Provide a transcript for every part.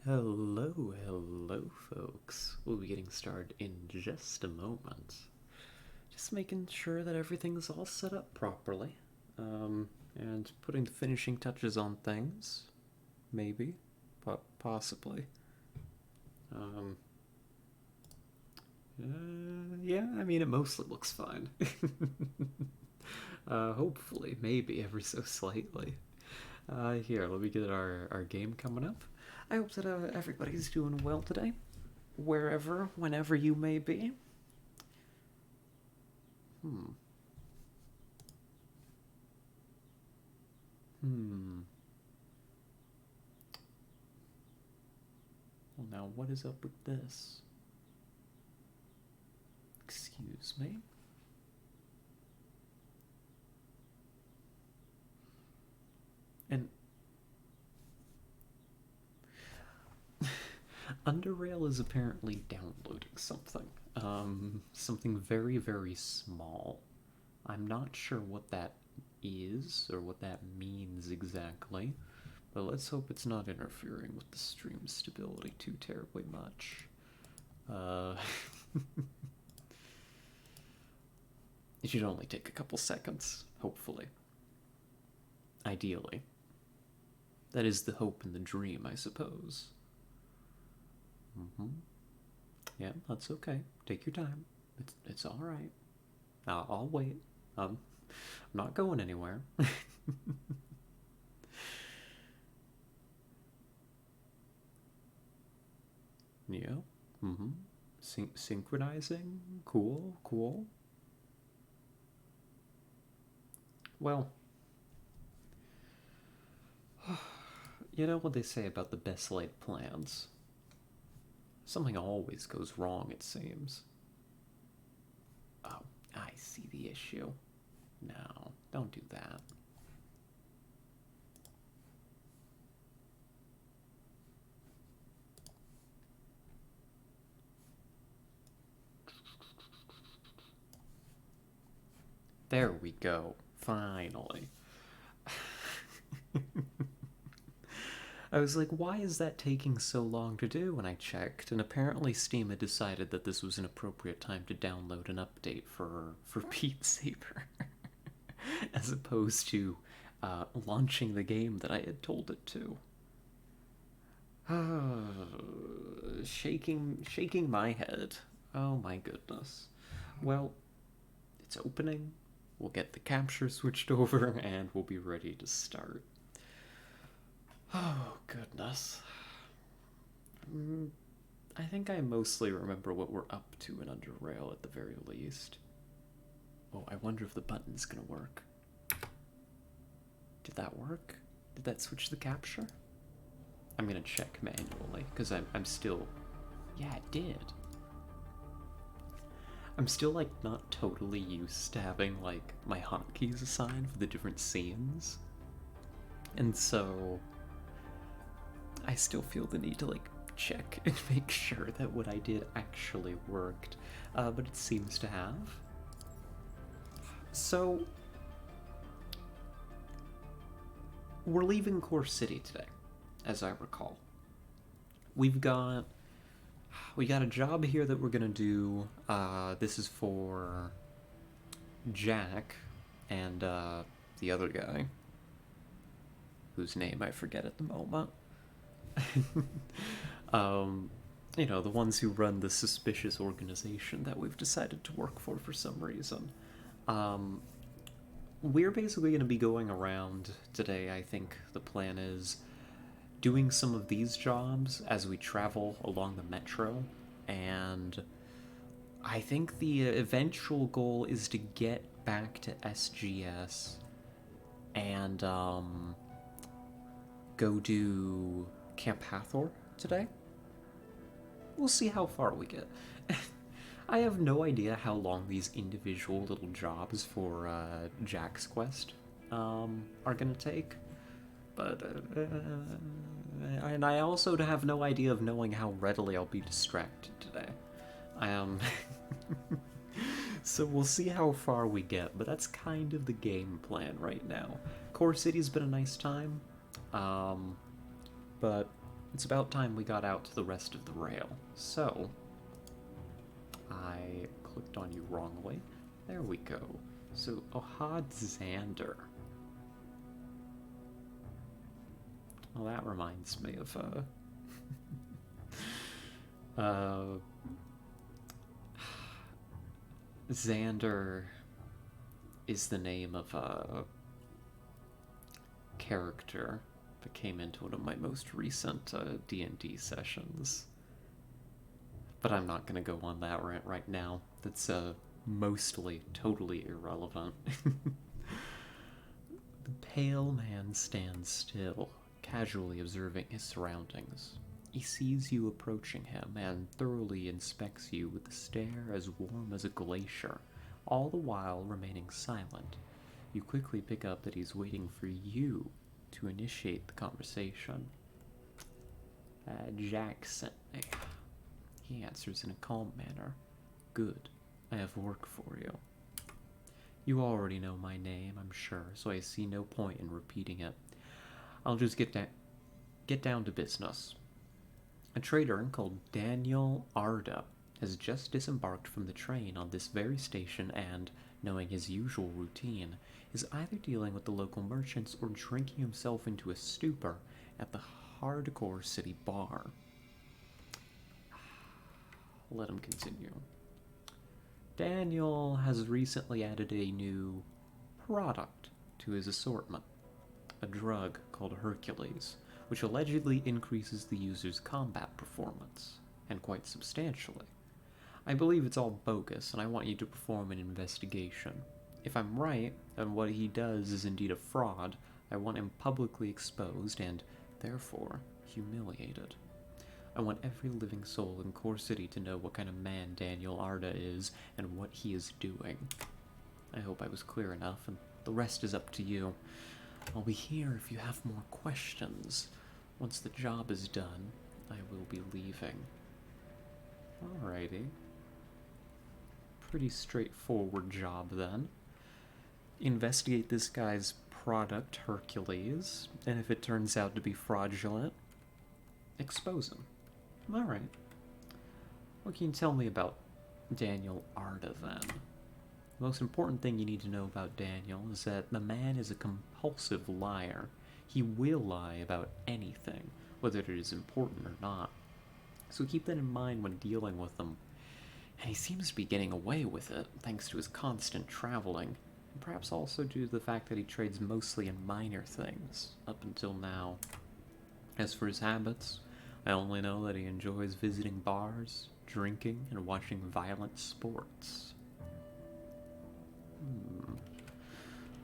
Hello, folks. We'll be getting started in just a moment. Just making sure that everything's all set up properly. And putting the finishing touches on things. Maybe. Possibly. Um, yeah, I mean, it mostly looks fine. Hopefully, maybe ever so slightly. Here, let me get our game coming up. I hope that everybody's doing well today, wherever, whenever you may be. Hmm. Hmm. Well, now what is up with this? Excuse me? And UnderRail is apparently downloading something. Something very, very small. I'm not sure what that is or what that means exactly, but let's hope it's not interfering with the stream stability too terribly much. Uh, it should only take a couple seconds, hopefully. Ideally. That is the hope and the dream, I suppose. Mm-hmm. Yeah, that's okay. Take your time. It's all right. I'll wait. I'm not going anywhere. Yeah. Mm-hmm. Synchronizing. Cool. Cool. Well, you know what they say about the best laid plans. Something always goes wrong, it seems. Oh, I see the issue. No, don't do that. There we go. Finally. I was like, why is that taking so long to do? And I checked, and apparently Steam had decided that this was an appropriate time to download an update for Beat Saber, as opposed to launching the game that I had told it to. Shaking my head. Oh my goodness. Well, it's opening. We'll get the capture switched over, and we'll be ready to start. Oh goodness. I think I mostly remember what we're up to in UnderRail at the very least. Oh, I wonder if the button's gonna work. Did that work? Did that switch the capture? I'm gonna check manually, because I'm still. Yeah, it did. I'm still, like, not totally used to having, like, my hotkeys assigned for the different scenes. And so. I still feel the need to, like, check and make sure that what I did actually worked. But it seems to have. So, we're leaving Core City today, as I recall. We've got we got a job here that we're gonna do. This is for Jack and the other guy, whose name I forget at the moment. um, the ones who run the suspicious organization that we've decided to work for some reason. Um, we're basically going to be going around today. I think the plan is doing some of these jobs as we travel along the metro, and I think the eventual goal is to get back to SGS and go do Camp Hathor today. We'll see how far we get. I have no idea how long these individual little jobs for Jack's quest are gonna take, but and I also have no idea of knowing how readily I'll be distracted today. I am. So we'll see how far we get, but that's kind of the game plan right now. Core City's been a nice time, but It's about time we got out to the rest of the rail. So, I clicked on you wrongly. There we go. So, Ohad Xander. Well, that reminds me of, Xander is the name of a character that came into one of my most recent D&D sessions. But I'm not going to go on that rant right now. That's mostly totally irrelevant. The pale man stands still, casually observing his surroundings. He sees you approaching him and thoroughly inspects you with a stare as warm as a glacier, all the while remaining silent. You quickly pick up that he's waiting for you to initiate the conversation. Jackson. He answers in a calm manner. Good. I have work for you. You already know my name, I'm sure, so I see no point in repeating it. I'll just get down to business. A trader called Daniel Arda has just disembarked from the train on this very station and, knowing his usual routine, is either dealing with the local merchants or drinking himself into a stupor at the hardcore city bar. Let him continue. Daniel has recently added a new product to his assortment, a drug called Hercules, which allegedly increases the user's combat performance, and quite substantially. I believe it's all bogus, and I want you to perform an investigation. If I'm right, and what he does is indeed a fraud, I want him publicly exposed and, therefore, humiliated. I want every living soul in Core City to know what kind of man Daniel Arda is and what he is doing. I hope I was clear enough, and the rest is up to you. I'll be here if you have more questions. Once the job is done, I will be leaving. Alrighty. Pretty straightforward job then. Investigate this guy's product, Hercules, and if it turns out to be fraudulent, expose him. Alright. What can you tell me about Daniel Arda then? The most important thing you need to know about Daniel is that the man is a compulsive liar. He will lie about anything, whether it is important or not. So keep that in mind when dealing with him. And he seems to be getting away with it, thanks to his constant traveling, and perhaps also due to the fact that he trades mostly in minor things, up until now. As for his habits, I only know that he enjoys visiting bars, drinking, and watching violent sports.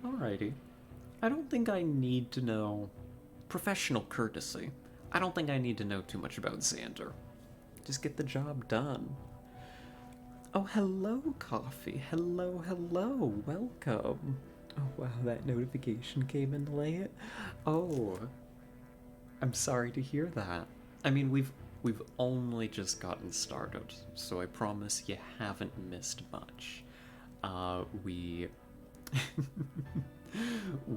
Alrighty. I don't think I need to know professional courtesy. I don't think I need to know too much about Xander. Just get the job done. Oh, hello, Coffee. Hello, hello. Welcome. Oh, wow, that notification came in late. Oh, I'm sorry to hear that. I mean, we've only just gotten started, so I promise you haven't missed much. We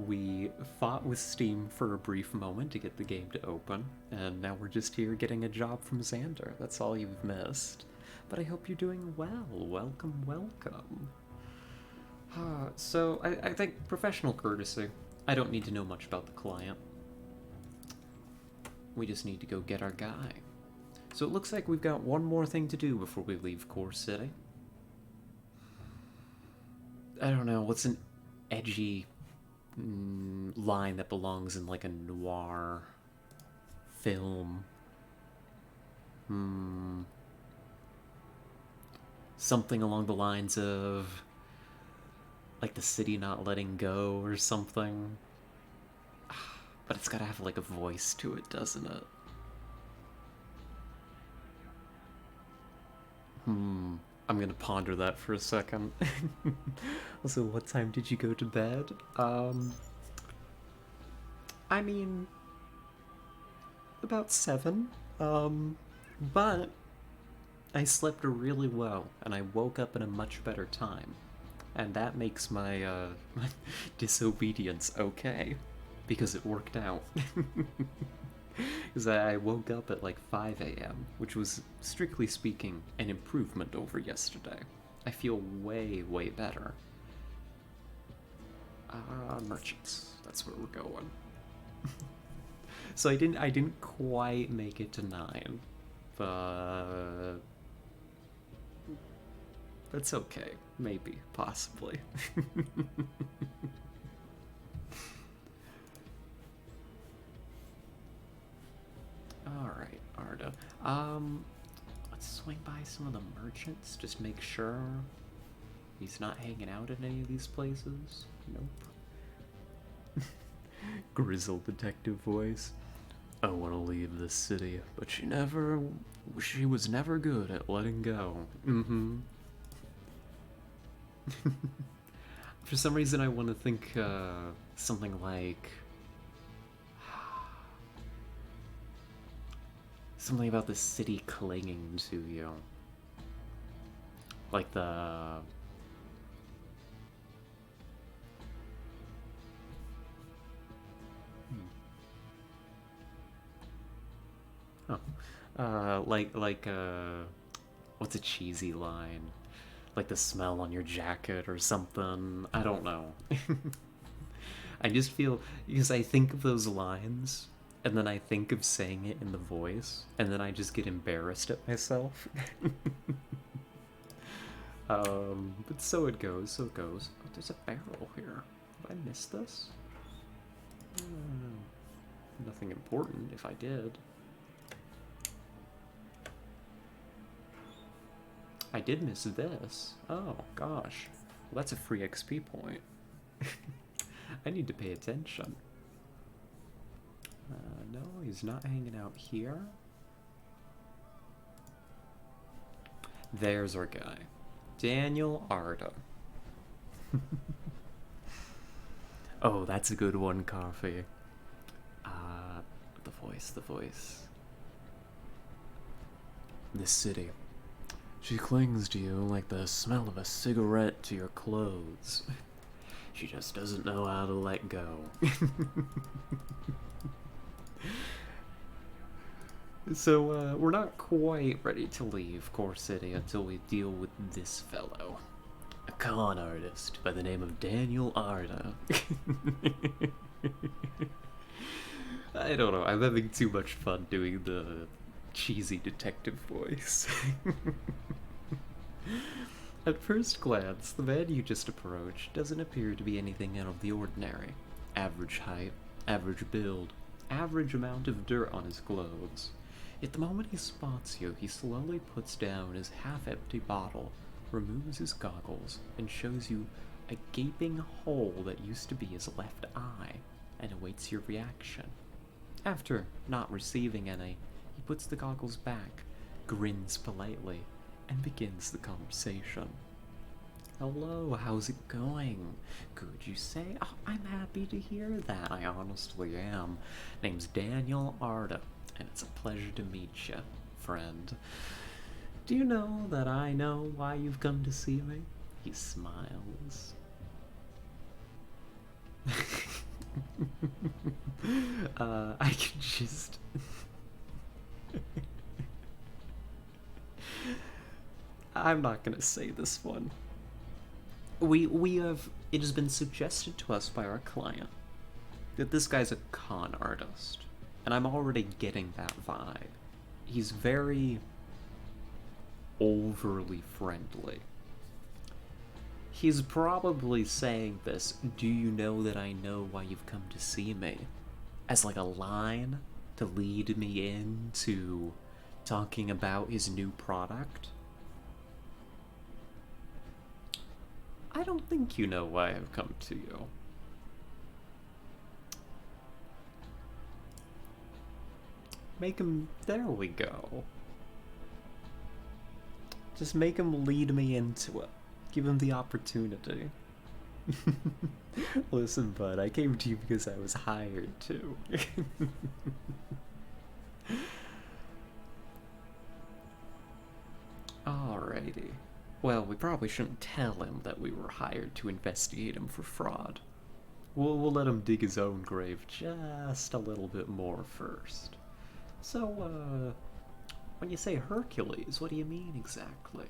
we fought with Steam for a brief moment to get the game to open, and now we're just here getting a job from Xander. That's all you've missed. But I hope you're doing well. Welcome, welcome. So, I think professional courtesy. I don't need to know much about the client. We just need to go get our guy. So it looks like we've got one more thing to do before we leave Core City. I don't know, what's an edgy line that belongs in like a noir film? Something along the lines of like the city not letting go or something. But it's gotta have like a voice to it, doesn't it? I'm gonna ponder that for a second. Also, what time did you go to bed? I mean, about 7. But I slept really well, and I woke up in a much better time. And that makes my, my disobedience okay. Because it worked out. Because I woke up at like 5 a.m., which was, strictly speaking, an improvement over yesterday. I feel way, way better. Merchants. That's where we're going. So I didn't quite make it to 9, but that's okay. Maybe, possibly. Alright, Arda. Let's swing by some of the merchants, just make sure he's not hanging out in any of these places. Nope. Grizzled detective voice. I want to leave this city, but she was never good at letting go. Mm-hmm. For some reason I want to think, something like... something about the city clinging to you. Like the... Oh. What's a cheesy line? Like the smell on your jacket or something. I don't know. I just feel, because I think of those lines, and then I think of saying it in the voice, and then I just get embarrassed at myself. But so it goes, so it goes. Oh, there's a barrel here. Have I missed this? Nothing important if I did. I did miss this. Oh, gosh. Well, that's a free XP point. I need to pay attention. No, he's not hanging out here. There's our guy. Daniel Arda. Oh, that's a good one, Coffee. The voice. This city. She clings to you like the smell of a cigarette to your clothes. She just doesn't know how to let go. So, we're not quite ready to leave Core City until we deal with this fellow. A con artist by the name of Daniel Arda. I don't know, I'm having too much fun doing the cheesy detective voice. At first glance, the man you just approached doesn't appear to be anything out of the ordinary. Average height, average build, average amount of dirt on his clothes. Yet the moment he spots you, he slowly puts down his half-empty bottle, removes his goggles, and shows you a gaping hole that used to be his left eye, and awaits your reaction. After not receiving any, he puts the goggles back, grins politely, and begins the conversation. Hello, how's it going? Good, you say? Oh, I'm happy to hear that. I honestly am. Name's Daniel Arda, and it's a pleasure to meet you, friend. Do you know that I know why you've come to see me? He smiles. I can just... I'm not gonna say this one. It has been suggested to us by our client that this guy's a con artist, and I'm already getting that vibe. He's very overly friendly. He's probably saying this, do you know that I know why you've come to see me? As like a line to lead me into talking about his new product. I don't think you know why I've come to you. Make him... There we go. Just make him lead me into it. Give him the opportunity. Listen, bud, I came to you because I was hired to. Alrighty. Well, we probably shouldn't tell him that we were hired to investigate him for fraud. We'll let him dig his own grave just a little bit more first. So, when you say Hercules, what do you mean exactly?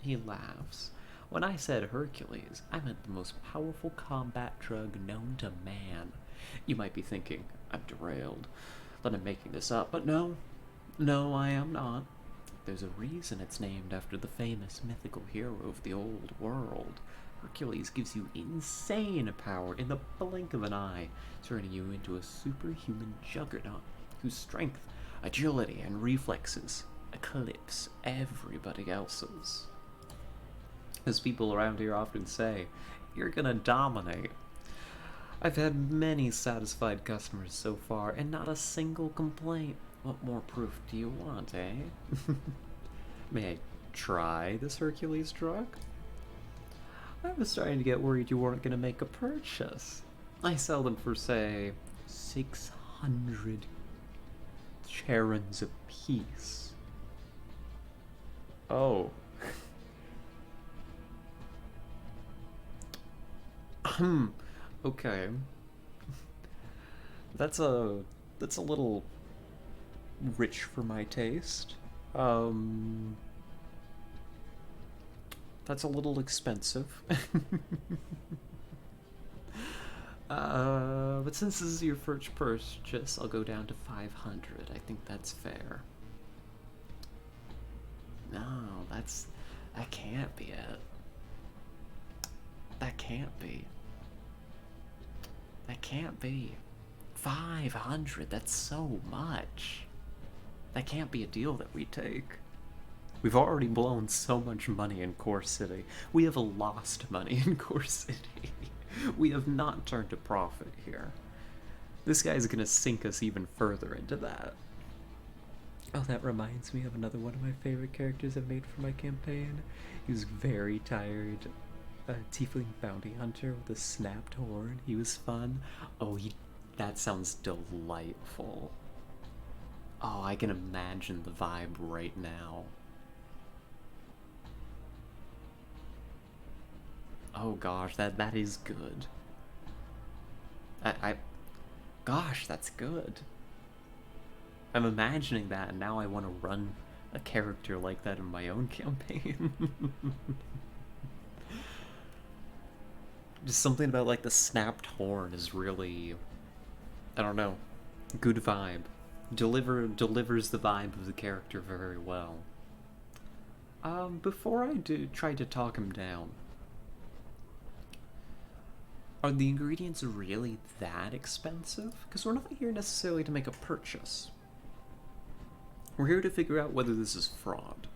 He laughs. When I said Hercules, I meant the most powerful combat drug known to man. You might be thinking, I'm derailed, that I'm making this up, but no. No, I am not. There's a reason it's named after the famous mythical hero of the old world. Hercules gives you insane power in the blink of an eye, turning you into a superhuman juggernaut whose strength, agility, and reflexes eclipse everybody else's. As people around here often say, you're gonna dominate. I've had many satisfied customers so far, and not a single complaint. What more proof do you want, eh? May I try this Hercules drug? I was starting to get worried you weren't gonna make a purchase. I sell them for, say, 600 charons apiece. Oh. Okay. That's a little rich for my taste. That's a little expensive. But since this is your first purchase, I'll go down to 500. I think that's fair. No, that can't be it. That can't be. That can't be. 500, that's so much. That can't be a deal that we take. We've already blown so much money in Core City. We have lost money in Core City. We have not turned a profit here. This guy's gonna sink us even further into that. Oh, that reminds me of another one of my favorite characters I've made for my campaign. He was very tired. A tiefling bounty hunter with a snapped horn. He was fun. Oh, that sounds delightful. Oh, I can imagine the vibe right now. Oh gosh, that is good. Gosh, that's good. I'm imagining that, and now I want to run a character like that in my own campaign. Just something about, like, the snapped horn is really, I don't know, good vibe. Delivers the vibe of the character very well. Before I try to talk him down, are the ingredients really that expensive? Because we're not here necessarily to make a purchase. We're here to figure out whether this is fraud.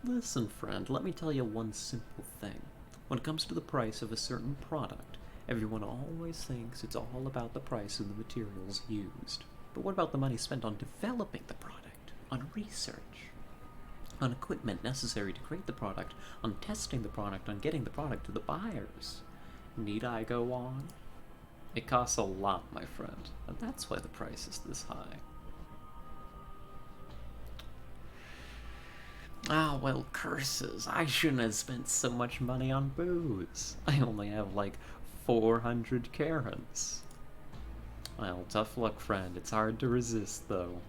Listen, friend, let me tell you one simple thing. When it comes to the price of a certain product, everyone always thinks it's all about the price of the materials used. But what about the money spent on developing the product, on research, on equipment necessary to create the product, on testing the product, on getting the product to the buyers? Need I go on? It costs a lot, my friend, and that's why the price is this high. Ah, well, curses. I shouldn't have spent so much money on booze. I only have, like, 400 carats. Well, tough luck, friend. It's hard to resist, though.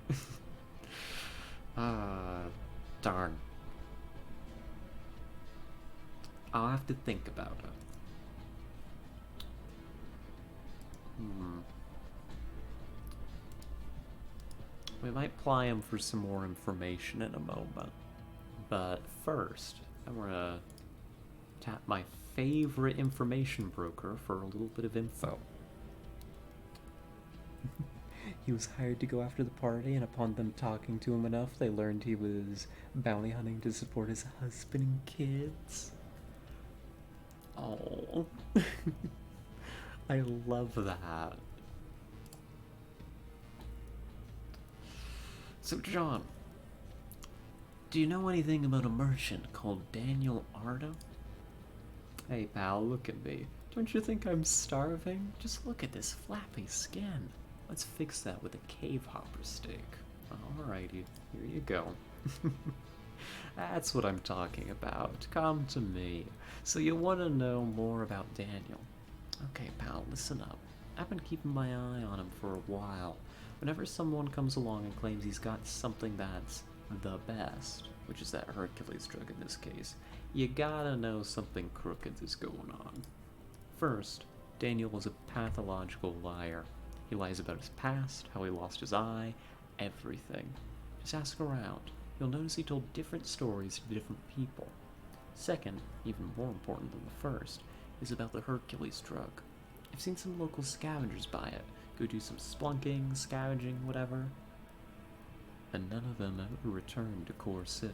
Darn. I'll have to think about it. We might ply him for some more information in a moment. But first, I'm gonna tap my favorite information broker for a little bit of info. He was hired to go after the party, and upon them talking to him enough, they learned he was bounty hunting to support his husband and kids. Oh, I love that. So, John, do you know anything about a merchant called Daniel Ardo? Hey, pal, look at me. Don't you think I'm starving? Just look at this flappy skin. Let's fix that with a cave hopper steak. Alrighty, here you go. That's what I'm talking about. Come to me. So you want to know more about Daniel? Okay, pal, listen up. I've been keeping my eye on him for a while. Whenever someone comes along and claims he's got something that's the best, which is that Hercules drug in this case, you gotta know something crooked is going on. First, Daniel is a pathological liar. He lies about his past, how he lost his eye, everything. Just ask around. You'll notice he told different stories to different people. Second, even more important than the first, is about the Hercules drug. I've seen some local scavengers buy it, go do some splunking, scavenging, whatever, and none of them ever returned to Core City.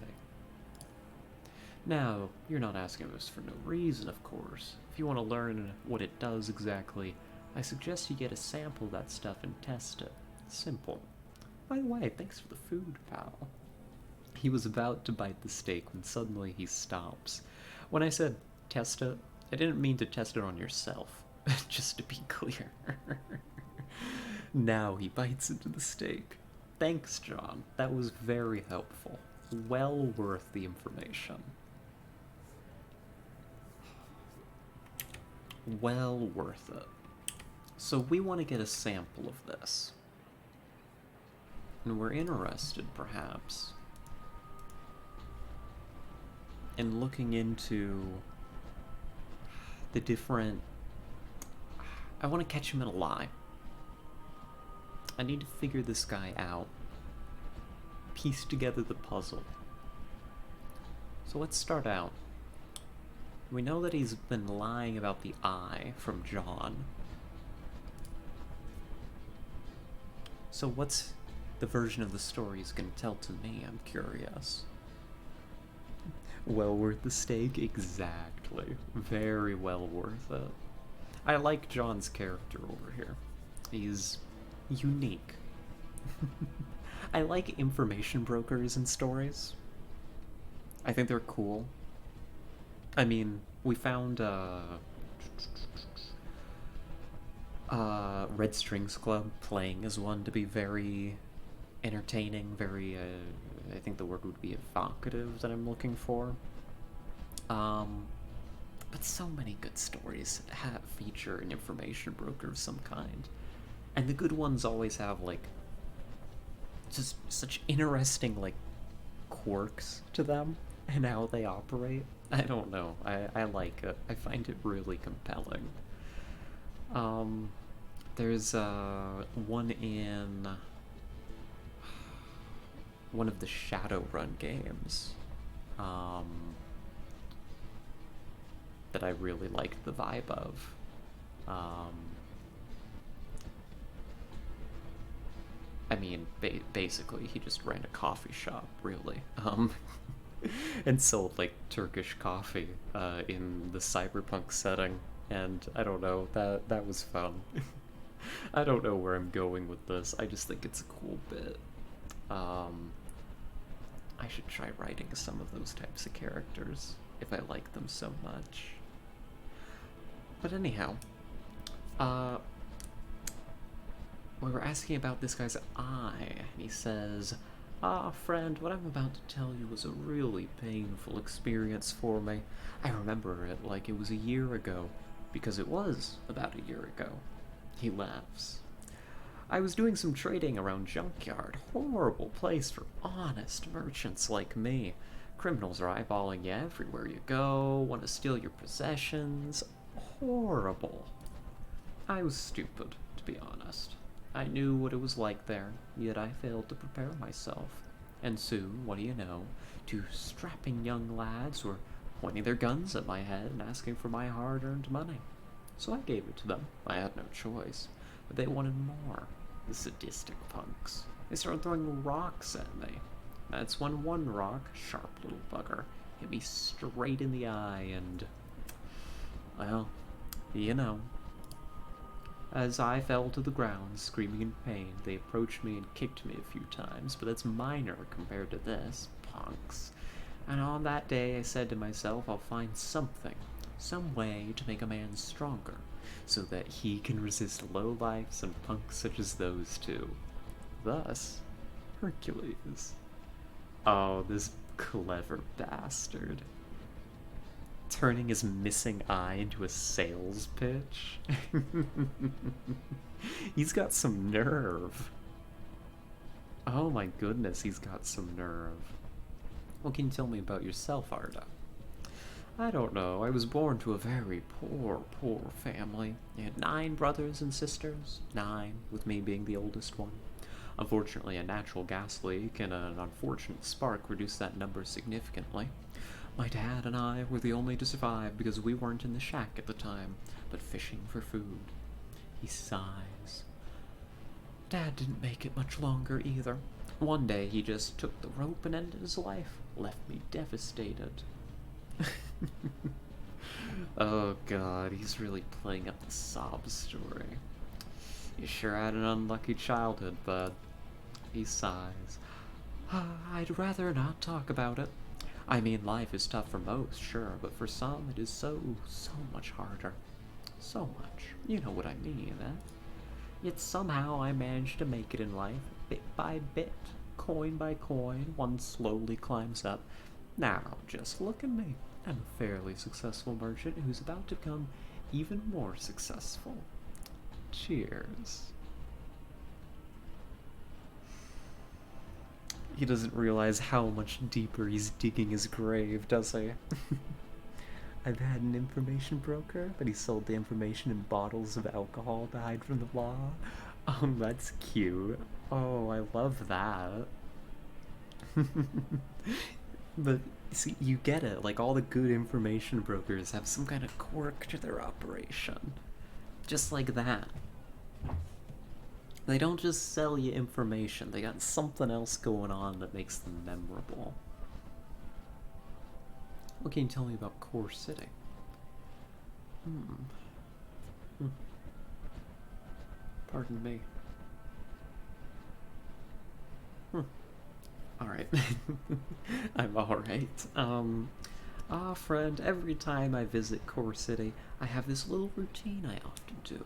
Now, you're not asking this for no reason, of course. If you want to learn what it does exactly, I suggest you get a sample of that stuff and test it. Simple. By the way, thanks for the food, pal. He was about to bite the steak when suddenly he stops. When I said test it, I didn't mean to test it on yourself, just to be clear. Now he bites into the steak. Thanks, John. That was very helpful. Well worth the information. Well worth it. So we want to get a sample of this. And we're interested, perhaps, in looking into the different... I want to catch him in a lie. I need to figure this guy out. Piece together the puzzle. So let's start out. We know that he's been lying about the eye from John. So what's the version of the story he's going to tell to me? I'm curious. Well worth the steak? Exactly. Very well worth it. I like John's character over here. He's unique. I like information brokers in stories. I think they're cool. I mean, we found Red Strings Club playing as one to be very entertaining, very, I think the word would be evocative that I'm looking for. But so many good stories have feature an information broker of some kind. And the good ones always have, like, just such interesting, like, quirks to them and how they operate. I don't know. I like it. I find it really compelling. There's one in one of the Shadowrun games that I really liked the vibe of. I mean, basically, he just ran a coffee shop, really. And sold, like, Turkish coffee in the cyberpunk setting. And I don't know, that was fun. I don't know where I'm going with this. I just think it's a cool bit. I should try writing some of those types of characters if I like them so much. But anyhow, we were asking about this guy's eye, and he says, "Ah, friend, what I'm about to tell you was a really painful experience for me. I remember it like it was a year ago, because it was about a year ago." He laughs. "I was doing some trading around Junkyard. Horrible place for honest merchants like me. Criminals are eyeballing you everywhere you go, want to steal your possessions. Horrible. I was stupid, to be honest. I knew what it was like there, yet I failed to prepare myself. And soon, what do you know, two strapping young lads were pointing their guns at my head and asking for my hard-earned money. So I gave it to them. I had no choice. But they wanted more. The sadistic punks. They started throwing rocks at me. That's when one rock, sharp little bugger, hit me straight in the eye and... well, you know. As I fell to the ground, screaming in pain, they approached me and kicked me a few times, but that's minor compared to this, punks. And on that day I said to myself, I'll find something, some way to make a man stronger, so that he can resist lowlifes and punks such as those two. Thus, Hercules. Oh, this clever bastard. Turning his missing eye into a sales pitch. He's got some nerve. Oh my goodness, he's got some nerve. What can you tell me about yourself, Arda? I don't know. I was born to a very poor, poor family. I had 9 brothers and sisters. 9, with me being the oldest one. Unfortunately, a natural gas leak and an unfortunate spark reduced that number significantly. My dad and I were the only to survive because we weren't in the shack at the time, but fishing for food. He sighs. Dad didn't make it much longer either. One day he just took the rope and ended his life, left me devastated. Oh god, he's really playing up the sob story. You sure had an unlucky childhood, bud. He sighs. I'd rather not talk about it. I mean, life is tough for most, sure, but for some it is so, so much harder. So much. You know what I mean, eh? Yet somehow I managed to make it in life, bit by bit, coin by coin, one slowly climbs up. Now, just look at me. I'm a fairly successful merchant who's about to become even more successful. Cheers. He doesn't realize how much deeper he's digging his grave, does he? I've had an information broker, but he sold the information in bottles of alcohol to hide from the law. Oh, that's cute. Oh, I love that. But see, you get it. Like, all the good information brokers have some kind of quirk to their operation. Just like that. They don't just sell you information, they got something else going on that makes them memorable. What can you tell me about Core City? Pardon me. Alright. I'm alright. Friend, every time I visit Core City, I have this little routine I often do.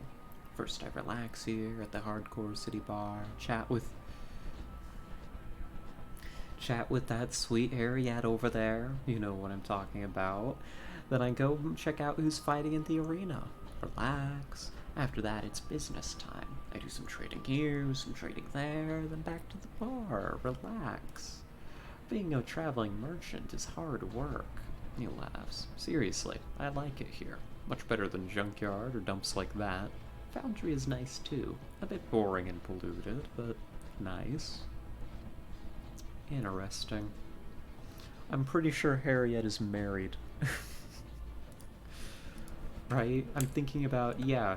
First, I relax here at the Hardcore City Bar, chat with that sweet Harriet over there. You know what I'm talking about. Then I go check out who's fighting in the arena. Relax. After that, it's business time. I do some trading here, some trading there, then back to the bar. Relax. Being a traveling merchant is hard work. He laughs. Seriously, I like it here. Much better than junkyard or dumps like that. Foundry is nice too. A bit boring and polluted, but nice. Interesting. I'm pretty sure Harriet is married. Right? I'm thinking about, yeah.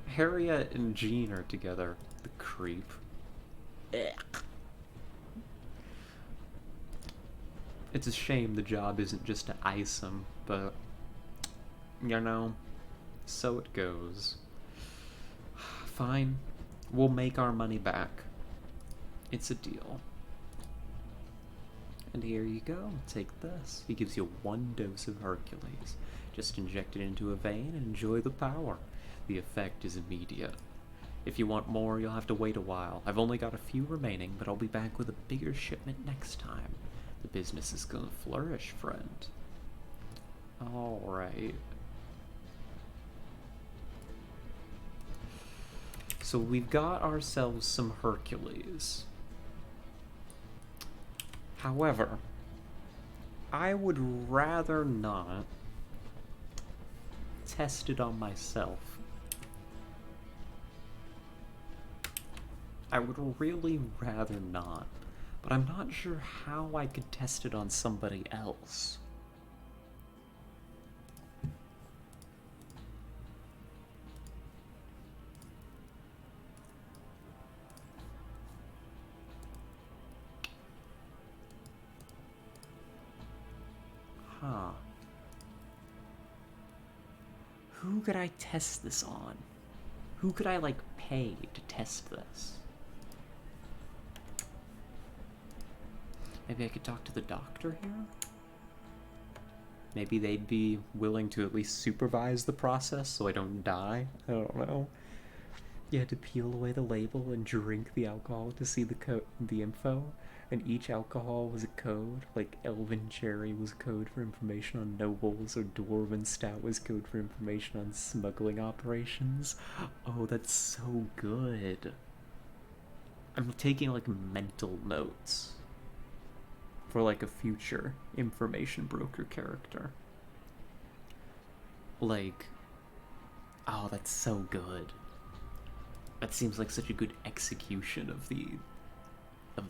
Harriet and Jean are together. The creep. Ugh. It's a shame the job isn't just to ice him, but, you know, so it goes. Fine. We'll make our money back. It's a deal. And here you go. Take this. He gives you 1 dose of Hercules. Just inject it into a vein and enjoy the power. The effect is immediate. If you want more, you'll have to wait a while. I've only got a few remaining, but I'll be back with a bigger shipment next time. The business is gonna flourish, friend. Alright. So we've got ourselves some Hercules. However, I would rather not test it on myself. I would really rather not, but I'm not sure how I could test it on somebody else. Huh. Who could I test this on? Who could I, like, pay to test this? Maybe I could talk to the doctor here? Maybe they'd be willing to at least supervise the process so I don't die? I don't know. You had to peel away the label and drink the alcohol to see the info, and each alcohol was a code. Like Elven Cherry was code for information on nobles, or Dwarven Stout was code for information on smuggling operations. Oh, that's so good. I'm taking like mental notes for like a future information broker character. Like, oh, that's so good. That seems like such a good execution of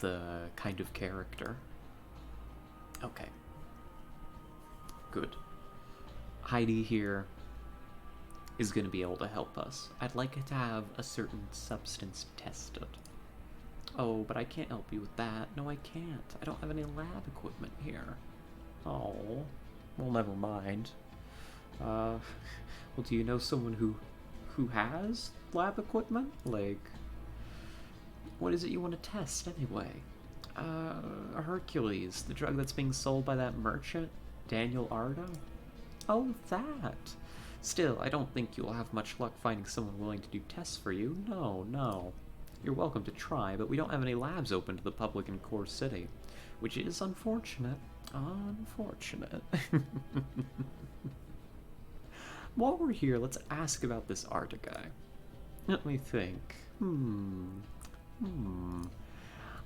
the kind of character. Okay. Good. Heidi here is going to be able to help us. I'd like it to have a certain substance tested. Oh, but I can't help you with that. No, I can't. I don't have any lab equipment here. Oh, well, never mind. Well, do you know someone who has lab equipment? Like, what is it you want to test anyway? Hercules, the drug that's being sold by that merchant, Daniel Ardo? Oh, that. Still, I don't think you'll have much luck finding someone willing to do tests for you. No, no. You're welcome to try, but we don't have any labs open to the public in Core City, which is unfortunate. Unfortunate. While we're here, let's ask about this Arda guy. Let me think.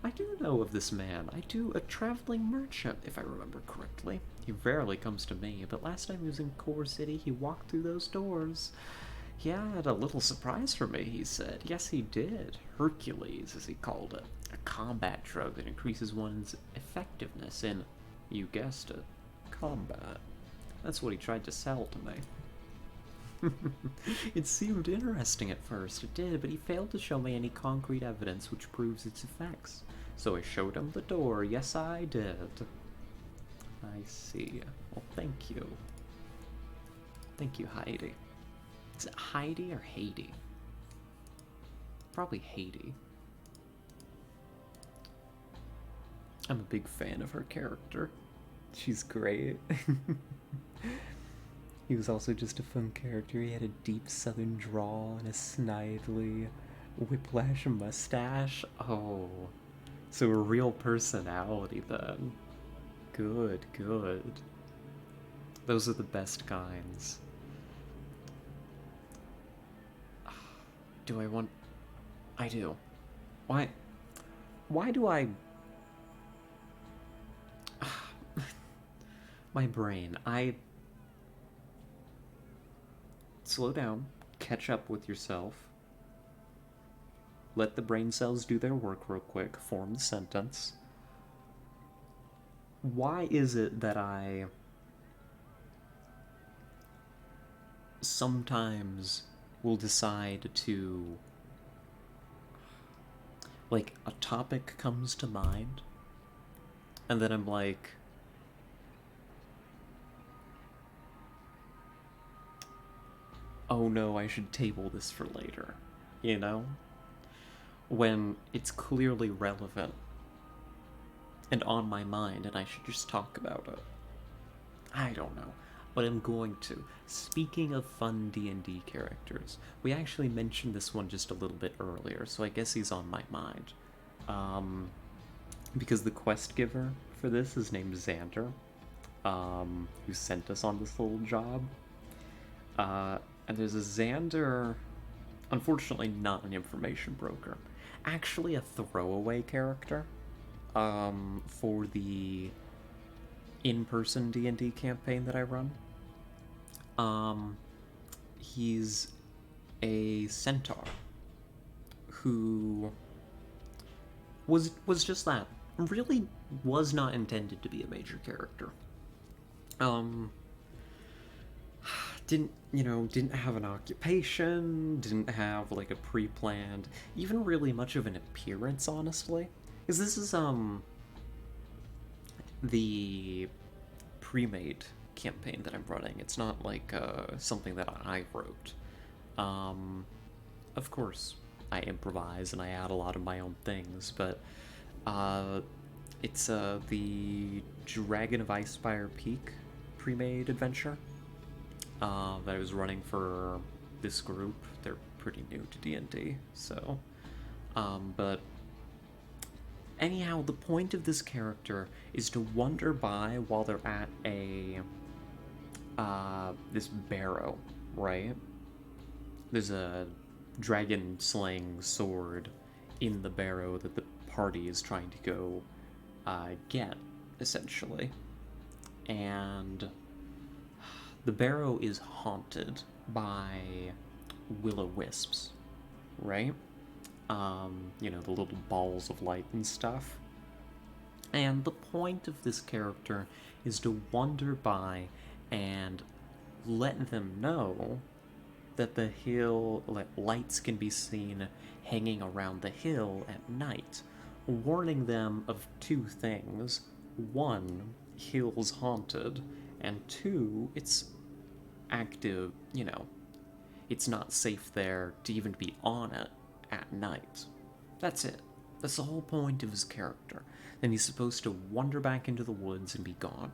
I do know of this man. I do, a traveling merchant, if I remember correctly. He rarely comes to me, but last time he was in Core City, he walked through those doors. He had a little surprise for me, he said. Yes, he did. Hercules, as he called it. A combat drug that increases one's effectiveness in, you guessed it, combat. That's what he tried to sell to me. It seemed interesting at first, it did, but he failed to show me any concrete evidence which proves its effects. So I showed him the door, yes I did. I see. Well, thank you. Thank you, Heidi. Is it Heidi or Haiti? Probably Haiti. I'm a big fan of her character. She's great. He was also just a fun character. He had a deep southern drawl and a snidely whiplash mustache. Oh, so a real personality then. Good, good. Those are the best kinds. Do I want... I do. Why do I... My brain, Slow down, catch up with yourself. Let the brain cells do their work real quick, form the sentence. Why is it that I sometimes will decide to, like, a topic comes to mind, and then I'm like, oh no, I should table this for later, you know? When it's clearly relevant and on my mind and I should just talk about it. I don't know, but I'm going to. Speaking of fun D&D characters, we actually mentioned this one just a little bit earlier, so I guess he's on my mind. Because the quest giver for this is named Xander, who sent us on this little job. And there's a Xander, unfortunately not an information broker, actually a throwaway character, for the in-person D&D campaign that I run. He's a centaur who was just that. Really was not intended to be a major character. Didn't have an occupation, didn't have, like, a pre-planned, even really much of an appearance, honestly. Because this is, the pre-made campaign that I'm running. It's not, like, something that I wrote. Of course, I improvise and I add a lot of my own things, but, it's, the Dragon of Icespire Peak pre-made adventure. That I was running for this group. They're pretty new to D&D, so... but... Anyhow, the point of this character is to wander by while they're at a... this barrow, right? There's a dragon-slaying sword in the barrow that the party is trying to go get, essentially. And the barrow is haunted by will-o-wisps, right? The little balls of light and stuff. And the point of this character is to wander by and let them know that the hill, lights can be seen hanging around the hill at night, warning them of two things. One, hill's haunted, and two, it's active, it's not safe there to even be on it at night. That's it. That's the whole point of his character. Then he's supposed to wander back into the woods and be gone.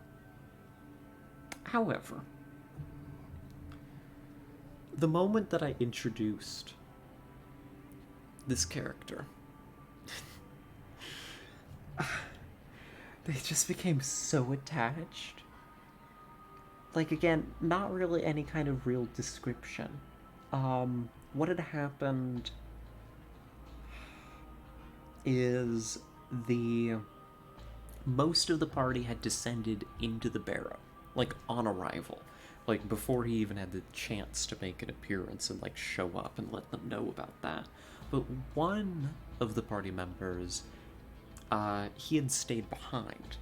However, the moment that I introduced this character, they just became so attached. Like, again, not really any kind of real description. What had happened is most of the party had descended into the barrow, like, on arrival. Like, before he even had the chance to make an appearance and, like, show up and let them know about that. But one of the party members, he had stayed behind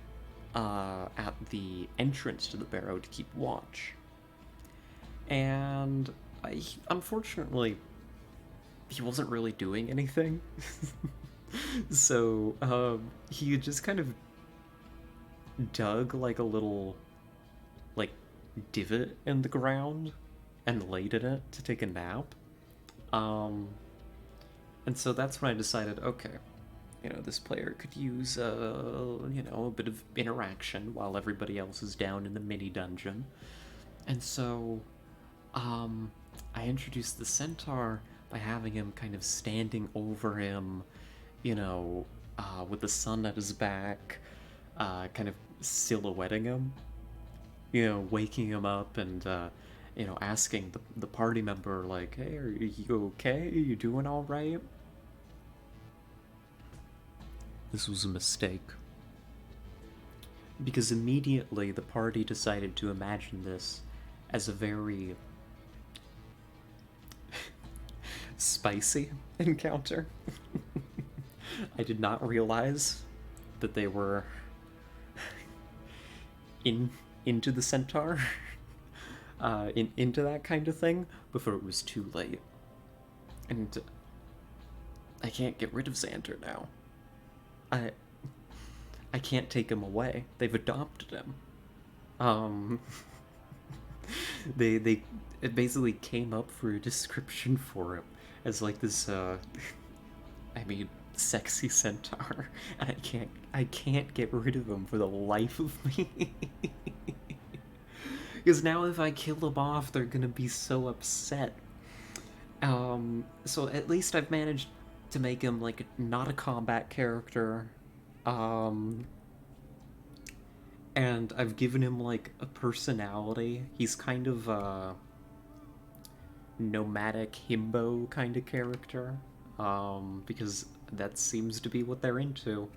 at the entrance to the barrow to keep watch. And unfortunately, he wasn't really doing anything. So he just kind of dug like a little like divot in the ground and laid in it to take a nap. And so that's when I decided, okay, this player could use a bit of interaction while everybody else is down in the mini dungeon. And so I introduced the centaur by having him kind of standing over him, with the sun at his back, kind of silhouetting him, waking him up and, asking the party member, like, hey, are you okay? Are you doing all right? This was a mistake. Because immediately the party decided to imagine this as a very spicy encounter. I did not realize that they were into the centaur, into that kind of thing, before it was too late. And I can't get rid of Xander now. I can't take him away. They've adopted him. They it basically came up for a description for him as like this sexy centaur, and I can't get rid of him for the life of me. Because now if I kill him off, they're gonna be so upset. So at least I've managed to make him like not a combat character. And I've given him like a personality. He's kind of a nomadic himbo kind of character, because that seems to be what they're into.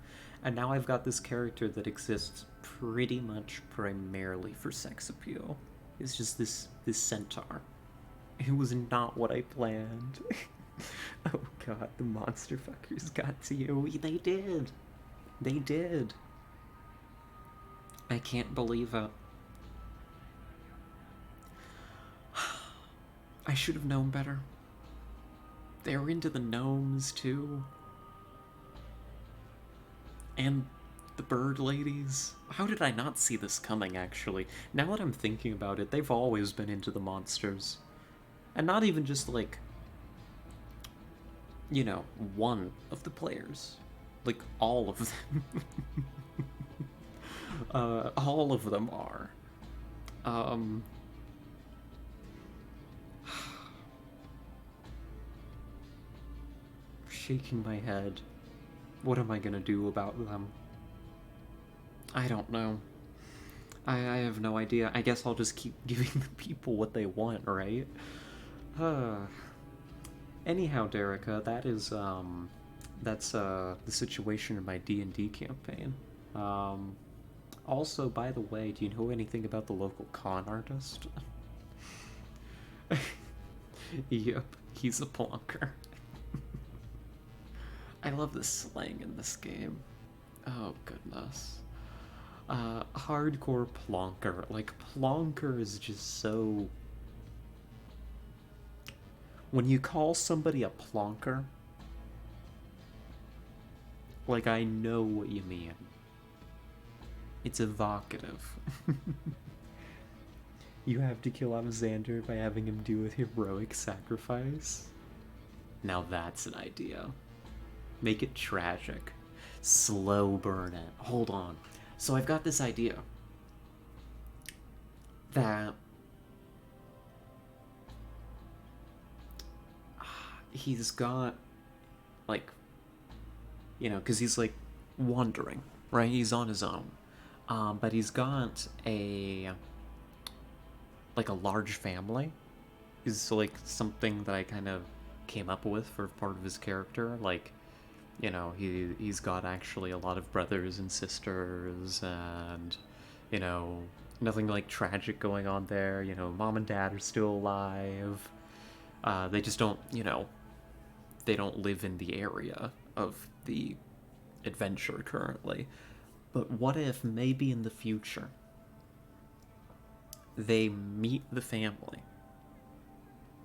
And now I've got this character that exists pretty much primarily for sex appeal. It's just this centaur. It was not what I planned. Oh god, the monster fuckers got to you. They did. They did. I can't believe it. I should have known better. They were into the gnomes, too. And the bird ladies. How did I not see this coming, actually? Now that I'm thinking about it, they've always been into the monsters. And not even just, like, one of the players. Like, all of them. All of them are. Shaking my head. What am I gonna do about them? I don't know. I have no idea. I guess I'll just keep giving the people what they want, right? Anyhow, Derica, That's the situation in my D&D campaign. Um, Also, by the way, do you know anything about the local con artist? Yep, he's a plonker. I love the slang in this game. Oh, goodness. Hardcore plonker. Like, plonker is just so... When you call somebody a plonker, like, I know what you mean. It's evocative. You have to kill Alexander by having him do a heroic sacrifice? Now that's an idea. Make it tragic. Slow burn it. Hold on. So I've got this idea that he's got, like, because he's, like, wandering, right? He's on his own. But he's got like a large family is like something that I kind of came up with for part of his character. Like, he's got actually a lot of brothers and sisters, and you know, nothing like tragic going on there. Mom and dad are still alive. They just don't, they don't live in the area of the adventure currently. But what if maybe in the future they meet the family,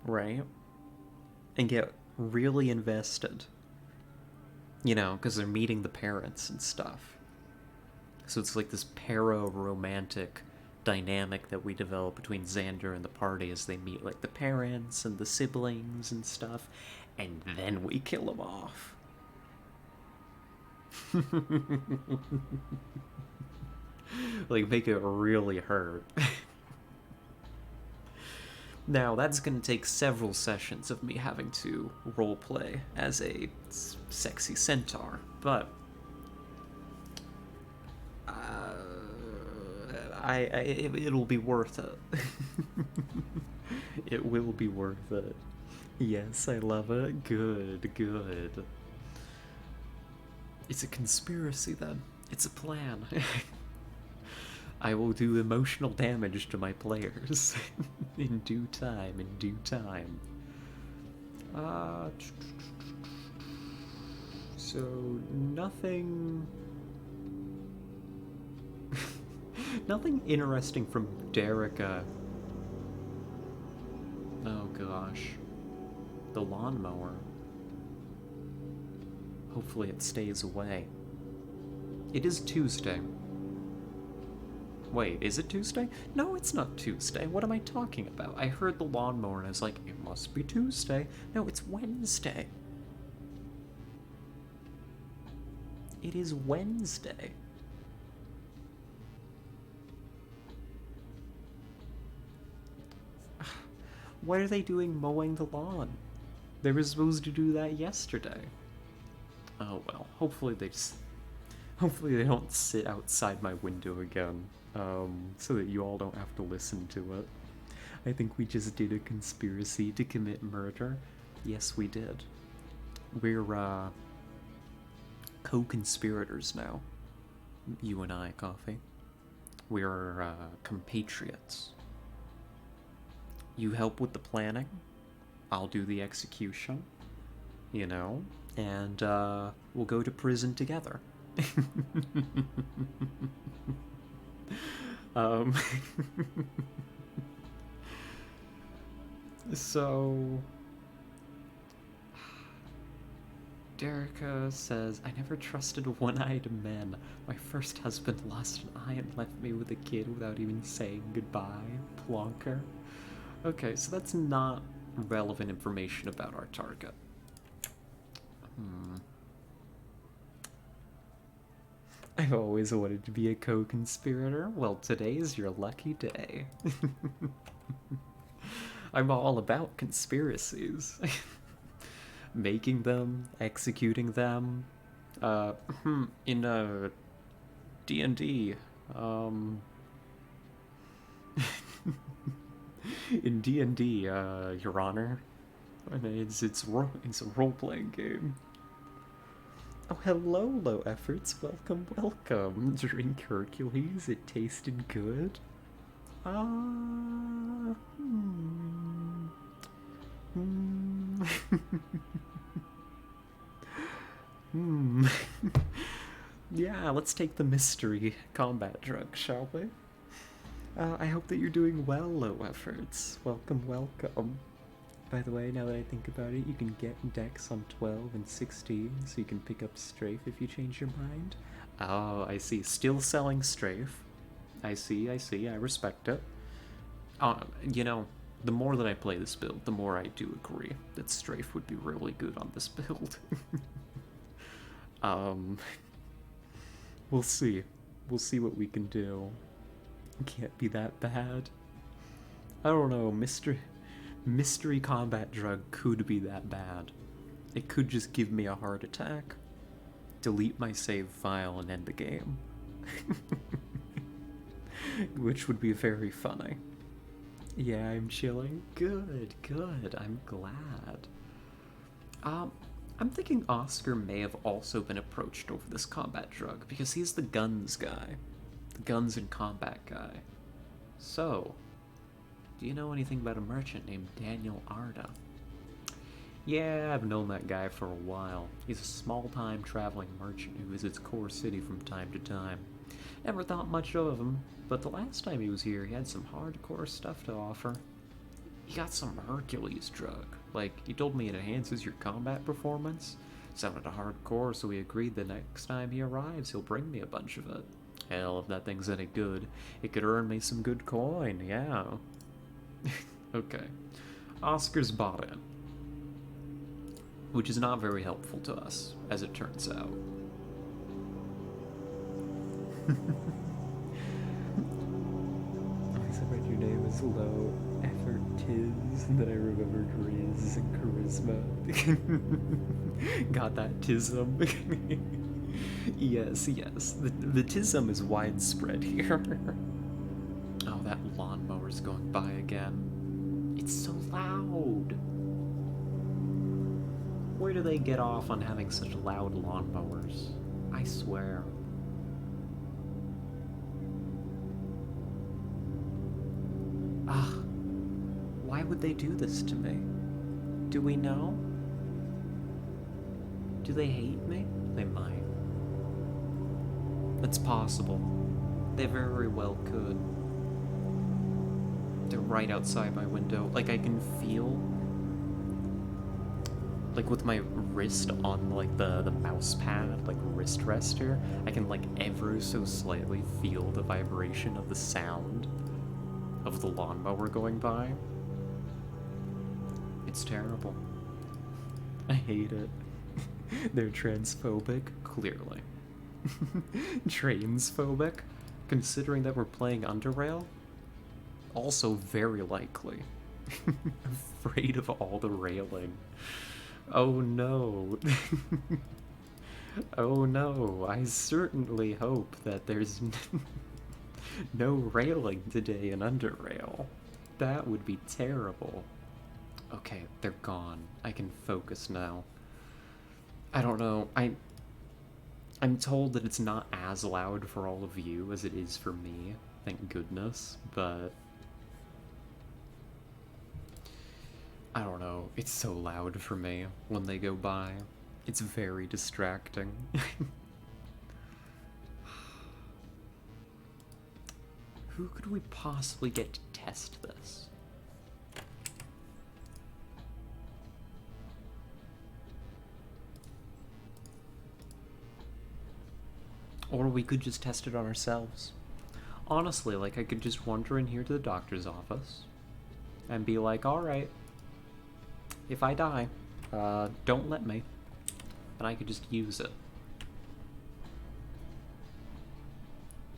right? And get really invested, because they're meeting the parents and stuff. So it's like this para-romantic dynamic that we develop between Xander and the party as they meet, like, the parents and the siblings and stuff, and then we kill them off. Like, make it really hurt. Now, that's going to take several sessions of me having to roleplay as a sexy centaur, but it'll be worth it. It will be worth it. Yes, I love it. Good, good. It's a conspiracy, then. It's a plan. I will do emotional damage to my players in due time, in due time. So, nothing... nothing interesting from Derica. Oh gosh. The lawnmower. Hopefully it stays away. It is Tuesday. Wait, is it Tuesday? No, it's not Tuesday. What am I talking about? I heard the lawnmower and I was like, it must be Tuesday. No, it's Wednesday. It is Wednesday. What are they doing mowing the lawn? They were supposed to do that yesterday. Oh well, hopefully they don't sit outside my window again. So that you all don't have to listen to it. I think we just did a conspiracy to commit murder. Yes, we did. We're, co-conspirators now. You and I, Coffee. We're, compatriots. You help with the planning, I'll do the execution, and, we'll go to prison together. So Derica says, I never trusted one-eyed men. My first husband lost an eye and left me with a kid without even saying goodbye. Plonker. Okay, so that's not relevant information about our target. I've always wanted to be a co-conspirator. Well, today is your lucky day. I'm all about conspiracies. Making them, executing them. In D&D, in D&D, Your Honor, it's a role-playing game. Oh, hello, low efforts. Welcome, welcome. Drink Hercules. It tasted good. Ah. Hmm. Hmm. Yeah, let's take the mystery combat drug, shall we? I hope that you're doing well, low efforts. Welcome, welcome. By the way, now that I think about it, you can get decks on 12 and 16, so you can pick up Strafe if you change your mind. Oh, I see. Still selling Strafe. I see, I respect it. You know, the more that I play this build, the more I do agree that Strafe would be really good on this build. um, we'll see. We'll see what we can do. Can't be that bad. I don't know, mystery combat drug could be that bad. It could just give me a heart attack, delete my save file, and end the game. Which would be very funny. Yeah, I'm chilling. Good, good. I'm glad. I'm thinking Oscar may have also been approached over this combat drug because he's the guns guy. The guns and combat guy. So, do you know anything about a merchant named Daniel Arda? Yeah, I've known that guy for a while. He's a small-time traveling merchant who visits Core City from time to time. Never thought much of him, but the last time he was here, he had some hardcore stuff to offer. He got some Hercules drug. Like, he told me it enhances your combat performance. Sounded hardcore, so we agreed the next time he arrives, he'll bring me a bunch of it. Hell, if that thing's any good, it could earn me some good coin, yeah. Okay. Oscar's bought in. Which is not very helpful to us, as it turns out. I said your name is low effort Tiz, and then I remembered Riz and charisma. Got that tism. Yes, yes. The tism is widespread here. Oh, that lawnmower's going by again. It's so loud. Where do they get off on having such loud lawnmowers? I swear. Ugh. Why would they do this to me? Do we know? Do they hate me? They might. It's possible. They very well could. They're right outside my window. Like, I can feel, like, with my wrist on, like, the mouse pad, like, wrist rest here, I can, like, ever so slightly feel the vibration of the sound of the lawnmower going by. It's terrible. I hate it. They're transphobic, clearly. Transphobic, considering that we're playing UnderRail, also very likely. Afraid of all the railing. Oh no. Oh no, I certainly hope that there's no railing today in UnderRail. That would be terrible. Okay, they're gone. I can focus now. I don't know, I'm told that it's not as loud for all of you as it is for me, thank goodness, but I don't know, it's so loud for me when they go by. It's very distracting. Who could we possibly get to test this? Or we could just test it on ourselves. Honestly, like, I could just wander in here to the doctor's office and be like, alright, if I die, don't let me. And I could just use it.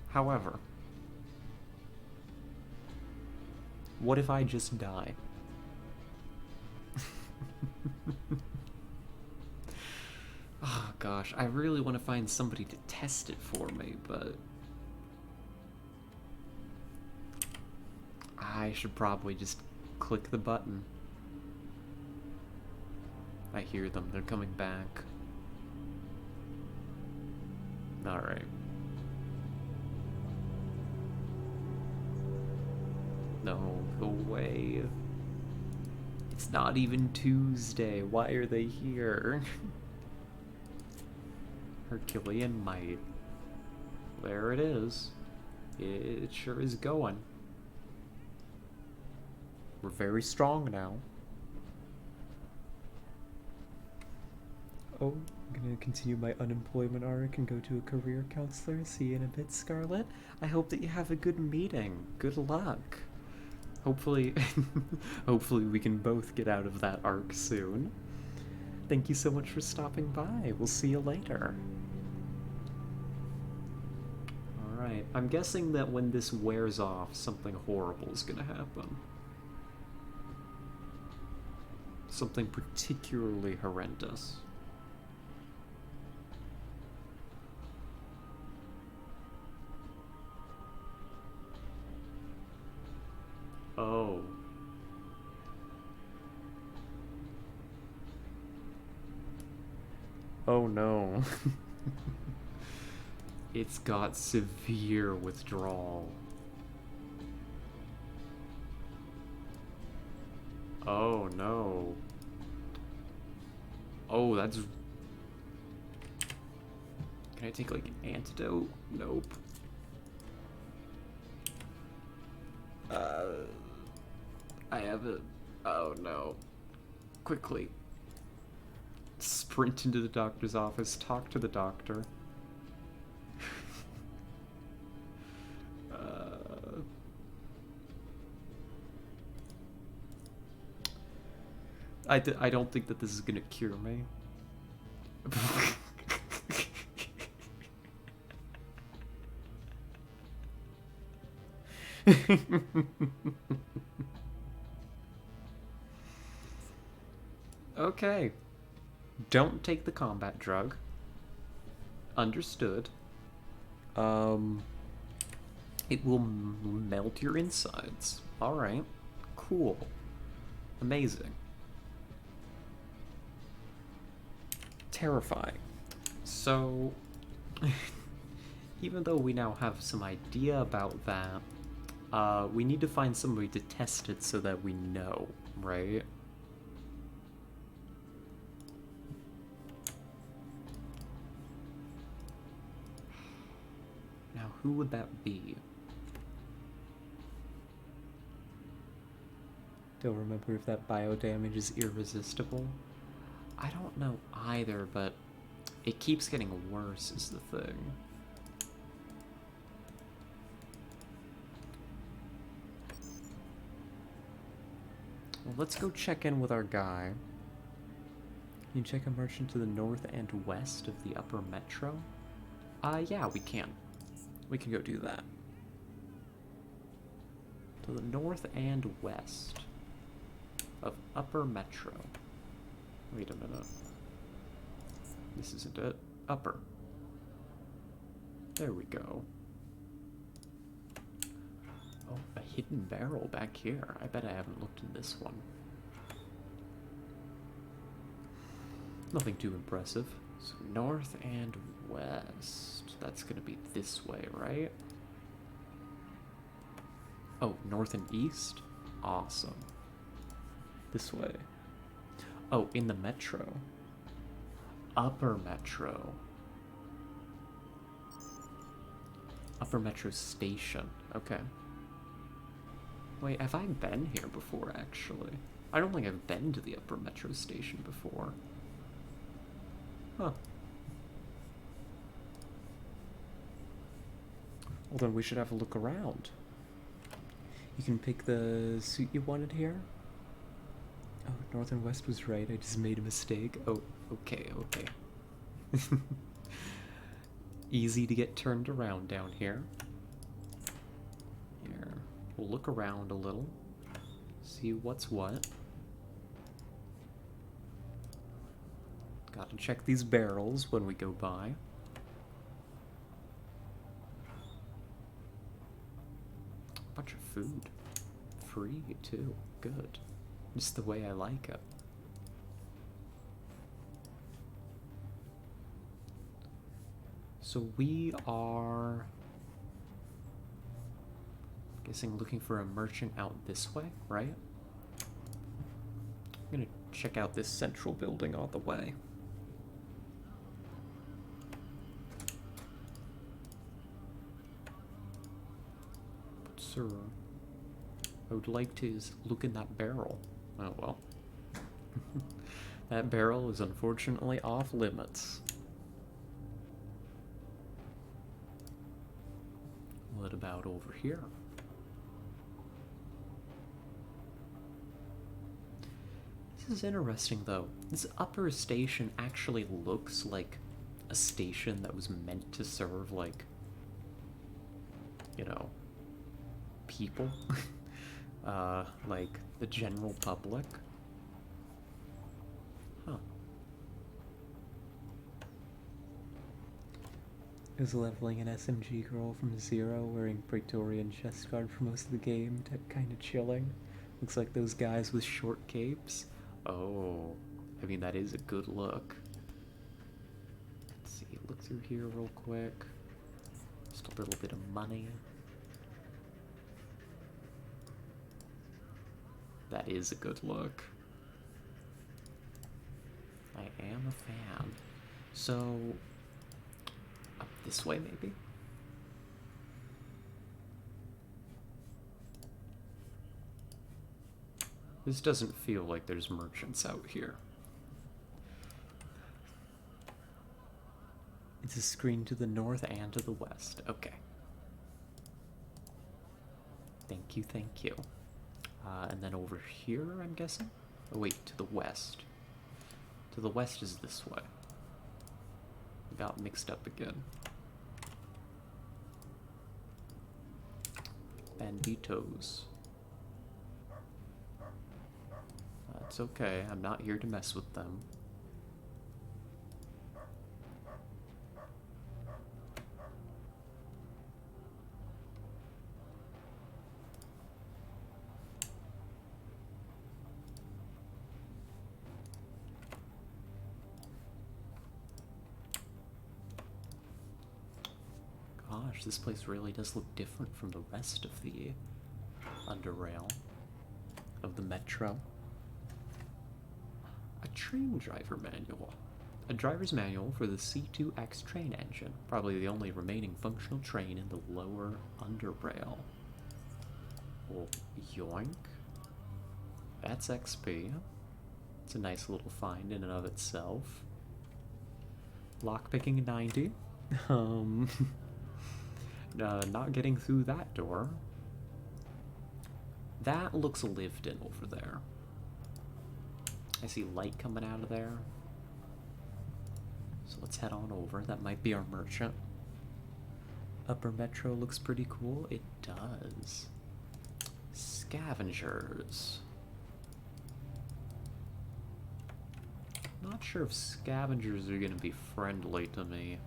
However, what if I just die? Oh gosh, I really want to find somebody to test it for me, but I should probably just click the button. I hear them, they're coming back. Alright. No, go away. It's not even Tuesday. Why are they here? Herculean might. There it is. It sure is going. We're very strong now. Oh, I'm gonna continue my unemployment arc and go to a career counselor. See you in a bit, Scarlett. I hope that you have a good meeting. Good luck. Hopefully, hopefully we can both get out of that arc soon. Thank you so much for stopping by. We'll see you later. Alright, I'm guessing that when this wears off, something horrible is gonna happen. Something particularly horrendous. Oh. Oh no. It's got severe withdrawal. Oh no. Oh, that's... Can I take like an antidote? Nope. I have a... Oh no. Quickly. Sprint into the doctor's office, talk to the doctor. I don't think that this is gonna cure me. Okay. Don't take the combat drug. Understood. It will melt your insides. Alright. Cool. Amazing. Terrifying. So, even though we now have some idea about that, we need to find somebody to test it so that we know, right? Now, who would that be? Don't remember if that biodamage is irresistible. I don't know either, but it keeps getting worse is the thing. Well, let's go check in with our guy. Can you check a merchant to the north and west of the upper metro? Yeah, we can. We can go do that. To the north and west of upper metro. Wait a minute. This isn't it. Upper. There we go. Oh, a hidden barrel back here. I bet I haven't looked in this one. Nothing too impressive. So north and west. That's gonna be this way, right? Oh, north and east? Awesome. This way. Oh, in the metro. Upper metro. Upper metro station. Okay. Wait, have I been here before, actually? I don't think I've been to the upper metro station before. Huh. Well, then we should have a look around. You can pick the suit you wanted here. Oh, north and west was right. I just made a mistake. Oh, okay, okay. Easy to get turned around down here. Here. We'll look around a little. See what's what. Gotta check these barrels when we go by. Bunch of food. Free, too. Good. Just the way I like it. So we are guessing looking for a merchant out this way, right? I'm gonna check out this central building on the way. But sir, I would like to look in that barrel. Oh well. That barrel is unfortunately off limits. What about over here? This is interesting though. This upper station actually looks like a station that was meant to serve, like, you know, people. Like the general public. Huh. I was leveling an SMG girl from 0, wearing Praetorian chest guard for most of the game, kinda chilling. Looks like those guys with short capes. Oh, I mean, that is a good look. Let's see, look through here real quick. Just a little bit of money. That is a good look. I am a fan. So, up this way maybe? This doesn't feel like there's merchants out here. It's a screen to the north and to the west. Okay. Thank you, thank you. And then over here, I'm guessing? Oh wait, to the west. To the west is this way. I got mixed up again. Banditos. That's okay, I'm not here to mess with them. Gosh, this place really does look different from the rest of the UnderRail, of the metro. A train driver manual. A driver's manual for the C2X train engine, probably the only remaining functional train in the lower UnderRail. Well, yoink. That's XP. It's a nice little find in and of itself. Lockpicking 90. Not getting through that door. That looks lived in over there. I see light coming out of there. So let's head on over. That might be our merchant. Upper Metro looks pretty cool. It does. Scavengers. Not sure if scavengers are gonna be friendly to me.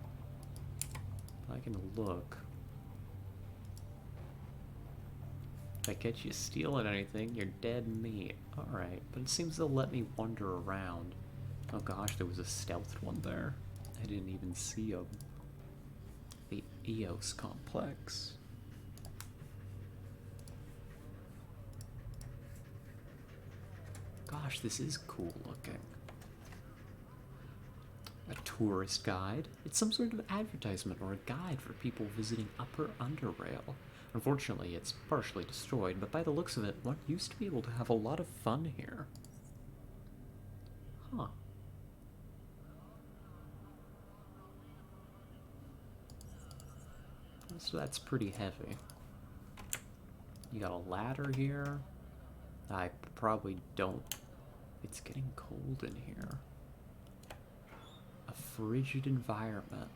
I can look. If I catch you stealing anything, you're dead meat. Alright, but it seems they'll let me wander around. Oh gosh, there was a stealth one there. I didn't even see him. The EOS complex. Gosh, this is cool looking. A tourist guide. It's some sort of advertisement or a guide for people visiting Upper UnderRail. Unfortunately, it's partially destroyed, but by the looks of it, one used to be able to have a lot of fun here. Huh. So that's pretty heavy. You got a ladder here. I probably don't... It's getting cold in here. A frigid environment.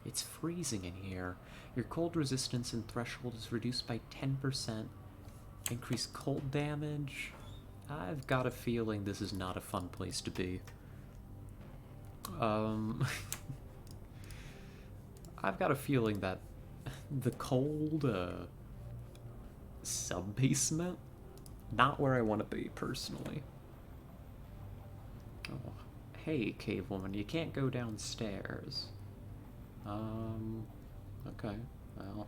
It's freezing in here. Your cold resistance and threshold is reduced by 10%. Increased cold damage. I've got a feeling this is not a fun place to be. I've got a feeling that the cold sub-basement, not where I want to be personally. Oh, hey, cave woman, you can't go downstairs. Um, okay. Well,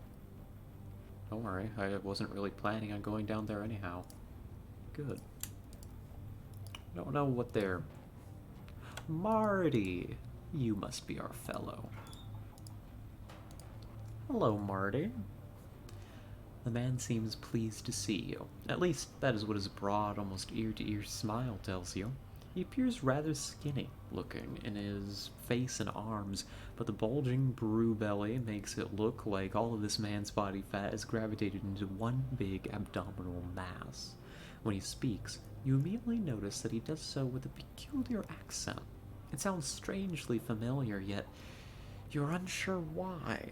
don't worry. I wasn't really planning on going down there anyhow. Good. I don't know what they're... Marty! You must be our fellow. Hello, Marty. The man seems pleased to see you. At least, that is what his broad, almost ear-to-ear smile tells you. He appears rather skinny looking in his face and arms, but the bulging brew belly makes it look like all of this man's body fat is gravitated into one big abdominal mass. When he speaks, you immediately notice that he does so with a peculiar accent. It sounds strangely familiar, yet you're unsure why.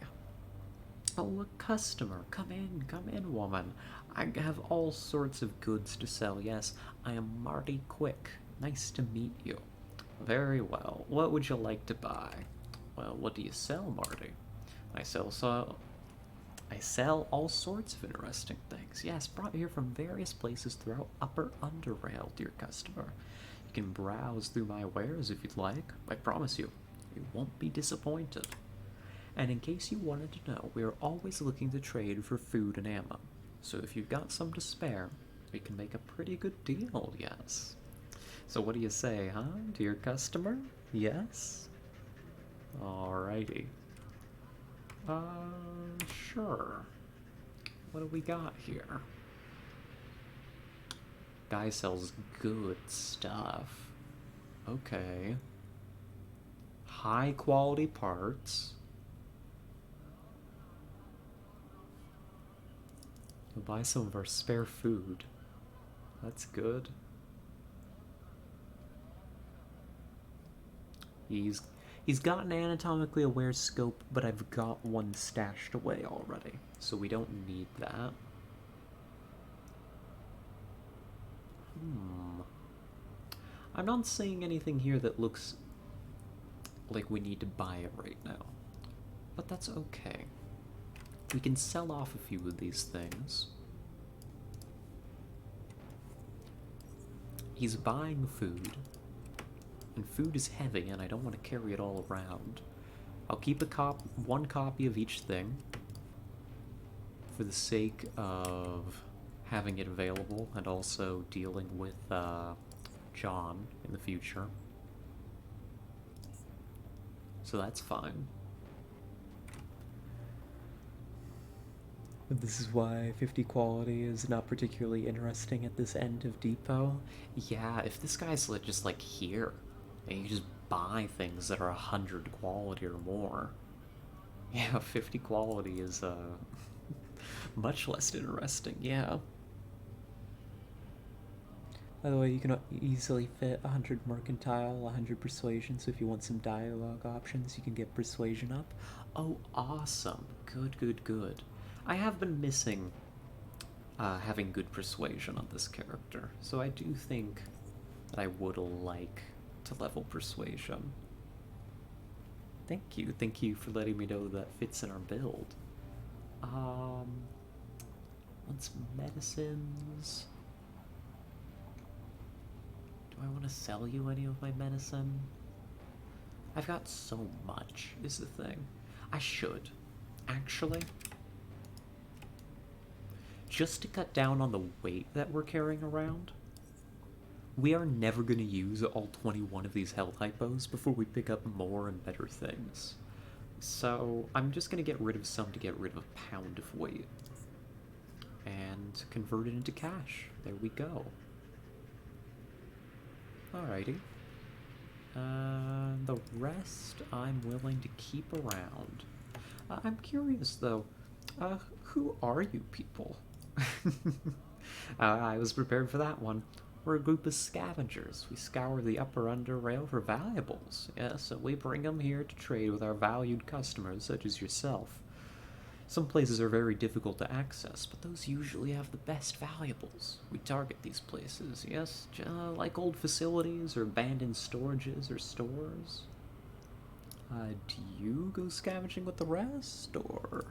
Oh, a customer. Come in, woman. I have all sorts of goods to sell. Yes, I am Marty Quick. Nice to meet you. Very well. What would you like to buy? Well, what do you sell, Marty? I sell all sorts of interesting things. Yes, brought here from various places throughout Upper UnderRail, dear customer. You can browse through my wares if you'd like. I promise you, you won't be disappointed. And in case you wanted to know, we are always looking to trade for food and ammo. So if you've got some to spare, we can make a pretty good deal, yes. So what do you say, huh, dear customer? Yes? Alrighty. Sure. What do we got here? Guy sells good stuff. Okay. High quality parts. We'll buy some of our spare food. That's good. He's got an anatomically aware scope, but I've got one stashed away already, so we don't need that. I'm not seeing anything here that looks like we need to buy it right now, but that's okay. We can sell off a few of these things. He's buying food, and food is heavy, and I don't want to carry it all around. I'll keep one copy of each thing for the sake of having it available and also dealing with John in the future. So that's fine. This is why 50 quality is not particularly interesting at this end of depot. Yeah, if this guy's just like here, and you just buy things that are 100 quality or more. Yeah, 50 quality is much less interesting, yeah. By the way, you can easily fit 100 mercantile, 100 persuasion, so if you want some dialogue options, you can get persuasion up. Oh, awesome. Good, good, good. I have been missing having good persuasion on this character, so I do think that I would like to level persuasion. Thank you for letting me know that fits in our build. What's medicines? Do I want to sell you any of my medicine? I've got so much, is the thing. I should. Actually, just to cut down on the weight that we're carrying around, we are never going to use all 21 of these health hypos before we pick up more and better things. So I'm just going to get rid of some to get rid of a pound of weight. And convert it into cash. There we go. Alrighty. The rest I'm willing to keep around. I'm curious though, who are you people? I was prepared for that one. We're a group of scavengers. We scour the upper UnderRail for valuables. Yes, so we bring them here to trade with our valued customers, such as yourself. Some places are very difficult to access, but those usually have the best valuables. We target these places, yes, like old facilities or abandoned storages or stores. Do you go scavenging with the rest, or...?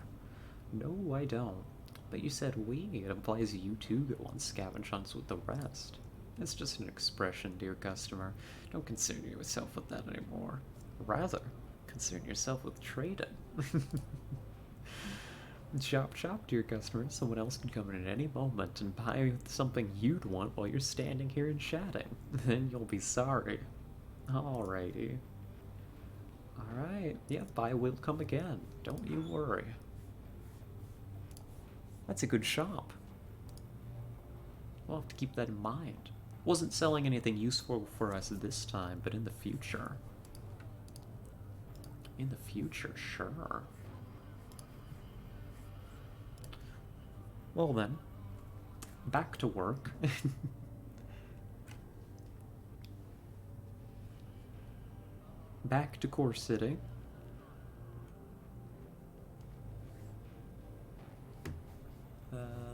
No, I don't. But you said we. It implies you too go on scavenge hunts with the rest. It's just an expression, dear customer. Don't concern yourself with that anymore. Rather, concern yourself with trading. Chop chop, dear customers. Someone else can come in at any moment and buy something you'd want while you're standing here and chatting. Then you'll be sorry. Alrighty. Alright, yep, I will come again. Don't you worry. That's a good shop. We'll have to keep that in mind. Wasn't selling anything useful for us this time, but in the future. In the future, sure. Well then, back to work. Back to Core City.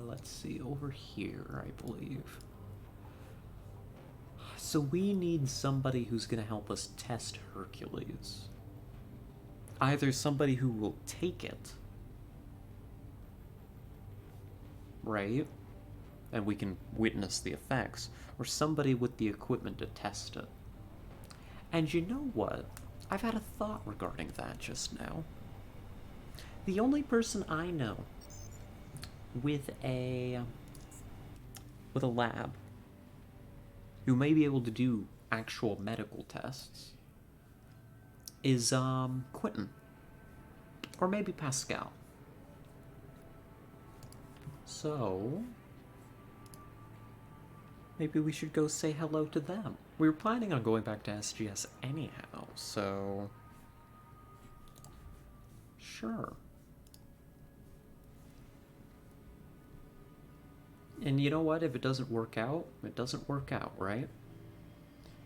Let's see, over here, I believe. So we need somebody who's going to help us test Hercules. Either somebody who will take it, right? And we can witness the effects, or somebody with the equipment to test it. And you know what? I've had a thought regarding that just now. The only person I know with a lab who may be able to do actual medical tests is Quentin, or maybe Pascal. So maybe we should go say hello to them. We were planning on going back to SGS anyhow, so sure. And you know what? If it doesn't work out, it doesn't work out, right?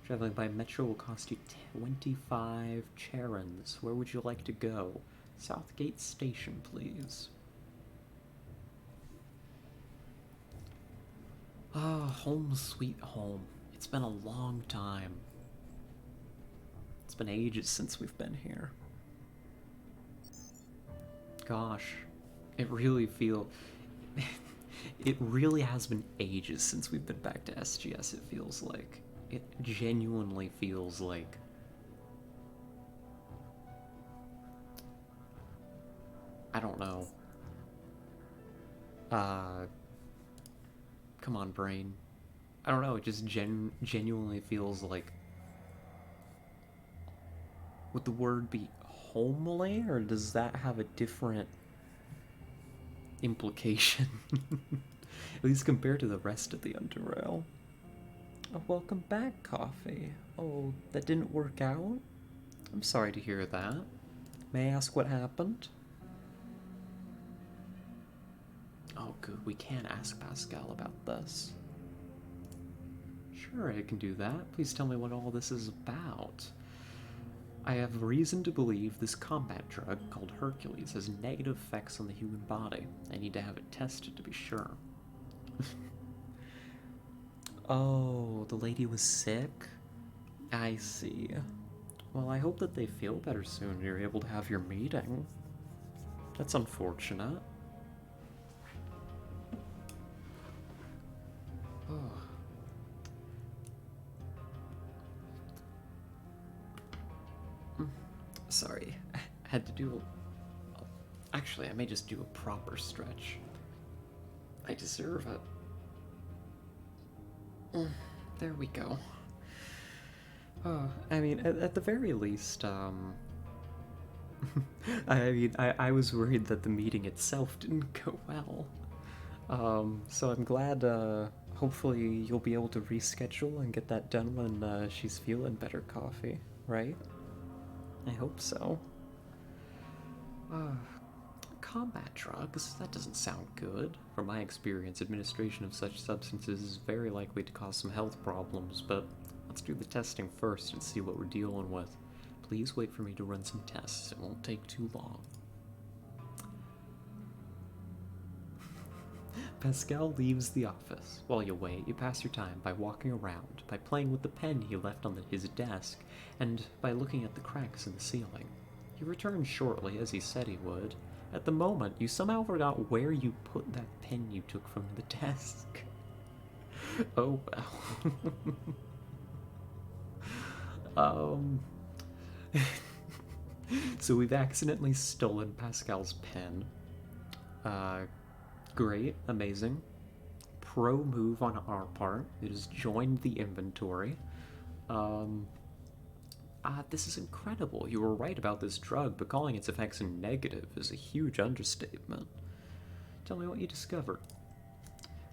Traveling by metro will cost you 25 charons. Where would you like to go? Southgate Station, please. Ah, home sweet home. It's been a long time. It's been ages since we've been here. Gosh, it really it really has been ages since we've been back to SGS, it feels like. It genuinely feels like. I don't know. Come on, brain. I don't know, it just genuinely feels like... Would the word be homely, or does that have a different implication? At least compared to the rest of the UnderRail. Oh, welcome back, Coffee. Oh, that didn't work out? I'm sorry to hear that. May I ask what happened? Oh, good. We can ask Pascal about this. Sure, I can do that. Please tell me what all this is about. I have reason to believe this combat drug, called Hercules, has negative effects on the human body. I need to have it tested to be sure. Oh, the lady was sick? I see. Well, I hope that they feel better soon and you're able to have your meeting. That's unfortunate. Oh. Sorry, I had to do actually, I may just do a proper stretch. I deserve it. There we go. Oh, I mean, at the very least, I was worried that the meeting itself didn't go well. So I'm glad, hopefully you'll be able to reschedule and get that done when, she's feeling better, Coffee, right? I hope so. Combat drugs? That doesn't sound good. From my experience, administration of such substances is very likely to cause some health problems, but let's do the testing first and see what we're dealing with. Please wait for me to run some tests. It won't take too long. Pascal leaves the office. While you wait, you pass your time by walking around, by playing with the pen he left on his desk, and by looking at the cracks in the ceiling. He returns shortly, as he said he would. At the moment, you somehow forgot where you put that pen you took from the desk. Oh well. So we've accidentally stolen Pascal's pen. Uh, Great, amazing. Pro move on our part. It has joined the inventory. Um, this is incredible. You were right about this drug, but calling its effects negative is a huge understatement. Tell me what you discovered.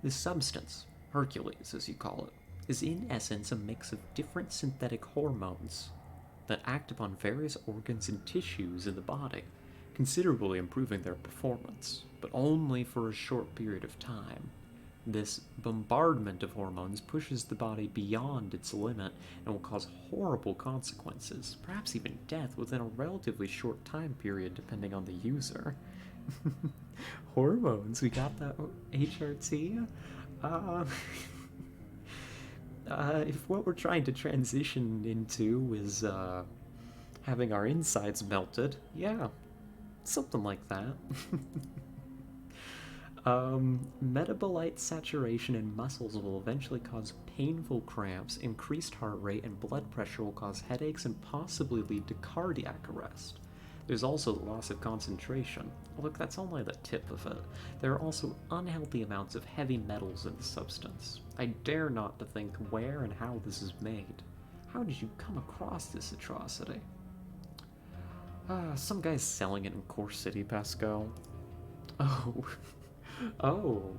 This substance, Hercules as you call it, is in essence a mix of different synthetic hormones that act upon various organs and tissues in the body, considerably improving their performance, but only for a short period of time. This bombardment of hormones pushes the body beyond its limit and will cause horrible consequences, perhaps even death, within a relatively short time period depending on the user. Hormones, we got that HRT? Uh, if what we're trying to transition into is having our insides melted, yeah, something like that. Metabolite saturation in muscles will eventually cause painful cramps, increased heart rate, and blood pressure will cause headaches and possibly lead to cardiac arrest. There's also loss of concentration. Look, that's only the tip of it. There are also unhealthy amounts of heavy metals in the substance. I dare not to think where and how this is made. How did you come across this atrocity? Some guy's selling it in Core City, Pascal. Oh. Oh.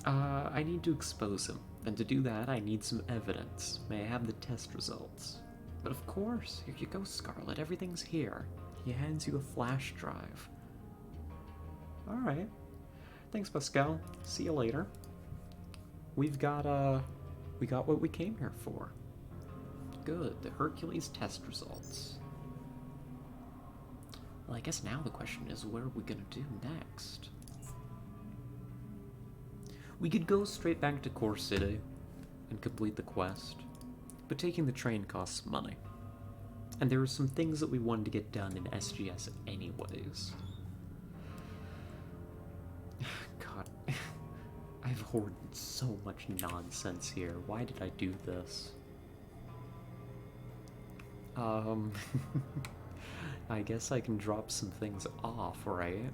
I need to expose him, and to do that I need some evidence. May I have the test results? But of course, here you go, Scarlet, everything's here. He hands you a flash drive. Alright. Thanks, Pascal. See you later. We got what we came here for. Good, the Hercules test results. Well, I guess now the question is, what are we gonna do next? We could go straight back to Core City and complete the quest, but taking the train costs money. And there are some things that we wanted to get done in SGS anyways. God, I've hoarded so much nonsense here. Why did I do this? I guess I can drop some things off, right?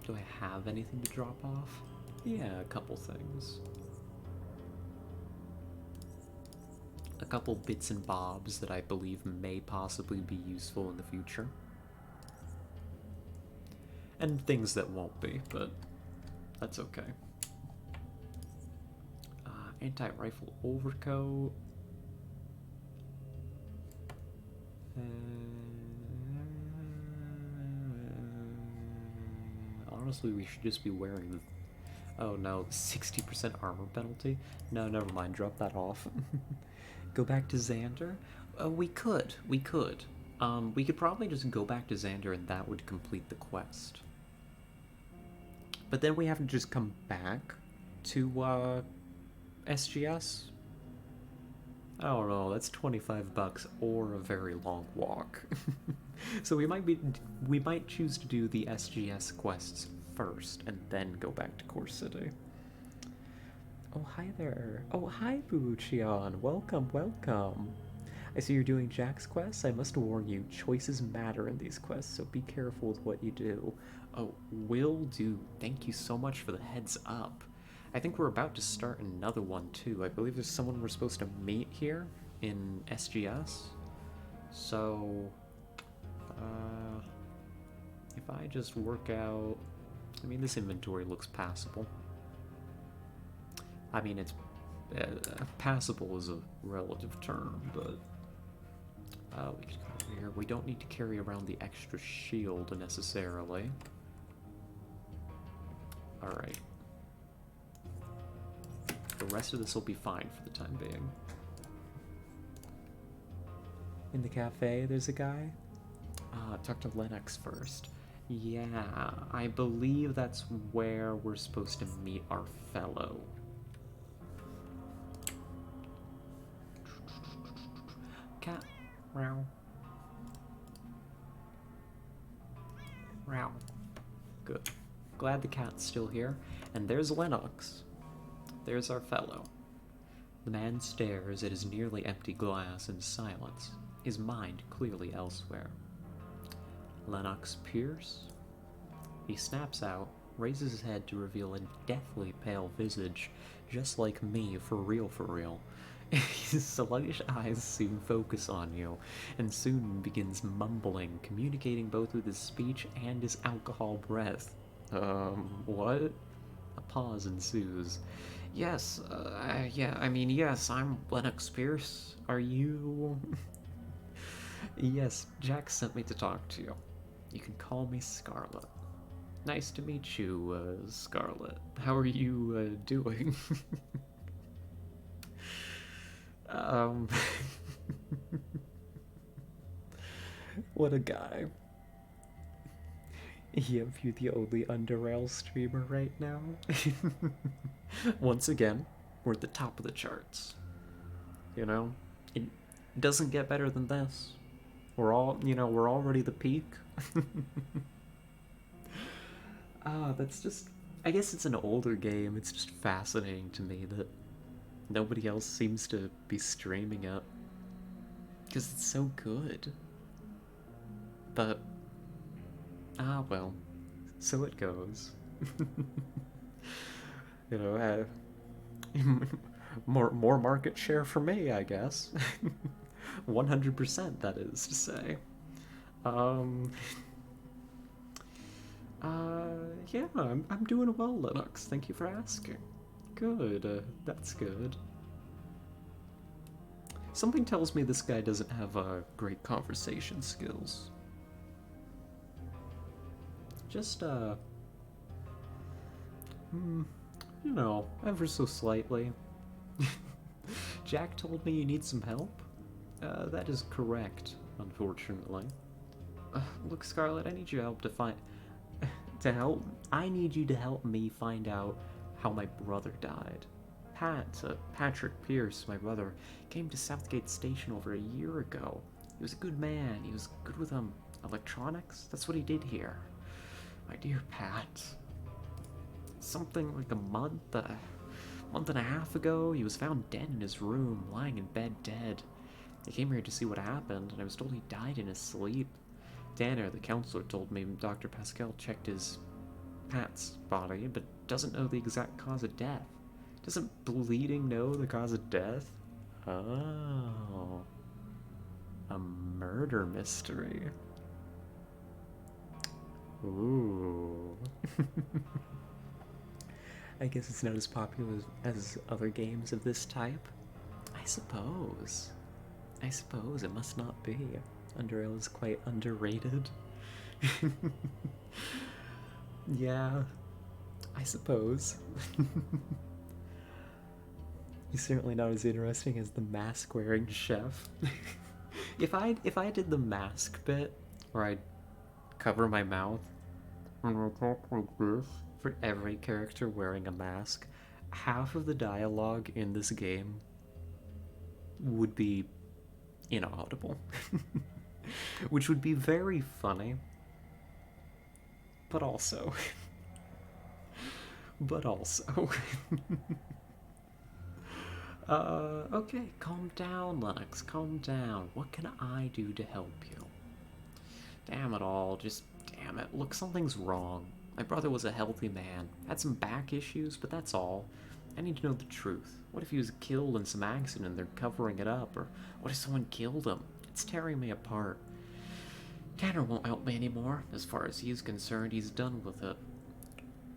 Do I have anything to drop off? Yeah, a couple things. A couple bits and bobs that I believe may possibly be useful in the future. And things that won't be, but that's okay. Anti-rifle overcoat. Honestly, we should just be wearing the... Oh no, 60% armor penalty? No, never mind, drop that off. Go back to Xander? We could. We could probably just go back to Xander and that would complete the quest. But then we have to just come back to, SGS? I don't know, that's $25 or a very long walk. So we might choose to do the SGS quests first and then go back to Core City. Oh, hi there. Oh, hi, Buchion. Welcome, welcome. I see you're doing Jack's quests. I must warn you, choices matter in these quests, so be careful with what you do. Oh, will do. Thank you so much for the heads up. I think we're about to start another one, too. I believe there's someone we're supposed to meet here in SGS. So, if I just work out... I mean, this inventory looks passable. I mean, it's... passable is a relative term, but... we can go over here. We don't need to carry around the extra shield, necessarily. Alright. The rest of this will be fine for the time being. In the cafe, there's a guy. Talk to Lennox first. Yeah, I believe that's where we're supposed to meet our fellow. Cat. Meow. Meow. Good. Glad the cat's still here. And there's Lennox. There's our fellow. The man stares at his nearly empty glass in silence, his mind clearly elsewhere. Lennox Pierce? He snaps out, raises his head to reveal a deathly pale visage, just like me, for real, for real. His sluggish eyes soon focus on you, and soon begins mumbling, communicating both with his speech and his alcohol breath. What? A pause ensues. Yes, yes, I'm Lennox Pierce. Are you... Yes, Jack sent me to talk to you. You can call me Scarlet. Nice to meet you, Scarlet. How are you, doing? um... What a guy. Yep, you the only UnderRail streamer right now. Once again, we're at the top of the charts. You know? It doesn't get better than this. We're already the peak. That's just... I guess it's an older game. It's just fascinating to me that nobody else seems to be streaming it. Because it's so good. But... well. So it goes. More market share for me, I guess. 100%, that is to say. Yeah, I'm doing well, Linux. Thank you for asking. Good, that's good. Something tells me this guy doesn't have great conversation skills. Just, ever so slightly. Jack told me you need some help. That is correct, unfortunately. Look, Scarlet, I need your help I need you to help me find out how my brother died. Patrick Pierce, my brother, came to Southgate Station over a year ago. He was a good man. He was good with, electronics. That's what he did here. My dear Pat. Something like a month and a half ago, he was found dead in his room, lying in bed dead. I came here to see what happened, and I was told he died in his sleep. Danner, the counselor, told me Dr. Pascal checked Pat's body, but doesn't know the exact cause of death. Doesn't bleeding know the cause of death? Oh. A murder mystery. Ooh. I guess it's not as popular as other games of this type. I suppose it must not be. UnderRail is quite underrated. Yeah, I suppose. He's certainly not as interesting as the mask-wearing chef. If I did the mask bit, where I'd cover my mouth and I talk like this for every character wearing a mask, half of the dialogue in this game would be inaudible. Which would be very funny. But also... okay, calm down, Lennox, calm down. What can I do to help you? Damn it all, just damn it. Look, something's wrong. My brother was a healthy man. Had some back issues, but that's all. I need to know the truth. What if he was killed in some accident and they're covering it up? Or what if someone killed him? It's tearing me apart. Tanner won't help me anymore. As far as he's concerned, he's done with it.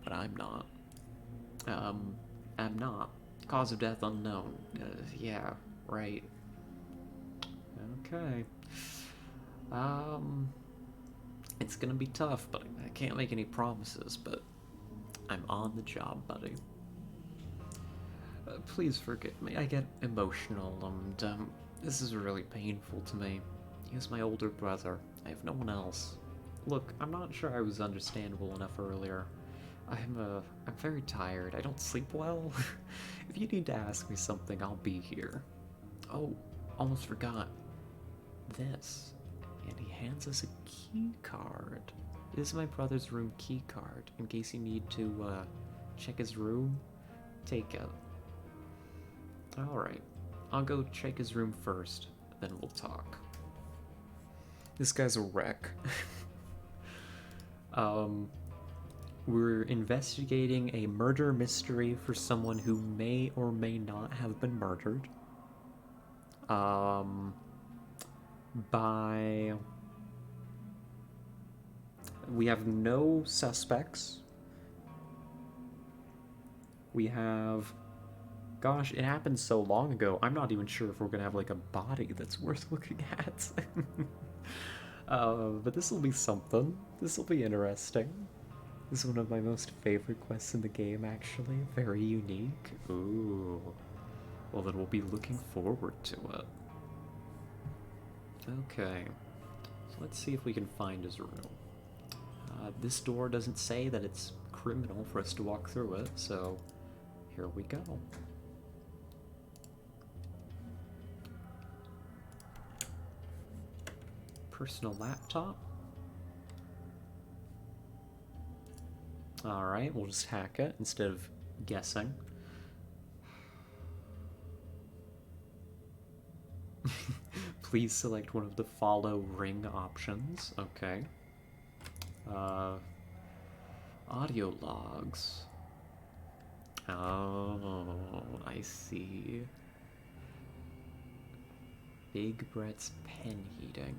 But I'm not. I'm not. Cause of death unknown. Yeah, right. Okay. It's gonna be tough, but I can't make any promises, but I'm on the job, buddy. Please forgive me. I get emotional, and, this is really painful to me. He was my older brother. I have no one else. Look, I'm not sure I was understandable enough earlier. I'm very tired. I don't sleep well. If you need to ask me something, I'll be here. Oh, almost forgot. This. And he hands us a key card. This is my brother's room key card. In case you need to, check his room, take it. Alright. I'll go check his room first, then we'll talk. This guy's a wreck. We're investigating a murder mystery for someone who may or may not have been murdered. We have no suspects. We have... Gosh, it happened so long ago, I'm not even sure if we're gonna have, like, a body that's worth looking at. But this will be something. This will be interesting. This is one of my most favorite quests in the game, actually. Very unique. Ooh. Well, then we'll be looking forward to it. Okay. So let's see if we can find his room. This door doesn't say that it's criminal for us to walk through it, so here we go. Personal laptop. Alright, we'll just hack it instead of guessing. Please select one of the follow ring options. Okay. Audio logs. Oh, I see. Big Brett's pen heating.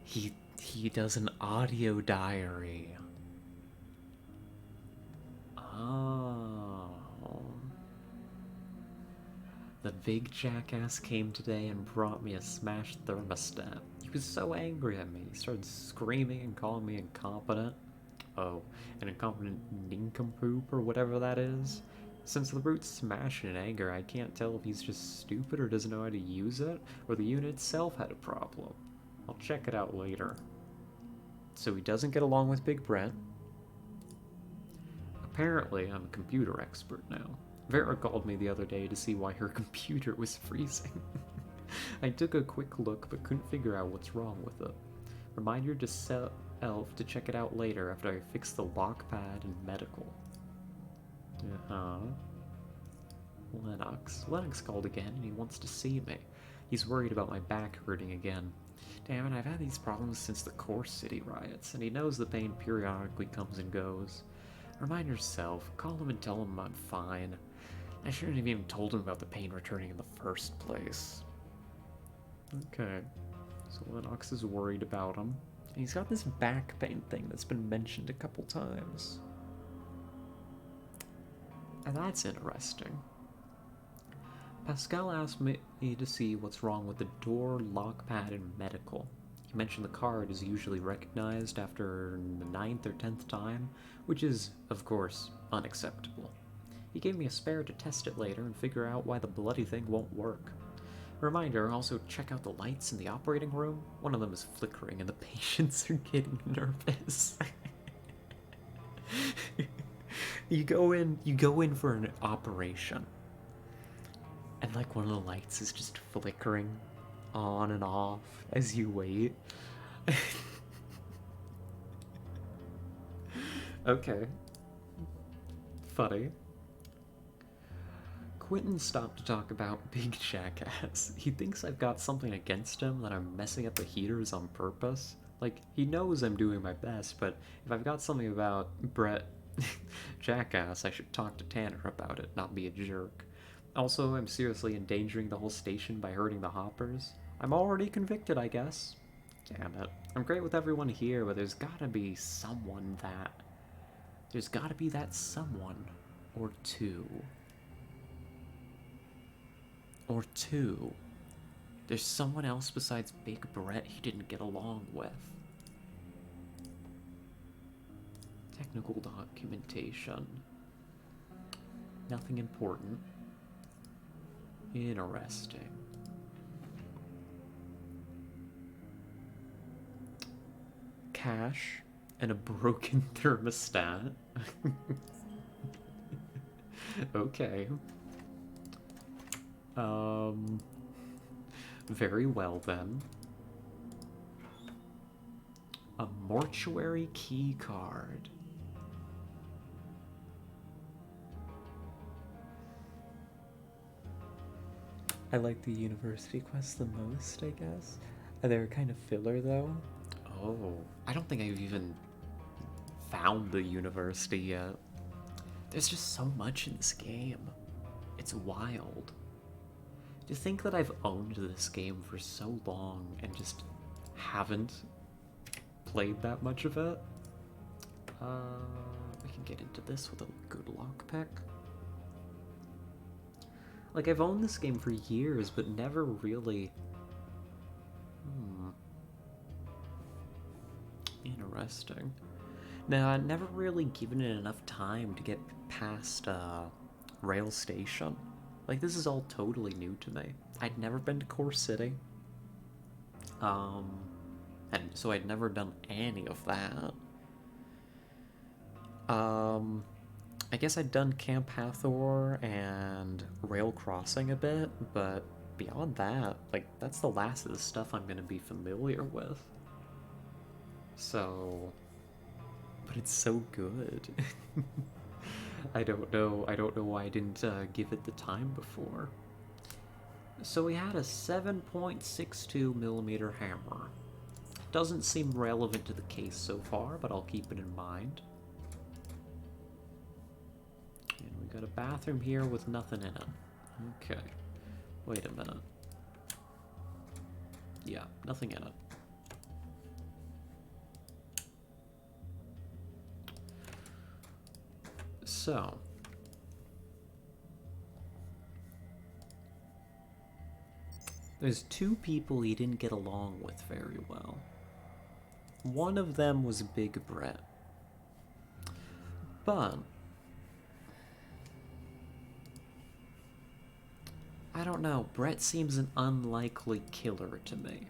He does an audio diary. Oh. The big jackass came today and brought me a smashed thermostat. He was so angry at me. He started screaming and calling me incompetent. Oh, an incompetent nincompoop or whatever that is. Since the brute's smashing in anger, I can't tell if he's just stupid or doesn't know how to use it, or the unit itself had a problem. I'll check it out later. So he doesn't get along with Big Brent. Apparently, I'm a computer expert now. Vera called me the other day to see why her computer was freezing. I took a quick look but couldn't figure out what's wrong with it. Reminder to set Elf to check it out later after I fix the lock pad and medical. Lennox called again and he wants to see me. He's worried about my back hurting again. Damn it, I've had these problems since the Core City riots, and he knows the pain periodically comes and goes. Remind yourself, call him and tell him I'm fine. I shouldn't have even told him about the pain returning in the first place. Okay, so Lennox is worried about him. And he's got this back pain thing that's been mentioned a couple times. And that's interesting. Pascal asked me to see what's wrong with the door, lock pad, and medical. He mentioned the card is usually recognized after the 9th or 10th time, which is, of course, unacceptable. He gave me a spare to test it later and figure out why the bloody thing won't work. Reminder, also check out the lights in the operating room. One of them is flickering and the patients are getting nervous. You go in for an operation. And like one of the lights is just flickering on and off as you wait. Okay. Funny. Quentin stopped to talk about Big Jackass. He thinks I've got something against him, that I'm messing up the heaters on purpose. Like, he knows I'm doing my best, but if I've got something about Brett Jackass, I should talk to Tanner about it, not be a jerk. Also, I'm seriously endangering the whole station by hurting the hoppers. I'm already convicted, I guess. Damn it. I'm great with everyone here, but there's gotta be someone that... There's gotta be that someone. Or two. Or two. There's someone else besides Big Brett he didn't get along with. Technical documentation. Nothing important. Interesting. Cash and a broken thermostat. Okay. Very well then. A mortuary key card. I like the university quests the most, I guess. They're kind of filler though. Oh, I don't think I've even found the university yet. There's just so much in this game. It's wild. To think that I've owned this game for so long and just haven't played that much of it. I can get into this with a good lockpick. Like, I've owned this game for years, but never really... Interesting. Now, I've never really given it enough time to get past, Rail Station. Like, this is all totally new to me. I'd never been to Core City. And so I'd never done any of that. I guess I'd done Camp Hathor and Rail Crossing a bit, but beyond that, like, that's the last of the stuff I'm gonna be familiar with. So... But it's so good. I don't know why I didn't give it the time before. So we had a 7.62mm hammer. Doesn't seem relevant to the case so far, but I'll keep it in mind. And we got a bathroom here with nothing in it. Okay. Wait a minute. Yeah, nothing in it. So, there's two people he didn't get along with very well. One of them was Big Brett. But I don't know, Brett seems an unlikely killer to me.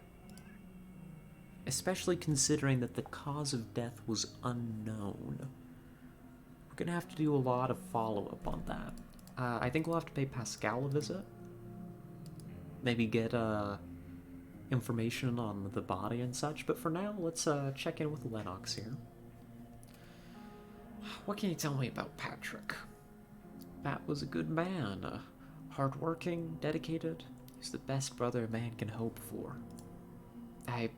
Especially considering that the cause of death was unknown. We're gonna have to do a lot of follow-up on that. I think we'll have to pay Pascal a visit. Maybe get information on the body and such, but for now, let's check in with Lennox here. What can you tell me about Patrick? Pat was a good man, hardworking, dedicated. He's the best brother a man can hope for. I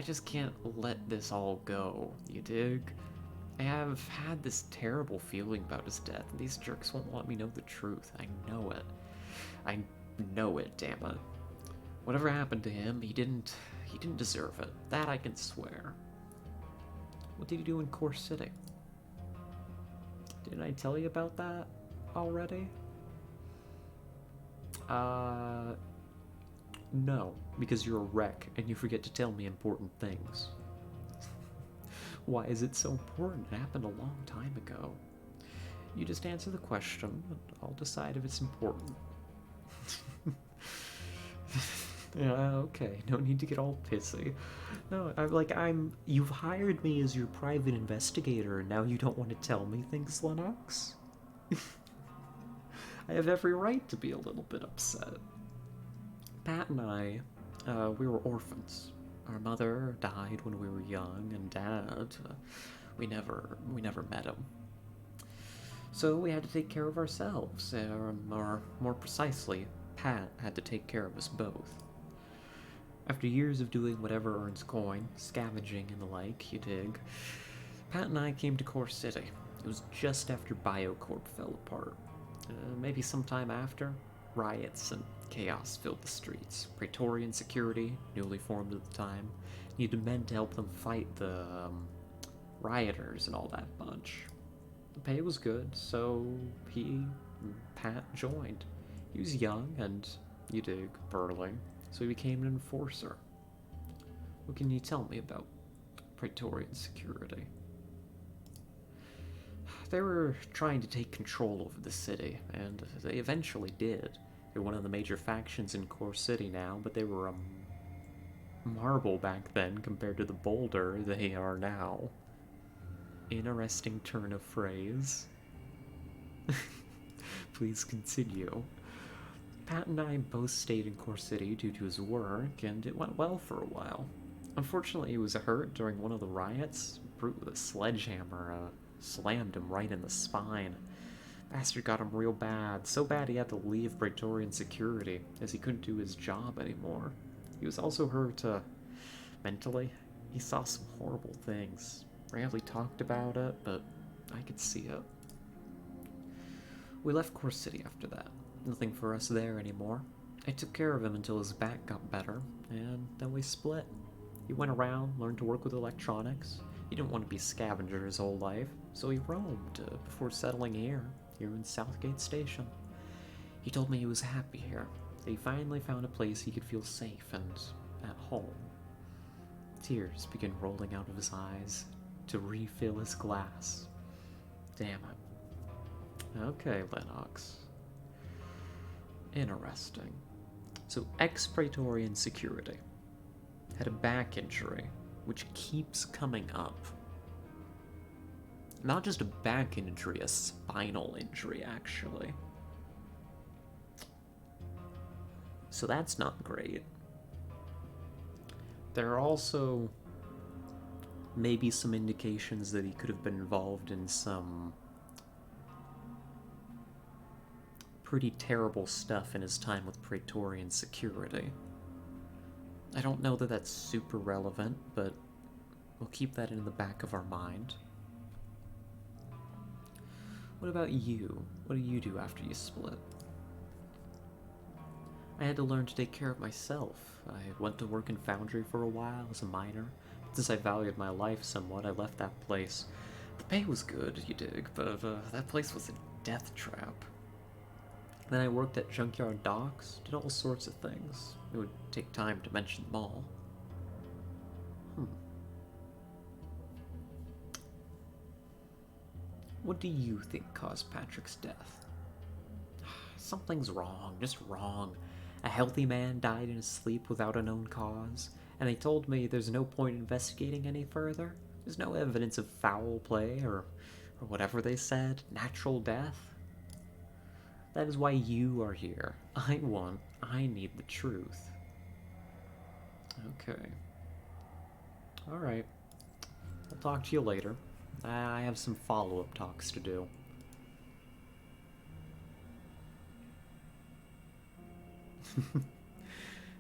just can't let this all go, you dig? I have had this terrible feeling about his death, and these jerks won't let me know the truth. I know it. I know it, damn it. Whatever happened to him, he didn't deserve it. That I can swear. What did he do in Core City? Didn't I tell you about that already? No, because you're a wreck, and you forget to tell me important things. Why is it so important? It happened a long time ago. You just answer the question, and I'll decide if it's important. Yeah, okay, no need to get all pissy. No, you've hired me as your private investigator, and now you don't want to tell me things, Lennox? I have every right to be a little bit upset. Pat and I, we were orphans. Our mother died when we were young, and Dad, we never met him. So we had to take care of ourselves, or more precisely, Pat had to take care of us both. After years of doing whatever earns coin, scavenging and the like, you dig, Pat and I came to Core City. It was just after BioCorp fell apart. Maybe sometime after, riots and chaos filled the streets. Praetorian security, newly formed at the time, needed men to help them fight the rioters and all that bunch. The pay was good, so Pat joined. He was young and, you dig, burly, so he became an enforcer. What can you tell me about Praetorian security? They were trying to take control over the city, and they eventually did. They're one of the major factions in Core City now, but they were a marble back then compared to the boulder they are now. Interesting turn of phrase. Please continue. Pat and I both stayed in Core City due to his work, and it went well for a while. Unfortunately, he was hurt during one of the riots. A sledgehammer slammed him right in the spine. Bastard got him real bad, so bad he had to leave Praetorian security, as he couldn't do his job anymore. He was also hurt, mentally. He saw some horrible things. Rarely talked about it, but I could see it. We left Core City after that. Nothing for us there anymore. I took care of him until his back got better, and then we split. He went around, learned to work with electronics. He didn't want to be a scavenger his whole life, so he roamed before settling here in Southgate Station. He told me he was happy here, that he finally found a place he could feel safe and at home. Tears began rolling out of his eyes to refill his glass. Damn it. Okay, Lennox. Interesting. So, ex-Praetorian security had a back injury, which keeps coming up. Not just a back injury, a spinal injury, actually. So that's not great. There are also maybe some indications that he could have been involved in some pretty terrible stuff in his time with Praetorian security. I don't know that that's super relevant, but we'll keep that in the back of our mind. What about you? What do you do after you split? I had to learn to take care of myself. I went to work in Foundry for a while as a miner. Since I valued my life somewhat, I left that place. The pay was good, you dig, but that place was a death trap. Then I worked at Junkyard Docks, did all sorts of things. It would take time to mention them all. What do you think caused Patrick's death? Something's wrong, just wrong. A healthy man died in his sleep without a known cause, and they told me there's no point investigating any further. There's no evidence of foul play or whatever they said, natural death. That is why you are here. I need the truth. Okay. Alright. I'll talk to you later. I have some follow-up talks to do.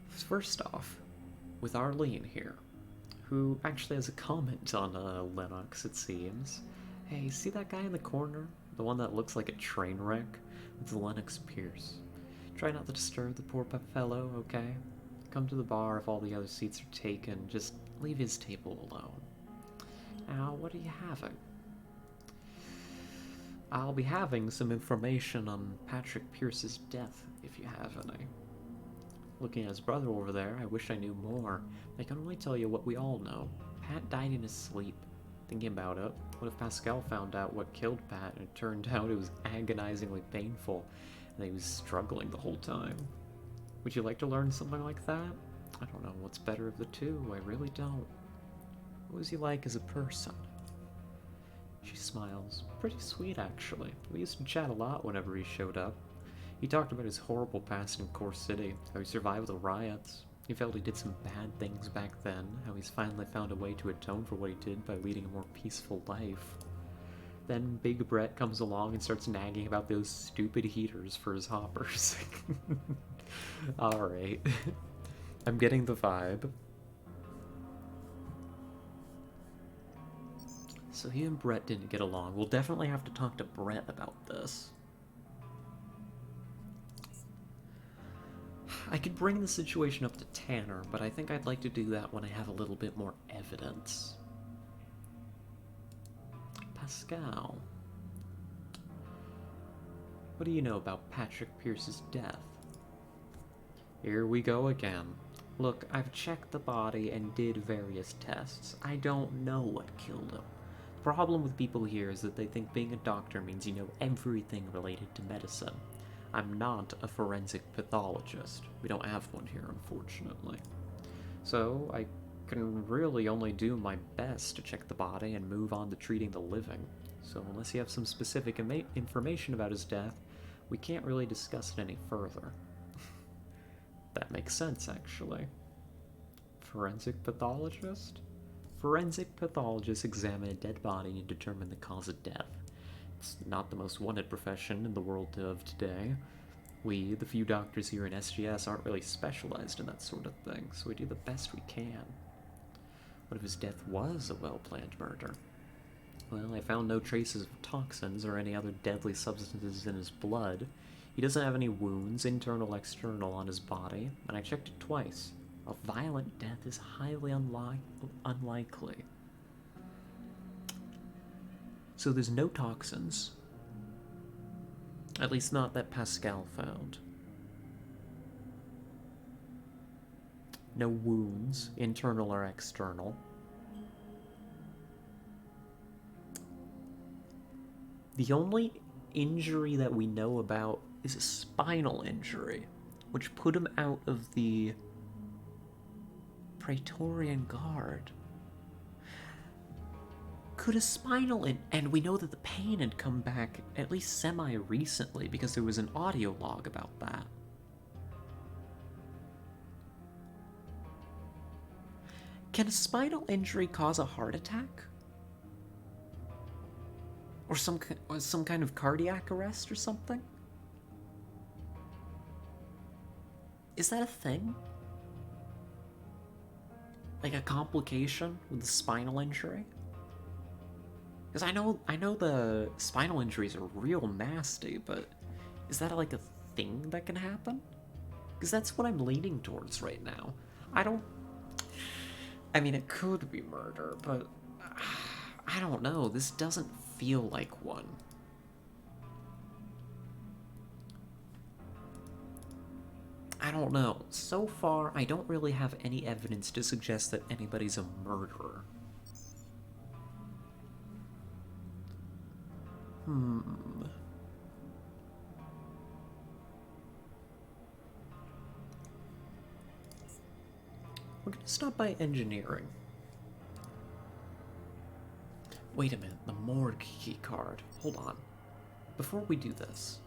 First off, with Arlene here, who actually has a comment on Lennox, it seems. Hey, see that guy in the corner? The one that looks like a train wreck? It's Lennox Pierce. Try not to disturb the poor fellow, okay? Come to the bar if all the other seats are taken. Just leave his table alone. Now, what are you having? I'll be having some information on Patrick Pierce's death, if you have any. Looking at his brother over there, I wish I knew more. I can only tell you what we all know. Pat died in his sleep. Thinking about it, what if Pascal found out what killed Pat and it turned out it was agonizingly painful and he was struggling the whole time? Would you like to learn something like that? I don't know what's better of the two, I really don't. What was he like as a person? She smiles. Pretty sweet, actually. We used to chat a lot whenever he showed up. He talked about his horrible past in Core City, how he survived the riots. He felt he did some bad things back then, how he's finally found a way to atone for what he did by leading a more peaceful life. Then Big Brett comes along and starts nagging about those stupid heaters for his hoppers. Alright. I'm getting the vibe. So he and Brett didn't get along. We'll definitely have to talk to Brett about this. I could bring the situation up to Tanner, but I think I'd like to do that when I have a little bit more evidence. Pascal. What do you know about Patrick Pierce's death? Here we go again. Look, I've checked the body and did various tests. I don't know what killed him. The problem with people here is that they think being a doctor means you know everything related to medicine. I'm not a forensic pathologist. We don't have one here, unfortunately. So, I can really only do my best to check the body and move on to treating the living. So, unless you have some specific information about his death, we can't really discuss it any further. That makes sense, actually. Forensic pathologist? Forensic pathologists examine a dead body and determine the cause of death. It's not the most wanted profession in the world of today. We, the few doctors here in SGS, aren't really specialized in that sort of thing, so we do the best we can. What if his death was a well-planned murder? Well, I found no traces of toxins or any other deadly substances in his blood. He doesn't have any wounds, internal or external, on his body, and I checked it twice. A violent death is highly unlikely. So there's no toxins. At least not that Pascal found. No wounds, internal or external. The only injury that we know about is a spinal injury, which put him out of the Praetorian Guard. Could a spinal and we know that the pain had come back at least semi-recently because there was an audio log about that. Can a spinal injury cause a heart attack? Or some kind of cardiac arrest or something? Is that a thing? Like a complication with a spinal injury? Because I know the spinal injuries are real nasty, but is that like a thing that can happen? Because that's what I'm leaning towards right now. I mean, it could be murder, but I don't know. This doesn't feel like one. I don't know. So far, I don't really have any evidence to suggest that anybody's a murderer. We're gonna stop by engineering. Wait a minute, the morgue key card. Hold on. Before we do this.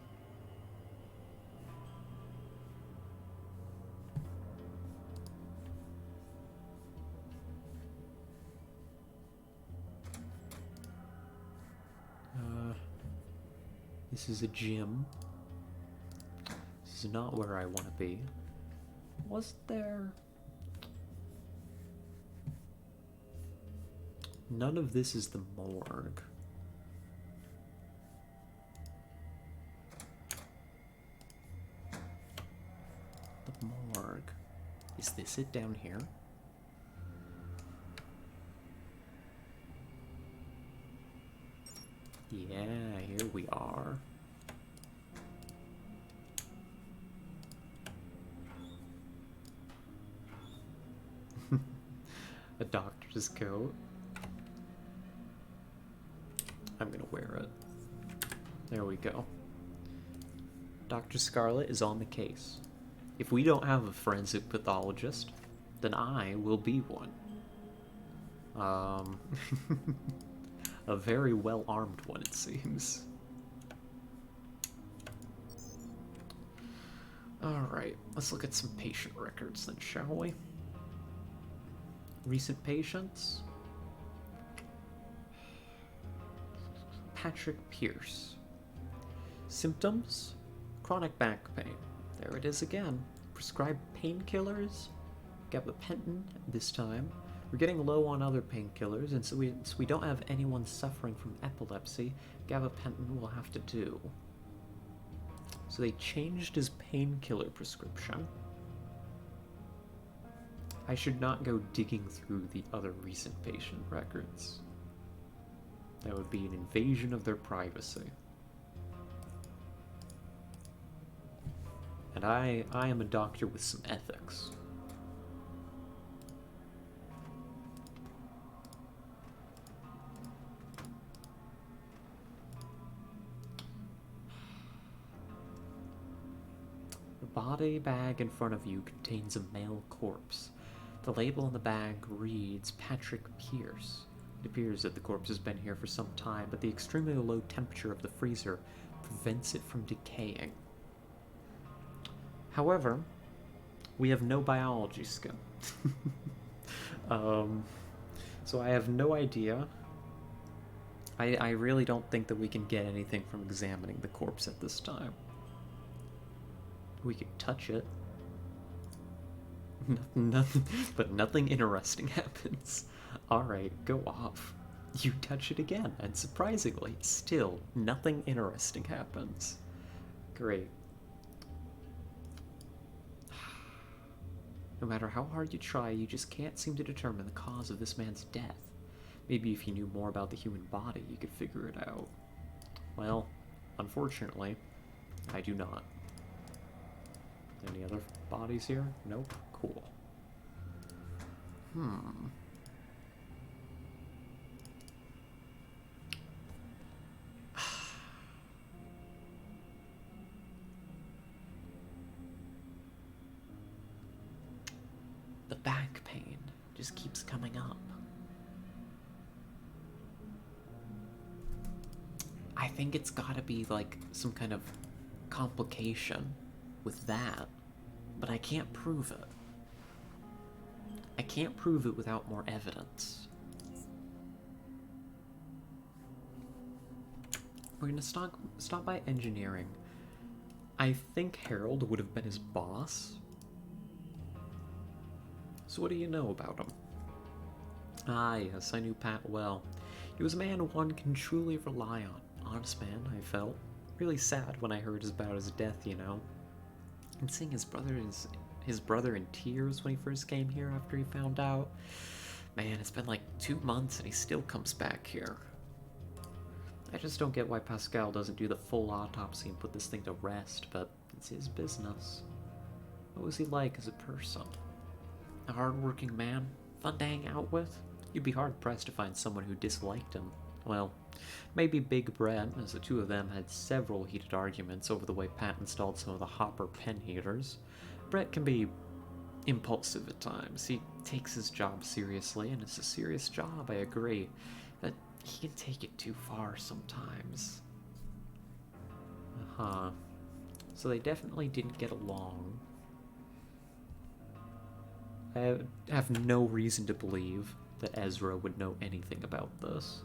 This is a gym. This is not where I want to be. Was there... None of this is the morgue. The morgue. Is this it down here? Yeah, here we are. A doctor's coat. I'm gonna wear it. There we go. Dr. Scarlet is on the case. If we don't have a forensic pathologist, then I will be one. A very well-armed one, it seems. Alright, let's look at some patient records then, shall we? Recent patients. Patrick Pierce. Symptoms? Chronic back pain. There it is again. Prescribed painkillers? Gabapentin this time. We're getting low on other painkillers, and so we don't have anyone suffering from epilepsy. Gabapentin will have to do. So they changed his painkiller prescription. I should not go digging through the other recent patient records. That would be an invasion of their privacy. And I am a doctor with some ethics. The body bag in front of you contains a male corpse. The label on the bag reads Patrick Pierce. It appears that the corpse has been here for some time, but the extremely low temperature of the freezer prevents it from decaying. However, we have no biology skill. So I have no idea I really don't think that we can get anything from examining the corpse at this time. We could touch it. Nothing, but nothing interesting happens. Alright, go off. You touch it again, and surprisingly, still, nothing interesting happens. Great. No matter how hard you try, you just can't seem to determine the cause of this man's death. Maybe if you knew more about the human body, you could figure it out. Well, unfortunately, I do not. Any other bodies here? Nope. Cool. The back pain just keeps coming up. I think it's gotta be like some kind of complication with that, but I can't prove it. I can't prove it without more evidence. We're gonna stop by engineering. I think Harold would have been his boss. So what do you know about him? Ah, yes, I knew Pat well. He was a man one can truly rely on. Honest man, I felt. Really sad when I heard about his death, you know. And seeing his brother in tears when he first came here after he found out. Man, it's been like 2 months and he still comes back here. I just don't get why Pascal doesn't do the full autopsy and put this thing to rest, but it's his business. What was he like as a person? A hard-working man? Fun to hang out with? You'd be hard-pressed to find someone who disliked him. Well, maybe Big Brett, as the two of them had several heated arguments over the way Pat installed some of the Hopper pen heaters. Brett can be impulsive at times. He takes his job seriously, and it's a serious job, I agree. But he can take it too far sometimes. Uh-huh. So they definitely didn't get along. I have no reason to believe that Ezra would know anything about this.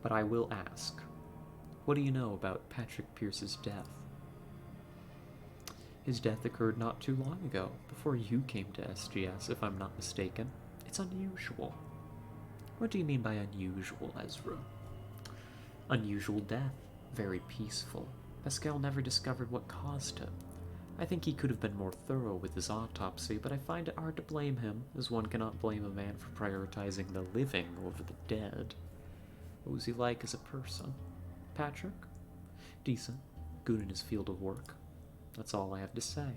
But I will ask, what do you know about Patrick Pierce's death? His death occurred not too long ago, before you came to SGS, if I'm not mistaken. It's unusual. What do you mean by unusual, Ezra? Unusual death. Very peaceful. Pascal never discovered what caused it. I think he could have been more thorough with his autopsy, but I find it hard to blame him, as one cannot blame a man for prioritizing the living over the dead. What was he like as a person? Patrick? Decent. Good in his field of work. That's all I have to say.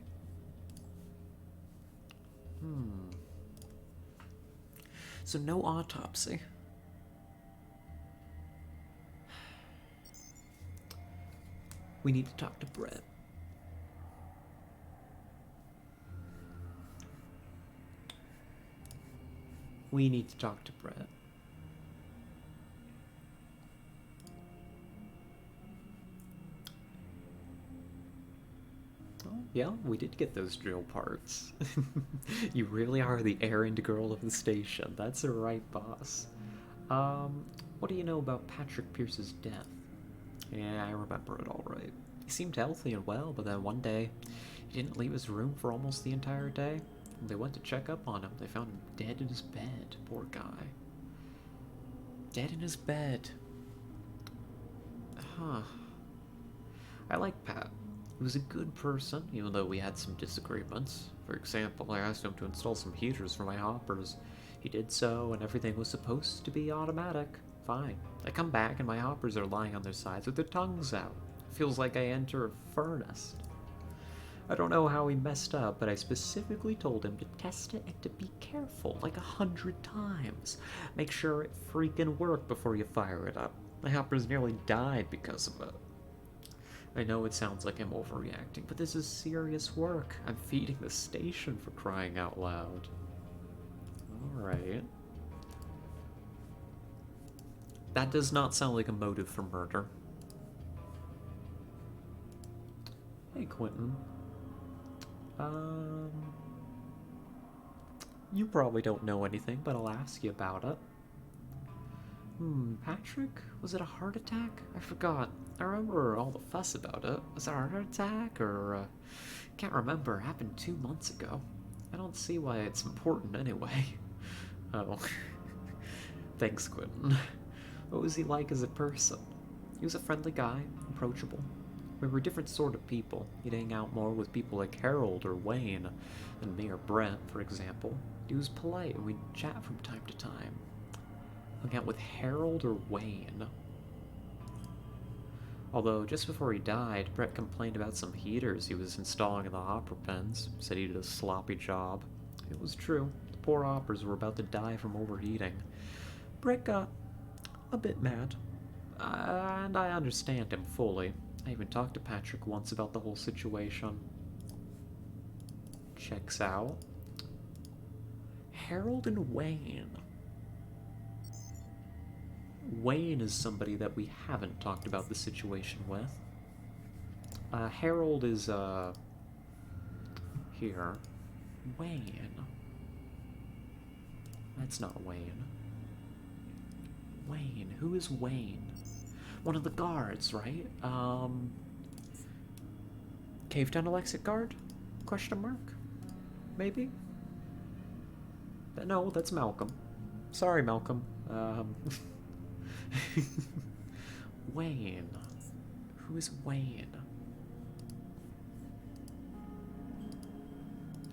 So no autopsy. We need to talk to Brett. We need to talk to Brett. Oh, yeah, we did get those drill parts. You really are the errand girl of the station. That's a right, boss. What do you know about Patrick Pierce's death? Yeah, I remember it all right. He seemed healthy and well, but then one day, he didn't leave his room for almost the entire day. When they went to check up on him, they found him dead in his bed. Poor guy. Dead in his bed. Huh. I like Pat. He was a good person, even though we had some disagreements. For example, I asked him to install some heaters for my hoppers. He did so, and everything was supposed to be automatic. Fine. I come back, and my hoppers are lying on their sides with their tongues out. It feels like I enter a furnace. I don't know how he messed up, but I specifically told him to test it and to be careful, like 100 times. Make sure it freaking worked before you fire it up. My hoppers nearly died because of it. I know it sounds like I'm overreacting, but this is serious work. I'm feeding the station, for crying out loud. Alright. That does not sound like a motive for murder. Hey, Quentin. You probably don't know anything, but I'll ask you about it. Patrick? Was it a heart attack? I forgot. I remember all the fuss about it. Was it a heart attack or, can't remember. It happened 2 months ago. I don't see why it's important anyway. Oh. Thanks, Quentin. What was he like as a person? He was a friendly guy, approachable. We were different sort of people. He'd hang out more with people like Harold or Wayne than me or Brent, for example. He was polite and we'd chat from time to time. Hung out with Harold or Wayne. Although, just before he died, Brett complained about some heaters he was installing in the hopper pens. Said he did a sloppy job. It was true. The poor hoppers were about to die from overheating. Brett got a bit mad. And I understand him fully. I even talked to Patrick once about the whole situation. Checks out. Harold and Wayne. Wayne is somebody that we haven't talked about the situation with. Harold is, here. Wayne. That's not Wayne. Wayne. Who is Wayne? One of the guards, right? Cave tunnel exit guard? Question mark? Maybe? No, that's Malcolm. Sorry, Malcolm. Wayne. Who is Wayne?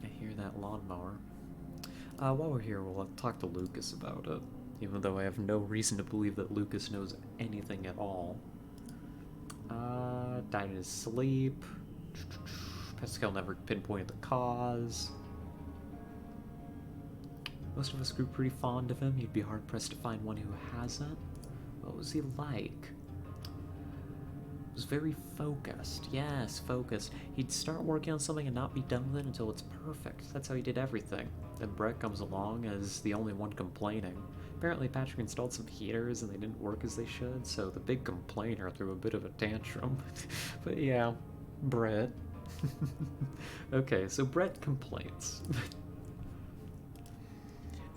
I hear that lawnmower. While we're here, we'll talk to Lucas about it. Even though I have no reason to believe that Lucas knows anything at all. Died in his sleep. Pascal never pinpointed the cause. Most of us grew pretty fond of him. You'd be hard-pressed to find one who hasn't. What was he like? He was very focused. Yes, focused. He'd start working on something and not be done with it until it's perfect. That's how he did everything. Then Brett comes along as the only one complaining. Apparently Patrick installed some heaters and they didn't work as they should, so the big complainer threw a bit of a tantrum. But yeah, Brett. Okay, so Brett complains.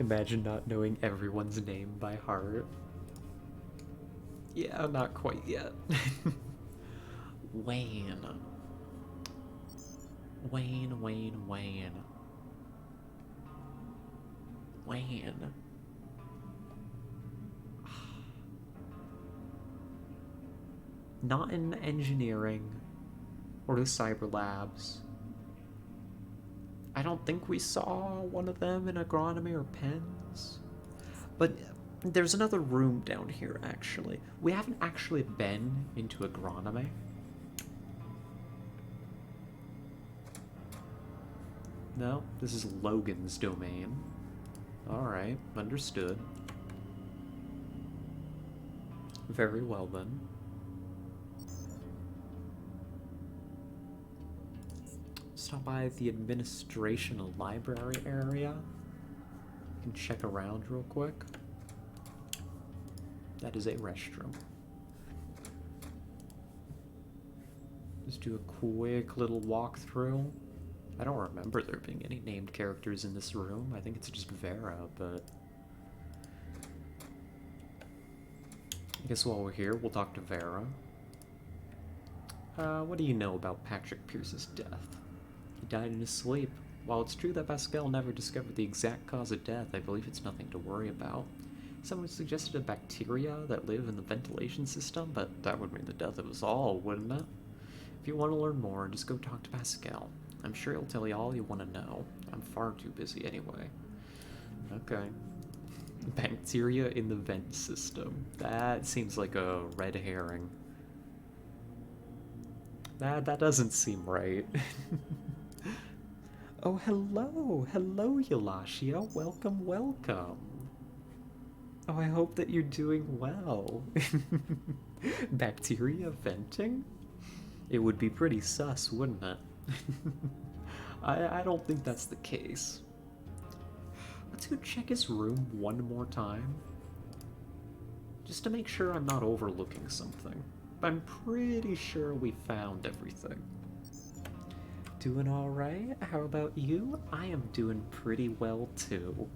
Imagine not knowing everyone's name by heart. Yeah, not quite yet. Wayne. Wayne. Not in engineering or the cyber labs. I don't think we saw one of them in agronomy or pens. But there's another room down here, actually. We haven't actually been into agronomy. No, this is Logan's domain. Alright, understood. Very well then. Stop by the administration and library area. You can check around real quick. That is a restroom. Just do a quick little walkthrough. I don't remember there being any named characters in this room. I think it's just Vera, but... I guess while we're here, we'll talk to Vera. What do you know about Patrick Pierce's death? He died in his sleep. While it's true that Pascal never discovered the exact cause of death, I believe it's nothing to worry about. Someone suggested a bacteria that live in the ventilation system, but that would mean the death of us all, wouldn't it? If you want to learn more, just go talk to Pascal. I'm sure he'll tell you all you want to know. I'm far too busy anyway. Okay. Bacteria in the vent system. That seems like a red herring. That doesn't seem right. Oh, hello! Hello, Eulachia. Welcome, welcome. Oh, I hope that you're doing well. Bacteria venting? It would be pretty sus, wouldn't it? I don't think that's the case. Let's go check his room one more time. Just to make sure I'm not overlooking something. I'm pretty sure we found everything. Doing alright? How about you? I am doing pretty well too.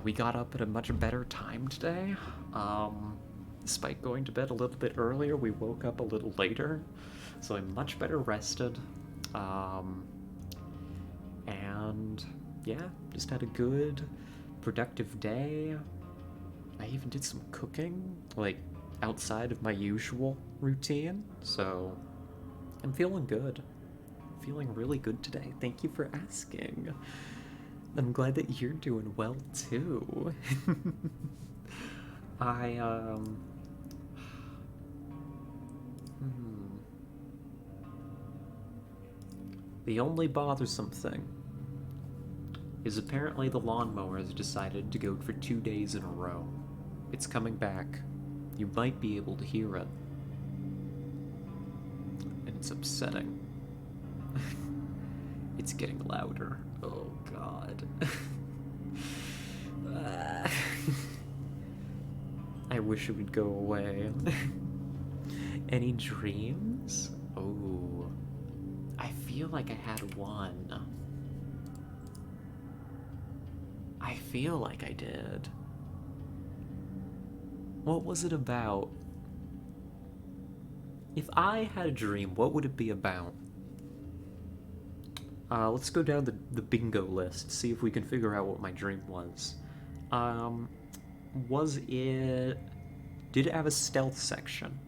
We got up at a much better time today. Despite going to bed a little bit earlier, we woke up a little later, so I'm much better rested. Um, and yeah, just had a good, productive day. I even did some cooking, like outside of my usual routine, so I'm feeling good. Feeling really good today. Thank you for asking. I'm glad that you're doing well too. I hmm. The only bothersome thing is apparently the lawnmower has decided to go for 2 days in a row. It's coming back. You might be able to hear it. And it's upsetting. It's getting louder. Oh god. I wish it would go away. Any dreams? Oh. I feel like I had one. I feel like I did. What was it about? If I had a dream, what would it be about? Let's go down the bingo list, see if we can figure out what my dream was. Um, was it... Did it have a stealth section?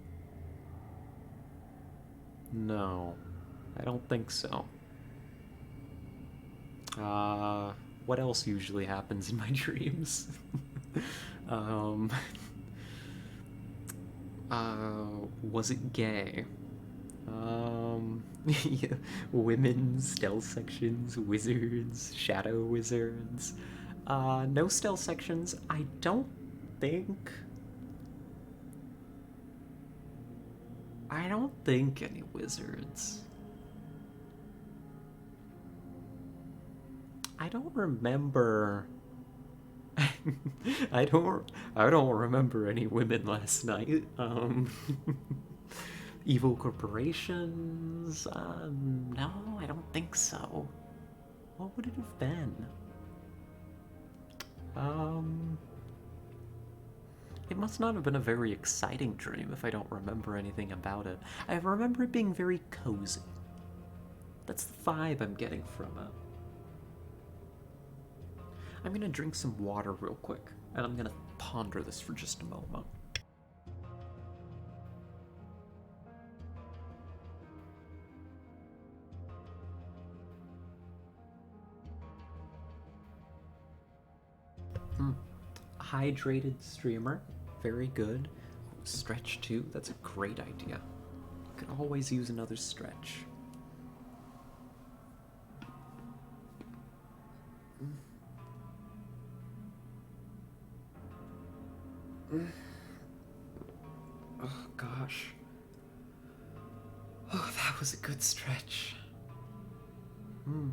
No, I don't think so. What else usually happens in my dreams? um, was it gay? Yeah, women, stealth sections, wizards, shadow wizards. No stealth sections. I don't think. I don't think any wizards. I don't remember. I don't. I don't remember any women last night. Evil corporations? No, I don't think so. What would it have been? Um, it must not have been a very exciting dream if I don't remember anything about it. I remember it being very cozy. That's the vibe I'm getting from it. I'm gonna drink some water real quick, and I'm gonna ponder this for just a moment. Hmm. Hydrated streamer, very good. Stretch too, that's a great idea. Could always use another stretch. Oh gosh. Oh, that was a good stretch. Hmm.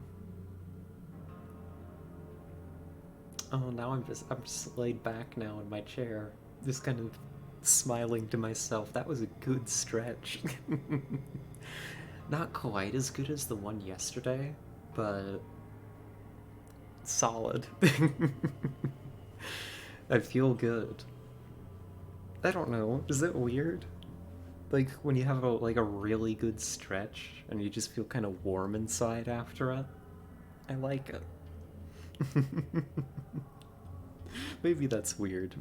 Oh, now I'm just laid back now in my chair, just kind of smiling to myself. That was a good stretch. Not quite as good as the one yesterday, but solid. I feel good. I don't know. Is that weird? Like when you have a really good stretch and you just feel kind of warm inside after it. I like it. Maybe that's weird.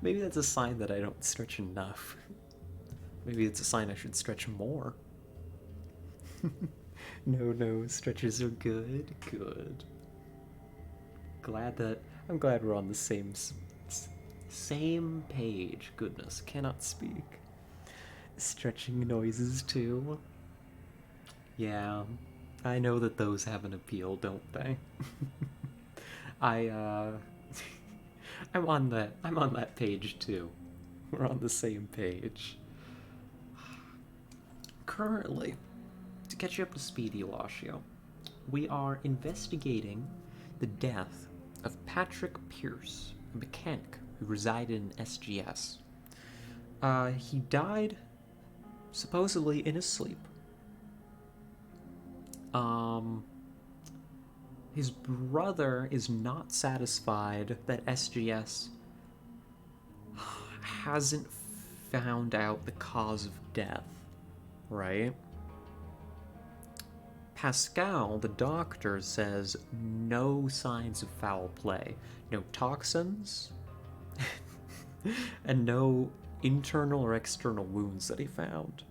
Maybe that's a sign that I don't stretch enough. Maybe it's a sign I should stretch more. No, stretches are good. Good. I'm glad we're on the same page. Goodness, cannot speak. Stretching noises too. Yeah, I know that those have an appeal, don't they? I I'm on that page too. We're on the same page. Currently, to catch you up to speed, Eulogio, we are investigating the death of Patrick Pierce, a mechanic who resided in SGS. He died supposedly in his sleep. Um, his brother is not satisfied that SGS hasn't found out the cause of death, right? Pascal, the doctor, says no signs of foul play, no toxins, and no internal or external wounds that he found.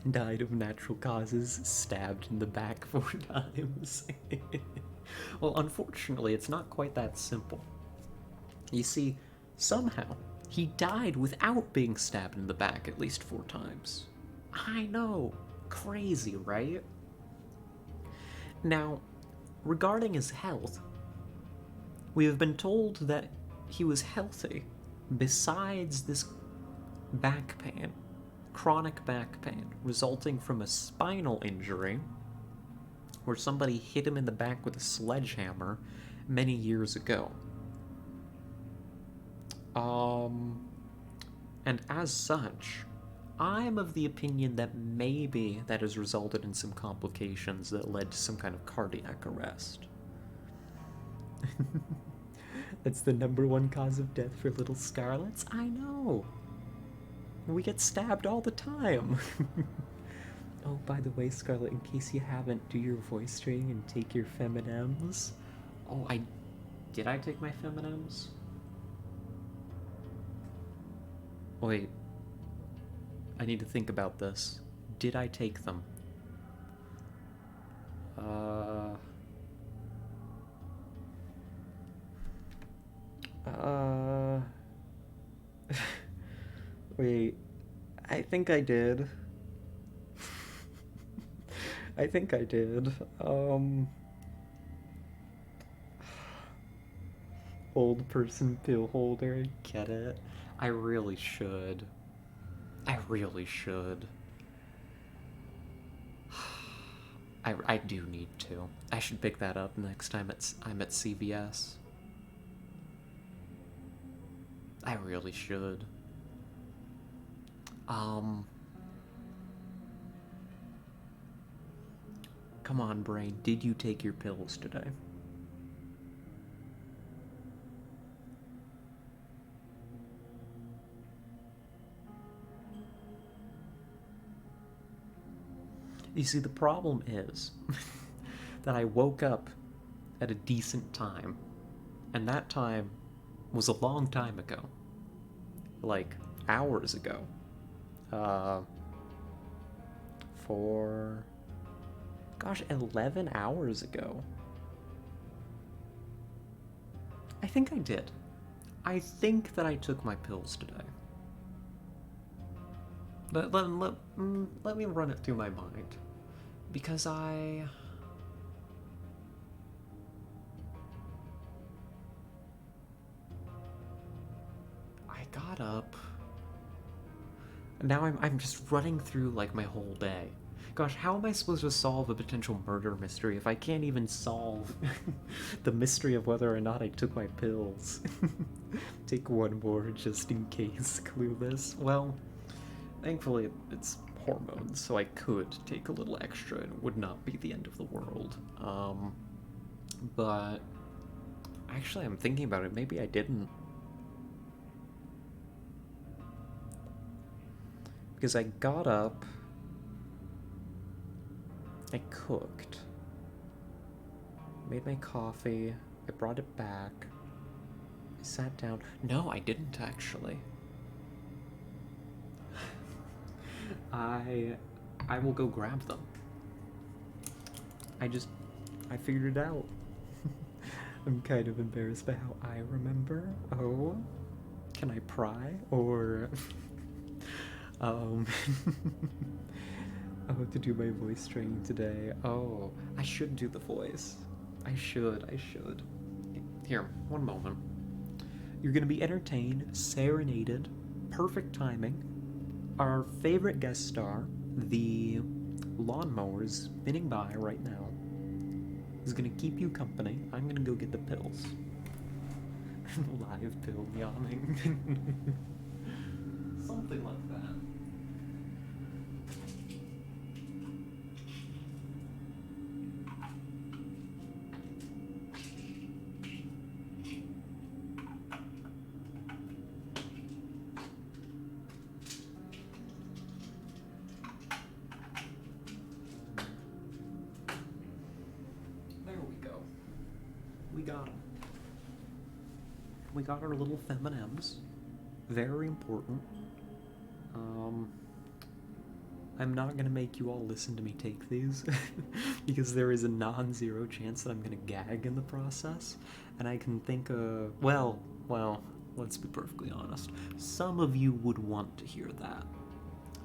Died of natural causes, stabbed in the back 4 times. Well, unfortunately, it's not quite that simple. You see, somehow, he died without being stabbed in the back at least 4 times. I know. Crazy, right? Now, regarding his health, we have been told that he was healthy, besides this back pain, chronic back pain, resulting from a spinal injury where somebody hit him in the back with a sledgehammer many years ago. And as such, I'm of the opinion that maybe that has resulted in some complications that led to some kind of cardiac arrest. That's the #1 cause of death for little Scarlets? I know. We get stabbed all the time. Oh, by the way, Scarlet, in case you haven't, do your voice training and take your Feminems. Oh, did I take my Feminems? Wait. I need to think about this. Did I take them? Wait. I think I did. I think I did. Old person pill holder, get it? I really should. I really should. I do need to. I should pick that up next time I'm at CVS. I really should. Come on, brain. Did you take your pills today? You see, the problem is that I woke up at a decent time, and that time was a long time ago. Like, hours ago. Gosh, 11 hours ago. I think I did. I think that I took my pills today. Let me run it through my mind. Because I got up. Now I'm just running through like my whole day. Gosh, how am I supposed to solve a potential murder mystery if I can't even solve the mystery of whether or not I took my pills? Take one more just in case, clueless. Well, thankfully it's hormones, so I could take a little extra and it would not be the end of the world. But actually I'm thinking about it, maybe I didn't. Because I got up, I cooked, made my coffee, I brought it back, I sat down. No, I didn't actually. I will go grab them. I figured it out. I'm kind of embarrassed by how I remember. Oh, can I pry? Or oh, to do my voice training today. Oh, I should do the voice. I should. Here, one moment. You're gonna be entertained, serenaded, perfect timing. Our favorite guest star, the lawnmower is spinning by right now, is gonna keep you company. I'm gonna go get the pills. Live pill yawning. Something like that. got them. We got our little M&Ms. Very important. I'm not gonna make you all listen to me take these because there is a non-zero chance that I'm gonna gag in the process, and I can think well, let's be perfectly honest. Some of you would want to hear that,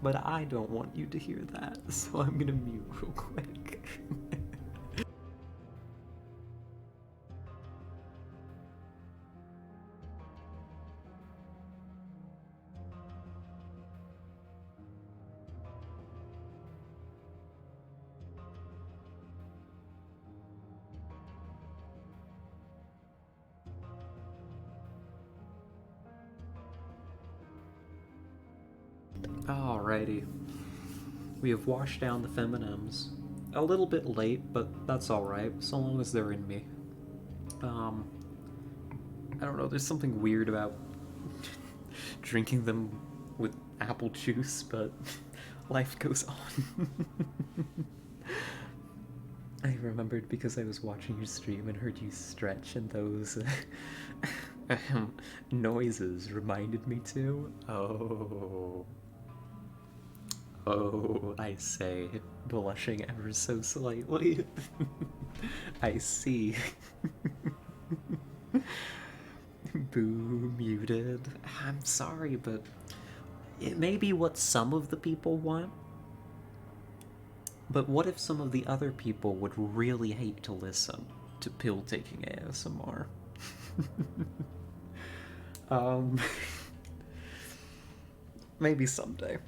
but I don't want you to hear that, so I'm gonna mute real quick. Alrighty. We have washed down the M&Ms. A little bit late, but that's alright, so long as they're in me. I don't know, there's something weird about drinking them with apple juice, but life goes on. I remembered because I was watching your stream and heard you stretch, and those noises reminded me too. Oh, I say, blushing ever so slightly. I see. Boo, muted. I'm sorry, but it may be what some of the people want. But what if some of the other people would really hate to listen to pill-taking ASMR? Maybe someday.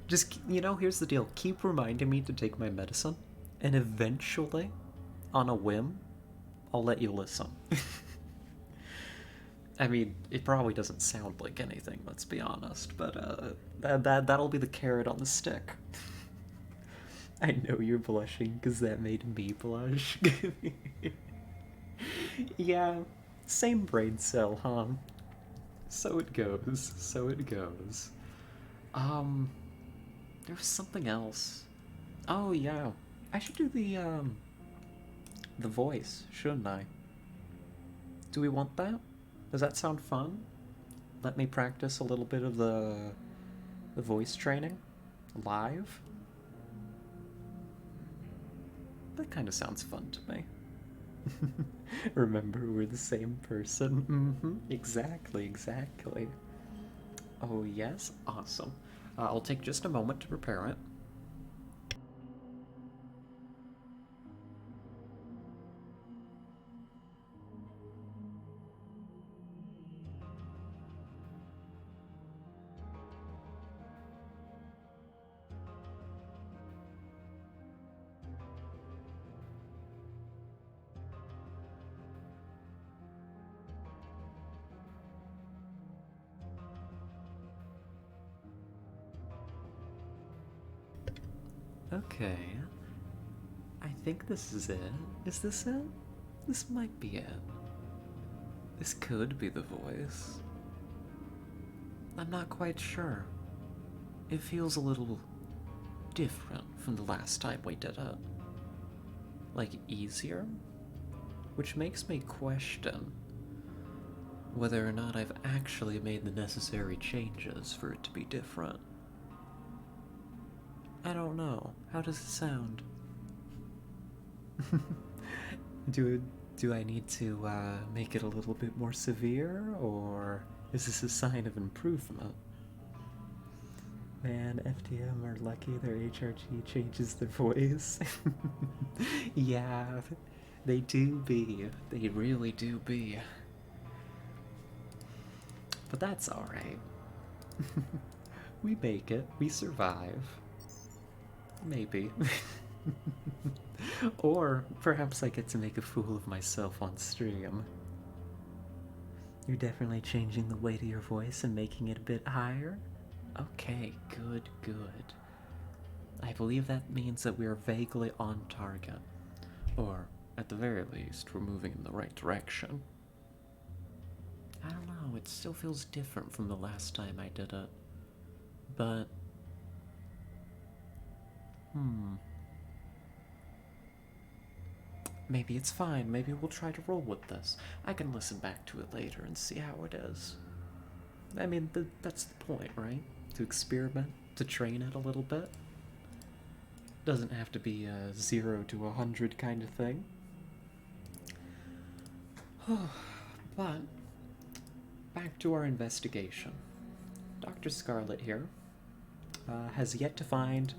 Just, here's the deal. Keep reminding me to take my medicine, and eventually, on a whim, I'll let you listen. I mean, it probably doesn't sound like anything, let's be honest, but that'll be the carrot on the stick. I know you're blushing because that made me blush. Yeah, same brain cell, huh? So it goes, so it goes. There was something else. Oh yeah, I should do the voice, shouldn't I? Do we want that? Does that sound fun? Let me practice a little bit of the voice training live. That kind of sounds fun to me. Remember, we're the same person. Exactly. Oh yes, awesome. I'll take just a moment to prepare it. Okay. I think this is it. Is this it? This might be it. This could be the voice. I'm not quite sure. It feels a little different from the last time we did it. Like, easier? Which makes me question whether or not I've actually made the necessary changes for it to be different. I don't know. How does it sound? Do I need to make it a little bit more severe, or is this a sign of improvement? Man, FTM are lucky their HRG changes their voice. Yeah, they do be. They really do be. But that's alright. We make it. We survive. Maybe. Or perhaps I get to make a fool of myself on stream. You're definitely changing the weight of your voice and making it a bit higher? Okay, good. I believe that means that we are vaguely on target. Or, at the very least, we're moving in the right direction. I don't know, it still feels different from the last time I did it. But... Maybe it's fine. Maybe we'll try to roll with this. I can listen back to it later and see how it is. I mean, that's the point, right? To experiment, to train it a little bit. Doesn't have to be a 0 to 100 kind of thing. But, back to our investigation. Dr. Scarlet here has yet to find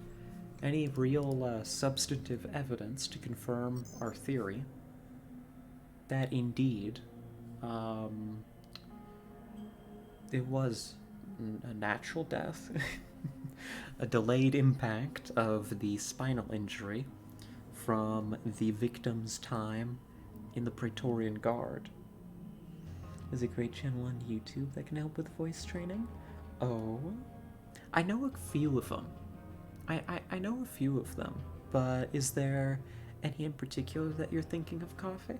any real substantive evidence to confirm our theory that indeed it was a natural death, a delayed impact of the spinal injury from the victim's time in the Praetorian Guard. There's a great channel on YouTube that can help with voice training. Oh, I know a few of them. I know a few of them, but is there any in particular that you're thinking of, Coffee?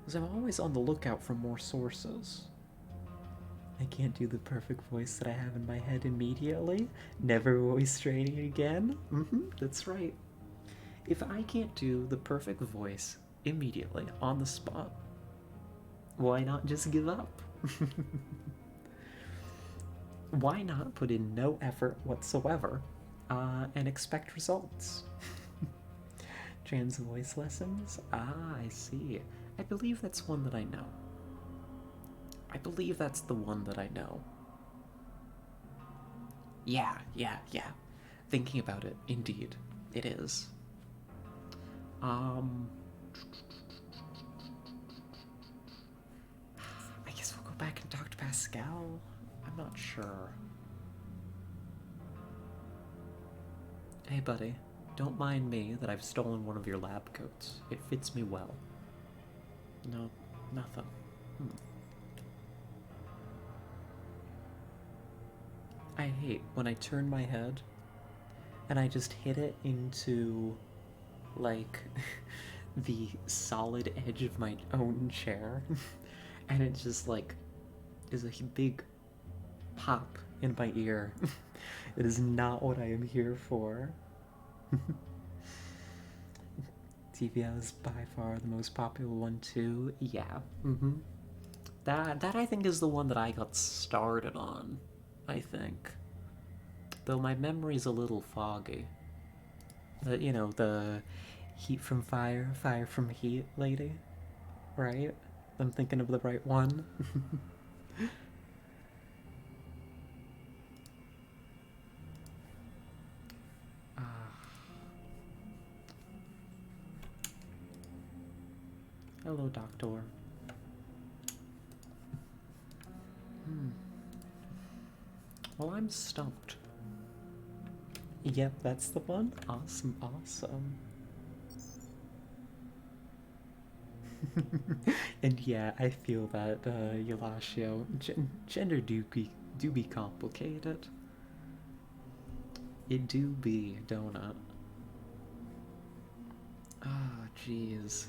Because I'm always on the lookout for more sources. I can't do the perfect voice that I have in my head immediately. Never voice training again. That's right. If I can't do the perfect voice immediately, on the spot, why not just give up? Why not put in no effort whatsoever and expect results? Trans voice lessons? Ah, I see. I believe that's one that I know. I believe that's the one that I know. Yeah. Thinking about it, indeed, it is. I guess we'll go back and talk to Pascal. I'm not sure. Hey, buddy. Don't mind me that I've stolen one of your lab coats. It fits me well. No, nothing. I hate when I turn my head and I just hit it into, like, the solid edge of my own chair. And it just, like, is a big pop in my ear. It is not what I am here for. TVL is by far the most popular one too. Yeah. That I think is the one that I got started on. I think. Though my memory's a little foggy. You know, the heat from fire, fire from heat lady, right? I'm thinking of the right one. Hello, Doctor. Well, I'm stumped. Yep, that's the one. Awesome. And yeah, I feel that, Eulashio. Gender do be complicated. It do be, don't it? Ah, jeez.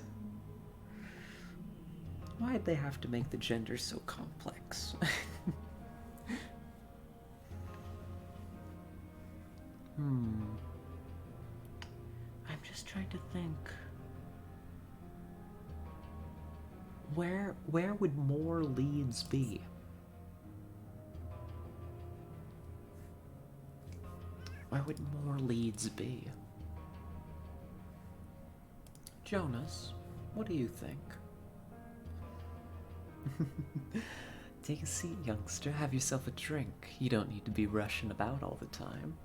Why'd they have to make the gender so complex? I'm just trying to think. Where would more leads be? Where would more leads be? Jonas, what do you think? Take a seat, youngster. Have yourself a drink. You don't need to be rushing about all the time.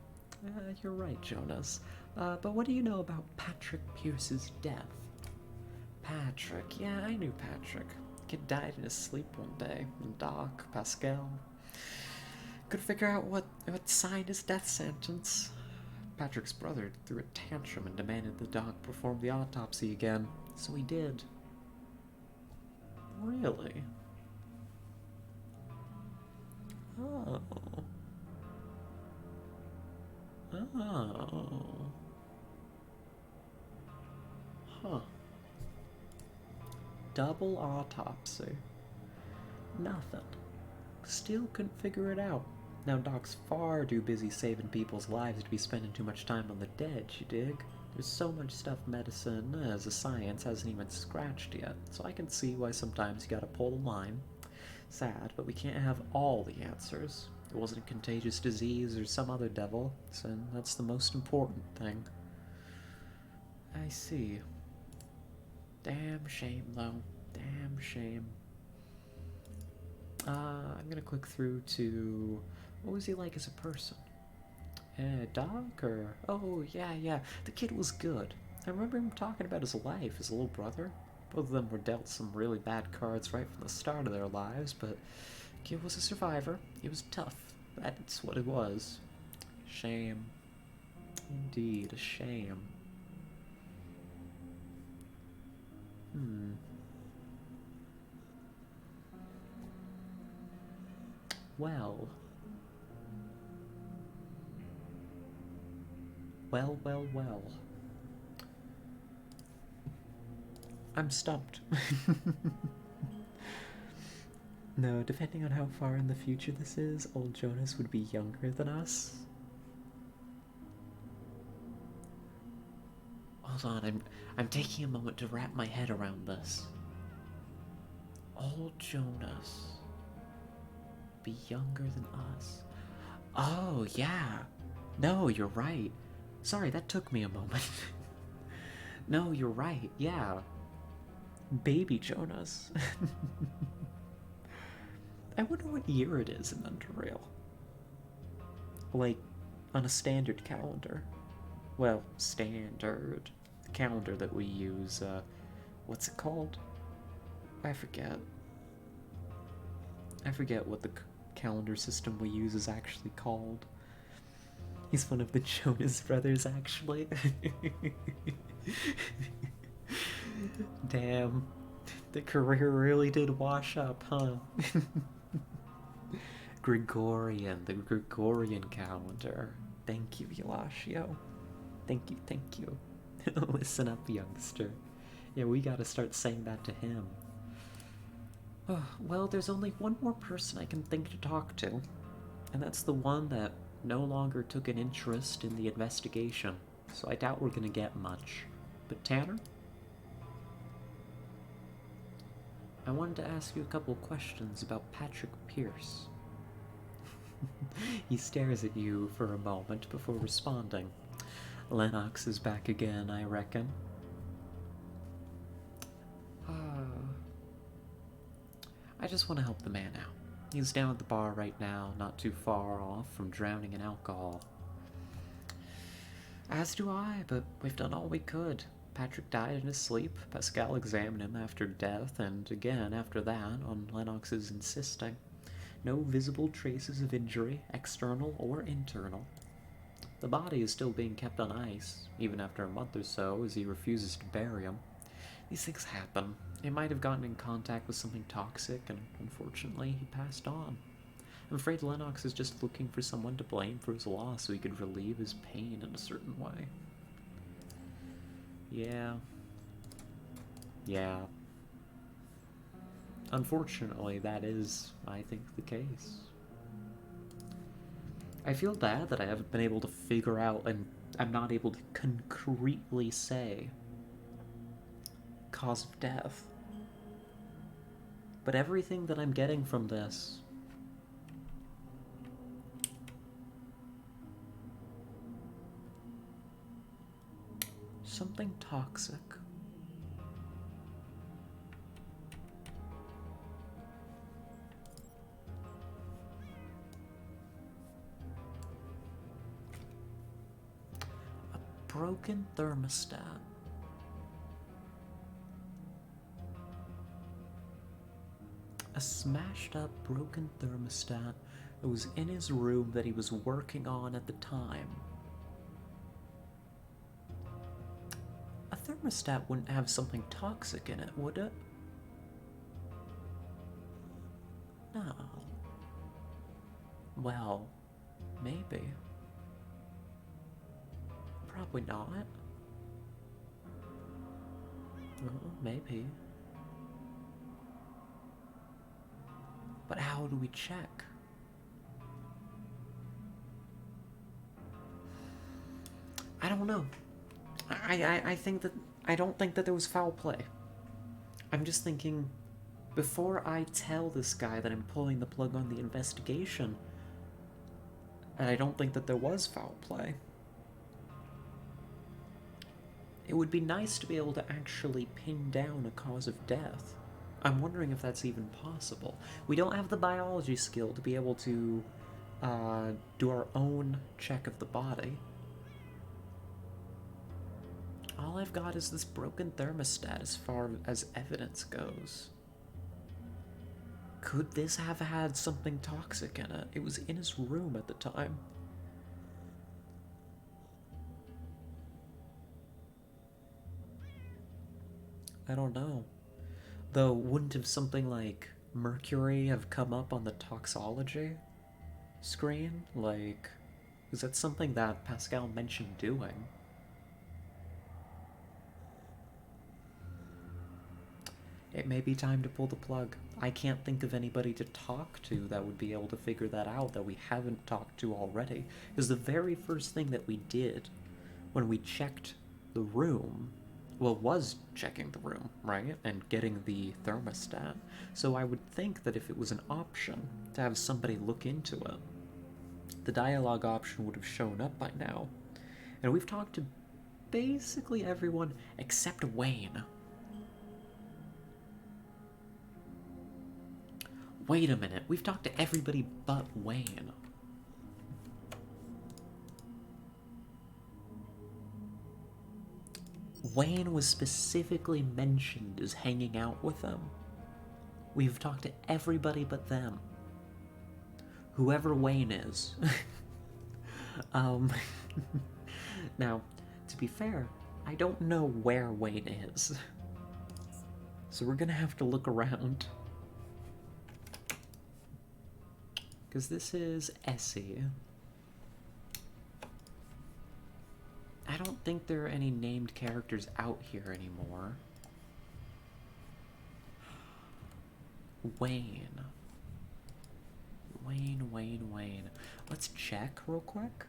You're right, Jonas. But what do you know about Patrick Pierce's death? Patrick. Yeah, I knew Patrick. Kid died in his sleep one day. And Doc, Pascal, could figure out what signed his death sentence. Patrick's brother threw a tantrum and demanded the doc perform the autopsy again, so he did. Really? Oh. Huh. Double autopsy. Nothing. Still couldn't figure it out. Now Doc's far too busy saving people's lives to be spending too much time on the dead, you dig? There's so much stuff medicine as a science hasn't even scratched yet, so I can see why sometimes you gotta pull the line. Sad, but we can't have all the answers. It wasn't a contagious disease or some other devil, so that's the most important thing. I see. Damn shame, though. Damn shame. I'm gonna click through to... What was he like as a person? Doc, or... Oh, yeah. The kid was good. I remember him talking about his life, his little brother. Both of them were dealt some really bad cards right from the start of their lives, but kid was a survivor. He was tough. That's what it was. Shame. Indeed, a shame. Well. Well. I'm stumped. No, depending on how far in the future this is, old Jonas would be younger than us. Hold on, I'm taking a moment to wrap my head around this. Old Jonas be younger than us. Oh, yeah. No, you're right. Sorry, that took me a moment. No, you're right, yeah. Baby Jonas. I wonder what year it is in UnderRail. Like, on a standard calendar. Well, standard. The calendar that we use, what's it called? I forget. I forget what the calendar system we use is actually called. He's one of the Jonas brothers, actually. Damn. The career really did wash up, huh? The Gregorian calendar. Thank you, Eulashio. Thank you. Listen up, youngster. Yeah, we gotta start saying that to him. Oh, well, there's only one more person I can think to talk to, and that's the one that no longer took an interest in the investigation, so I doubt we're gonna get much. But Tanner? I wanted to ask you a couple questions about Patrick Pierce. He stares at you for a moment before responding. Lennox is back again, I reckon. I just want to help the man out. He's down at the bar right now, not too far off from drowning in alcohol. As do I, but we've done all we could. Patrick died in his sleep. Pascal examined him after death, and again after that, on Lennox's insisting. No visible traces of injury, external or internal. The body is still being kept on ice, even after a month or so, as he refuses to bury him. These things happen. He might have gotten in contact with something toxic, and unfortunately, he passed on. I'm afraid Lennox is just looking for someone to blame for his loss so he could relieve his pain in a certain way. Yeah. Unfortunately, that is, I think, the case. I feel bad that I haven't been able to figure out, and I'm not able to concretely say cause of death. But everything that I'm getting from this something toxic. A broken thermostat. A smashed up, broken thermostat that was in his room that he was working on at the time. A thermostat wouldn't have something toxic in it, would it? No. Well, maybe. Probably not. Well, maybe. But how do we check? I don't know. I think that I don't think that there was foul play. I'm just thinking, before I tell this guy that I'm pulling the plug on the investigation, and I don't think that there was foul play. It would be nice to be able to actually pin down a cause of death. I'm wondering if that's even possible. We don't have the biology skill to be able to do our own check of the body. All I've got is this broken thermostat as far as evidence goes. Could this have had something toxic in it? It was in his room at the time. I don't know. Though, wouldn't have something like mercury have come up on the toxology screen? Like, is that something that Pascal mentioned doing? It may be time to pull the plug. I can't think of anybody to talk to that would be able to figure that out that we haven't talked to already. Because the very first thing that we did when we checked the room, well, was checking the room, right? And getting the thermostat. So I would think that if it was an option to have somebody look into it, the dialogue option would have shown up by now. And we've talked to basically everyone except Wayne. Wait a minute, we've talked to everybody but Wayne. Wayne was specifically mentioned as hanging out with them. We've talked to everybody but them. Whoever Wayne is. Now, to be fair, I don't know where Wayne is. So we're gonna have to look around. Because this is Essie. I don't think there are any named characters out here anymore. Wayne. Wayne. Let's check real quick.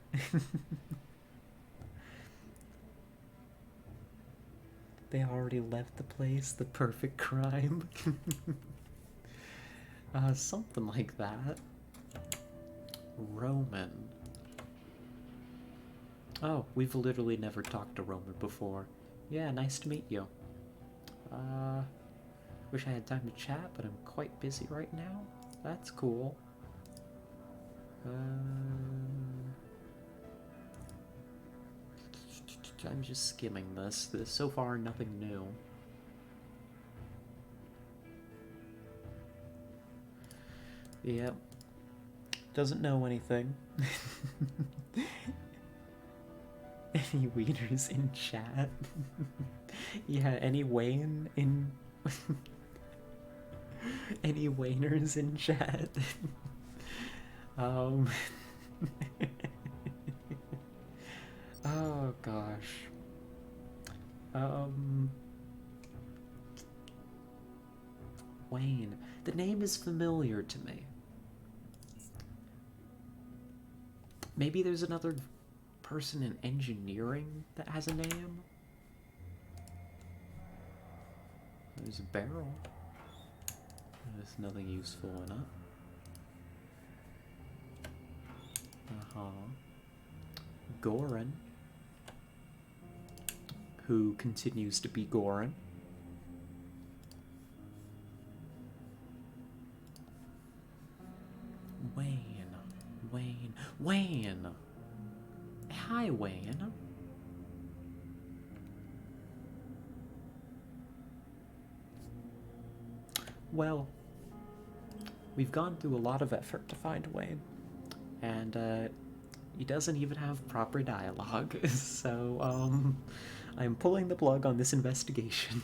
They already left the place. The perfect crime. Something like that. Roman. Oh, we've literally never talked to Roman before. Yeah, nice to meet you. Wish I had time to chat, but I'm quite busy right now. That's cool. I'm just skimming this. There's so far nothing new. Yep. Doesn't know anything. Any wieners in chat? Yeah, any Wayne in... Any Wayners in chat? Oh gosh. Wayne. The name is familiar to me. Maybe there's another person in engineering that has a name? There's a barrel. There's nothing useful in it. Goran. Who continues to be Goran. Wayne! Hi, Wayne. Well, we've gone through a lot of effort to find Wayne, and he doesn't even have proper dialogue, so I'm pulling the plug on this investigation.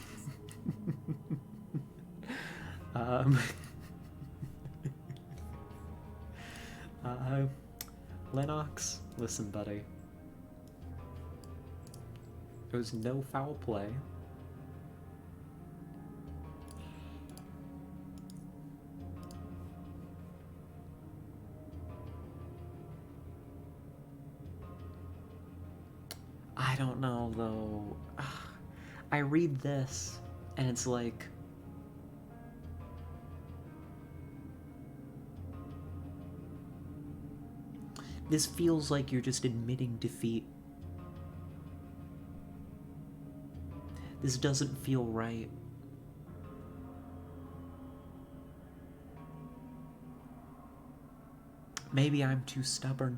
Lennox, listen, buddy. There was no foul play. I don't know, though. I read this, and it's like... This feels like you're just admitting defeat. This doesn't feel right. Maybe I'm too stubborn.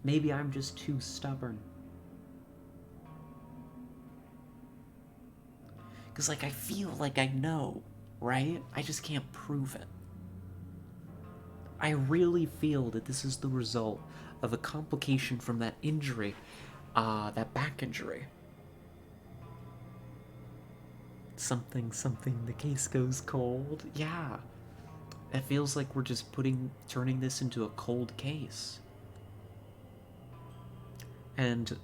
Maybe I'm just too stubborn. Because, like, I feel like I know, right? I just can't prove it. I really feel that this is the result of a complication from that injury, that back injury. Something, the case goes cold. Yeah. It feels like we're just turning this into a cold case. And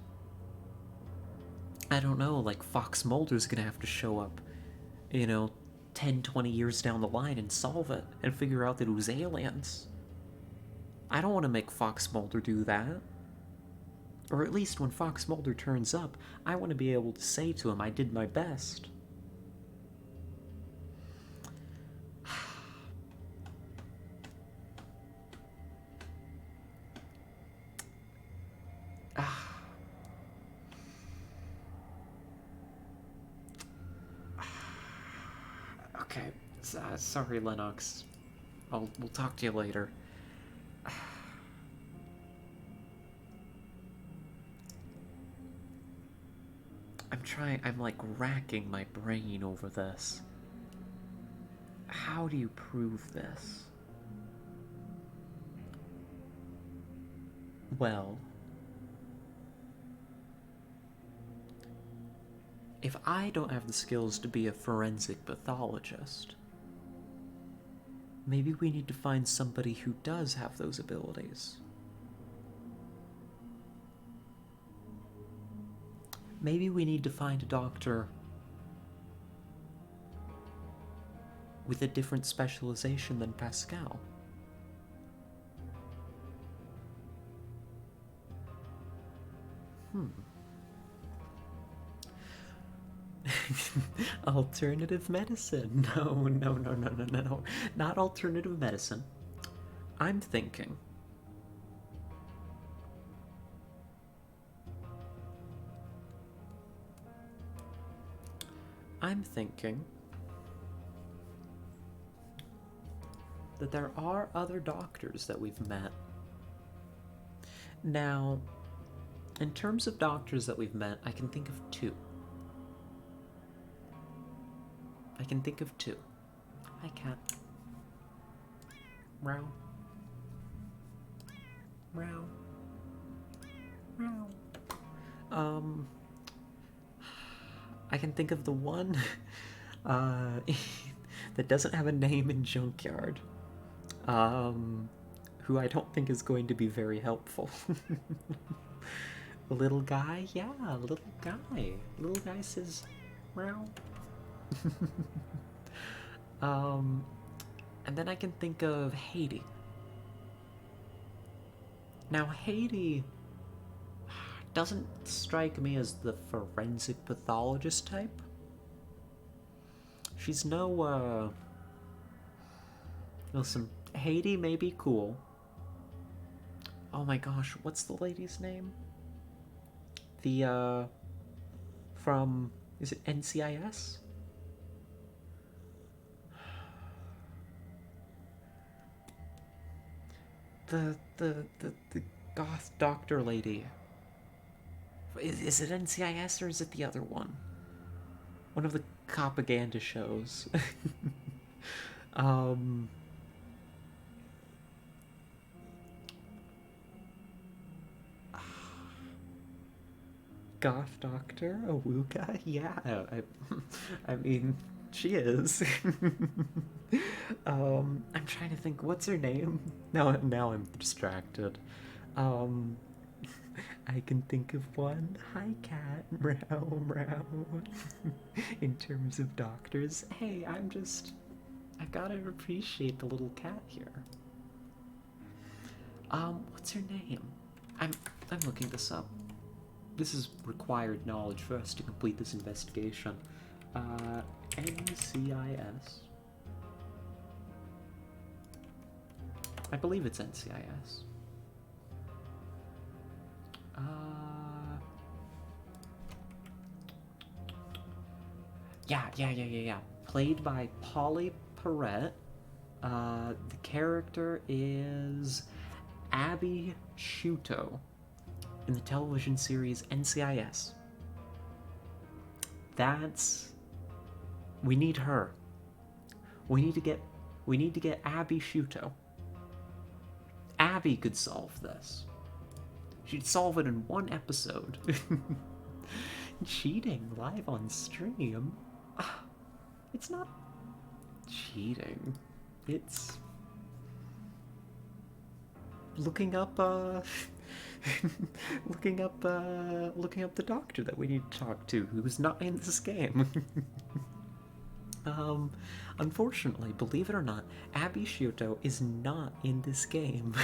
I don't know, like Fox Mulder's gonna have to show up, 10, 20 years down the line and solve it and figure out that it was aliens. I don't want to make Fox Mulder do that. Or at least when Fox Mulder turns up, I want to be able to say to him, I did my best. Okay, sorry, Lennox. We'll talk to you later. I'm like racking my brain over this. How do you prove this? Well, if I don't have the skills to be a forensic pathologist, maybe we need to find somebody who does have those abilities. Maybe we need to find a doctor with a different specialization than Pascal. Alternative medicine. No. Not alternative medicine. I'm thinking. That there are other doctors that we've met. Now, in terms of doctors that we've met, I can think of two. Hi, cat. Meow. Meow. Meow. I can think of the one that doesn't have a name in Junkyard. Who I don't think is going to be very helpful. A little guy? Yeah, a little guy. Little guy says, meow. And then I can think of Haiti. Now, Haiti doesn't strike me as the forensic pathologist type. She's no, listen, Haiti may be cool. Oh my gosh, what's the lady's name? From, is it NCIS? The goth doctor lady. Is it NCIS or is it the other one? One of the propaganda shows. Goth doctor? Awuka? Yeah, I mean, she is. I'm trying to think, what's her name? Now I'm distracted. I can think of one. Hi, cat. Meow, meow. In terms of doctors, hey, I gotta appreciate the little cat here. What's her name? I'm looking this up. This is required knowledge for us to complete this investigation. NCIS. I believe it's NCIS. Yeah. Played by Polly Perrette. The character is Abby Shuto in the television series NCIS. We need her. We need to get Abby Shuto. Abby could solve this. She'd solve it in one episode. Cheating live on stream? It's not cheating. It's looking up looking up the doctor that we need to talk to who's not in this game. Unfortunately, believe it or not, Abby Shuto is not in this game.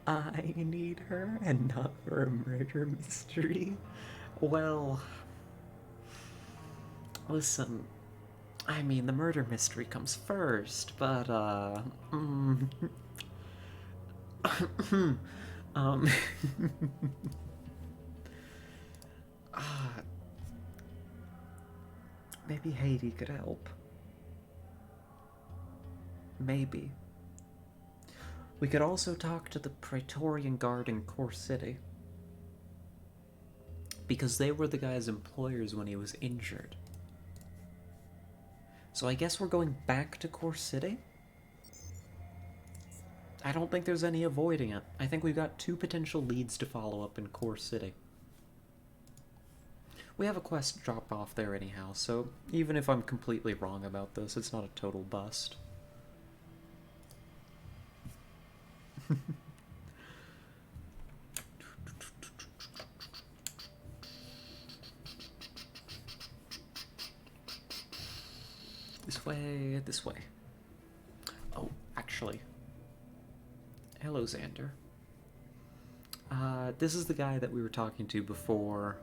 I need her and not for a murder mystery. Well, listen, I mean, the murder mystery comes first, but, maybe Haiti could help. Maybe. We could also talk to the Praetorian Guard in Core City, because they were the guy's employers when he was injured. So I guess we're going back to Core City? I don't think there's any avoiding it. I think we've got 2 potential leads to follow up in Core City. We have a quest drop off there anyhow, so even if I'm completely wrong about this, it's not a total bust. This way. Oh, actually. Hello, Xander. This is the guy that we were talking to before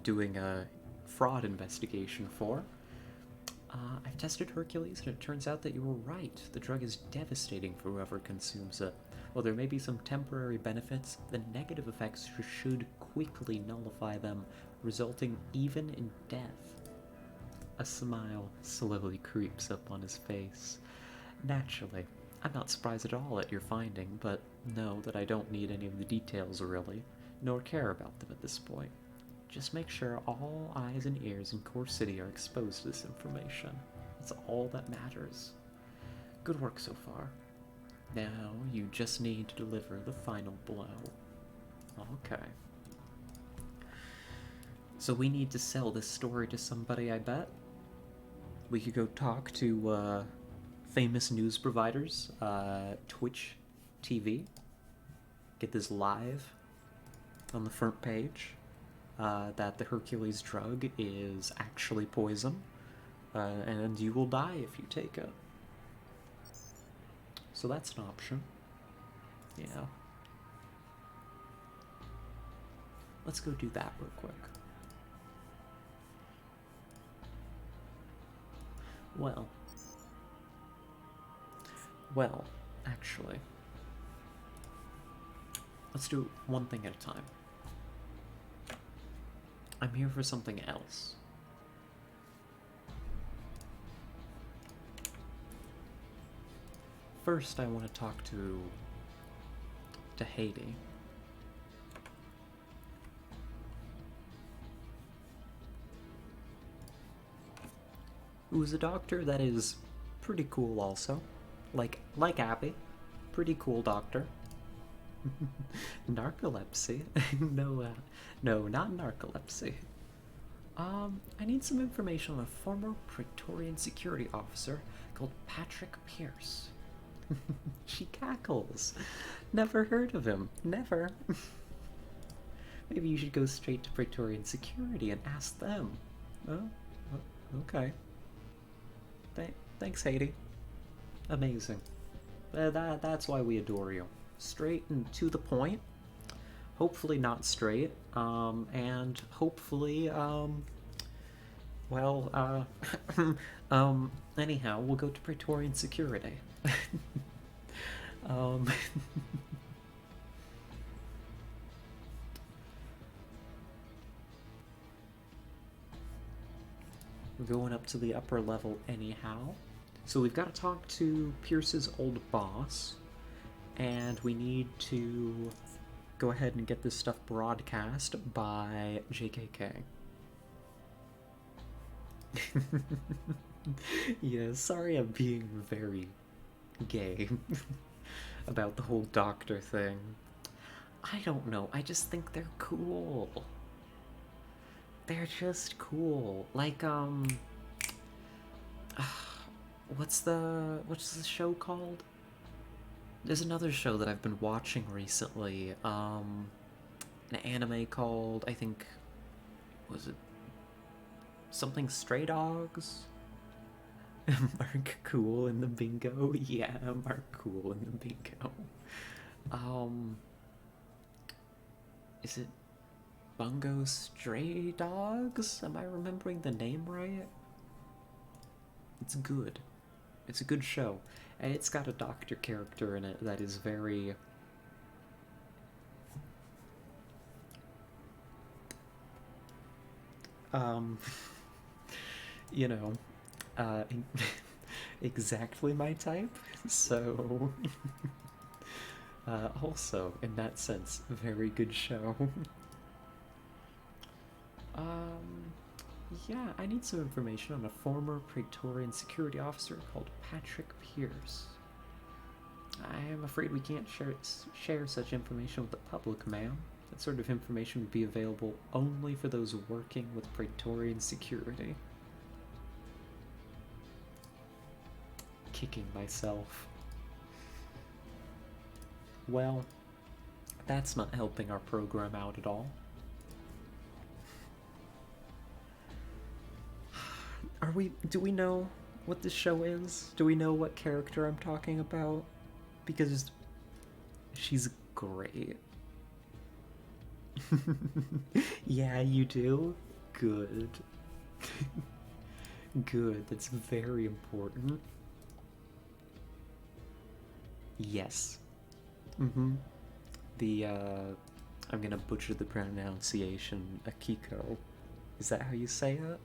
doing a fraud investigation for. I've tested Hercules, and it turns out that you were right. The drug is devastating for whoever consumes it. While there may be some temporary benefits, the negative effects should quickly nullify them, resulting even in death. A smile slowly creeps up on his face. Naturally, I'm not surprised at all at your finding, but know that I don't need any of the details really, nor care about them at this point. Just make sure all eyes and ears in Core City are exposed to this information. That's all that matters. Good work so far. Now, you just need to deliver the final blow. Okay. So we need to sell this story to somebody, I bet? We could go talk to, famous news providers, Twitch TV. Get this live on the front page. That the Hercules drug is actually poison, and you will die if you take it. So that's an option. Yeah. Let's go do that real quick. Well, actually, let's do one thing at a time. I'm here for something else. First, I want to talk to Haiti. Who's a doctor that is pretty cool also. Like Abby. Pretty cool doctor. Narcolepsy? No, not narcolepsy. I need some information on a former Praetorian security officer called Patrick Pierce. She cackles. Never heard of him. Never. Maybe you should go straight to Praetorian security and ask them. Oh, okay. Thanks, Haiti. Amazing. That's why we adore you. straight and to the point. Hopefully not straight, and hopefully, well, anyhow, we'll go to Praetorian Security. um, we're going up to the upper level anyhow. So we've got to talk to Pierce's old boss, and we need to go ahead and get this stuff broadcast by JKK. Yeah, sorry I'm being very gay about the whole doctor thing. I don't know, I just think they're cool. They're just cool. Like, what's the show called? There's another show that I've been watching recently, an anime called, I think, was it something Stray Dogs? Mark Cool in the bingo? Yeah, Mark Cool in the bingo. Is it Bungo Stray Dogs? Am I remembering the name right? It's good. It's a good show. And it's got a doctor character in it that is very... you know, exactly my type, so... also, in that sense, very good show. Yeah, I need some information on a former Praetorian security officer called Patrick Pierce. I am afraid we can't share such information with the public, ma'am. That sort of information would be available only for those working with Praetorian security. Kicking myself. Well, that's not helping our program out at all. Do we know what this show is? Do we know what character I'm talking about? Because she's great. Yeah, you do? Good. Good, that's very important. Yes. Mm-hmm. I'm gonna butcher the pronunciation, Akiko. Is that how you say it?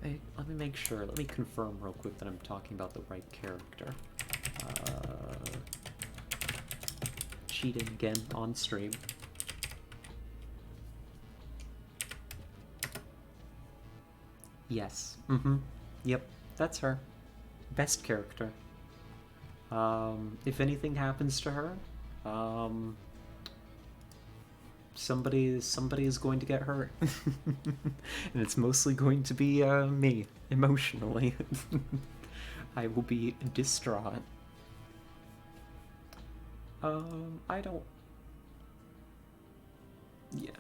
Hey, let me make sure, let me confirm real quick that I'm talking about the right character. Cheating again on stream. Yes. Mm-hmm. Yep, that's her. Best character. If anything happens to her, somebody is going to get hurt. And it's mostly going to be, me, emotionally. I will be distraught. I don't... Yeah,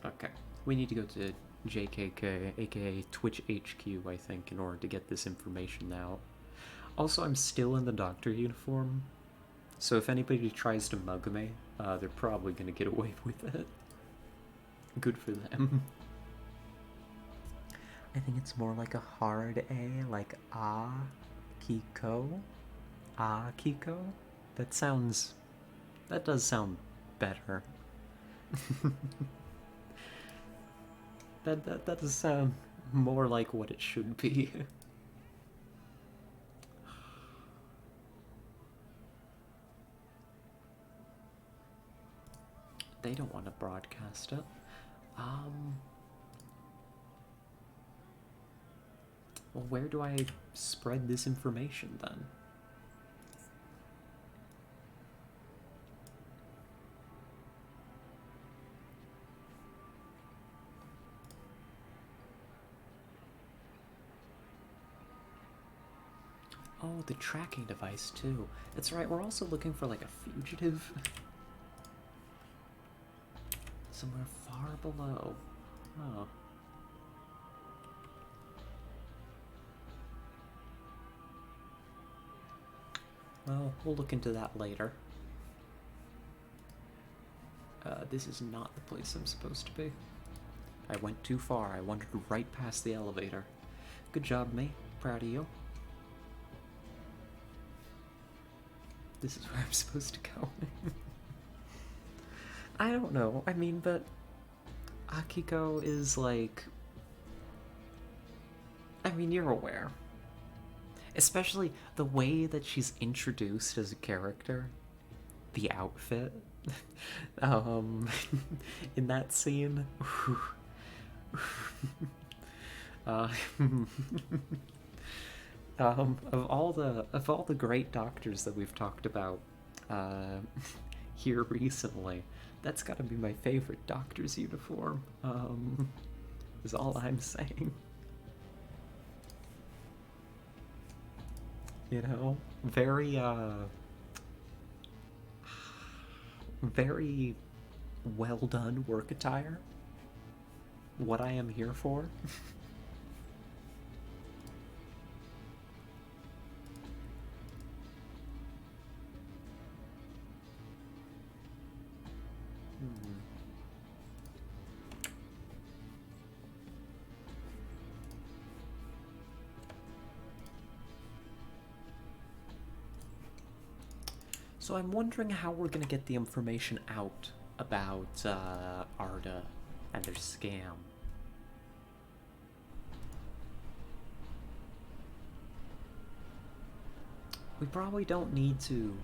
okay. We need to go to JKK, aka Twitch HQ, I think, in order to get this information out. Also, I'm still in the doctor uniform, so if anybody tries to mug me, they're probably gonna get away with it. Good for them. I think it's more like a hard A, like Kiko? Kiko? That does sound better. that does sound more like what it should be. They don't want to broadcast it. Well, where do I spread this information then? Oh, the tracking device too. That's right, we're also looking for like a fugitive. Somewhere far below. Oh. Well, we'll look into that later. This is not the place I'm supposed to be. I went too far. I wandered right past the elevator. Good job, me. Proud of you. This is where I'm supposed to go. I don't know. I mean, but Akiko is like... I mean, you're aware. Especially the way that she's introduced as a character. The outfit. In that scene. Of all the great doctors that we've talked about here recently, that's got to be my favorite doctor's uniform. Is all I'm saying. You know, very very well done work attire. What I am here for. So I'm wondering how we're gonna get the information out about Arda and their scam. We probably don't need to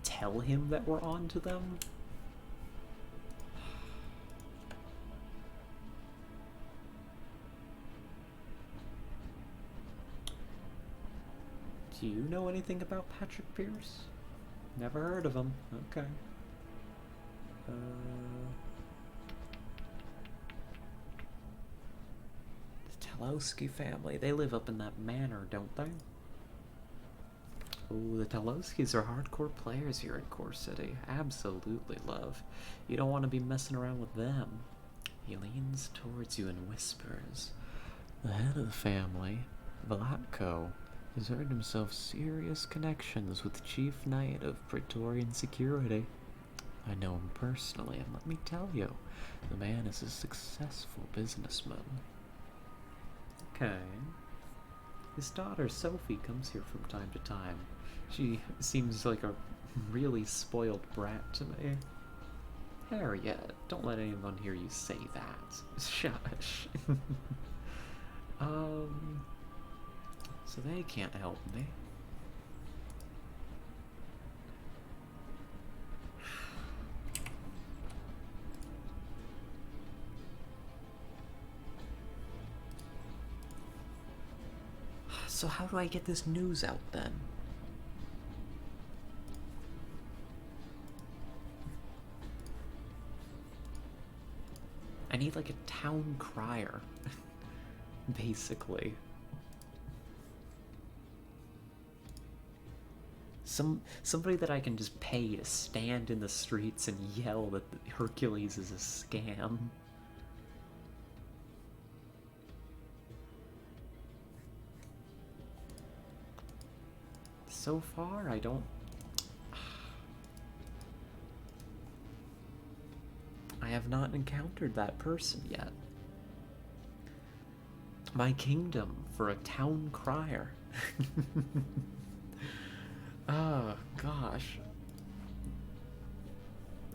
tell him that we're on to them. Do you know anything about Patrick Pierce? Never heard of him. Okay. The Telowski family. They live up in that manor, don't they? Oh, the Telowskis are hardcore players here in Core City. Absolutely, love. You don't want to be messing around with them. He leans towards you and whispers. The head of the family, Velatko, has earned himself serious connections with the Chief Knight of Praetorian Security. I know him personally, and let me tell you, the man is a successful businessman. Okay. His daughter, Sophie, comes here from time to time. She seems like a really spoiled brat to me. Harriet, don't let anyone hear you say that. Shush. So they can't help me. So how do I get this news out then? I need like a town crier, basically. Somebody that I can just pay to stand in the streets and yell that Hercules is a scam. So far, I don't... I have not encountered that person yet. My kingdom for a town crier. Oh, gosh.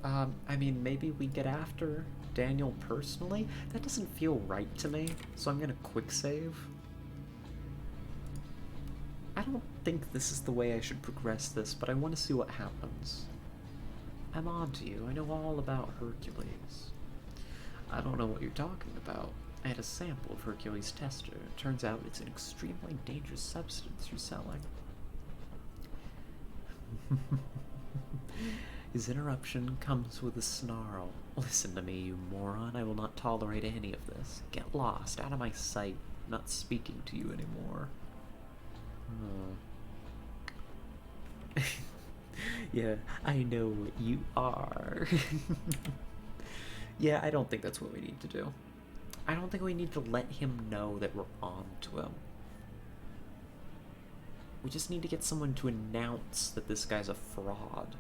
I mean, maybe we get after Daniel personally? That doesn't feel right to me, so I'm gonna quick save. I don't think this is the way I should progress this, but I want to see what happens. I'm on to you. I know all about Hercules. I don't know what you're talking about. I had a sample of Hercules tester. It turns out it's an extremely dangerous substance you're selling. His interruption comes with a snarl. Listen to me, you moron. I will not tolerate any of this. Get lost, out of my sight. I'm not speaking to you anymore. Yeah, I know what you are. Yeah, I don't think that's what we need to do. I don't think we need to let him know that we're on to him. We just need to get someone to announce that this guy's a fraud.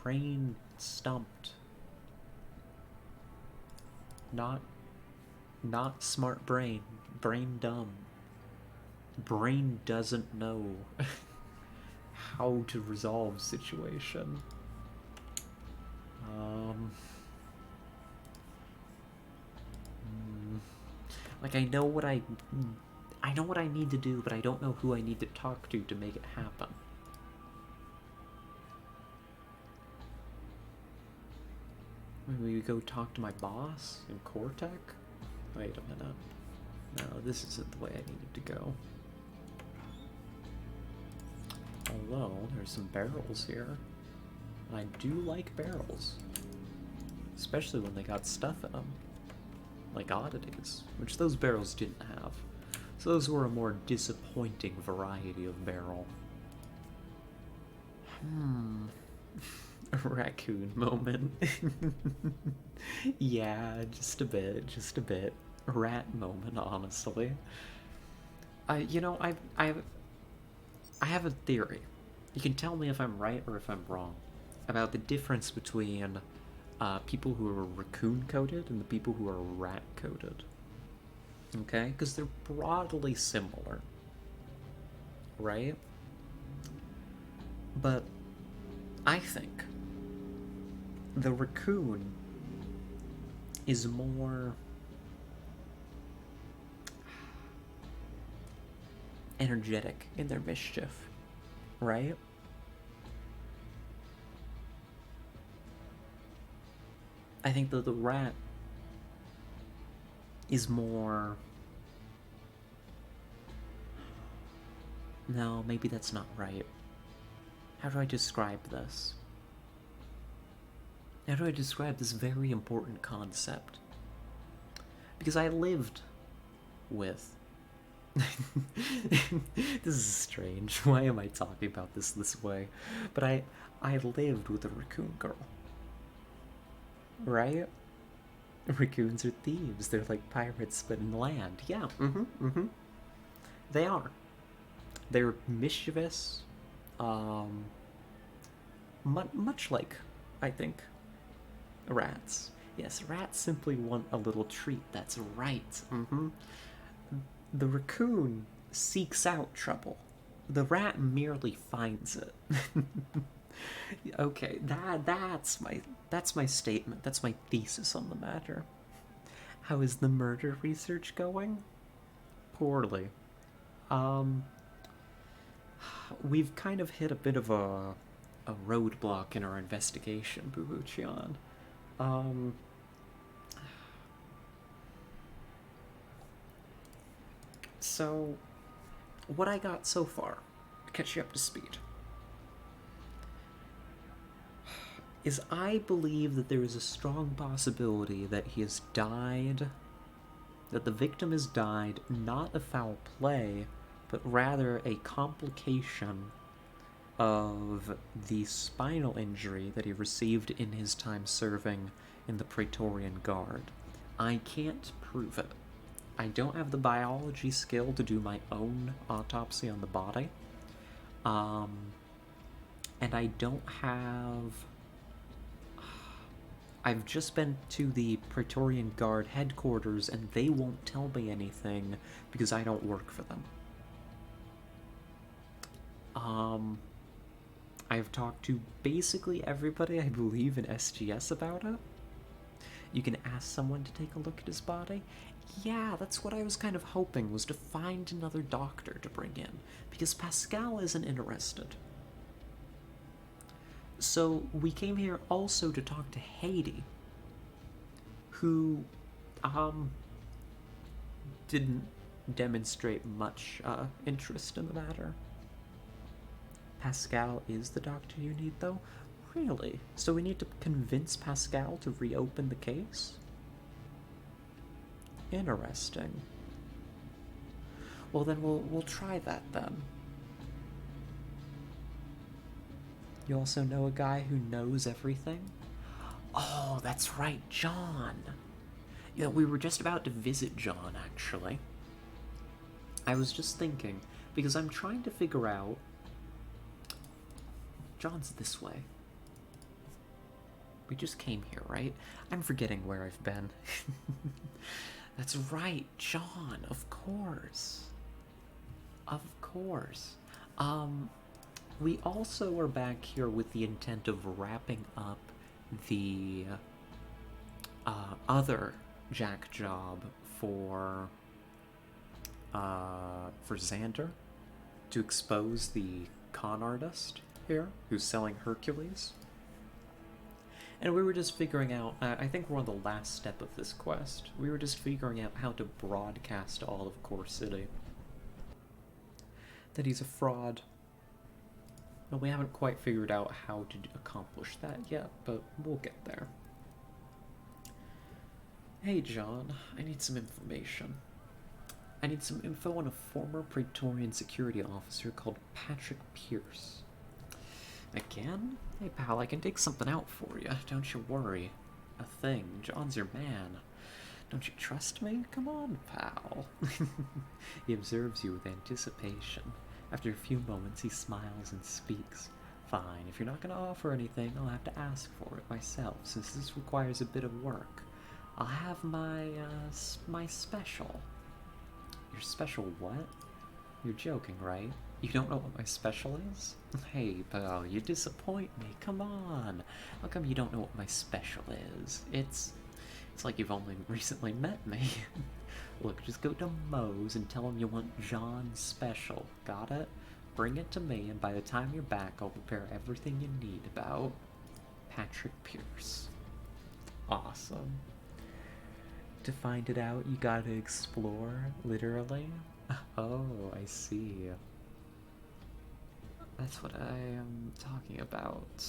brain stumped. Not smart brain. Brain dumb. Brain doesn't know how to resolve situation. Like I know what I need to do, but I don't know who I need to talk to make it happen. Maybe we go talk to my boss in Cortec? Wait a minute. No, this isn't the way I needed to go. Although, there's some barrels here. And I do like barrels. Especially when they got stuff in them. Like oddities, which those barrels didn't have. So those were a more disappointing variety of barrel. A raccoon moment. Yeah, just a bit. A rat moment, honestly. You know, I have a theory. You can tell me if I'm right or if I'm wrong about the difference between people who are raccoon-coated and the people who are rat-coated. Okay? Because they're broadly similar. Right? But I think the raccoon is more energetic in their mischief. Right? I think that the rat is more... No, maybe that's not right. How do I describe this? How do I describe this very important concept? Because I lived with... This is strange. Why am I talking about this way? But I lived with a raccoon girl. Right? Raccoons are thieves. They're like pirates, but in land. Yeah, They are. They're mischievous. Much like, I think, rats. Yes, rats simply want a little treat. That's right. The raccoon seeks out trouble. The rat merely finds it. Okay, that's my statement. That's my thesis on the matter. How is the murder research going? Poorly. We've kind of hit a bit of a roadblock in our investigation, Boo-Boo-Chan. So, what I got so far, to catch you up to speed, is I believe that there is a strong possibility that he has died, that the victim has died not of foul play, but rather a complication of the spinal injury that he received in his time serving in the Praetorian Guard. I can't prove it. I don't have the biology skill to do my own autopsy on the body. And I don't have... I've just been to the Praetorian Guard headquarters and they won't tell me anything because I don't work for them. I've talked to basically everybody, I believe, in SGS about it. You can ask someone to take a look at his body. Yeah, that's what I was kind of hoping, was to find another doctor to bring in, because Pascal isn't interested. So we came here also to talk to Haiti, who, didn't demonstrate much, interest in the matter. Pascal is the doctor you need, though? Really? So we need to convince Pascal to reopen the case? Interesting. Well, then we'll try that, then. You also know a guy who knows everything? Oh, that's right, John. Yeah, we were just about to visit John, actually. I was just thinking, because I'm trying to figure out... John's this way. We just came here, right? I'm forgetting where I've been. That's right, John, of course. Of course. We also are back here with the intent of wrapping up the other Jack job for Xander to expose the con artist here who's selling Hercules. And we were just figuring out, I think we're on the last step of this quest. We were just figuring out how to broadcast to all of Core City that he's a fraud. And we haven't quite figured out how to accomplish that yet, but we'll get there. Hey John, I need some information. I need some info on a former Praetorian security officer called Patrick Pierce. Again? Hey pal, I can dig something out for you, don't you worry. A thing, John's your man. Don't you trust me? Come on, pal. He observes you with anticipation. After a few moments, he smiles and speaks. Fine, if you're not going to offer anything, I'll have to ask for it myself, since this requires a bit of work. I'll have my special. Your special what? You're joking, right? You don't know what my special is? Hey, pal, you disappoint me. Come on. How come you don't know what my special is? It's like you've only recently met me. Look, just go to Moe's and tell him you want John's special. Got it? Bring it to me, and by the time you're back, I'll prepare everything you need about Patrick Pierce. Awesome. To find it out, you gotta explore, literally. Oh, I see. That's what I am talking about.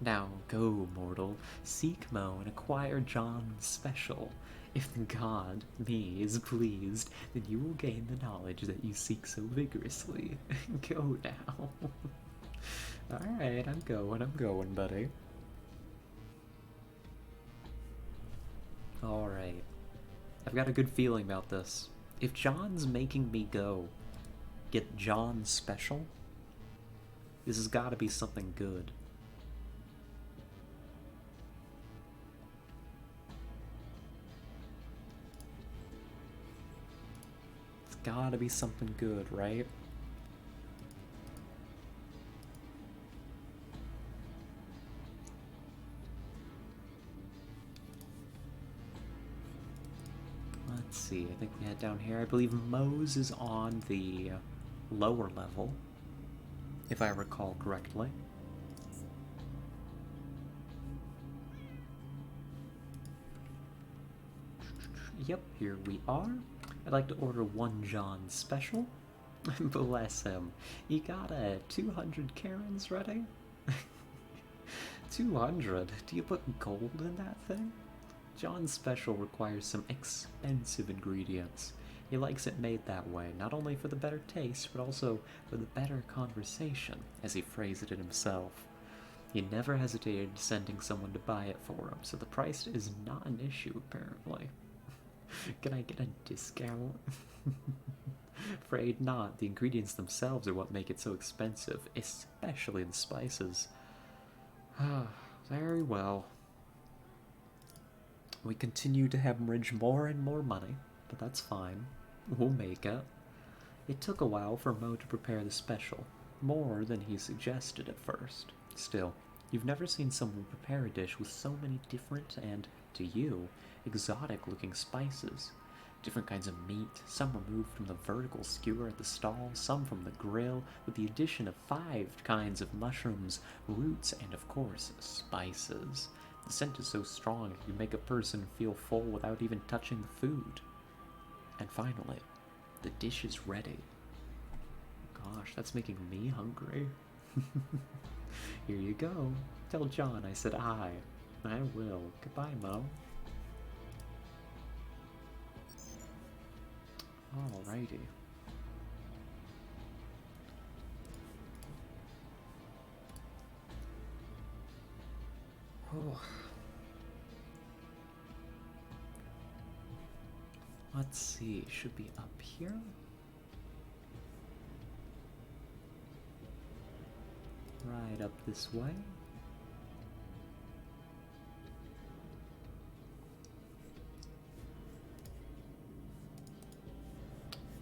Now go, mortal, seek Moe and acquire John's special. If the god, me, is pleased, then you will gain the knowledge that you seek so vigorously. Go now. Alright, I'm going, buddy. Alright. I've got a good feeling about this. If John's making me go get John's special, this has got to be something good. It's got to be something good, right? Let's see, I think we head down here. I believe Moe's is on the lower level, if I recall correctly. Yep, here we are. I'd like to order one John special. Bless him. You got 200 Karens ready? 200? Do you put gold in that thing? John's special requires some expensive ingredients. He likes it made that way, not only for the better taste, but also for the better conversation, as he phrased it himself. He never hesitated sending someone to buy it for him, so the price is not an issue, apparently. Can I get a discount? Afraid not. The ingredients themselves are what make it so expensive, especially the spices. Very well. We continue to hemorrhage more and more money, but that's fine. We'll make it. It took a while for Moe to prepare the special, more than he suggested at first. Still, you've never seen someone prepare a dish with so many different and, to you, exotic-looking spices. Different kinds of meat, some removed from the vertical skewer at the stall, some from the grill, with the addition of 5 kinds of mushrooms, roots, and of course, spices. The scent is so strong it can make a person feel full without even touching the food. And finally, the dish is ready. Gosh, that's making me hungry. Here you go. Tell John I said hi. I will. Goodbye, Moe. Alrighty. Oh. Let's see, should be up here? Right up this way.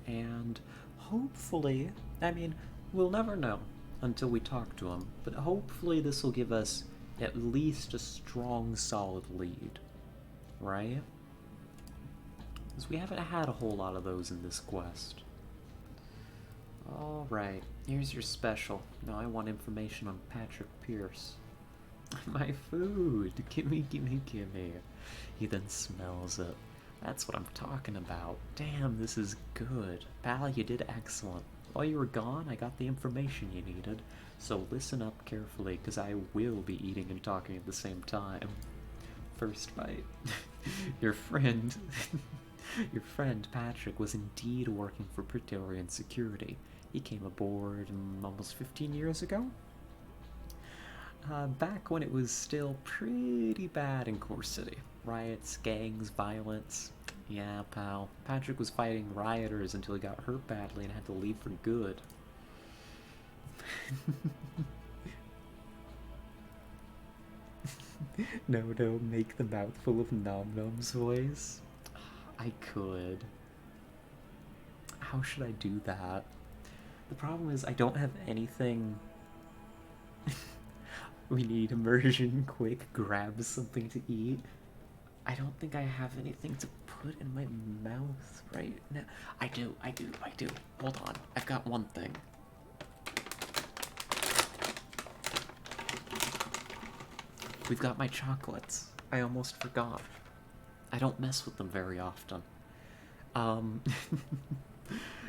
And hopefully, I mean, we'll never know until we talk to him, but hopefully this will give us at least a strong, solid lead, right? Because we haven't had a whole lot of those in this quest. Alright, here's your special. Now I want information on Patrick Pierce. My food! Gimme, gimme, gimme. He then smells it. That's what I'm talking about. Damn, this is good. Pal, you did excellent. While you were gone, I got the information you needed. So listen up carefully, because I will be eating and talking at the same time. First bite. Your friend... Your friend Patrick was indeed working for Praetorian Security. He came aboard almost 15 years ago? Back when it was still pretty bad in Core City. Riots, gangs, violence. Yeah, pal. Patrick was fighting rioters until he got hurt badly and had to leave for good. No, make the mouthful of Nom Nom's voice. I could. How should I do that? The problem is I don't have anything. We need immersion, quick, grab something to eat. I don't think I have anything to put in my mouth right now. I do. Hold on, I've got one thing. We've got my chocolates. I almost forgot. I don't mess with them very often.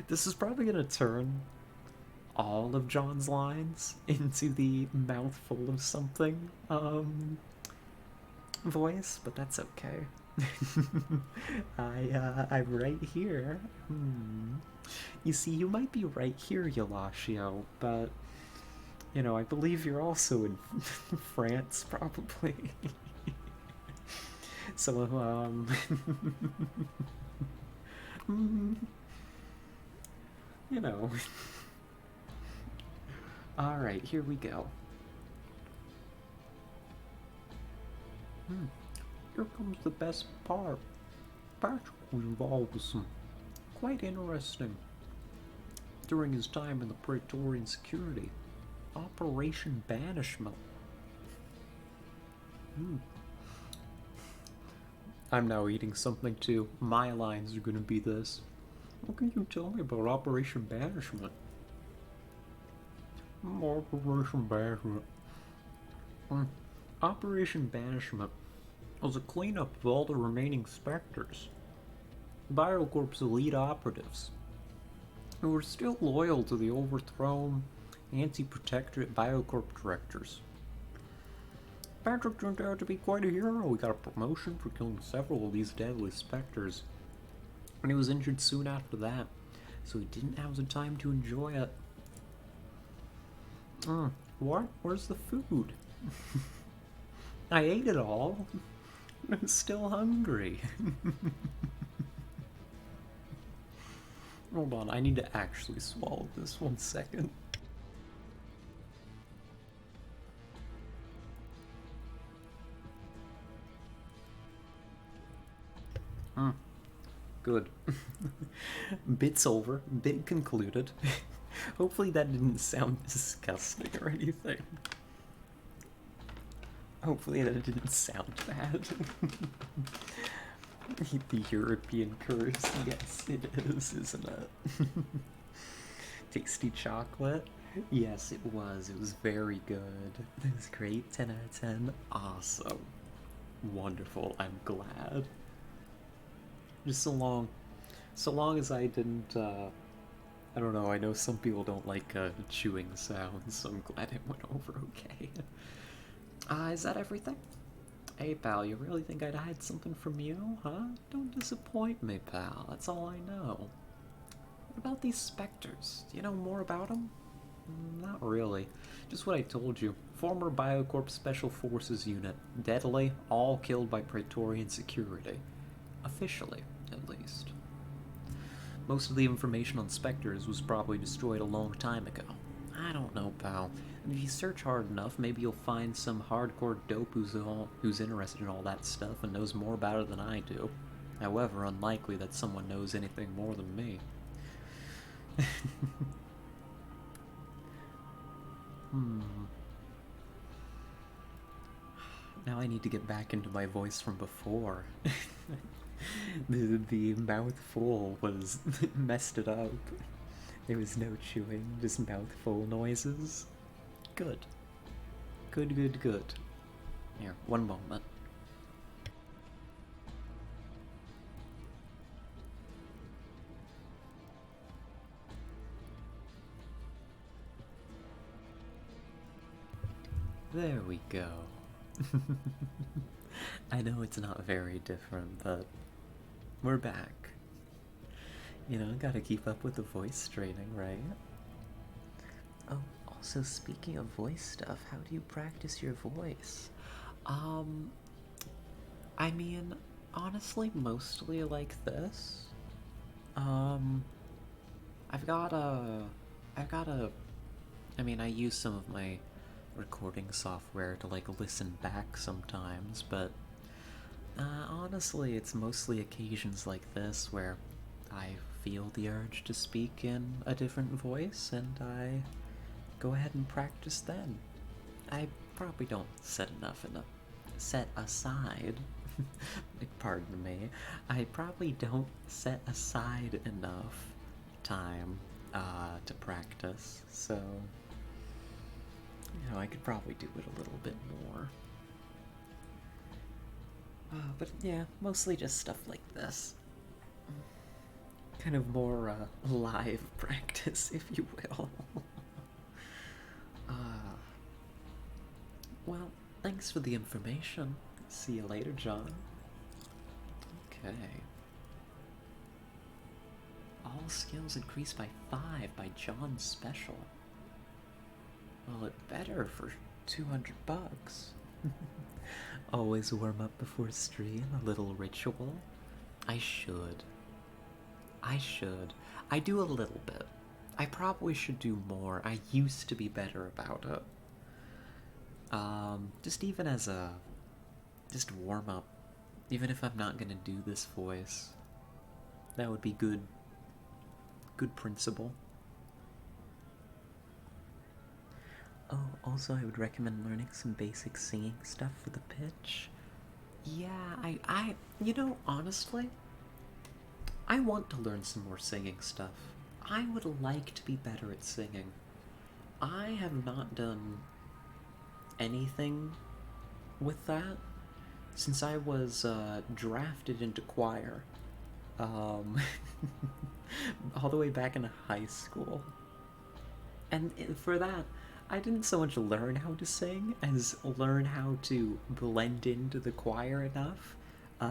This is probably gonna turn all of John's lines into the mouthful of something voice, but that's okay. I'm right here. You see, you might be right here, Eulatio, but you know, I believe you're also in France, probably. So, you know. Alright, here we go. Here comes the best part. Patrick was involved with some quite interesting during his time in the Praetorian Security. Operation Banishment. I'm now eating something too. My lines are gonna be this. What can you tell me about Operation Banishment? Operation Banishment. Operation Banishment was a cleanup of all the remaining Spectres. BioCorp's elite operatives, who were still loyal to the overthrown anti-protectorate BioCorp directors. Patrick turned out to be quite a hero. He got a promotion for killing several of these deadly Spectres, and he was injured soon after that, so he didn't have the time to enjoy it. What? Where's the food? I ate it all. I'm still hungry. Hold on, I need to actually swallow this 1 second. Good. Bit's over. Bit concluded. Hopefully that didn't sound disgusting or anything. Hopefully that didn't sound bad. The European curse. Yes, it is, isn't it? Tasty chocolate. Yes, it was. It was very good. It was great. 10 out of 10. Awesome. Wonderful. I'm glad. Just so long as I didn't, I don't know, I know some people don't like chewing sounds, so I'm glad it went over okay. Is that everything? Hey pal, you really think I'd hide something from you, huh? Don't disappoint me, pal, that's all I know. What about these Spectres? Do you know more about them? Not really. Just what I told you. Former BioCorp Special Forces unit. Deadly, all killed by Praetorian Security. Officially, at least. Most of the information on Spectres was probably destroyed a long time ago. I don't know, pal. If you search hard enough, maybe you'll find some hardcore dope who's interested in all that stuff and knows more about it than I do. However, unlikely that someone knows anything more than me. Hmm. Now I need to get back into my voice from before. The mouthful was messed it up. There was no chewing, just mouthful noises. Good. Good, good, good. Here, one moment. There we go. I know it's not very different, but we're back. You know, gotta keep up with the voice training, right? Oh, also speaking of voice stuff, how do you practice your voice? Um, I mean, honestly, mostly like this. Um, I've got a, I've got a, I mean, I use some of my recording software to like listen back sometimes, but honestly, it's mostly occasions like this where I feel the urge to speak in a different voice and I go ahead and practice then. I probably don't set aside pardon me, I probably don't set aside enough time to practice, so you know, I could probably do it a little bit more. But yeah, mostly just stuff like this. Kind of more live practice, if you will. uh, well, thanks for the information. See you later, John. Okay. All skills increased by 5 by John's special. Well, it better for 200 bucks. Always warm up before stream, a little ritual. I should. I do a little bit. I probably should do more. I used to be better about it. Just even as a just warm up. Even if I'm not gonna do this voice. That would be good. Good principle. Oh, also I would recommend learning some basic singing stuff for the pitch. Yeah, you know, honestly, I want to learn some more singing stuff. I would like to be better at singing. I have not done anything with that since I was drafted into choir. Um, all the way back in high school. And for that, I didn't so much learn how to sing as learn how to blend into the choir enough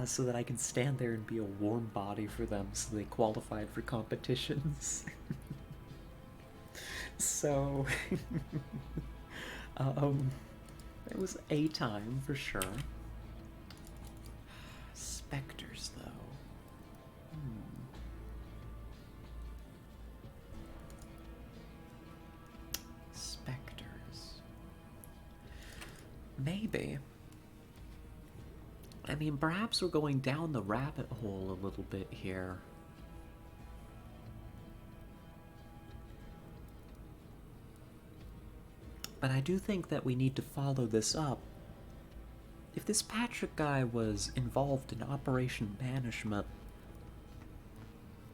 so that I can stand there and be a warm body for them so they qualified for competitions. So, um, it was a time for sure. Spectres, though. Spectres. Maybe. I mean, perhaps we're going down the rabbit hole a little bit here. But I do think that we need to follow this up. If this Patrick guy was involved in Operation Banishment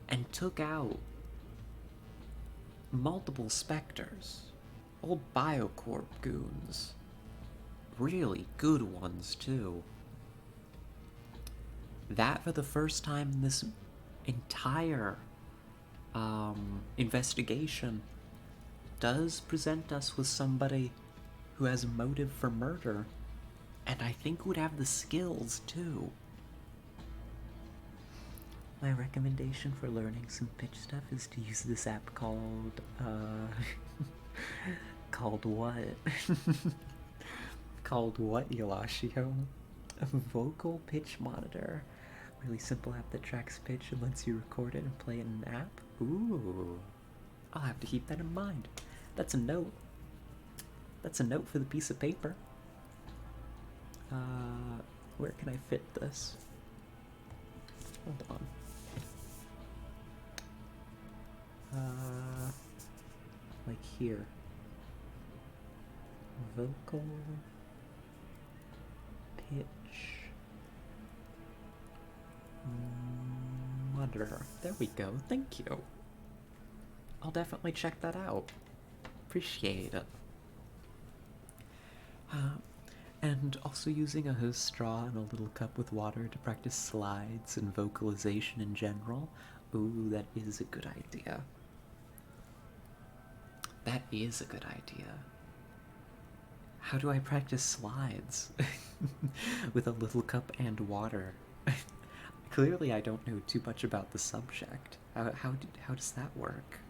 and took out multiple Spectres, old Biocorp goons, really good ones too, that for the first time in this entire investigation does present us with somebody who has a motive for murder, and I think would have the skills too. My recommendation for learning some pitch stuff is to use this app called, called what? Called what, Yelashio? A vocal pitch monitor. Really simple app that tracks pitch and lets you record it and play it in an app. Ooh. I'll have to keep that in mind. That's a note. That's a note for the piece of paper. Where can I fit this? Hold on. here? Vocal pitch monitor. There we go. Thank you. I'll definitely check that out. Appreciate it. And also using a hose straw and a little cup with water to practice slides and vocalization in general. Ooh, that is a good idea. That is a good idea. How do I practice slides? With a little cup and water. Clearly I don't know too much about the subject. How does that work?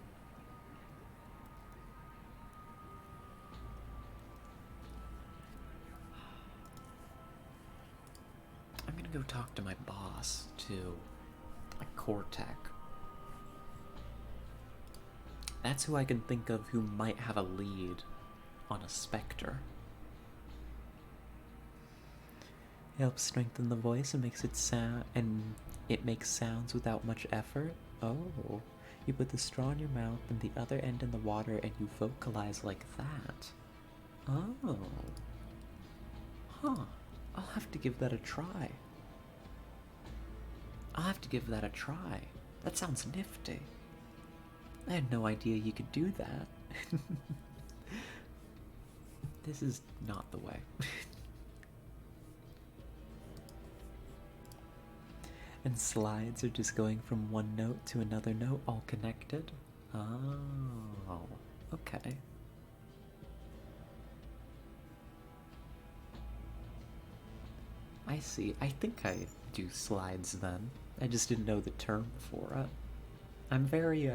I'm gonna go talk to my boss, too. Like Cortec. That's who I can think of who might have a lead on a Spectre. It helps strengthen the voice and makes it makes sounds without much effort. Oh, you put the straw in your mouth and the other end in the water and you vocalize like that. Oh. Huh. I'll have to give that a try. That sounds nifty. I had no idea you could do that. This is not the way. And slides are just going from one note to another note, all connected. Oh, okay. I see. I think I do slides then. I just didn't know the term for it. I'm very,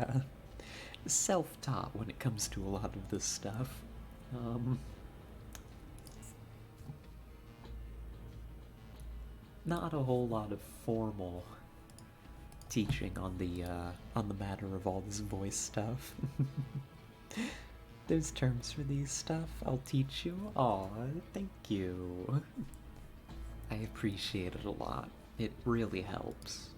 self-taught when it comes to a lot of this stuff. Not a whole lot of formal teaching on the matter of all this voice stuff. There's terms for these stuff. I'll teach you. Aw, thank you. I appreciate it a lot. It really helps.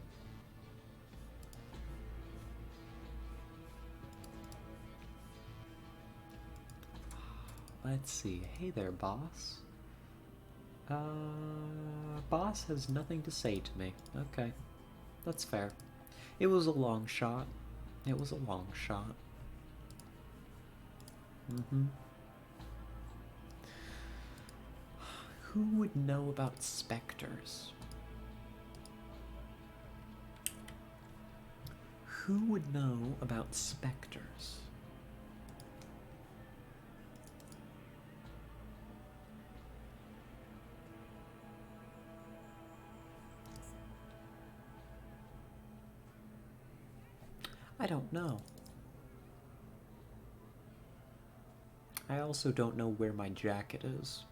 Let's see. Hey there, boss. Boss has nothing to say to me. Okay. That's fair. It was a long shot. Who would know about specters? Who would know about specters? I don't know. I also don't know where my jacket is.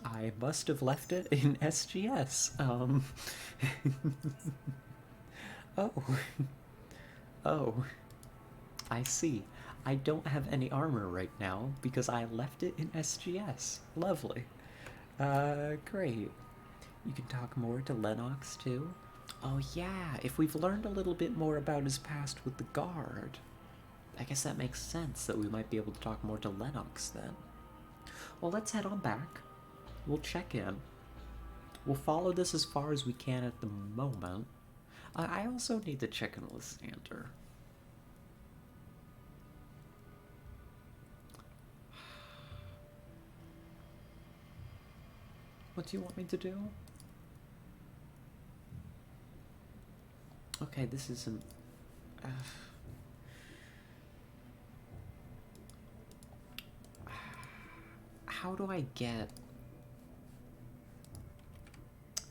I must have left it in SGS. Oh. Oh. I see. I don't have any armor right now because I left it in SGS. Lovely. Great. You can talk more to Lennox, too? Oh yeah, if we've learned a little bit more about his past with the guard, I guess that makes sense that we might be able to talk more to Lennox then. Well, let's head on back. We'll check in. We'll follow this as far as we can at the moment. I also need to check in with Sander. What do you want me to do? Okay, this isn't... How do I get...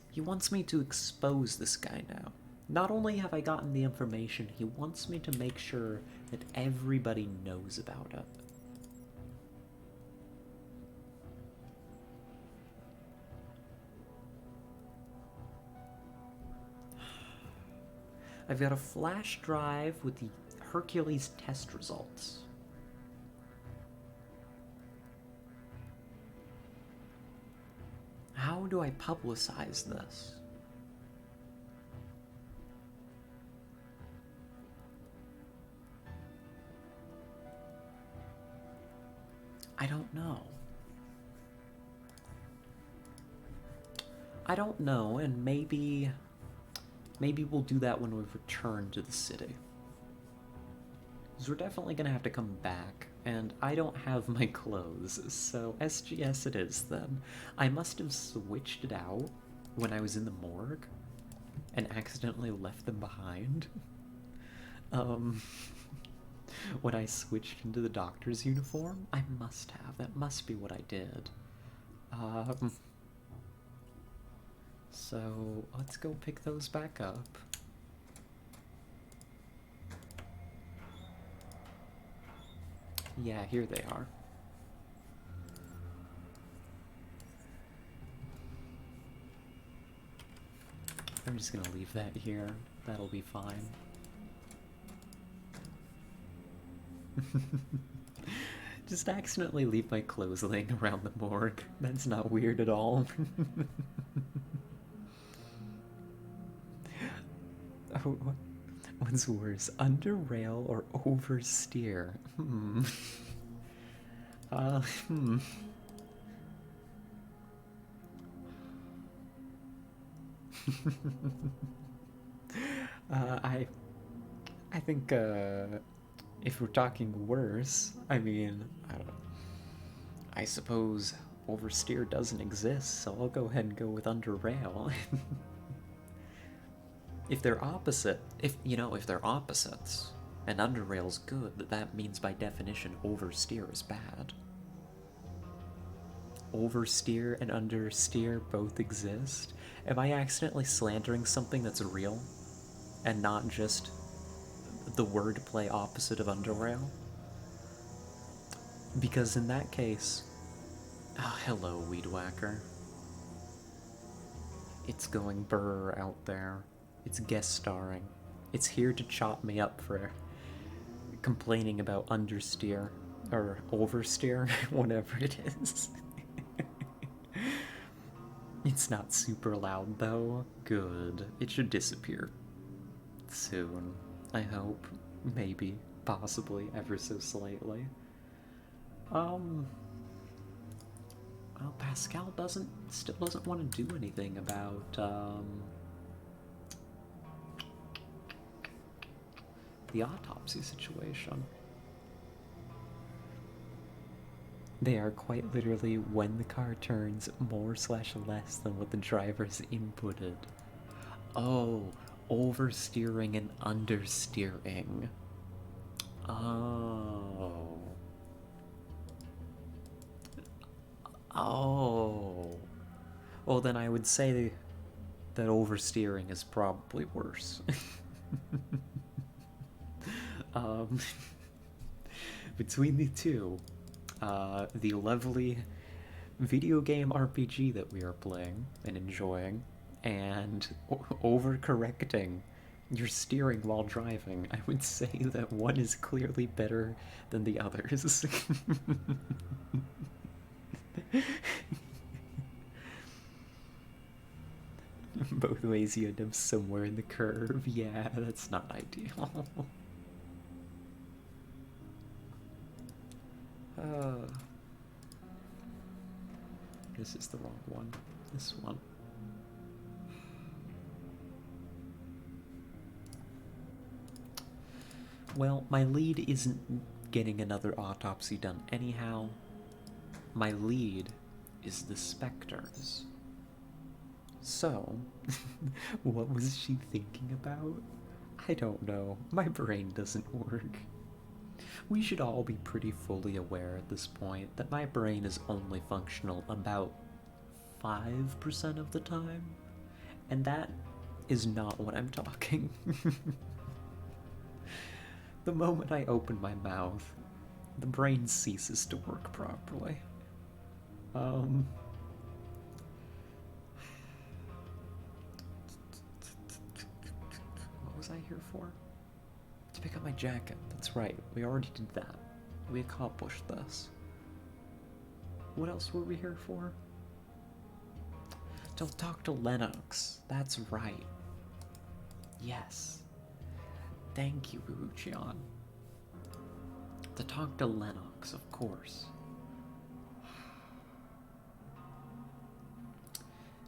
He wants me to expose this guy now. Not only have I gotten the information, he wants me to make sure that everybody knows about it. I've got a flash drive with the Hercules test results. How do I publicize this? I don't know. I don't know, and maybe we'll do that when we return to the city. Because we're definitely gonna have to come back, and I don't have my clothes, so SGS it is then. I must have switched it out when I was in the morgue and accidentally left them behind. um, when I switched into the doctor's uniform, I must have. That must be what I did. So let's go pick those back up. Yeah, here they are. I'm just gonna leave that here. That'll be fine. Just accidentally leave my clothes laying around the morgue. That's not weird at all. Oh, what's worse, UnderRail or oversteer? Uh, hmm. I think, if we're talking worse, I mean, I don't know. I suppose oversteer doesn't exist, so I'll go ahead and go with UnderRail. If they're opposite, if they're opposites, and UnderRail's good, that means by definition oversteer is bad. Oversteer and understeer both exist? Am I accidentally slandering something that's real and not just the wordplay opposite of UnderRail? Because in that case, oh, hello, Weed Whacker. It's going burr out there. It's guest starring. It's here to chop me up for complaining about understeer or oversteer, whatever it is. It's not super loud though. Good. It should disappear soon. I hope. Maybe. Possibly. Ever so slightly. Well, Pascal still doesn't want to do anything about, the autopsy situation. They are quite literally when the car turns more/less than what the driver's inputted. Oh, oversteering and understeering. Oh. Oh. Well, then I would say that oversteering is probably worse. um, between the two, the lovely video game RPG that we are playing and enjoying, and overcorrecting your steering while driving, I would say that one is clearly better than the others. Both ways you end up somewhere in the curve. Yeah, that's not ideal. This is the wrong one. This one. Well, my lead isn't getting another autopsy done anyhow. My lead is the specters. So, what was she thinking about? I don't know. My brain doesn't work. We should all be pretty fully aware at this point that my brain is only functional about 5% of the time, and that is not what I'm talking. The moment I open my mouth, the brain ceases to work properly. What was I here for? To pick up my jacket. That's right, we already did that. We accomplished this. What else were we here for? To talk to Lennox. That's right. Yes. Thank you, Uruchion. To talk to Lennox, of course.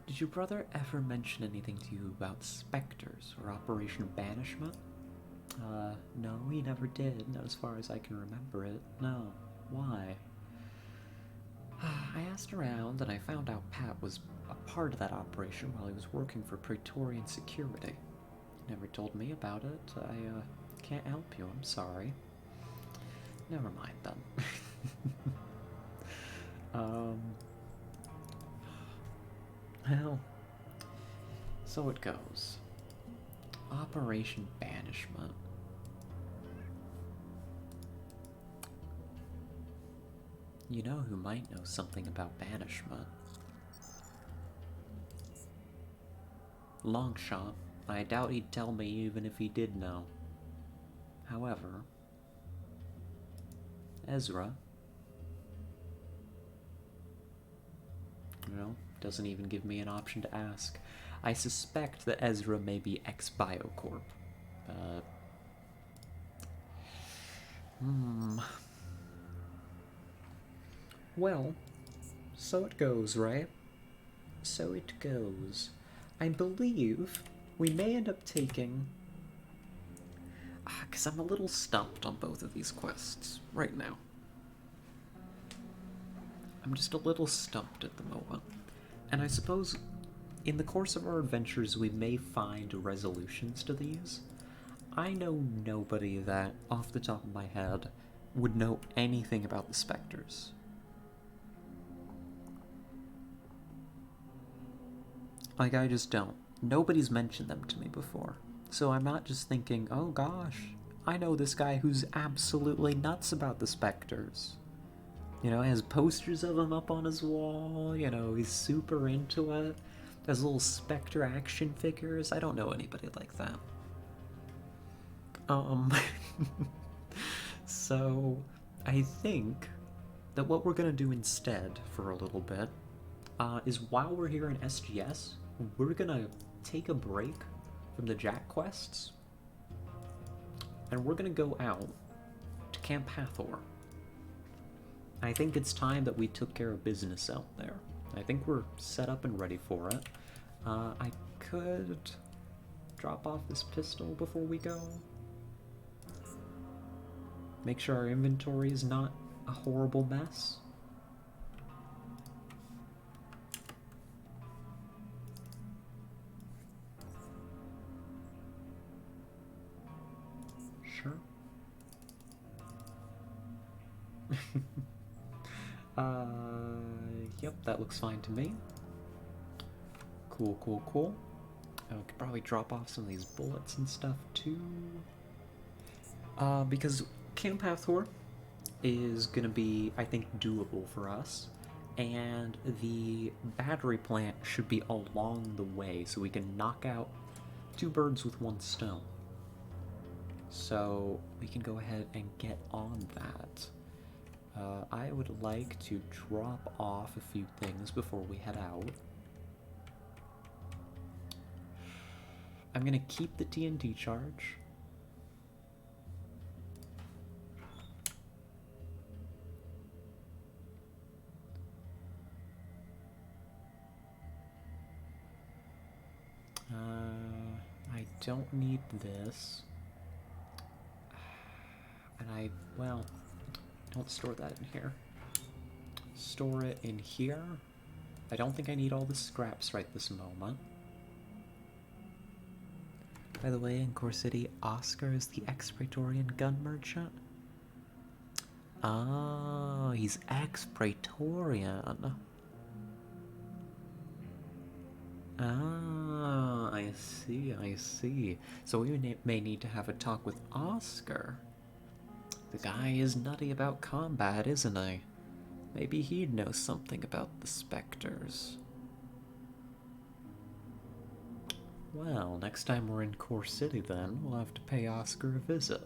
Did your brother ever mention anything to you about specters or Operation Banishment? No, he never did, not as far as I can remember it. No. Why? I asked around and I found out Pat was a part of that operation while he was working for Praetorian Security. He never told me about it. I can't help you, I'm sorry. Never mind then. Well, so it goes. Operation Banishment. You know who might know something about banishment? Longshot. I doubt he'd tell me even if he did know. However, Ezra, doesn't even give me an option to ask. I suspect that Ezra may be ex-Biocorp. Well, so it goes, right? So it goes. I believe we may end up taking... because I'm a little stumped on both of these quests right now. I'm just a little stumped at the moment. And I suppose in the course of our adventures we may find resolutions to these. I know nobody that, off the top of my head, would know anything about the specters. Like, I just don't. Nobody's mentioned them to me before. So I'm not just thinking, oh gosh, I know this guy who's absolutely nuts about the specters. He has posters of them up on his wall, he's super into it. Has little specter action figures. I don't know anybody like that. So I think that what we're gonna do instead for a little bit is while we're here in SGS, we're gonna take a break from the Jack quests, and we're gonna go out to Camp Hathor. I think it's time that we took care of business out there. I think we're set up and ready for it. I could drop off this pistol before we go. Make sure our inventory is not a horrible mess. Sure. Yep, that looks fine to me. Cool, cool, cool. I could probably drop off some of these bullets and stuff too. Because Camp Hathor is gonna be, I think, doable for us. And the battery plant should be along the way, so we can knock out 2 birds with 1 stone. So we can go ahead and get on that. I would like to drop off a few things before we head out. I'm gonna keep the TNT charge. I don't need this. And well, don't store that in here. Store it in here. I don't think I need all the scraps right this moment. By the way, in Core City, Oscar is the ex-Praetorian gun merchant. Oh, he's ex-Praetorian. Ah, I see, I see. So we may need to have a talk with Oscar. The guy is nutty about combat, isn't he? Maybe he'd know something about the specters. Well, next time we're in Core City then, we'll have to pay Oscar a visit.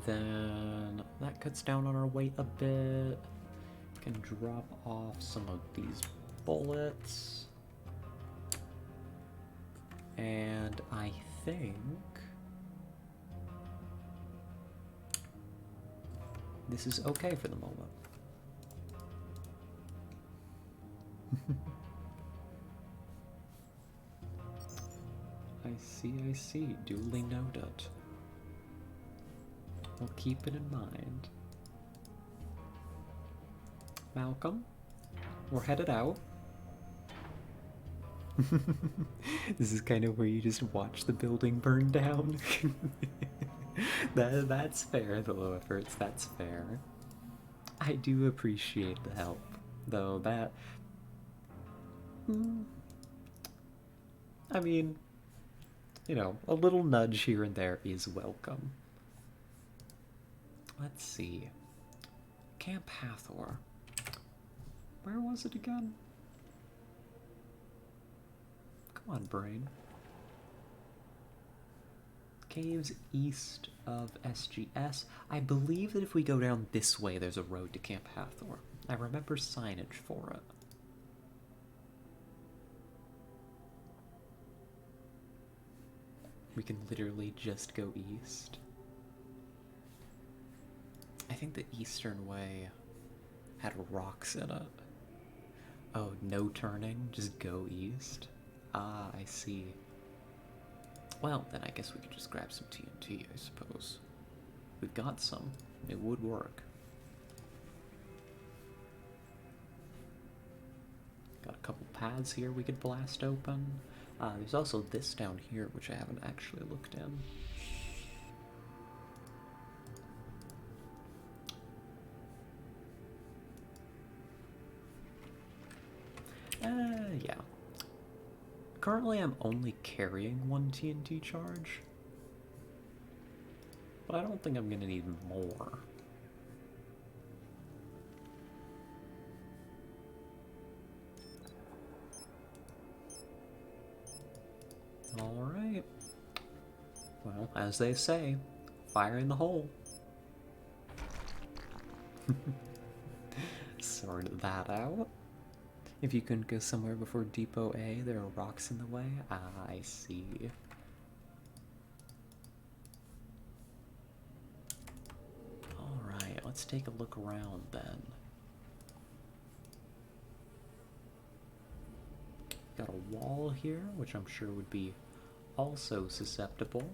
Then that cuts down on our weight a bit. Can drop off some of these bullets. And I think this is okay for the moment. I see. Duly noted. I'll keep it in mind. Malcolm, we're headed out. This is kind of where you just watch the building burn down. That's fair, the low efforts, that's fair. I do appreciate the help, though that... I mean, you know, a little nudge here and there is welcome. Let's see. Camp Hathor. Where was it again? Come on, brain. Caves east of SGS. I believe that if we go down this way, there's a road to Camp Hathor. I remember signage for it. We can literally just go east. I think the eastern way had rocks in it. Oh, no turning, just go east? Ah, I see. Well, then I guess we could just grab some TNT, I suppose. We've got some. It would work. Got a couple paths here we could blast open. There's also this down here, which I haven't actually looked in. Yeah. Currently I'm only carrying one TNT charge, but I don't think I'm gonna need more. Alright. Well, as they say, fire in the hole. Sort that out. If you couldn't go somewhere before Depot A, there are rocks in the way. Ah, I see. Alright, let's take a look around then. Got a wall here, which I'm sure would be also susceptible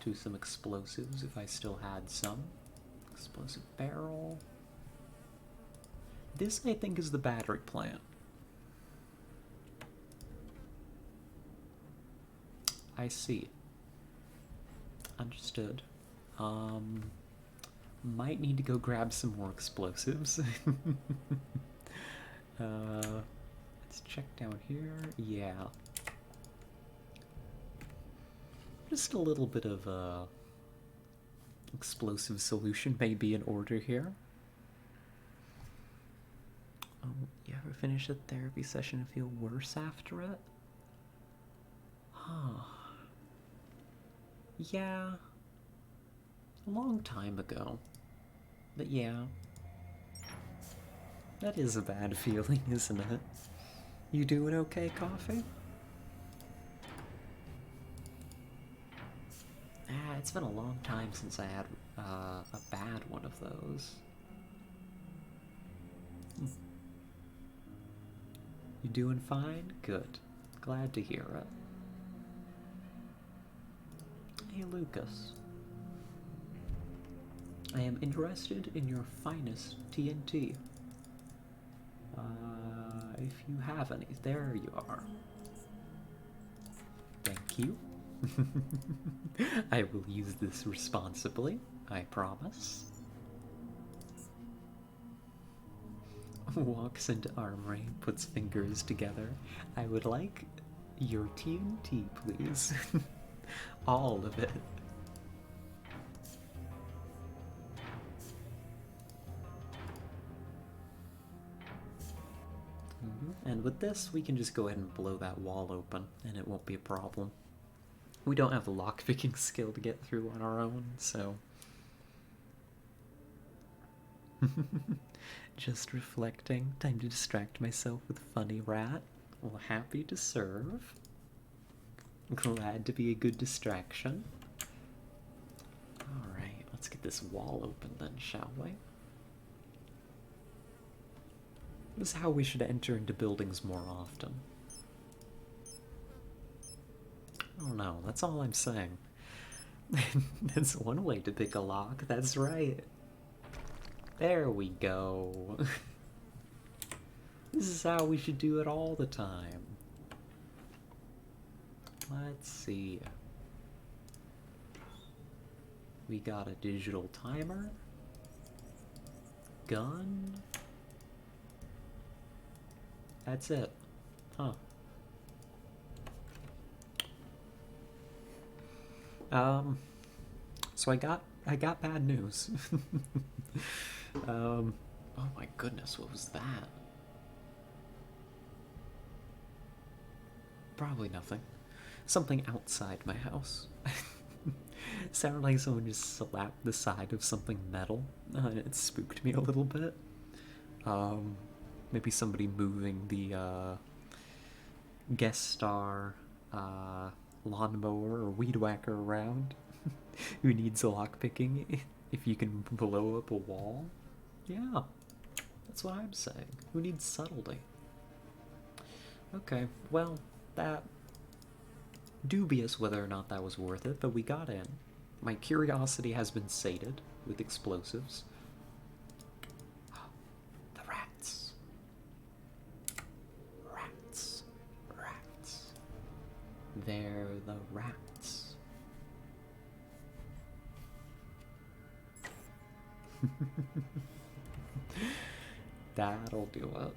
to some explosives if I still had some. Explosive barrel. This, I think, is the battery plant. I see. Understood. Might need to go grab some more explosives. Let's check down here. Yeah. Just a little bit of explosive solution may be in order here. Oh, you ever finish a therapy session and feel worse after it? Huh. Yeah. A long time ago. But yeah. That is a bad feeling, isn't it? You doing okay, Coffee? Ah, it's been a long time since I had a bad one of those. You doing fine? Good. Glad to hear it. Hey, Lucas. I am interested in your finest TNT. If you have any. There you are. Thank you. I will use this responsibly, I promise. Walks into armory, puts fingers together. I would like your TNT, please. All of it. And with this, we can just go ahead and blow that wall open, and it won't be a problem. We don't have the lockpicking skill to get through on our own, so... Just reflecting. Time to distract myself with funny rat. Well, happy to serve. Glad to be a good distraction. Alright, let's get this wall open then, shall we? This is how we should enter into buildings more often. I don't know, that's all I'm saying. That's one way to pick a lock, that's right. There we go. This is how we should do it all the time. Let's see. We got a digital timer. Gun. That's it. Huh. So I got bad news. Oh my goodness, what was that? Probably nothing. Something outside my house. Sounded like someone just slapped the side of something metal. It spooked me a little bit. Maybe somebody moving the guest star lawnmower or weed whacker around. Who needs lockpicking if you can blow up a wall? Yeah, that's what I'm saying. Who needs subtlety? Okay, well, that... dubious whether or not that was worth it, but we got in. My curiosity has been sated with explosives. The rats. Rats. Rats. They're the rats. That'll do it.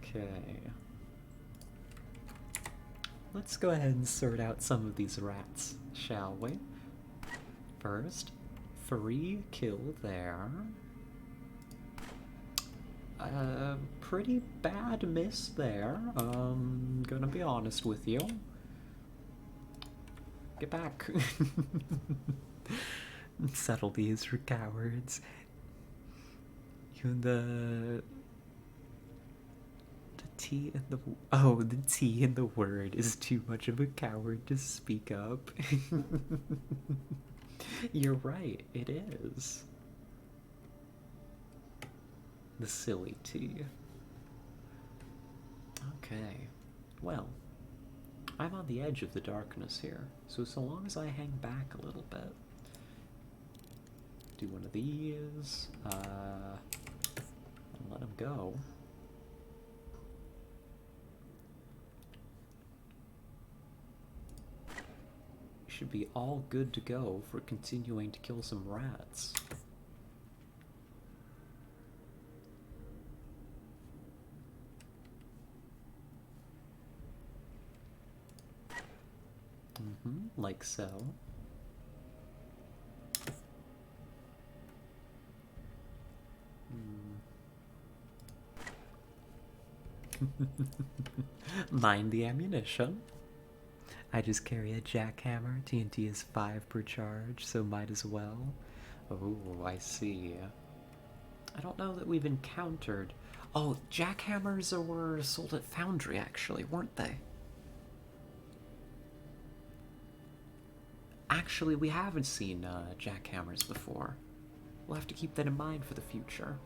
Okay. Let's go ahead and sort out some of these rats, shall we? First, 3 kill there. Pretty bad miss there. Gonna be honest with you. Get back. Subtlety is for cowards. Even the T in the... oh, the T in the word is too much of a coward to speak up. You're right, it is. The silly T. Okay, well, I'm on the edge of the darkness here, so long as I hang back a little bit. Do one of these, and let him go. Should be all good to go for continuing to kill some rats. Like so. Mind the ammunition. I just carry a jackhammer. TNT is 5 per charge, so might as well. Oh, I see. I don't know that we've encountered... oh, jackhammers were sold at Foundry, actually, weren't they? Actually, we haven't seen jackhammers before. We'll have to keep that in mind for the future.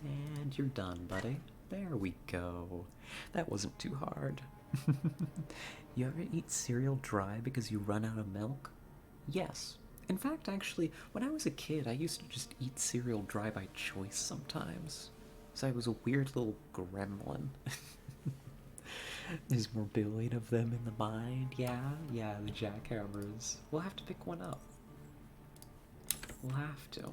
And you're done, buddy. There we go. That wasn't too hard. You ever eat cereal dry because you run out of milk? Yes. In fact, actually, when I was a kid, I used to just eat cereal dry by choice sometimes. So I was a weird little gremlin. There's more billion of them in the mind. Yeah, the jackhammers. We'll have to pick one up. We'll have to.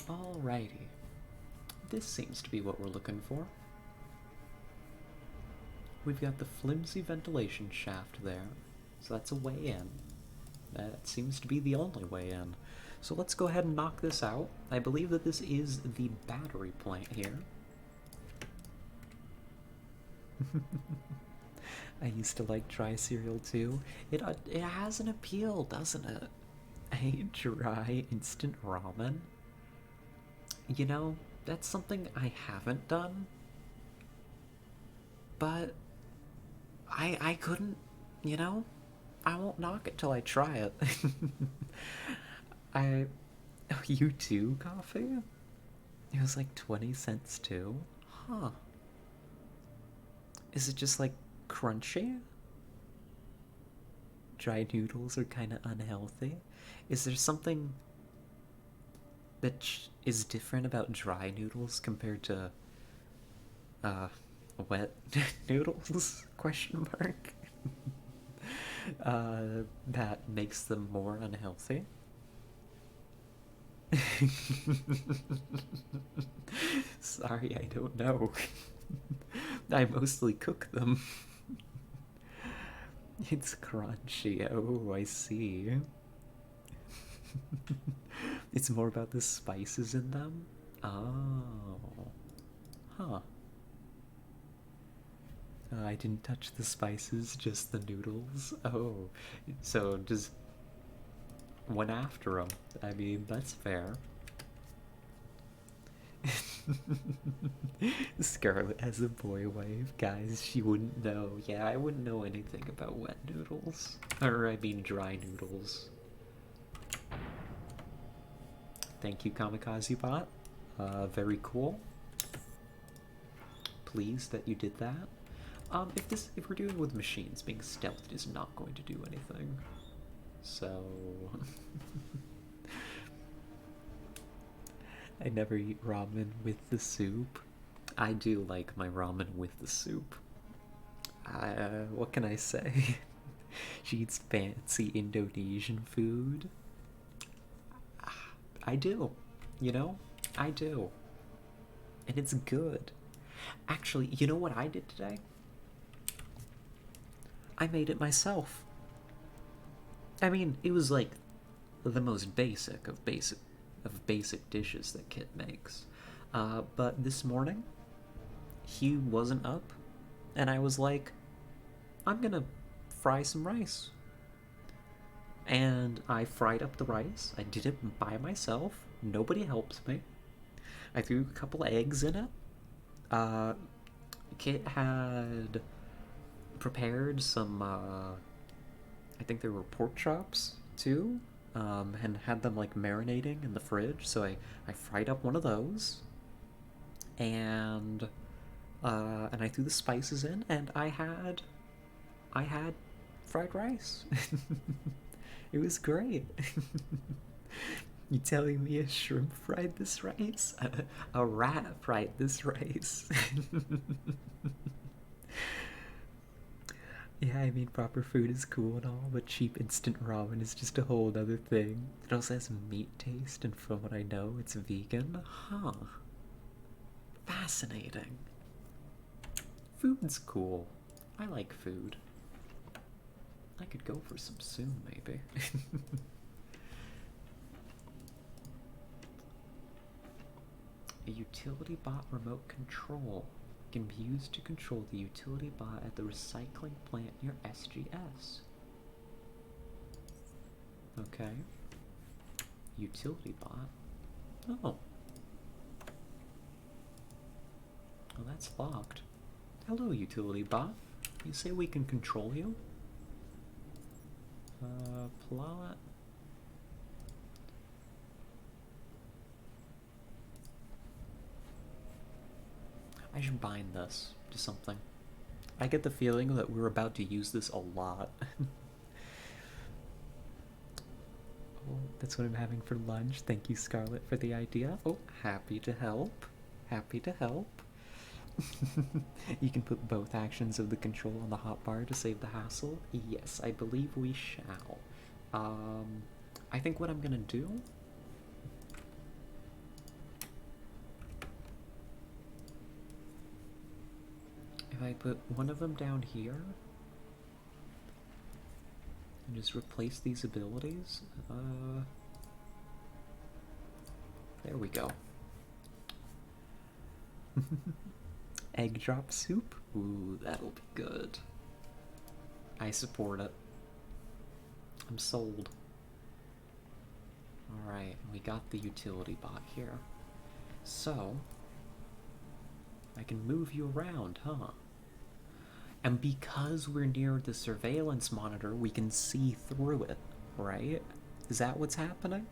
Alrighty. This seems to be what we're looking for. We've got the flimsy ventilation shaft there, so that's a way in. That seems to be the only way in. So let's go ahead and knock this out. I believe that this is the battery plant here. I used to like dry cereal too. It has an appeal, doesn't it? A dry instant ramen. You know, That's something I haven't done, but I couldn't, you know? I won't knock it till I try it. I. Oh, you too, coffee? It was like 20 cents too? Huh. Is it just like crunchy? Dry noodles are kind of unhealthy. Is there something that is different about dry noodles compared to uh wet noodles? Question mark. That makes them more unhealthy. Sorry, I don't know. I mostly cook them. It's crunchy. Oh, I see. It's more about the spices in them? Oh. Huh. I didn't touch the spices, just the noodles. Oh. So just went after them. I mean, that's fair. Scarlet has a boy wife. Guys, she wouldn't know. Yeah, I wouldn't know anything about wet noodles. Or, I mean, dry noodles. Thank you, Kamikaze Bot. Very cool. Pleased that you did that. If we're dealing with machines, being stealthed is not going to do anything. So I never eat ramen with the soup. I do like my ramen with the soup. What can I say? She eats fancy Indonesian food. I do. You know? I do. And it's good. Actually, you know what I did today? I made it myself. I mean, it was like the most basic of basic dishes that Kit makes. But this morning, he wasn't up, and I was like, I'm gonna fry some rice. And I fried up the rice. I did it by myself. Nobody helped me. I threw a couple eggs in it. Uh, Kit had prepared some, I think they were pork chops too, and had them like marinating in the fridge. So I fried up one of those, and I threw the spices in, and I had fried rice. It was great. You telling me a shrimp fried this rice? A rat fried this rice? Yeah, I mean, proper food is cool and all, but cheap instant ramen is just a whole other thing. It also has meat taste, and from what I know, it's vegan. Huh. Fascinating. Food's cool. I like food. I could go for some soon, maybe. A utility bot remote control can be used to control the utility bot at the recycling plant near SGS. Okay. Utility bot. Oh. Well, that's locked. Hello, utility bot. You say we can control you? Plot. I should bind this to something. I get the feeling that we're about to use this a lot. Oh, that's what I'm having for lunch. Thank you, Scarlett, for the idea. Oh, happy to help. Happy to help. You can put both actions of the control on the hotbar to save the hassle. Yes, I believe we shall. I think what I'm gonna do... If I put one of them down here... and just replace these abilities... there we go. Egg drop soup? Ooh, that'll be good. I support it. I'm sold. Alright, we got the utility bot here. So, I can move you around, huh? And because we're near the surveillance monitor, we can see through it, right? Is that what's happening?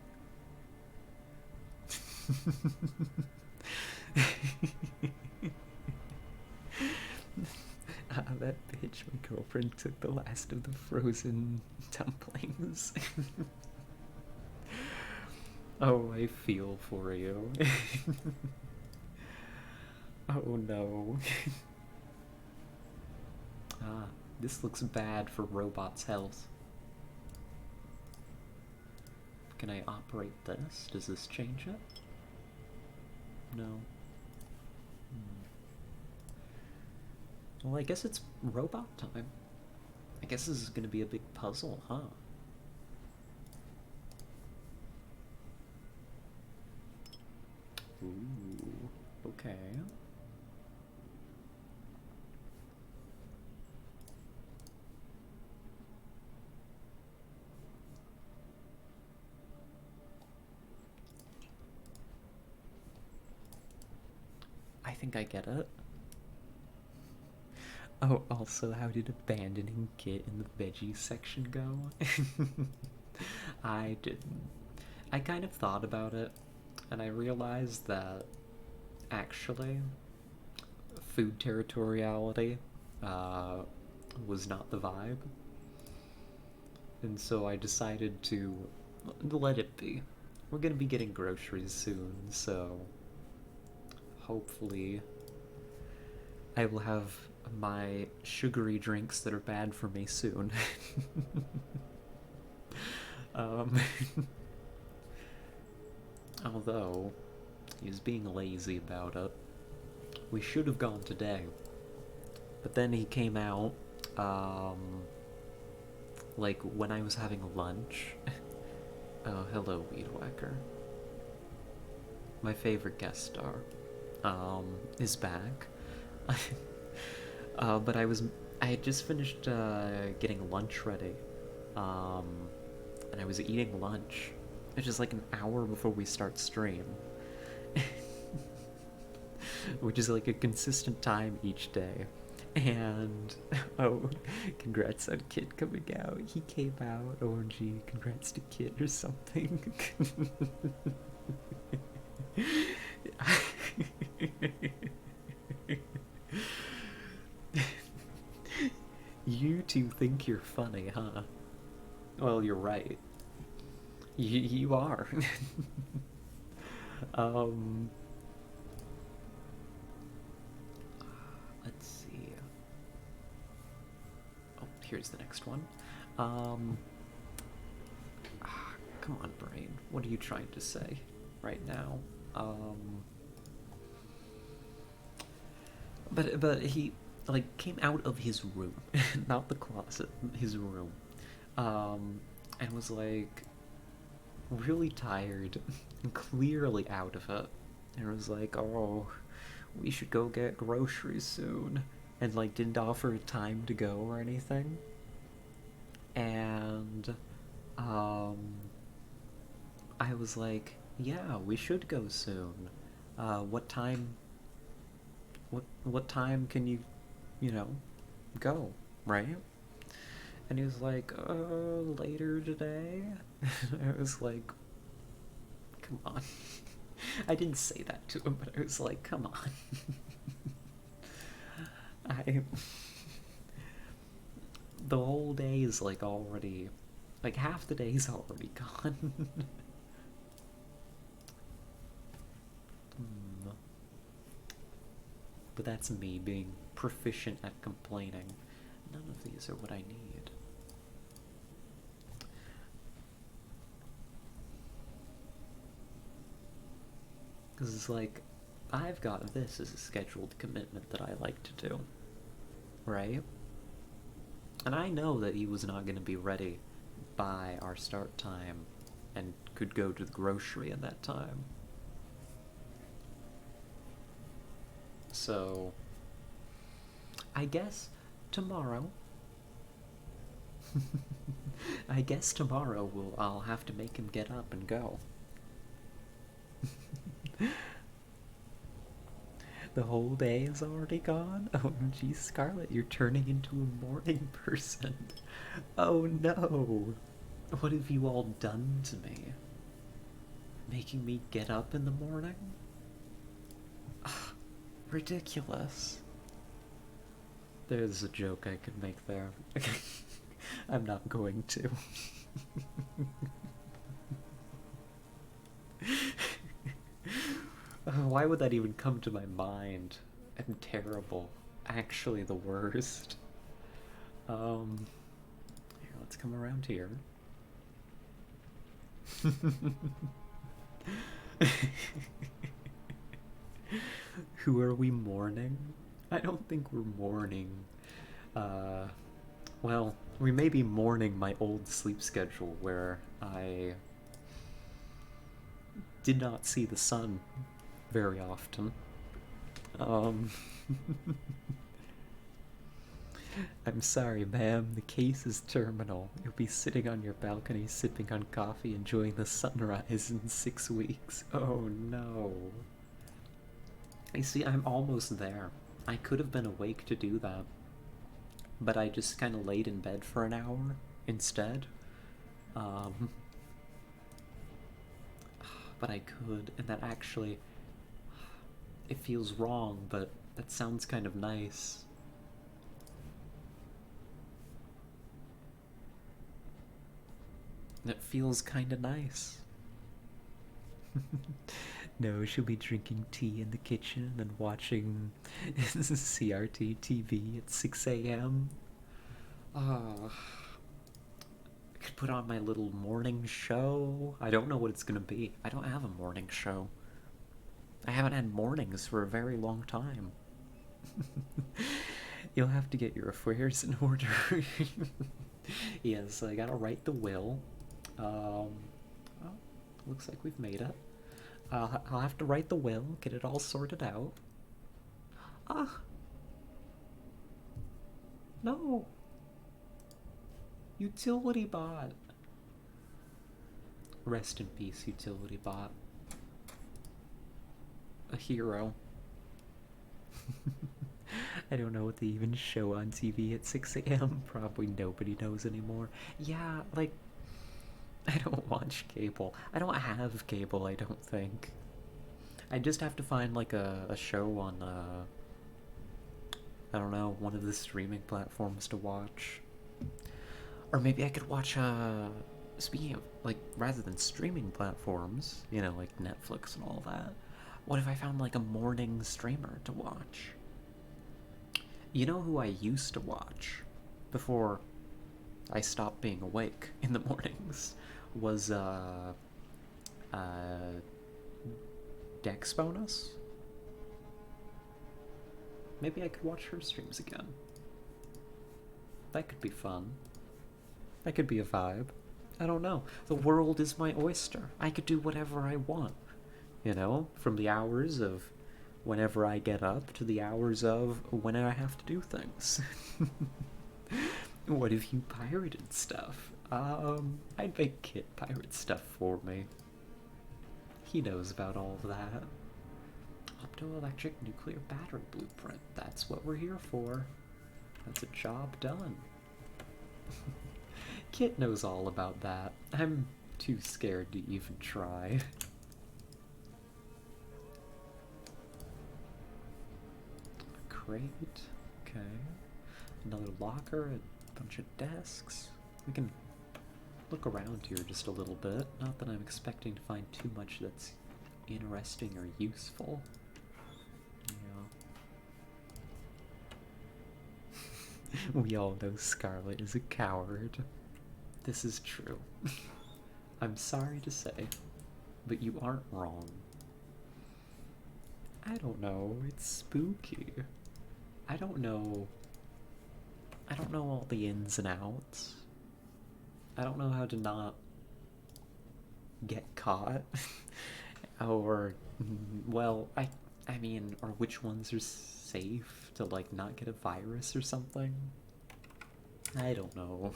That bitch, my girlfriend, took the last of the frozen dumplings. Oh, I feel for you. Oh no. Ah, this looks bad for Robot's health. Can I operate this? Does this change it? No. Well, I guess it's robot time. I guess this is gonna be a big puzzle, huh? Ooh, okay. I think I get it. Oh, also, how did abandoning Kit in the veggie section go? I didn't. I kind of thought about it, and I realized that actually, food territoriality uh, was not the vibe, and so I decided to let it be. We're gonna be getting groceries soon, so hopefully I will have my sugary drinks that are bad for me soon. um, Although, he was being lazy about it. We should have gone today. But then he came out, like, when I was having lunch. Oh, hello, Weed Whacker. My favorite guest star, is back. But I had just finished, getting lunch ready. And I was eating lunch. It's just like an hour before we start stream. Which is like a consistent time each day. And, oh, congrats on Kid coming out. He came out. OMG, congrats to Kid or something. You two think you're funny, huh? Well, you're right. You are. um, let's see. Oh, here's the next one. Come on, brain. What are you trying to say right now? But he like came out of his room, not the closet, his room, and was like really tired and clearly out of it, and was like, "Oh, we should go get groceries soon," and like didn't offer time to go or anything. And I was like, "Yeah, we should go soon. What time? What time can you know, go, right?" And he was like, later today." I was like, come on. I didn't say that to him, but I was like, come on. I. The whole day is like already. Like half the day is already gone. Hmm. But that's me being proficient at complaining. None of these are what I need. Because it's like, I've got this as a scheduled commitment that I like to do. Right? And I know that he was not going to be ready by our start time and could go to the grocery in that time. So, I guess tomorrow. I guess tomorrow I'll have to make him get up and go. The whole day is already gone? Oh, geez, Scarlet, you're turning into a morning person. Oh no! What have you all done to me? Making me get up in the morning? Ridiculous. There's a joke I could make there. I'm not going to. Why would that even come to my mind? I'm terrible. Actually the worst. Here, let's come around here. Who are we mourning? I don't think we're mourning. Well, we may be mourning my old sleep schedule where I did not see the sun very often. I'm sorry, ma'am, the case is terminal. You'll be sitting on your balcony sipping on coffee enjoying the sunrise in 6 weeks. Oh no. I see, I'm almost there. I could have been awake to do that, but I just kind of laid in bed for an hour instead. But I could, and that actually, it feels wrong, but that sounds kind of nice. It feels kind of nice. No, she'll be drinking tea in the kitchen and watching CRT TV at 6 a.m. I could put on my little morning show. I don't know what it's gonna be. I don't have a morning show. I haven't had mornings for a very long time. You'll have to get your affairs in order. Yes, I gotta write the will. Well, looks like we've made it. I'll have to write the will, get it all sorted out. Ah! No! Utility bot! Rest in peace, utility bot. A hero. I don't know what they even show on TV at 6 a.m. Probably nobody knows anymore. Yeah, like, I don't watch cable. I don't have cable, I don't think. I just have to find like a show on, I don't know, one of the streaming platforms to watch. Or maybe I could watch, speaking of, like, rather than streaming platforms, you know, like Netflix and all that, what if I found like a morning streamer to watch? You know who I used to watch before I stopped being awake in the mornings was Dex Bonus. Maybe I could watch her streams again. That could be fun. That could be a vibe. I don't know. The world is my oyster. I could do whatever I want. You know, from the hours of whenever I get up to the hours of when I have to do things. What if you pirated stuff? I'd make Kit pirate stuff for me. He knows about all of that. Optoelectric nuclear battery blueprint. That's what we're here for. That's a job done. Kit knows all about that. I'm too scared to even try. A crate. Okay. Another locker, a bunch of desks. We can look around here just a little bit. Not that I'm expecting to find too much that's interesting or useful. Yeah. We all know Scarlet is a coward. This is true. I'm sorry to say, but you aren't wrong. I don't know, it's spooky. I don't know all the ins and outs. I don't know how to not get caught. Or, well, I mean, or which ones are safe to, like, not get a virus or something. I don't know.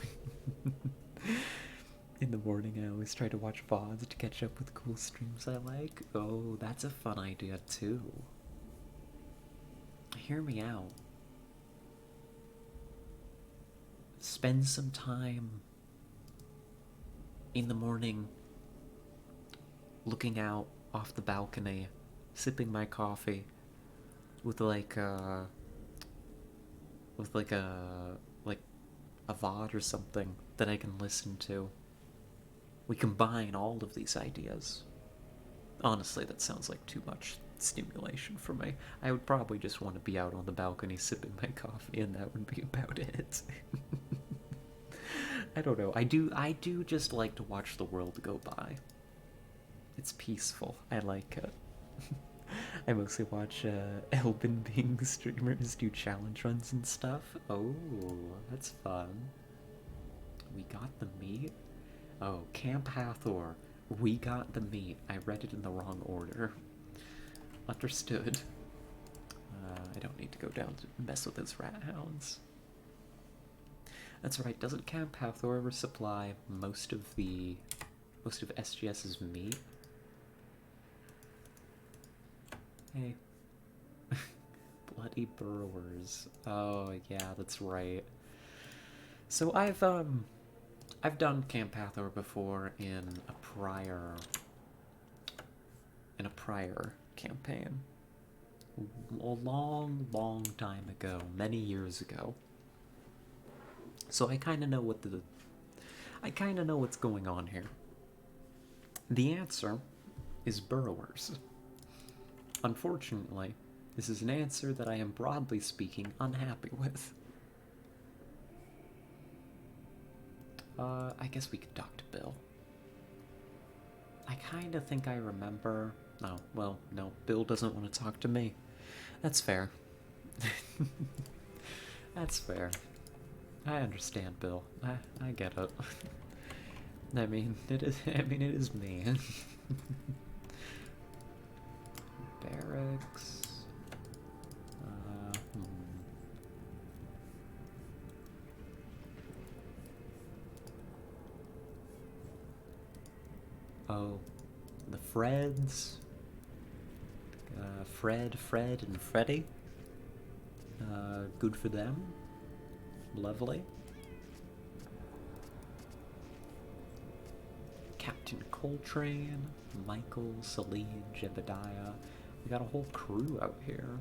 In the morning, I always try to watch VODs to catch up with cool streams I like. Oh, that's a fun idea, too. Hear me out. Spend some time in the morning looking out off the balcony, sipping my coffee with like a VOD or something that I can listen to. We combine all of these ideas. Honestly, that sounds like too much stimulation for me. I would probably just want to be out on the balcony sipping my coffee, and that would be about it. I don't know. I do just like to watch the world go by. It's peaceful. I like it. I mostly watch Elben Bing streamers do challenge runs and stuff. Oh, that's fun. We got the meat? Oh, Camp Hathor. We got the meat. I read it in the wrong order. Understood. I don't need to go down to mess with those rat hounds. That's right, doesn't Camp Hathor ever supply most of SGS's meat? Hey. Bloody burrowers. Oh yeah, that's right. So I've done Camp Hathor before in a prior campaign. A long, long time ago, many years ago. So I kind of know what's going on here. The answer is burrowers. Unfortunately, this is an answer that I am broadly speaking unhappy with. I guess we could talk to Bill. I kinda think I remember... Oh, well, no, Bill doesn't want to talk to me. That's fair. That's fair. I understand, Bill. I get it. I mean, it is me. Barracks. Oh, the Freds. Fred, and Freddy. Good for them. Lovely. Captain Coltrane, Michael, Celine, Jebediah. We got a whole crew out here.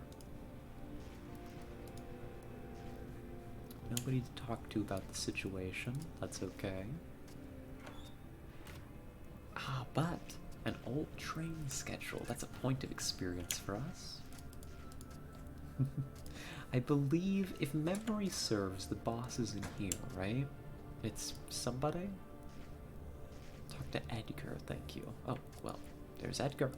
Nobody to talk to about the situation. That's okay. Ah, but an old train schedule. That's a point of experience for us. I believe, if memory serves, the boss is in here, right? It's somebody? Talk to Edgar, thank you. Oh, well, there's Edgar.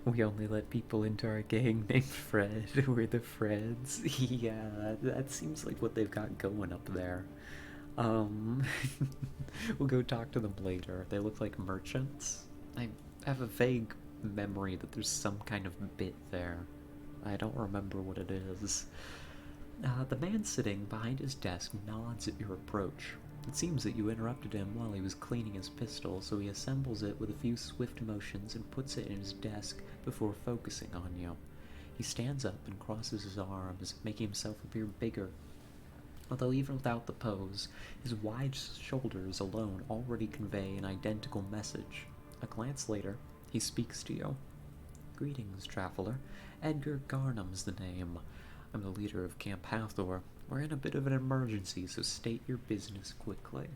We only let people into our gang named Fred. We're the Freds. Yeah, that seems like what they've got going up there. We'll go talk to them later. They look like merchants. I have a vague memory that there's some kind of bit there. I don't remember what it is. The man sitting behind his desk nods at your approach. It seems that you interrupted him while he was cleaning his pistol, so he assembles it with a few swift motions and puts it in his desk before focusing on you. He stands up and crosses his arms, making himself appear bigger. Although even without the pose, his wide shoulders alone already convey an identical message. A glance later, he speaks to you. Greetings, traveler. Edgar Garnham's the name. I'm the leader of Camp Hathor. We're in a bit of an emergency, so state your business quickly.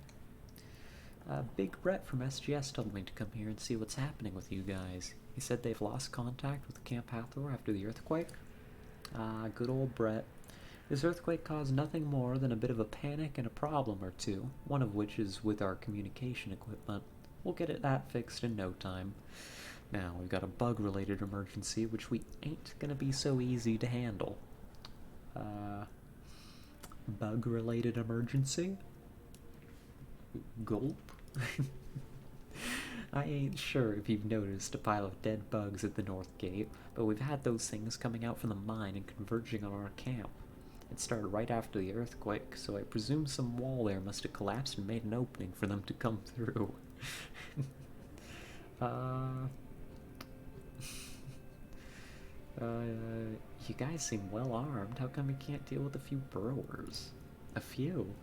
Big Brett from SGS told me to come here and see what's happening with you guys. He said they've lost contact with Camp Hathor after the earthquake. Good old Brett. This earthquake caused nothing more than a bit of a panic and a problem or two, one of which is with our communication equipment. We'll get that fixed in no time. Now, we've got a bug-related emergency, which we ain't gonna be so easy to handle. Bug-related emergency? Gulp? I ain't sure if you've noticed a pile of dead bugs at the north gate, but we've had those things coming out from the mine and converging on our camp. It started right after the earthquake, so I presume some wall there must have collapsed and made an opening for them to come through. You guys seem well armed. How come you can't deal with a few burrowers? A few?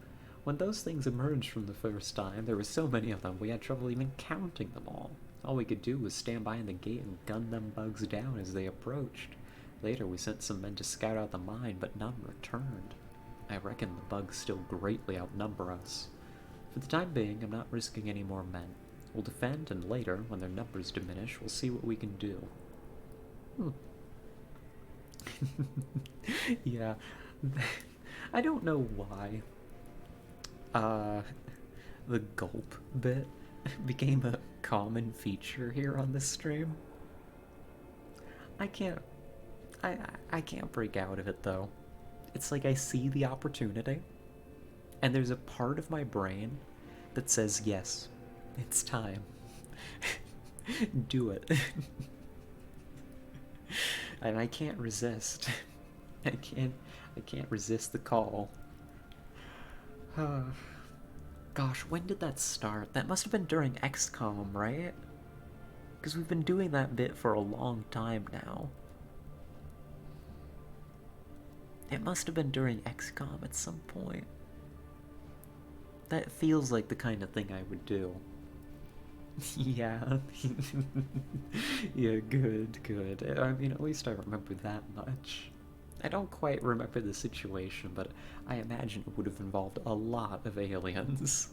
When those things emerged from the first time, there were so many of them we had trouble even counting them all. All we could do was stand by in the gate and gun them bugs down as they approached. Later we sent some men to scout out the mine, but none returned. I reckon the bugs still greatly outnumber us. For the time being, I'm not risking any more men. We'll defend, and later, when their numbers diminish, we'll see what we can do. Yeah. I don't know why the gulp bit became a common feature here on this stream. I can't break out of it though. It's like I see the opportunity and there's a part of my brain that says yes, it's time. Do it. And I can't resist. I can't resist the call. Gosh, when did that start? That must have been during XCOM, right? Because we've been doing that bit for a long time now. It must have been during XCOM at some point. That feels like the kind of thing I would do. Yeah. Yeah, good. I mean, at least I remember that much. I don't quite remember the situation, but I imagine it would have involved a lot of aliens.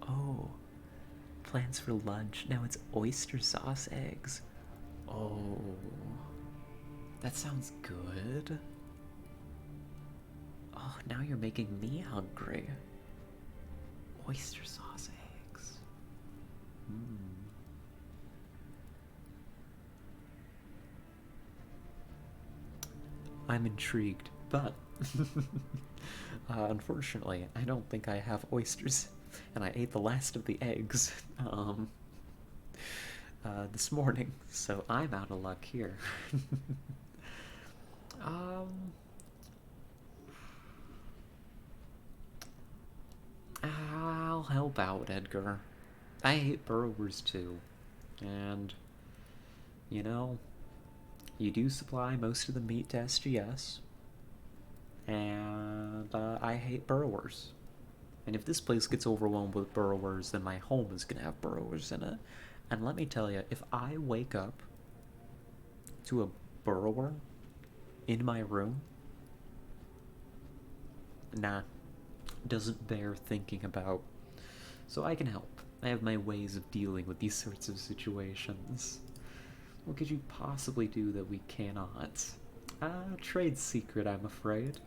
Oh, plans for lunch. Now it's oyster sauce eggs. Oh, that sounds good. Oh, now you're making me hungry. Oyster sauce eggs. I'm intrigued, but unfortunately, I don't think I have oysters, and I ate the last of the eggs this morning, so I'm out of luck here. I'll help out, Edgar. I hate burrowers too, and you know, you do supply most of the meat to SGS, and I hate burrowers. And if this place gets overwhelmed with burrowers, then my home is gonna have burrowers in it. And let me tell you, if I wake up to a burrower in my room, nah, doesn't bear thinking about. So I can help. I have my ways of dealing with these sorts of situations. What could you possibly do that we cannot? Trade secret, I'm afraid.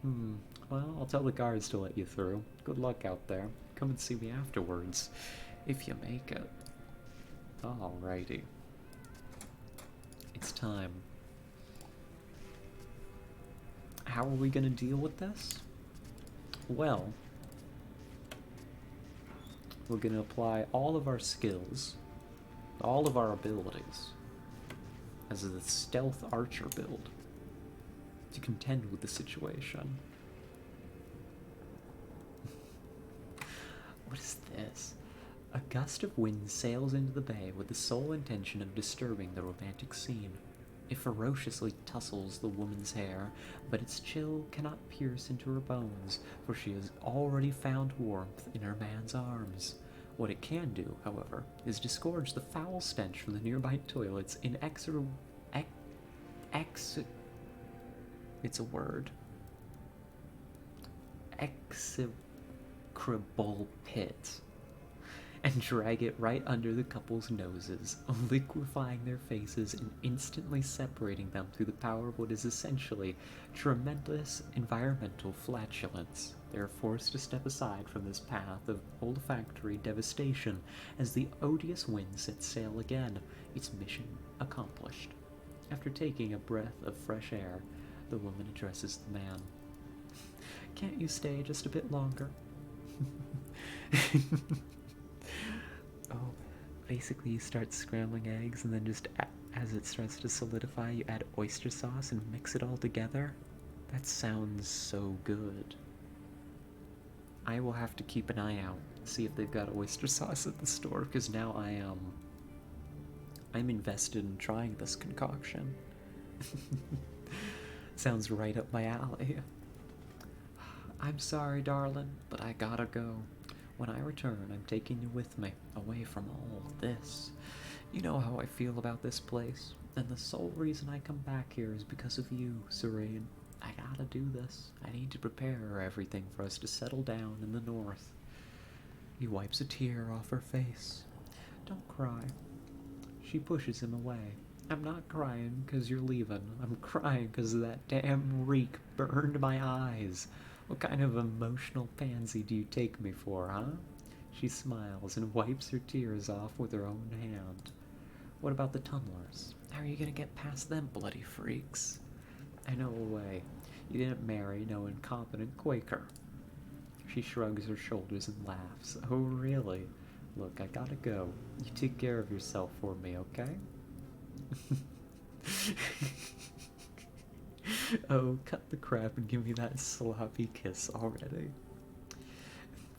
Well, I'll tell the guards to let you through. Good luck out there. Come and see me afterwards, if you make it. Alrighty. It's time. How are we gonna deal with this? Well, we're gonna apply all of our skills, all of our abilities, as a stealth archer build to contend with the situation. What is this? A gust of wind sails into the bay with the sole intention of disturbing the romantic scene. It ferociously tussles the woman's hair, but its chill cannot pierce into her bones, for she has already found warmth in her man's arms. What it can do, however, is disgorge the foul stench from the nearby toilets in it's a word. Execrable pit, and drag it right under the couple's noses, liquefying their faces and instantly separating them through the power of what is essentially tremendous environmental flatulence. They are forced to step aside from this path of olfactory devastation as the odious wind sets sail again, its mission accomplished. After taking a breath of fresh air, the woman addresses the man. Can't you stay just a bit longer? Oh, basically you start scrambling eggs and then just as it starts to solidify, you add oyster sauce and mix it all together? That sounds so good. I will have to keep an eye out, see if they've got oyster sauce at the store, because now I I'm invested in trying this concoction. Sounds right up my alley. I'm sorry, darling, but I gotta go. When I return, I'm taking you with me, away from all this. You know how I feel about this place, and the sole reason I come back here is because of you, Serene. I gotta do this. I need to prepare everything for us to settle down in the north. He wipes a tear off her face. Don't cry. She pushes him away. I'm not crying because you're leaving. I'm crying because that damn reek burned my eyes. What kind of emotional pansy do you take me for, huh? She smiles and wipes her tears off with her own hand. What about the tunnelers? How are you gonna get past them bloody freaks? I know a way. You didn't marry no incompetent Quaker. She shrugs her shoulders and laughs. Oh, really? Look, I gotta go. You take care of yourself for me, okay? Oh, cut the crap and give me that sloppy kiss already.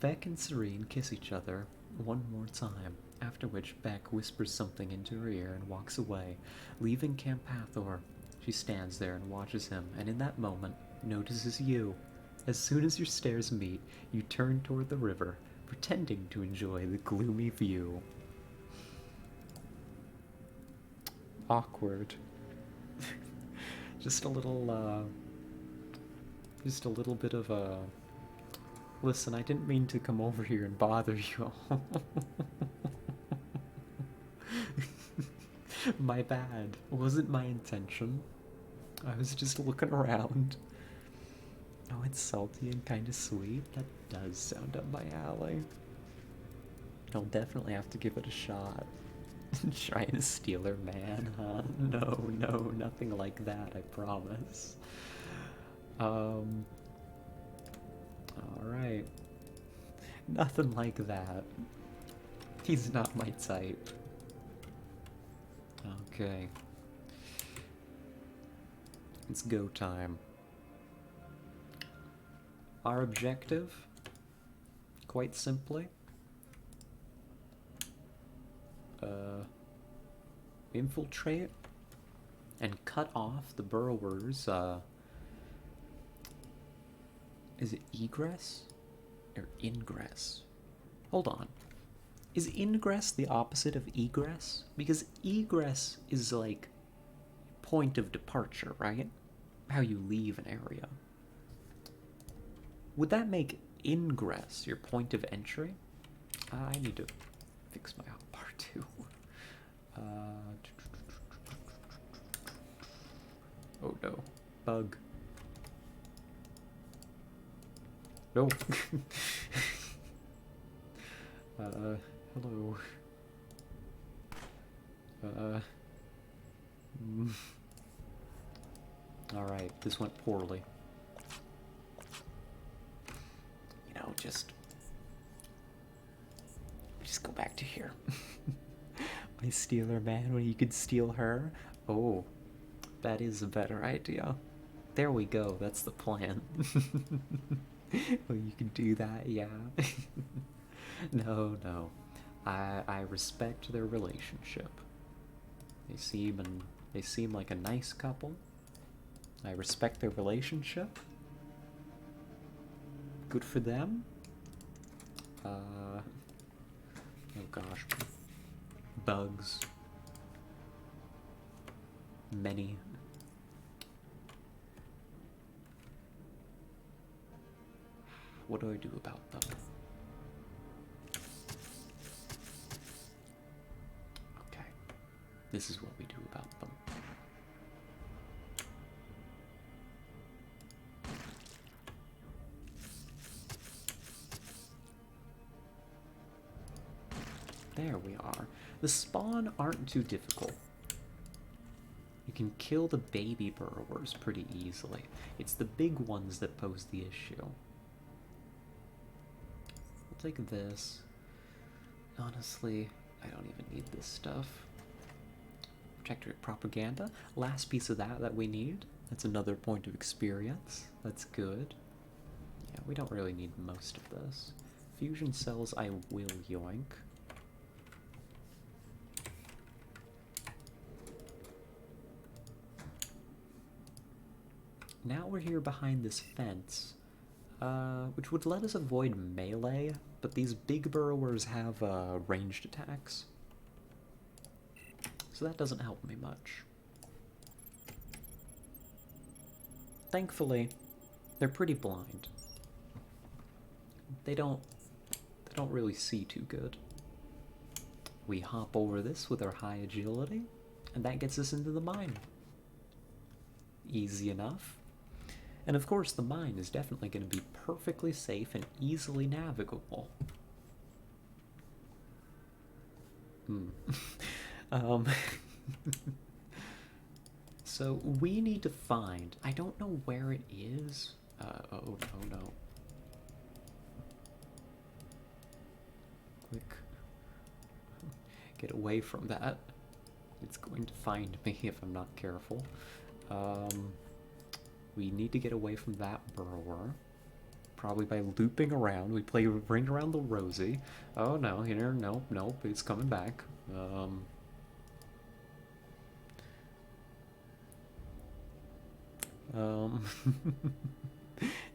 Beck and Serene kiss each other one more time, after which Beck whispers something into her ear and walks away, leaving Camp Hathor. She stands there and watches him, and in that moment, notices you. As soon as your stares meet, you turn toward the river, pretending to enjoy the gloomy view. Awkward. Just a little bit of a... Listen, I didn't mean to come over here and bother you all. My bad. It wasn't my intention. I was just looking around. Oh, it's salty and kind of sweet. That does sound up my alley. I'll definitely have to give it a shot. Trying to steal her man, huh? No, no, nothing like that, I promise. Alright. Nothing like that. He's not my type. Okay. It's go time. Our objective, quite simply, infiltrate and cut off the burrowers, is it egress or ingress? Hold on. Is ingress the opposite of egress? Because egress is like point of departure, right? How you leave an area. Would that make ingress your point of entry? I need to fix my hotbar too. Oh no. Bug. No. Hello. Alright, this went poorly. You know, just go back to here. My stealer man when you could steal her. Oh, that is a better idea. There we go, that's the plan. Well, you can do that, yeah. No, no. I respect their relationship. They seem like a nice couple. I respect their relationship. Good for them. Oh gosh. Bugs. Many. What do I do about them? Okay. This is what we do about them. There we are. The spawn aren't too difficult. You can kill the baby burrowers pretty easily. It's the big ones that pose the issue. We'll take this. Honestly, I don't even need this stuff. Protectorate propaganda. Last piece of that we need. That's another point of experience. That's good. Yeah, we don't really need most of this. Fusion cells I will yoink. now we're here behind this fence, which would let us avoid melee, but these big burrowers have ranged attacks. So that doesn't help me much. Thankfully, they're pretty blind. They don't really see too good. We hop over this with our high agility, and that gets us into the mine. Easy enough. And of course, the mine is definitely going to be perfectly safe and easily navigable. So we need to find, I don't know where it is. Oh no. Quick. Get away from that. It's going to find me if I'm not careful. We need to get away from that burrower. Probably by looping around. We play Ring Around the Rosie. Oh no, here, nope, it's coming back.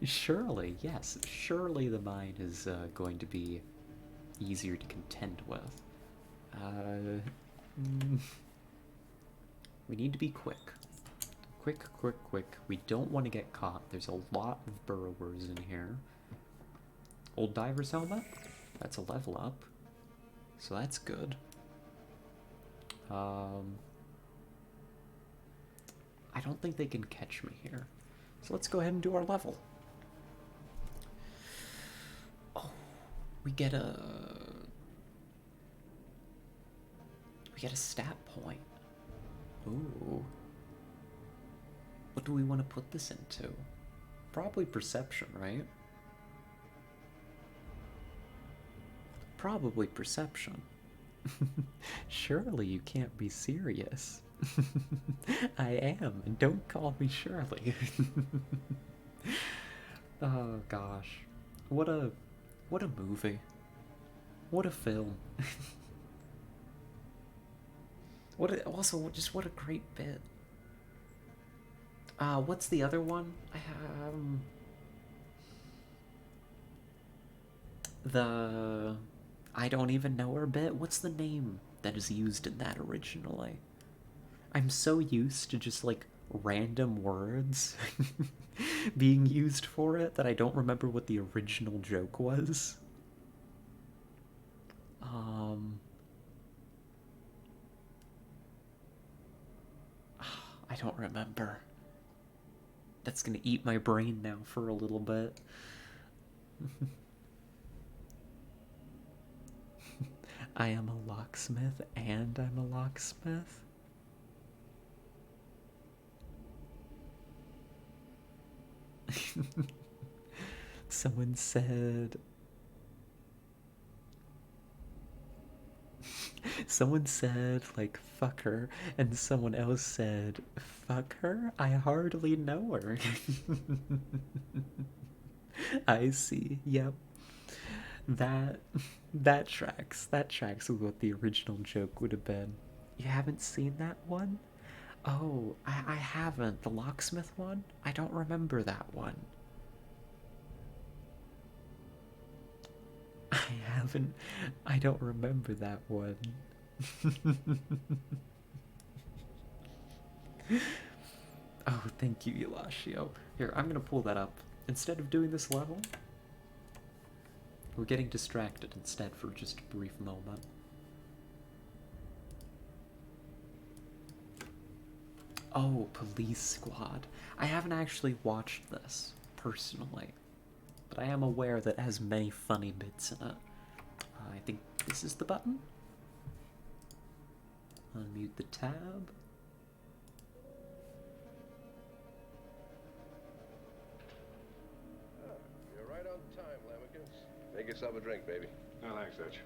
Surely, yes, surely the mine is going to be easier to contend with. We need to be quick. Quick. We don't want to get caught. There's a lot of burrowers in here. Old diver's helmet? That's a level up. So that's good. I don't think they can catch me here. So let's go ahead and do our level. Oh, we get a stat point. Ooh. What do we want to put this into? Probably perception, right? Probably perception. Surely you can't be serious. I am, and don't call me Shirley. Oh gosh. What a movie. What a film. What a great bit. What's the other one? I don't even know her bit. What's the name that is used in that originally? I'm so used to just like random words being used for it that I don't remember what the original joke was. I don't remember. That's gonna eat my brain now for a little bit. I am a locksmith and I'm a locksmith. Someone said like fuck her, and someone else said fuck her? I hardly know her. I see. Yep. That tracks. That tracks with what the original joke would have been. You haven't seen that one? Oh, I haven't. The locksmith one? I don't remember that one. I haven't. I don't remember that one. Oh, thank you, Elashio. Here, I'm gonna pull that up. Instead of doing this level, we're getting distracted instead for just a brief moment. Oh, Police Squad. I haven't actually watched this, personally. But I am aware that it has many funny bits in it. I think this is the button. Unmute the tab. You're right on time, Lamikins. Make yourself a drink, baby. No, thanks, Dutch.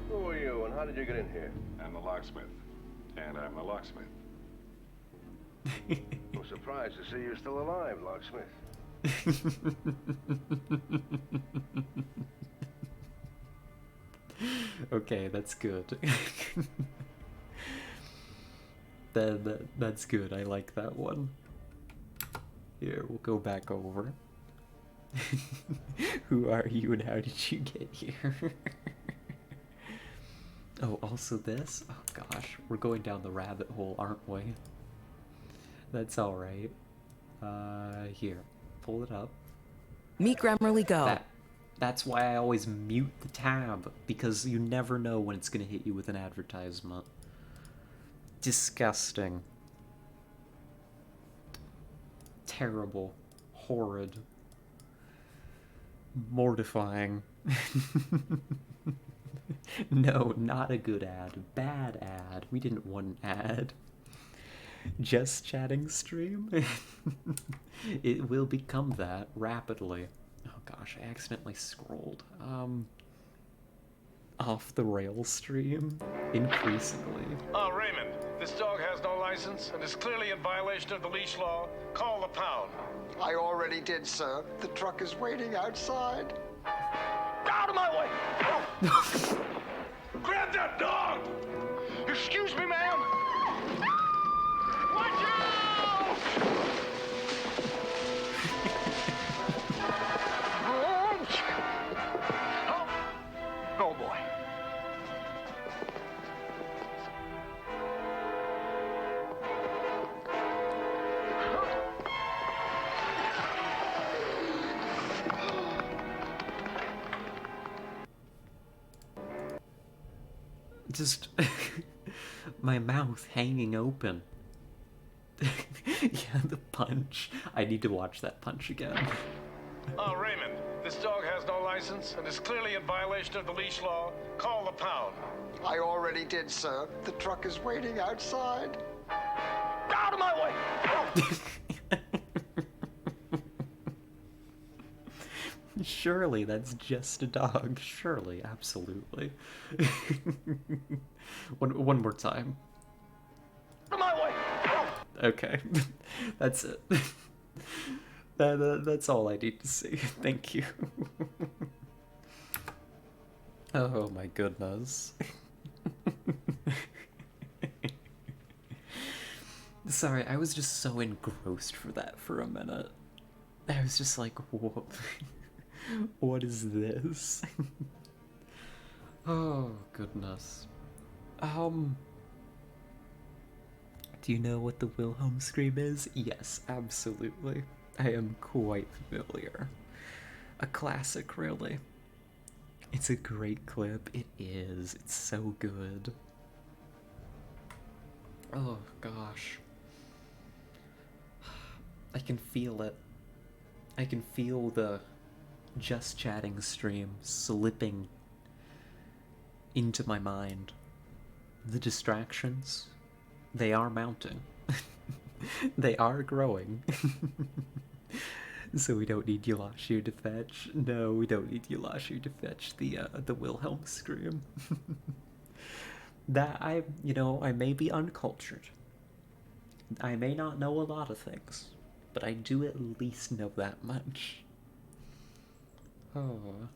Who are you, and how did you get in here? I'm the locksmith. And I'm the locksmith. I'm surprised to see you're still alive, locksmith. Okay, that's good. That's good. I like that one. Here, we'll go back over. Who are you and how did you get here? Oh, also this? Oh gosh, we're going down the rabbit hole, aren't we? That's alright. Here, pull it up. Meet Grammarly Go. That's why I always mute the tab, because you never know when it's gonna hit you with an advertisement. Disgusting. Terrible. Horrid. Mortifying. No, not a good ad. Bad ad. We didn't want an ad. Just chatting stream? It will become that rapidly. Oh gosh, I accidentally scrolled. Off the rail stream? Increasingly. Raymond, this dog has no license and is clearly in violation of the leash law. Call the pound. I already did, sir. The truck is waiting outside. Out of my way! Grab that dog! Excuse me, ma'am! Watch out! Oh boy. Just my mouth hanging open. Yeah, the punch. I need to watch that punch again. Raymond, this dog has no license and is clearly in violation of the leash law. Call the pound. I already did, sir. The truck is waiting outside. Out of my way! Surely that's just a dog. Surely, absolutely. One more time. Out of my way! Okay, that's it. That's all I need to see. Thank you. Oh my goodness. Sorry, I was just so engrossed for that for a minute. I was just like, what? What is this? Oh goodness. Do you know what the Wilhelm scream is? Yes, absolutely. I am quite familiar. A classic, really. It's a great clip. It is. It's so good. Oh gosh. I can feel it. I can feel the just chatting stream slipping into my mind. The distractions, they are mounting. They are growing. So we don't need Yulashu to fetch. No, we don't need Yulashu to fetch the Wilhelm scream. That I may be uncultured. I may not know a lot of things, but I do at least know that much. Oh.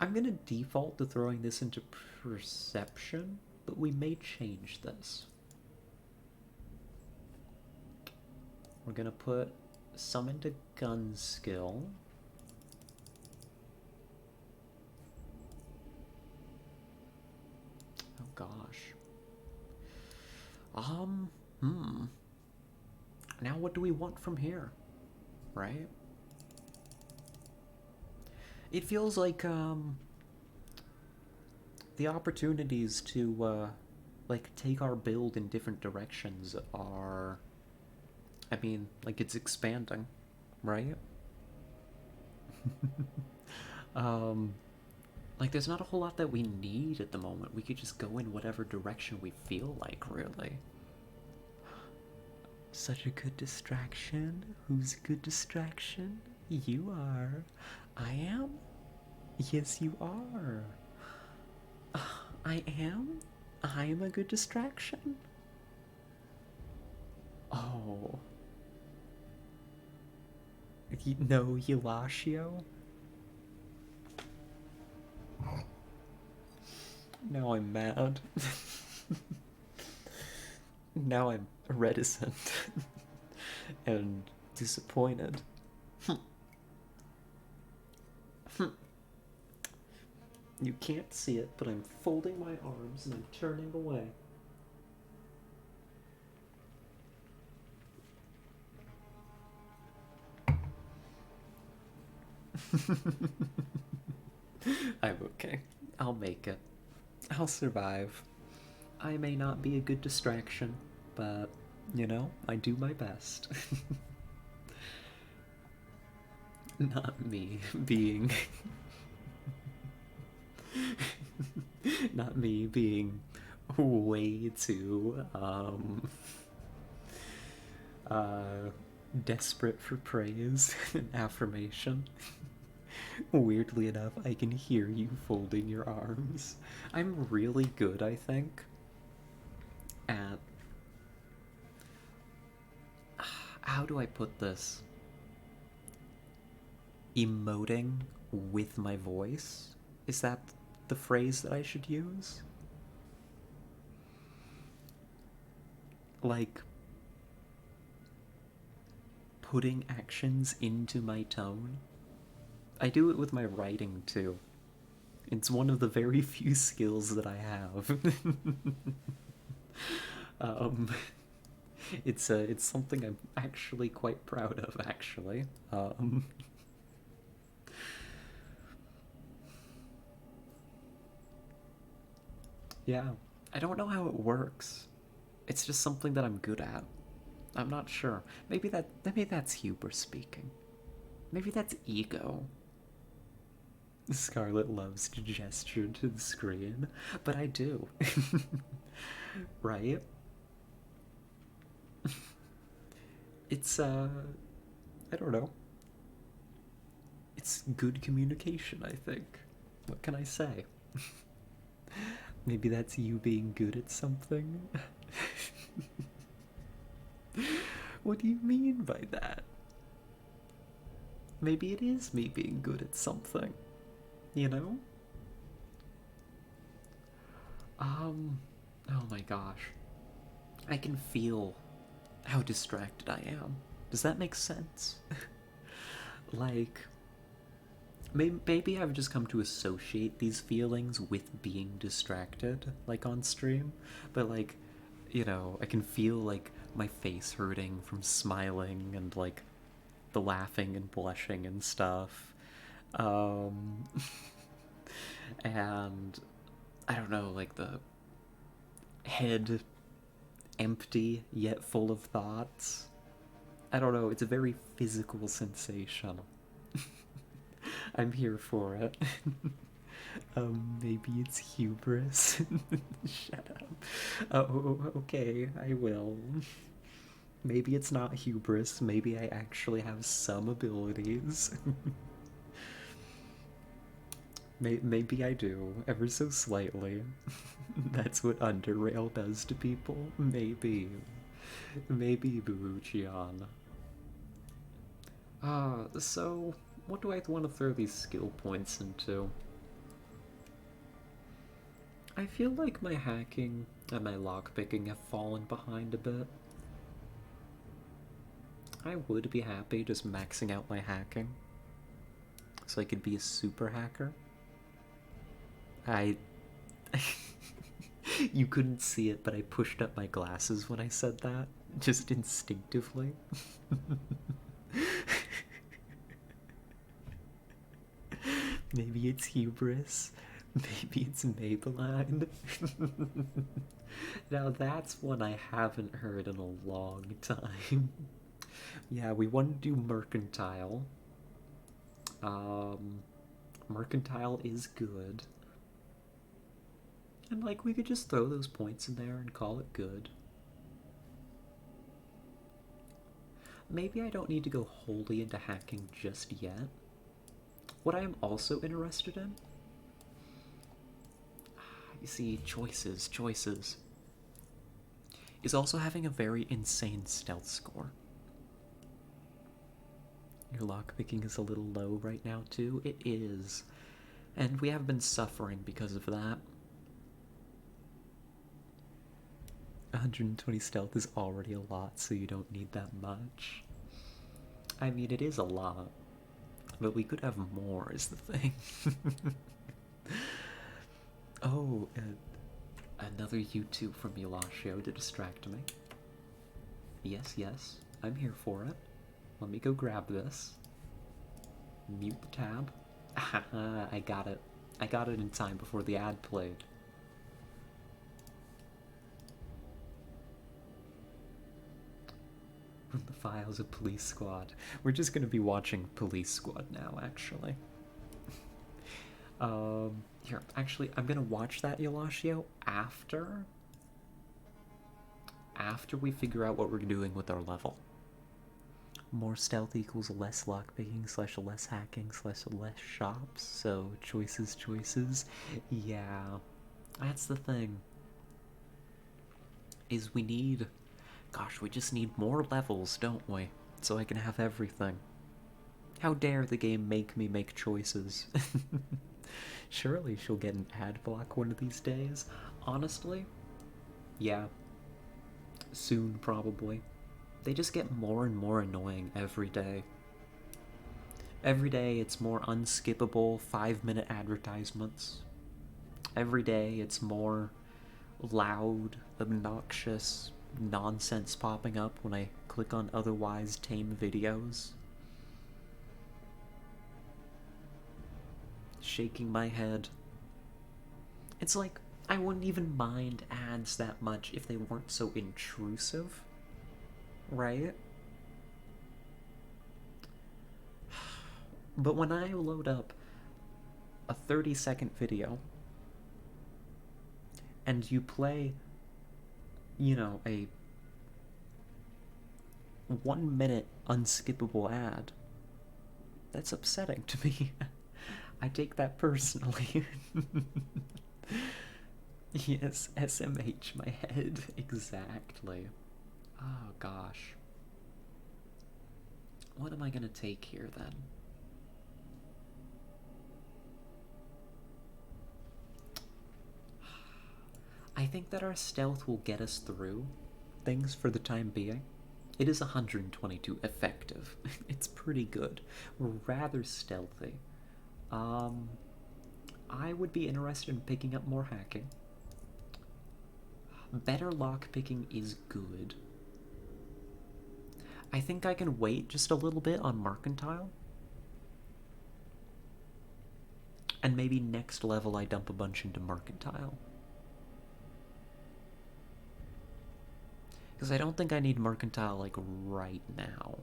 I'm gonna default to throwing this into perception, but we may change this. We're gonna put some into gun skill. Oh gosh. Now what do we want from here? Right? It feels like the opportunities to like take our build in different directions are, I mean, like it's expanding, right? Like there's not a whole lot that we need at the moment. We could just go in whatever direction we feel like, really. Such a good distraction. Who's a good distraction? You are. I am? Yes, you are. I am? I am a good distraction? Oh. No, Eulatio? Now I'm mad. Now I'm reticent and disappointed. You can't see it, but I'm folding my arms and I'm turning away. I'm okay. I'll make it. I'll survive. I may not be a good distraction, but, you know, I do my best. Not me being... Not me being way too, desperate for praise and affirmation. Weirdly enough, I can hear you folding your arms. I'm really good, I think, at... How do I put this? Emoting with my voice? Is that the phrase that I should use? Like, putting actions into my tone? I do it with my writing too. It's one of the very few skills that I have. It's something I'm actually quite proud of, actually. Yeah, I don't know how it works. It's just something that I'm good at. I'm not sure. Maybe that's hubris speaking. Maybe that's ego. Scarlet loves to gesture to the screen, but I do. Right? It's, I don't know. It's good communication, I think. What can I say? Maybe that's you being good at something? What do you mean by that? Maybe it is me being good at something. You know? Oh my gosh. I can feel how distracted I am. Does that make sense? Like, maybe I've just come to associate these feelings with being distracted, like on stream, but like, you know, I can feel like my face hurting from smiling and like the laughing and blushing and stuff. And I don't know, like the head empty yet full of thoughts. I don't know, it's a very physical sensation. I'm here for it. Maybe it's hubris. Shut up. Oh, okay, I will. Maybe it's not hubris, maybe I actually have some abilities. Maybe I do, ever so slightly. That's what UnderRail does to people. Maybe. Maybe, Buruchian. So, what do I want to throw these skill points into? I feel like my hacking and my lockpicking have fallen behind a bit. I would be happy just maxing out my hacking, so I could be a super hacker. You couldn't see it, but I pushed up my glasses when I said that, just instinctively. Maybe it's hubris. Maybe it's Maybelline. Now that's one I haven't heard in a long time. Yeah, we want to do mercantile. Mercantile is good. And like, we could just throw those points in there and call it good. Maybe I don't need to go wholly into hacking just yet. What I am also interested in... You see, choices. Is also having a very insane stealth score. Your lockpicking is a little low right now too. It is. And we have been suffering because of that. 120 stealth is already a lot, so you don't need that much. I mean, it is a lot, but we could have more, is the thing. Oh, another YouTube from Eulashio to distract me. Yes, yes, I'm here for it. Let me go grab this. Mute the tab. I got it. I got it in time before the ad played. From the files of Police Squad. We're just gonna be watching Police Squad now, actually. Here, actually, I'm gonna watch that, Eulashio, after we figure out what we're doing with our level. More stealth equals less lockpicking slash less hacking slash less shops, so choices. Yeah, that's the thing. Is we need... Gosh, we just need more levels, don't we? So I can have everything. How dare the game make me make choices? Surely she'll get an ad block one of these days. Honestly, yeah. Soon, probably. They just get more and more annoying every day. Every day it's more unskippable 5-minute advertisements. Every day it's more loud, obnoxious nonsense popping up when I click on otherwise tame videos. Shaking my head. It's like, I wouldn't even mind ads that much if they weren't so intrusive, right? But when I load up a 30-second video and you play, you know, a 1-minute unskippable ad, that's upsetting to me. I take that personally. Yes, SMH my head. Exactly. Oh gosh. What am I gonna take here then? I think that our stealth will get us through things for the time being. It is 122 effective. It's pretty good. We're rather stealthy. I would be interested in picking up more hacking. Better lockpicking is good. I think I can wait just a little bit on Mercantile. And maybe next level I dump a bunch into Mercantile. Because I don't think I need Mercantile, like, right now.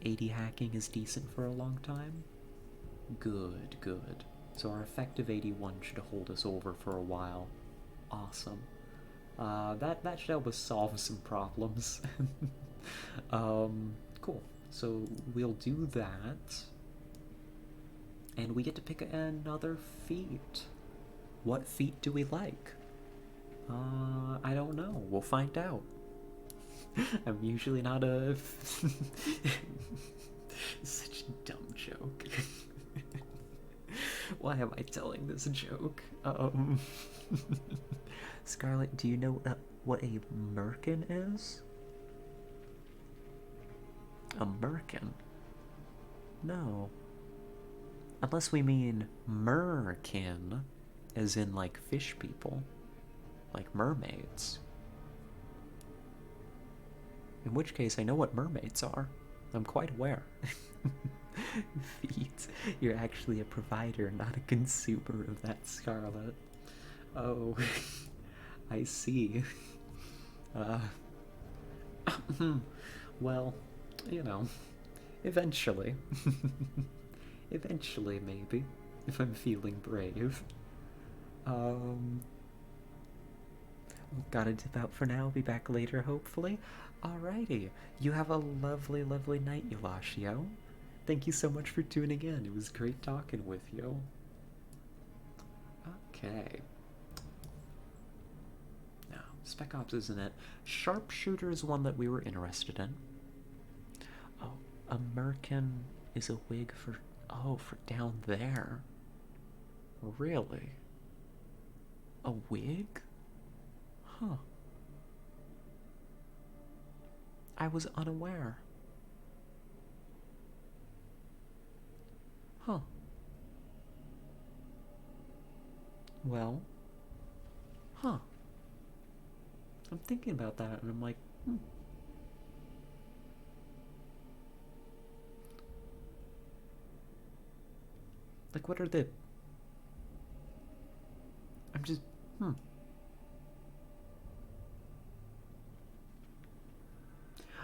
.80 hacking is decent for a long time. Good, good. So our effective 81 should hold us over for a while. Awesome. That should help us solve some problems. Cool. So we'll do that. And we get to pick another feat. What feat do we like? I don't know. We'll find out. I'm usually not a... Such a dumb joke. Why am I telling this joke? Scarlett, do you know what a merkin is? A merkin? No. Unless we mean merkin, as in, like, fish people. Like mermaids. In which case, I know what mermaids are. I'm quite aware. Feet. You're actually a provider, not a consumer of that, Scarlet. Oh, I see. Well, you know, eventually. Eventually, maybe, if I'm feeling brave. Gotta dip out for now. I'll be back later, hopefully. Alrighty. You have a lovely, lovely night, Eulashio. Thank you so much for tuning in. It was great talking with you. Okay. Now, Spec Ops isn't it. Sharpshooter is one that we were interested in. Oh, American is a wig for... Oh, for down there. Really? A wig? Huh. I was unaware. Huh. Well. Huh. I'm thinking about that and I'm like, Like, what are the... I'm just...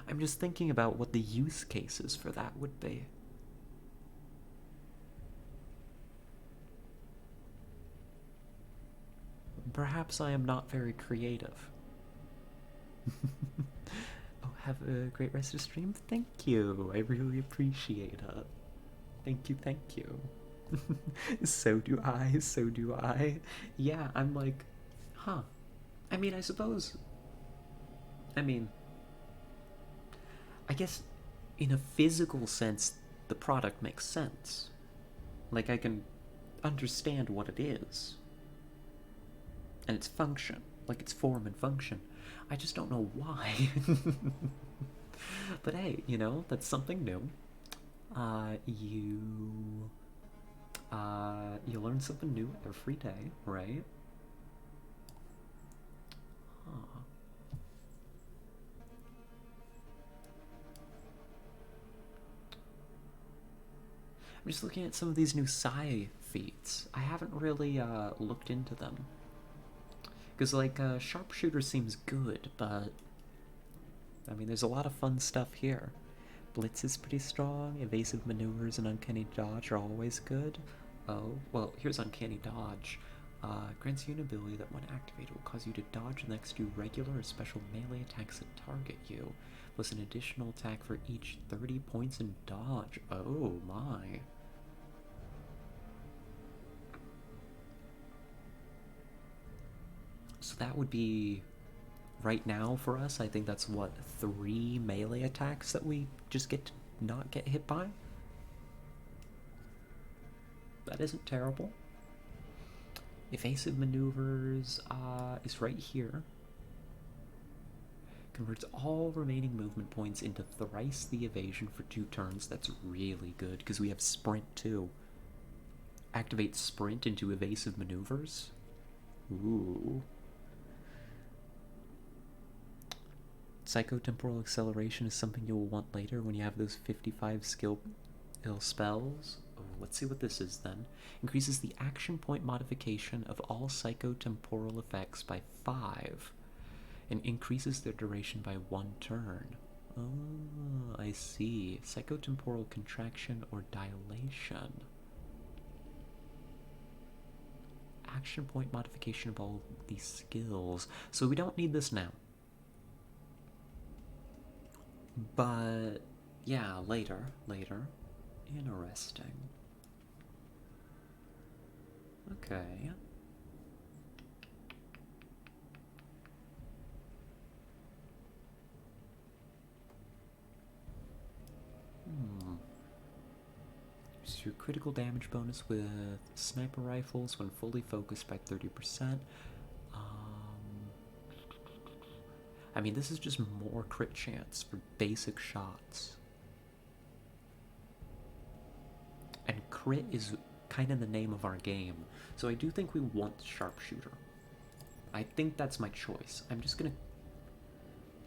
I'm just thinking about what the use cases for that would be. Perhaps I am not very creative. Oh, have a great rest of the stream. Thank you. I really appreciate it. Thank you, thank you. So do I, so do I. Yeah, I'm like, huh. I mean, I suppose... I mean... I guess, in a physical sense, the product makes sense. Like, I can understand what it is. And its function. Like, its form and function. I just don't know why. But hey, you know, that's something new. You learn something new every day, right? Huh. I'm just looking at some of these new Psy feats. I haven't really looked into them. Because, like, Sharpshooter seems good, but... I mean, there's a lot of fun stuff here. Blitz is pretty strong. Evasive maneuvers and Uncanny Dodge are always good. Oh, well, here's Uncanny Dodge. Grants you an ability that, when activated, will cause you to dodge the next two regular or special melee attacks that target you, plus an additional attack for each 30 points in dodge. Oh, my. So that would be... Right now, for us, I think that's, what, 3 melee attacks that we just get to not get hit by? That isn't terrible. Evasive maneuvers is right here. Converts all remaining movement points into thrice the evasion for 2 turns. That's really good, because we have sprint, too. Activate sprint into evasive maneuvers? Ooh. Psychotemporal acceleration is something you will want later when you have those 55 skill spells. Oh, let's see what this is then. Increases the action point modification of all psychotemporal effects by 5 and increases their duration by 1 turn. Oh, I see. Psychotemporal contraction or dilation. Action point modification of all these skills. So we don't need this now. But, yeah, later. Interesting. Okay. Use your critical damage bonus with sniper rifles when fully focused by 30%. I mean, this is just more crit chance for basic shots. And crit is kind of the name of our game. So I do think we want Sharpshooter. I think that's my choice. I'm just gonna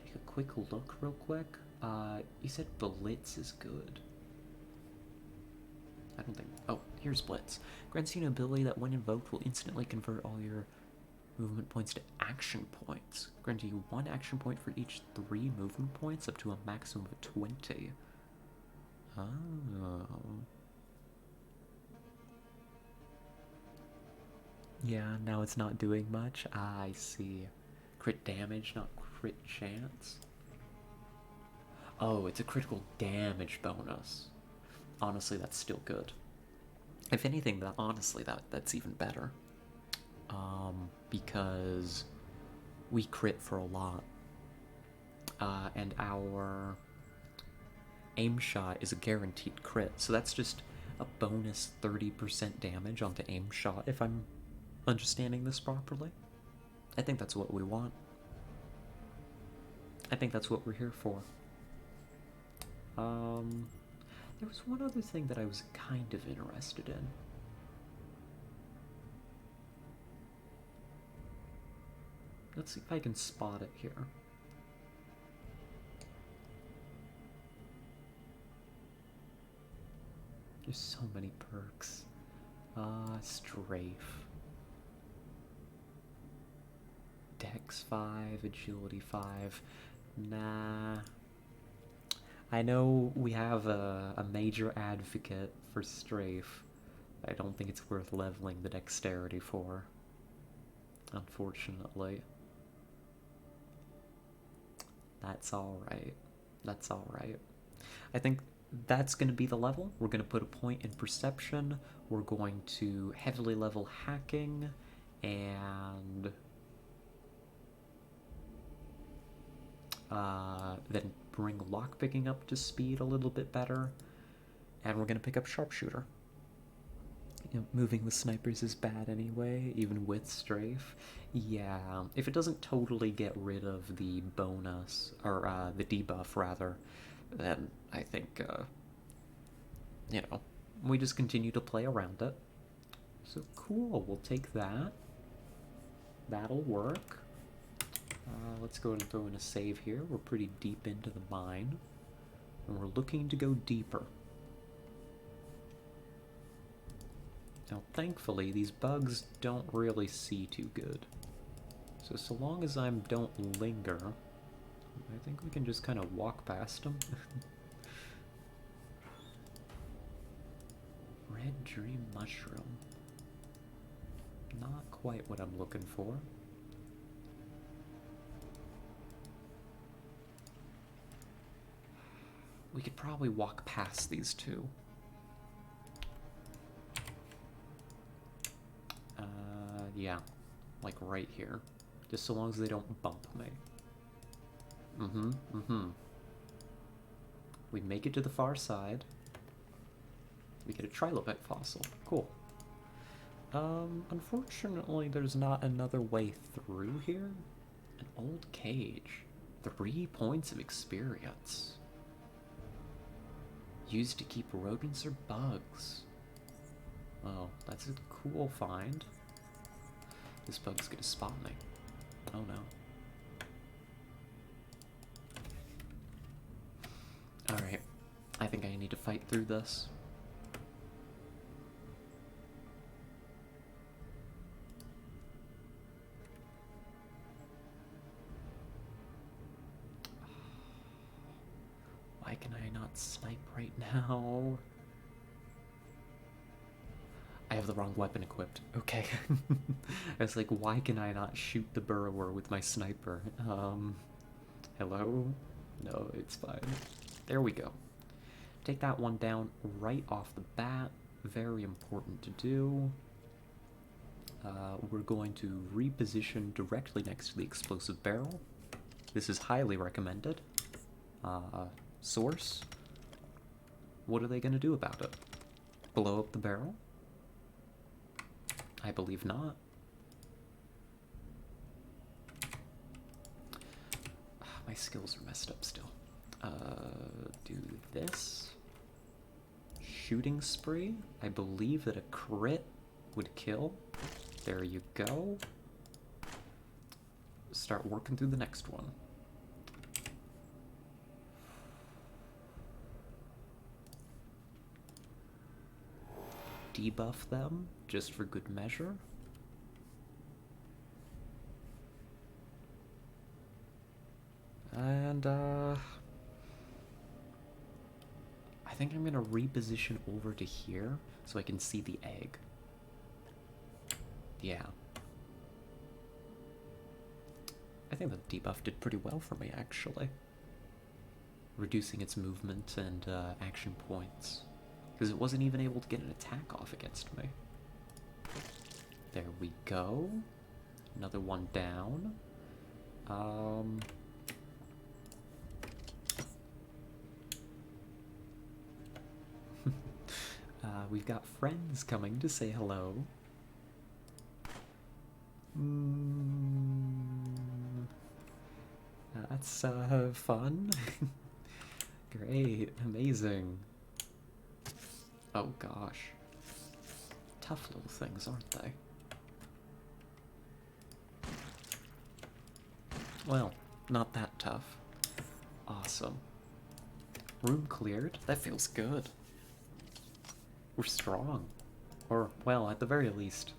take a quick look real quick. You said Blitz is good. I don't think... Oh, here's Blitz. Grants you an ability that when invoked will instantly convert all your movement points to action points. Granting you 1 action point for each 3 movement points up to a maximum of 20. Oh. Yeah, now it's not doing much. Ah, I see. Crit damage, not crit chance. Oh, it's a critical damage bonus. Honestly, that's still good. If anything, that's even better. Because we crit for a lot. And our aim shot is a guaranteed crit. So that's just a bonus 30% damage onto aim shot, if I'm understanding this properly. I think that's what we want. I think that's what we're here for. There was one other thing that I was kind of interested in. Let's see if I can spot it here. There's so many perks. Strafe. Dex 5, Agility 5. Nah. I know we have a major advocate for Strafe. I don't think it's worth leveling the Dexterity for. Unfortunately. That's alright. That's alright. I think that's going to be the level. We're going to put a point in Perception. We're going to heavily level Hacking. And then bring lockpicking up to speed a little bit better. And we're going to pick up Sharpshooter. You know, moving with snipers is bad anyway, even with Strafe. Yeah, if it doesn't totally get rid of the bonus, or the debuff rather, then I think, you know, we just continue to play around it. So cool, we'll take that. That'll work. Let's go and throw in a save here. We're pretty deep into the mine, and we're looking to go deeper. Now, thankfully, these bugs don't really see too good. So long as I don't linger, I think we can just kind of walk past them. Red Dream Mushroom. Not quite what I'm looking for. We could probably walk past these two. Yeah, like right here. Just so long as they don't bump me. We make it to the far side. We get a trilobite fossil. Cool. Unfortunately, there's not another way through here. An old cage. 3 points of experience. Used to keep rodents or bugs. Oh, that's a cool find. This bug's gonna spot me. Oh no. Alright. I think I need to fight through this. Why can I not snipe right now? I have the wrong weapon equipped. Okay. I was like, why can I not shoot the burrower with my sniper? Hello? No, it's fine. There we go. Take that one down right off the bat. Very important to do. We're going to reposition directly next to the explosive barrel. This is highly recommended. Source? What are they going to do about it? Blow up the barrel? I believe not. My skills are messed up still. Do this. Shooting spree. I believe that a crit would kill. There you go. Start working through the next one. Debuff them, just for good measure. And, I think I'm gonna reposition over to here so I can see the egg. Yeah. I think the debuff did pretty well for me, actually. Reducing its movement and, action points. Because it wasn't even able to get an attack off against me. There we go. Another one down. We've got friends coming to say hello. That's fun. Great, amazing. Oh gosh. Tough little things, aren't they? Well, not that tough. Awesome. Room cleared? That feels good. We're strong. Or, well, at the very least,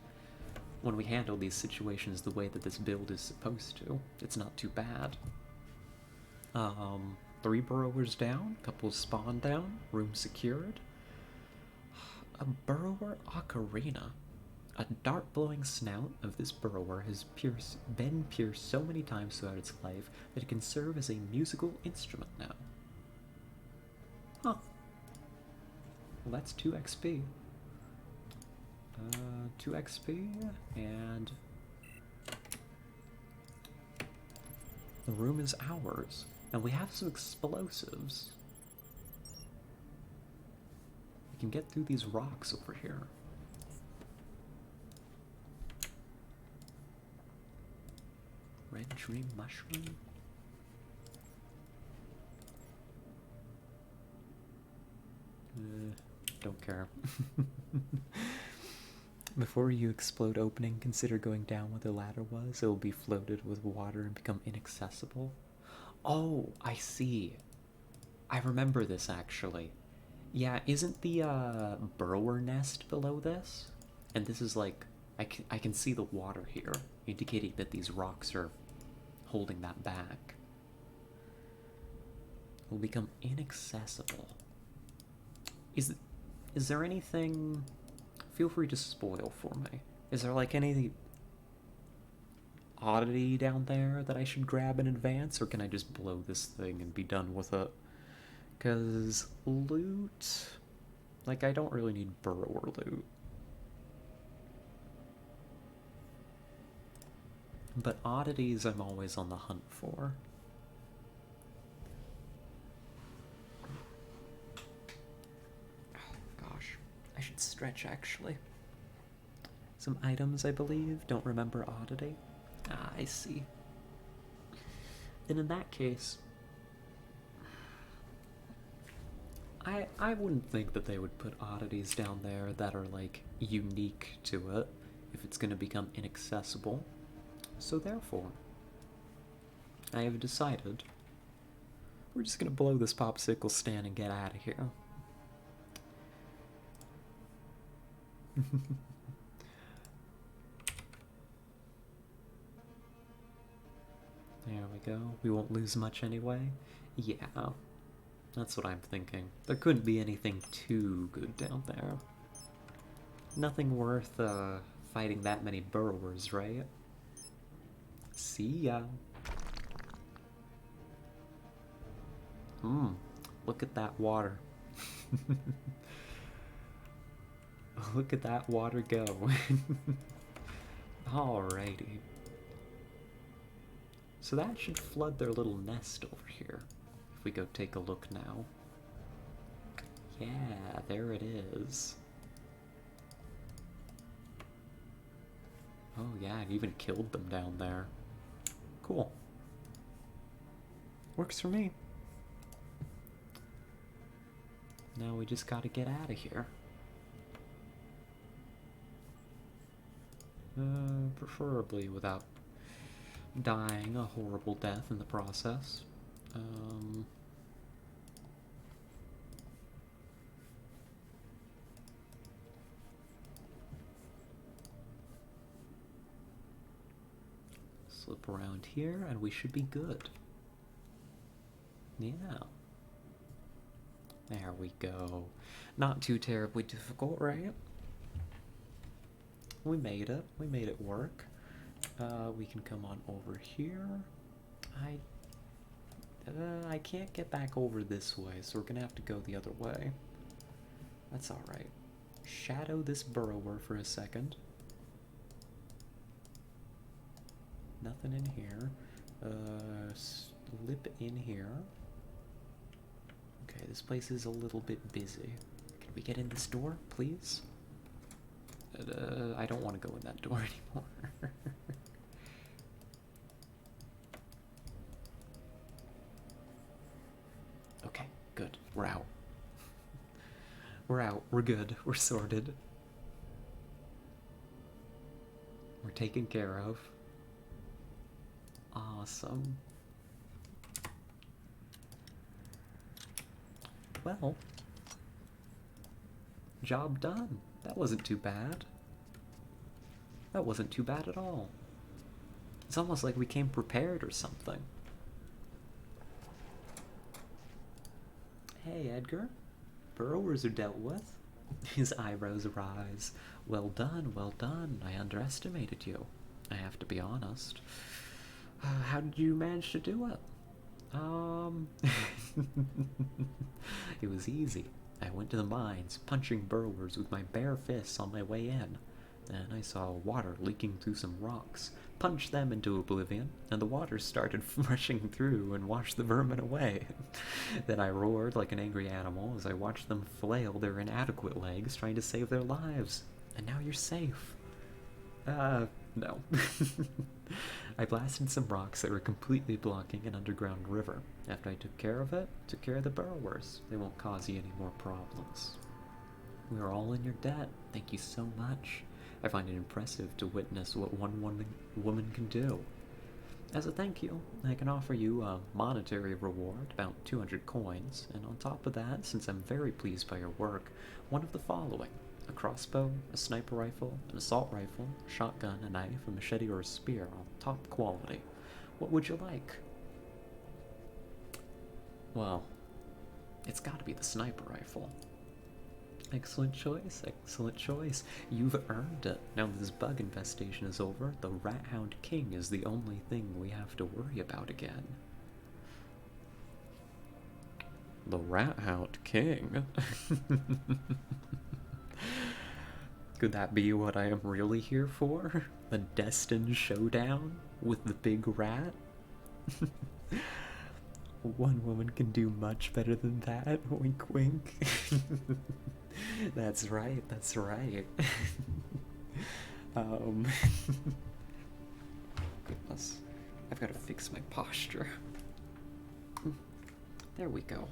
when we handle these situations the way that this build is supposed to, it's not too bad. 3 burrowers down, couple spawn down, room secured. A burrower ocarina. A dart-blowing snout of this burrower has been pierced so many times throughout its life that it can serve as a musical instrument now. Huh. Well, that's 2 XP. 2 XP, and the room is ours. And we have some explosives. We can get through these rocks over here. Red dream mushroom? Don't care. Before you explode opening, consider going down where the ladder was. It will be floated with water and become inaccessible. Oh, I see. I remember this, actually. Yeah, isn't the burrower nest below this? And this is like, I can see the water here, indicating that these rocks are holding that back. It will become inaccessible. Is there anything... Feel free to spoil for me. Is there like any oddity down there that I should grab in advance, or can I just blow this thing and be done with it? Because loot... Like, I don't really need burrower loot. But oddities I'm always on the hunt for. I should stretch, actually. Some items, I believe. Don't remember oddity. Ah, I see. Then in that case, I wouldn't think that they would put oddities down there that are, like, unique to it if it's going to become inaccessible. So therefore, I have decided we're just going to blow this popsicle stand and get out of here. There we go. We won't lose much anyway. Yeah, that's what I'm thinking. There couldn't be anything too good down there. Nothing worth fighting that many burrowers, right? See ya. Look at that water. Look at that water go. Alrighty. So that should flood their little nest over here. If we go take a look now. Yeah, there it is. Oh yeah, it even killed them down there. Cool. Works for me. Now we just gotta get out of here. Preferably without dying a horrible death in the process. Slip around here and we should be good. Yeah. There we go. Not too terribly difficult, right? We made it. We made it work. We can come on over here. I can't get back over this way, so we're gonna have to go the other way. That's alright. Shadow this burrower for a second. Nothing in here. Slip in here. Okay, this place is a little bit busy. Can we get in this door, please? I don't want to go in that door anymore. Okay, good. We're out. We're out. We're good. We're sorted. We're taken care of. Awesome. Well, job done. That wasn't too bad. That wasn't too bad at all. It's almost like we came prepared or something. Hey, Edgar. Burrowers are dealt with. His eyebrows rise. Well done, well done. I underestimated you. I have to be honest. How did you manage to do it? It was easy. I went to the mines, punching burrowers with my bare fists on my way in. Then I saw water leaking through some rocks, punched them into oblivion, and the water started rushing through and washed the vermin away. Then I roared like an angry animal as I watched them flail their inadequate legs trying to save their lives. And now you're safe. No. I blasted some rocks that were completely blocking an underground river. After I took care of it, took care of the burrowers. They won't cause you any more problems. We are all in your debt. Thank you so much. I find it impressive to witness what one woman can do. As a thank you, I can offer you a monetary reward, about 200 coins, and on top of that, since I'm very pleased by your work, one of the following: a crossbow, a sniper rifle, an assault rifle, a shotgun, a knife, a machete, or a spear, all top quality. What would you like? Well, it's gotta be the sniper rifle. Excellent choice, excellent choice. You've earned it. Now that this bug infestation is over, the Rat Hound King is the only thing we have to worry about again. The Rat Hound King? Could that be what I am really here for? A destined showdown with the big rat? One woman can do much better than that, wink wink. That's right, that's right. Goodness, I've got to fix my posture. There we go.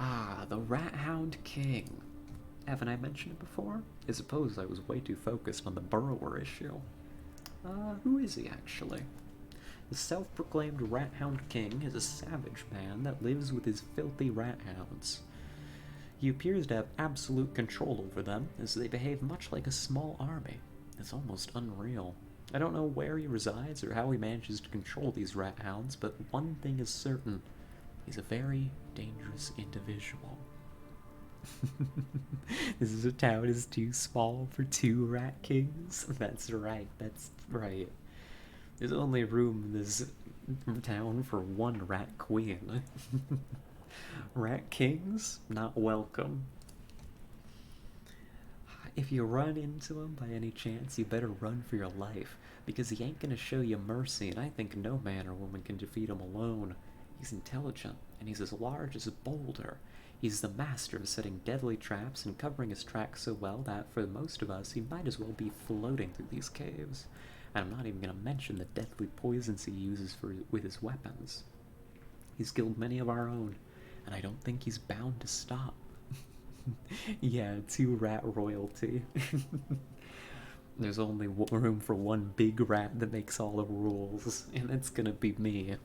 Ah, the Rat Hound King. Haven't I mentioned it before? I suppose I was way too focused on the burrower issue. Who is he actually? The self-proclaimed Rat Hound King is a savage man that lives with his filthy rat hounds. He appears to have absolute control over them, as they behave much like a small army. It's almost unreal. I don't know where he resides or how he manages to control these rat hounds, but one thing is certain. He's a very dangerous individual. This town is too small for two rat kings? That's right, that's right. There's only room in this town for one rat queen. Rat kings? Not welcome. If you run into him by any chance, you better run for your life, because he ain't gonna show you mercy, and I think no man or woman can defeat him alone. He's intelligent, and he's as large as a boulder. He's the master of setting deadly traps and covering his tracks so well that, for most of us, he might as well be floating through these caves. And I'm not even going to mention the deadly poisons he uses with his weapons. He's killed many of our own, and I don't think he's bound to stop. Yeah, two rat royalty. There's only room for one big rat that makes all the rules, and it's gonna be me.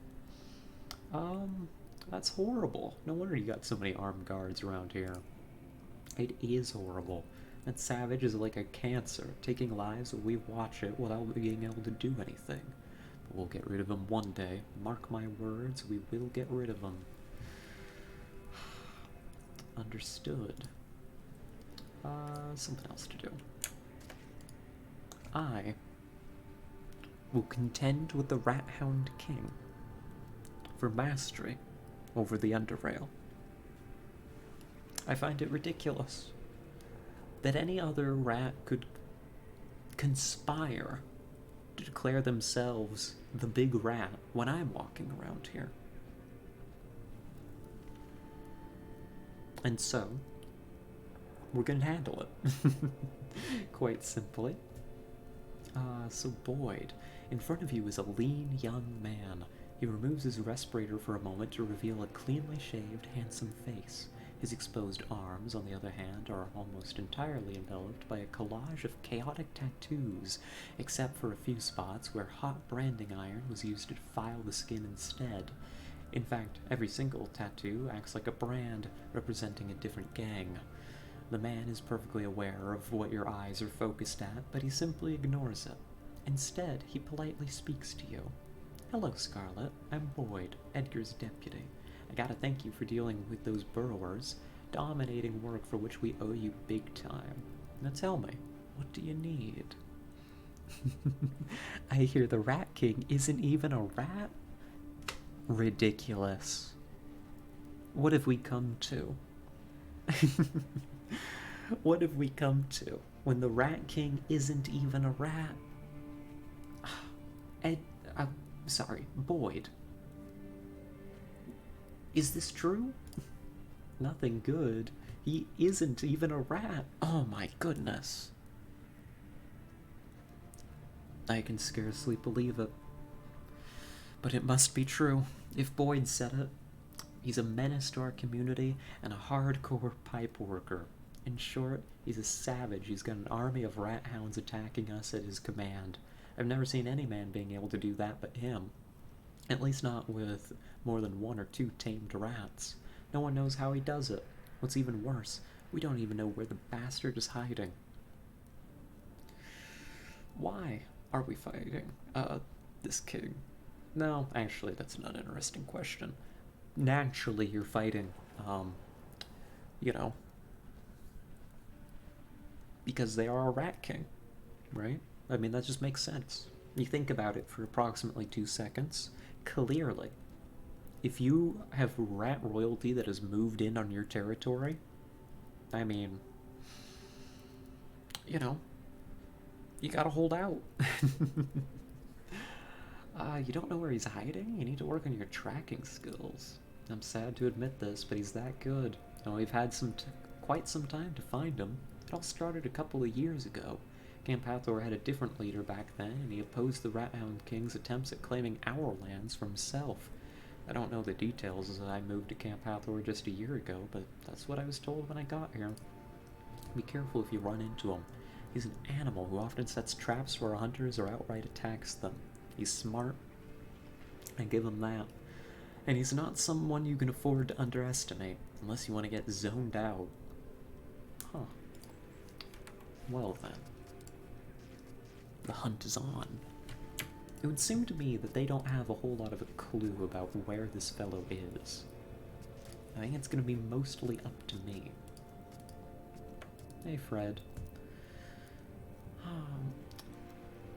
That's horrible. No wonder you got so many armed guards around here. It is horrible. That savage is like a cancer, taking lives while we watch it without being able to do anything. But we'll get rid of him one day. Mark my words, we will get rid of him. Understood. Something else to do. I will contend with the Rat Hound King for mastery over the UnderRail. I find it ridiculous that any other rat could conspire to declare themselves the big rat when I'm walking around here. And so, we're gonna handle it. Quite simply. So Boyd, in front of you is a lean young man. He removes his respirator for a moment to reveal a cleanly shaved, handsome face. His exposed arms, on the other hand, are almost entirely enveloped by a collage of chaotic tattoos, except for a few spots where hot branding iron was used to file the skin instead. In fact, every single tattoo acts like a brand, representing a different gang. The man is perfectly aware of what your eyes are focused at, but he simply ignores it. Instead, he politely speaks to you. "Hello, Scarlet. I'm Boyd, Edgar's deputy. I gotta thank you for dealing with those burrowers, dominating work for which we owe you big time. Now tell me, what do you need?" I hear the Rat King isn't even a rat? Ridiculous. What have we come to? What have we come to when the Rat King isn't even a rat? Sorry, Boyd. Is this true? Nothing good. He isn't even a rat. Oh my goodness. I can scarcely believe it. But it must be true. If Boyd said it, he's a menace to our community and a hardcore pipe worker. In short, he's a savage. He's got an army of rat hounds attacking us at his command. I've never seen any man being able to do that but him. At least not with more than 1 or 2 tamed rats. No one knows how he does it. What's even worse, we don't even know where the bastard is hiding. Why are we fighting, this king? No, actually, that's an uninteresting question. Naturally, you're fighting, you know, because they are a rat king, right? I mean, that just makes sense. You think about it for approximately 2 seconds. Clearly, if you have rat royalty that has moved in on your territory, I mean, you know, you gotta hold out. You don't know where he's hiding? You need to work on your tracking skills. I'm sad to admit this, but he's that good. And we've had quite some time to find him. It all started a couple of years ago. Camp Hathor had a different leader back then, and he opposed the Rat Hound King's attempts at claiming our lands for himself. I don't know the details as I moved to Camp Hathor just a year ago, but that's what I was told when I got here. Be careful if you run into him. He's an animal who often sets traps for our hunters or outright attacks them. He's smart. I give him that. And he's not someone you can afford to underestimate, unless you want to get zoned out. Huh. Well then. The hunt is on. It would seem to me that they don't have a whole lot of a clue about where this fellow is. I think it's going to be mostly up to me. Hey, Fred.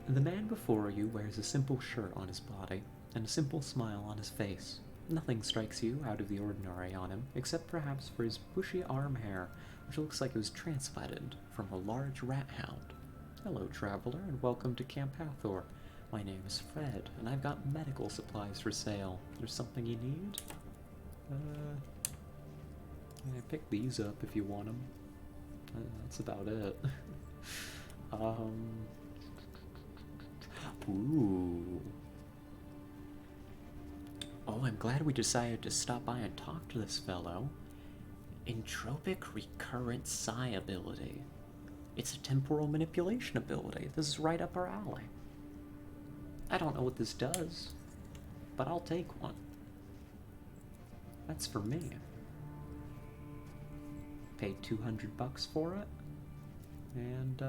The man before you wears a simple shirt on his body and a simple smile on his face. Nothing strikes you out of the ordinary on him, except perhaps for his bushy arm hair, which looks like it was transplanted from a large rat hound. Hello, traveler, and welcome to Camp Hathor. My name is Fred, and I've got medical supplies for sale. There's something you need? Yeah, pick these up if you want them. That's about it. Ooh. Oh, I'm glad we decided to stop by and talk to this fellow. Entropic Recurrent Psi ability. It's a temporal manipulation ability. This is right up our alley. I don't know what this does, but I'll take one. That's for me. Paid $200 for it, and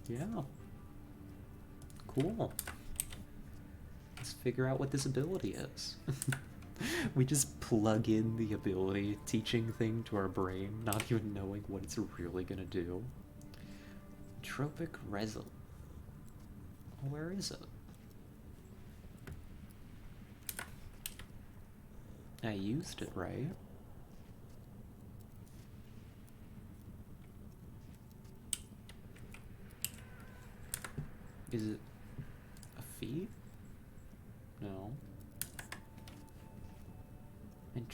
yeah, cool. Let's figure out what this ability is. We just plug in the ability teaching thing to our brain, not even knowing what it's really gonna do. Tropic Resin. Where is it? I used it, right? Is it a feat? No.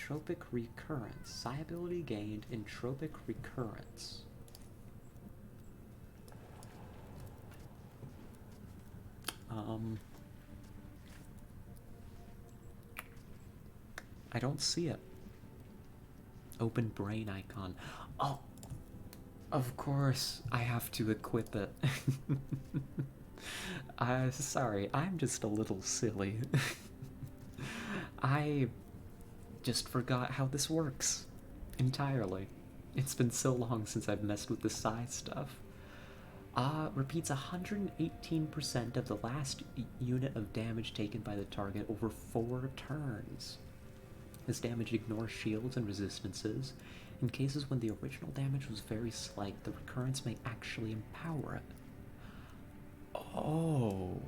Entropic recurrence. Psi ability gained. Entropic recurrence. I don't see it. Open brain icon. Oh, of course I have to equip it. Sorry, I'm just a little silly. I just forgot how this works entirely. It's been so long since I've messed with the psi stuff. Repeats 118% of the last unit of damage taken by the target over 4 turns. This damage ignores shields and resistances. In cases when the original damage was very slight, the recurrence may actually empower it. Oh.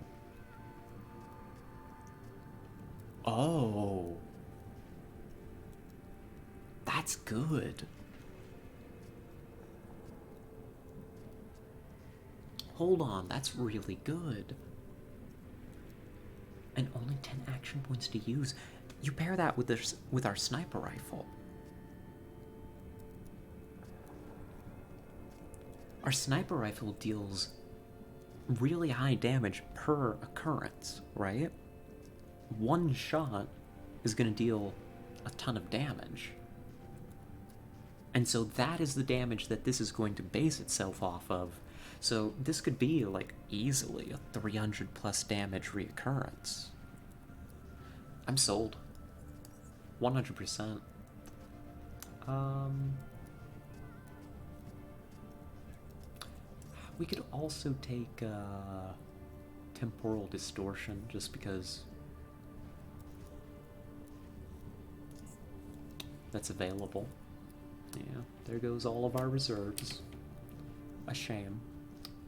Oh. That's good. Hold on, that's really good. And only 10 action points to use. You pair that with our sniper rifle. Our sniper rifle deals really high damage per occurrence, right? One shot is going to deal a ton of damage. And so that is the damage that this is going to base itself off of. So this could be, like, easily a 300 plus damage reoccurrence. I'm sold. 100%. We could also take temporal distortion, just because that's available. Yeah, there goes all of our reserves. A shame.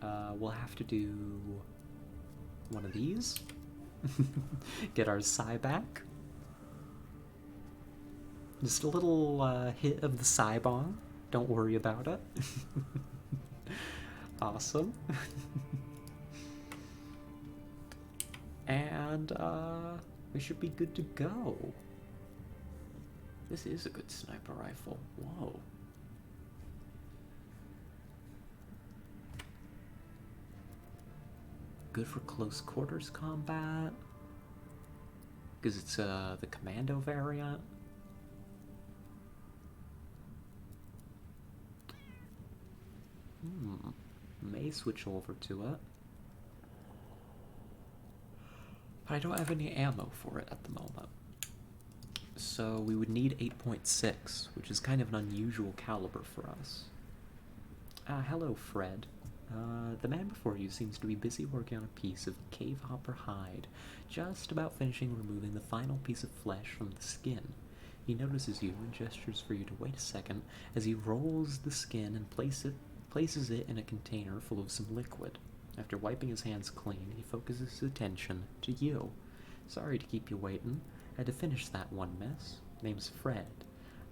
We'll have to do one of these. Get our psi back. Just a little hit of the psi bomb. Don't worry about it. Awesome. And we should be good to go. This is a good sniper rifle. Whoa. Good for close quarters combat. Because it's the commando variant. May switch over to it. But I don't have any ammo for it at the moment. So we would need 8.6, which is kind of an unusual caliber for us. Hello, Fred. The man before you seems to be busy working on a piece of cave hopper hide, just about finishing removing the final piece of flesh from the skin. He notices you and gestures for you to wait a second as he rolls the skin and places it in a container full of some liquid. After wiping his hands clean, he focuses his attention to you. Sorry to keep you waiting. Had to finish that one mess. Name's Fred.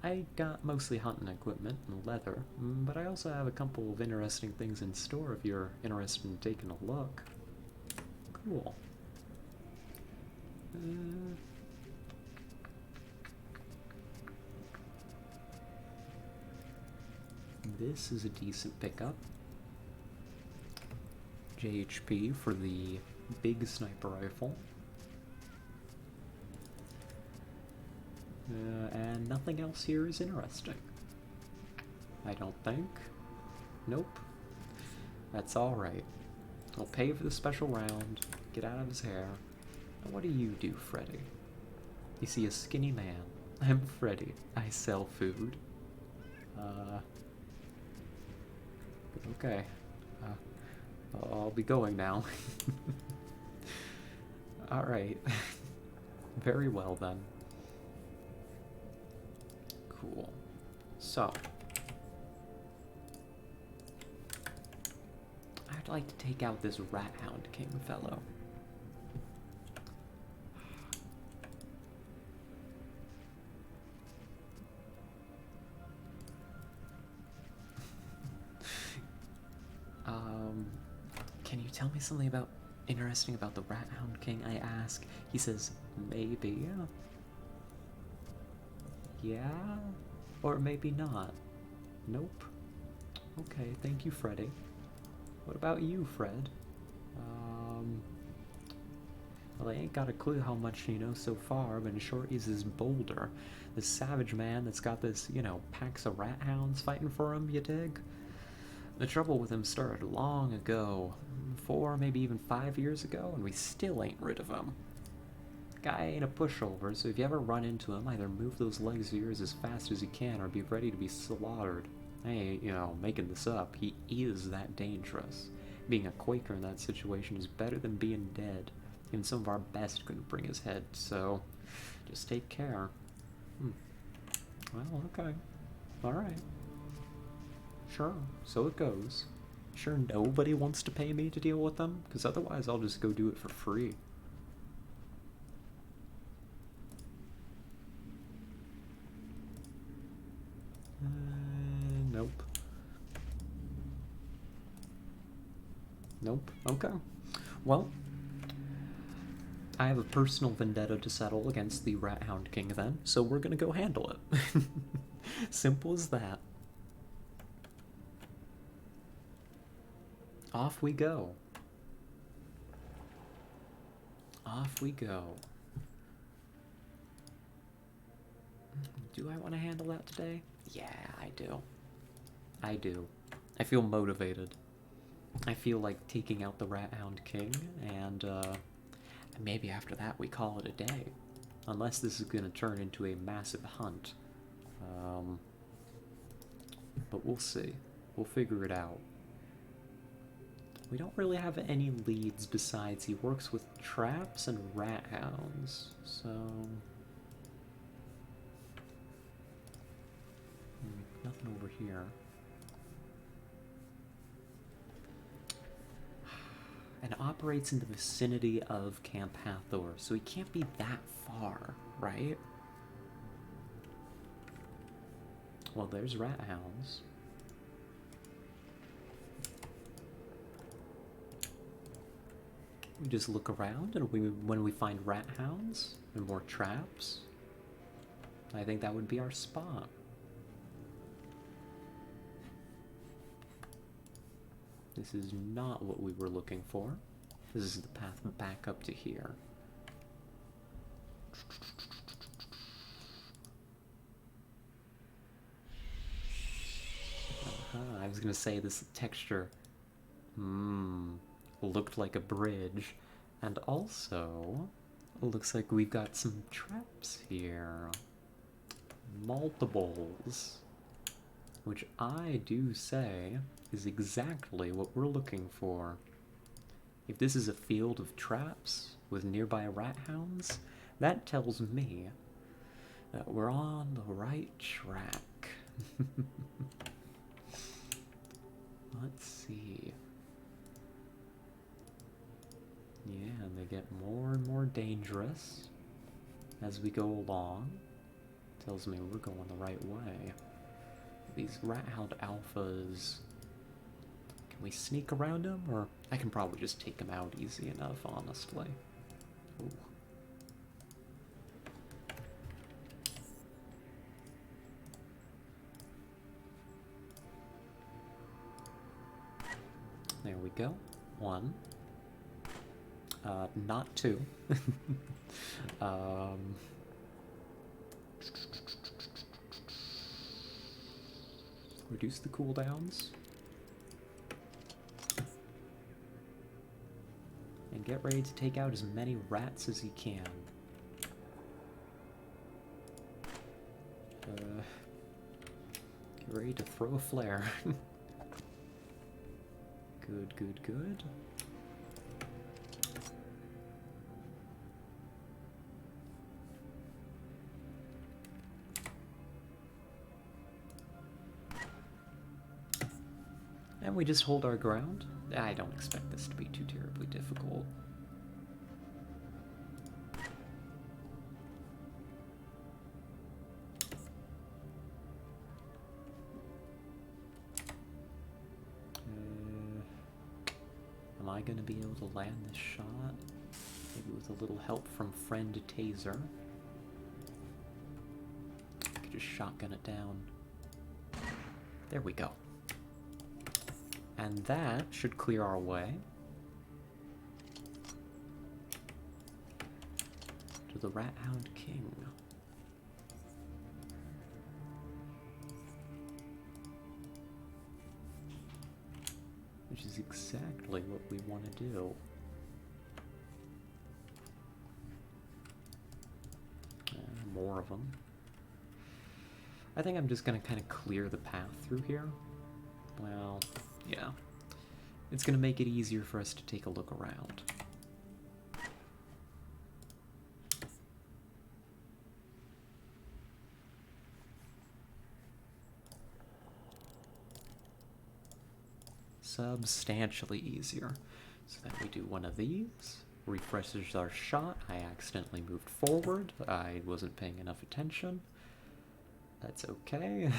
I got mostly hunting equipment and leather, but I also have a couple of interesting things in store if you're interested in taking a look. Cool. This is a decent pickup. JHP for the big sniper rifle. And nothing else here is interesting. I don't think. Nope. That's alright. I'll pay for the special round, get out of his hair. And what do you do, Freddy? You see a skinny man. I'm Freddy. I sell food. Okay. I'll be going now. Alright. Very well then. Cool. So, I'd like to take out this Rat Hound King fellow. Can you tell me something interesting about the Rat Hound King? I ask. He says, maybe. Yeah? Or maybe not. Nope. Okay, thank you, Freddy. What about you, Fred? Well, I ain't got a clue how much you know so far, but in short, he's this Boulder. This savage man that's got this, packs of rat hounds fighting for him, you dig? The trouble with him started long ago. 4, maybe even 5 years ago, and we still ain't rid of him. Guy ain't a pushover, so if you ever run into him, either move those legs of yours as fast as you can or be ready to be slaughtered. I ain't, making this up. He is that dangerous. Being a Quaker in that situation is better than being dead. Even some of our best couldn't bring his head, so just take care. Well, okay. Alright. Sure, so it goes. Sure nobody wants to pay me to deal with them? Because otherwise I'll just go do it for free. Nope. Nope. Okay. Well, I have a personal vendetta to settle against the Rat Hound King then, so we're gonna go handle it. Simple as that. Off we go. Off we go. Do I want to handle that today? Yeah, I do. I do. I feel motivated. I feel like taking out the Rat Hound King, and maybe after that we call it a day. Unless this is going to turn into a massive hunt. But we'll see. We'll figure it out. We don't really have any leads besides he works with traps and rat hounds, so... nothing over here. And operates in the vicinity of Camp Hathor, so he can't be that far, right? Well, there's rat hounds. We just look around, and when we find rat hounds and more traps, I think that would be our spot. This is not what we were looking for. This is the path back up to here. I was gonna say this texture looked like a bridge, and also looks like we've got some traps here. Multiples, which I do say is exactly what we're looking for. If this is a field of traps with nearby rat hounds, that tells me that we're on the right track. Let's see. Yeah, and they get more and more dangerous as we go along. Tells me we're going the right way. These rat hound alphas, can we sneak around them, or I can probably just take them out easy enough, honestly. Ooh. There we go. 1. Not 2. Reduce the cooldowns. And get ready to take out as many rats as you can. Get ready to throw a flare. Good, good, good. And we just hold our ground. I don't expect this to be too terribly difficult. Am I going to be able to land this shot? Maybe with a little help from friend Taser. I could just shotgun it down. There we go. And that should clear our way to the Rat Hound King. Which is exactly what we want to do. More of them. I think I'm just gonna kind of clear the path through here. Well, yeah. It's gonna make it easier for us to take a look around. Substantially easier. So then we do one of these. Refreshes our shot. I accidentally moved forward. I wasn't paying enough attention. That's okay.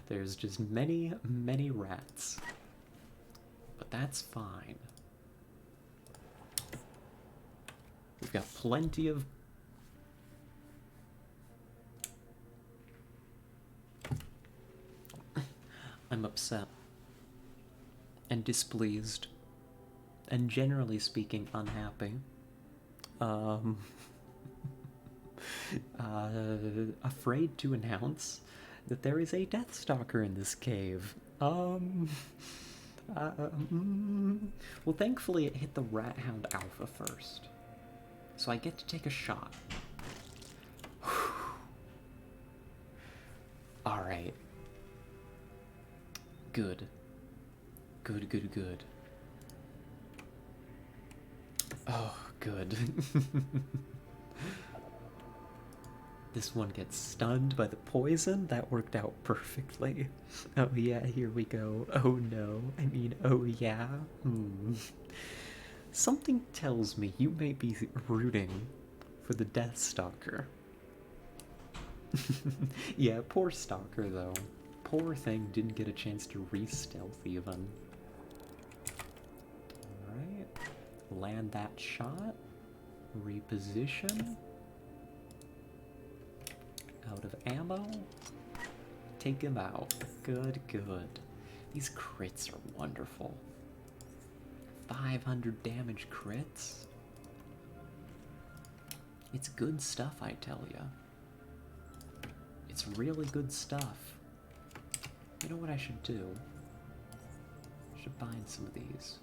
There's just many, many rats. But that's fine. We've got plenty of... I'm upset. And displeased. And generally speaking, unhappy. Afraid to announce that there is a Deathstalker in this cave. Well, thankfully it hit the Rat Hound Alpha first. So I get to take a shot. Alright. Good. Good, good, good. Oh, good. This one gets stunned by the poison. That worked out perfectly. Oh yeah, here we go. Oh no. I mean, oh yeah. Something tells me you may be rooting for the Deathstalker. Yeah, poor Stalker though. Poor thing didn't get a chance to re-stealth even. Alright. Land that shot. Reposition. Out of ammo. Take him out. Good, good. These crits are wonderful. 500 damage crits. It's good stuff, I tell ya. It's really good stuff. You know what I should do? I should bind some of these.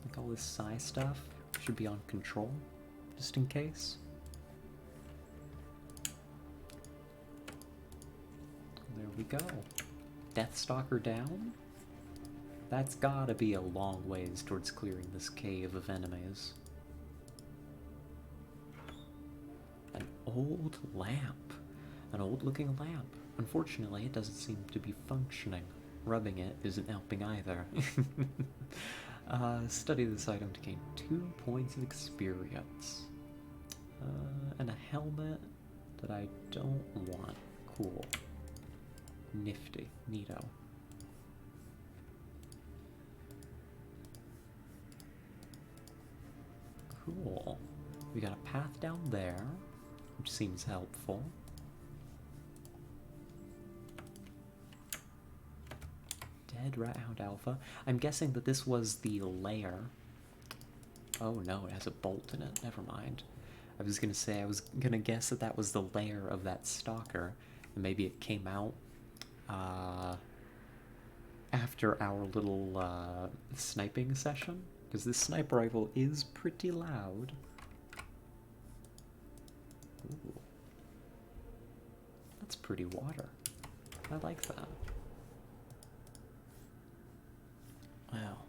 Like all this psi stuff should be on control, just in case. There we go. Deathstalker down. That's gotta be a long ways towards clearing this cave of enemies. An old lamp. An old looking lamp. Unfortunately, it doesn't seem to be functioning. Rubbing it isn't helping either. Study this item to gain 2 points of experience. And a helmet that I don't want. Cool. Nifty. Neato. Cool. We got a path down there, which seems helpful. Dead Rat Hound Alpha. I'm guessing that this was the lair. Oh no, it has a bolt in it. Never mind. I was gonna say, I was gonna guess that that was the lair of that stalker, and maybe it came out after our little sniping session, because this sniper rifle is pretty loud. Ooh. That's pretty water. I like that. Well,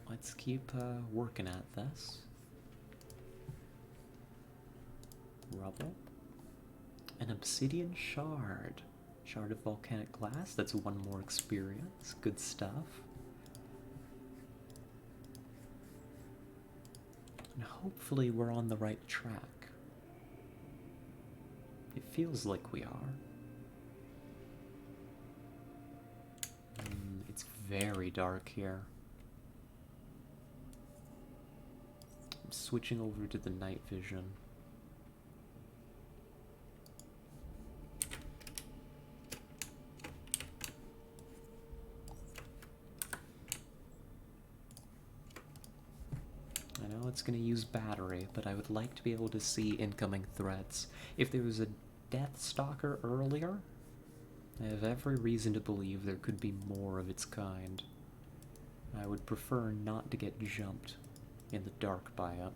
let's keep working at this. Rubble. An obsidian shard. Shard of volcanic glass. That's 1 more experience. Good stuff. And hopefully we're on the right track. It feels like we are. It's very dark here. I'm switching over to the night vision. it's gonna use battery, but I would like to be able to see incoming threats. If there was a Death Stalker earlier, I have every reason to believe there could be more of its kind. I would prefer not to get jumped in the dark by it.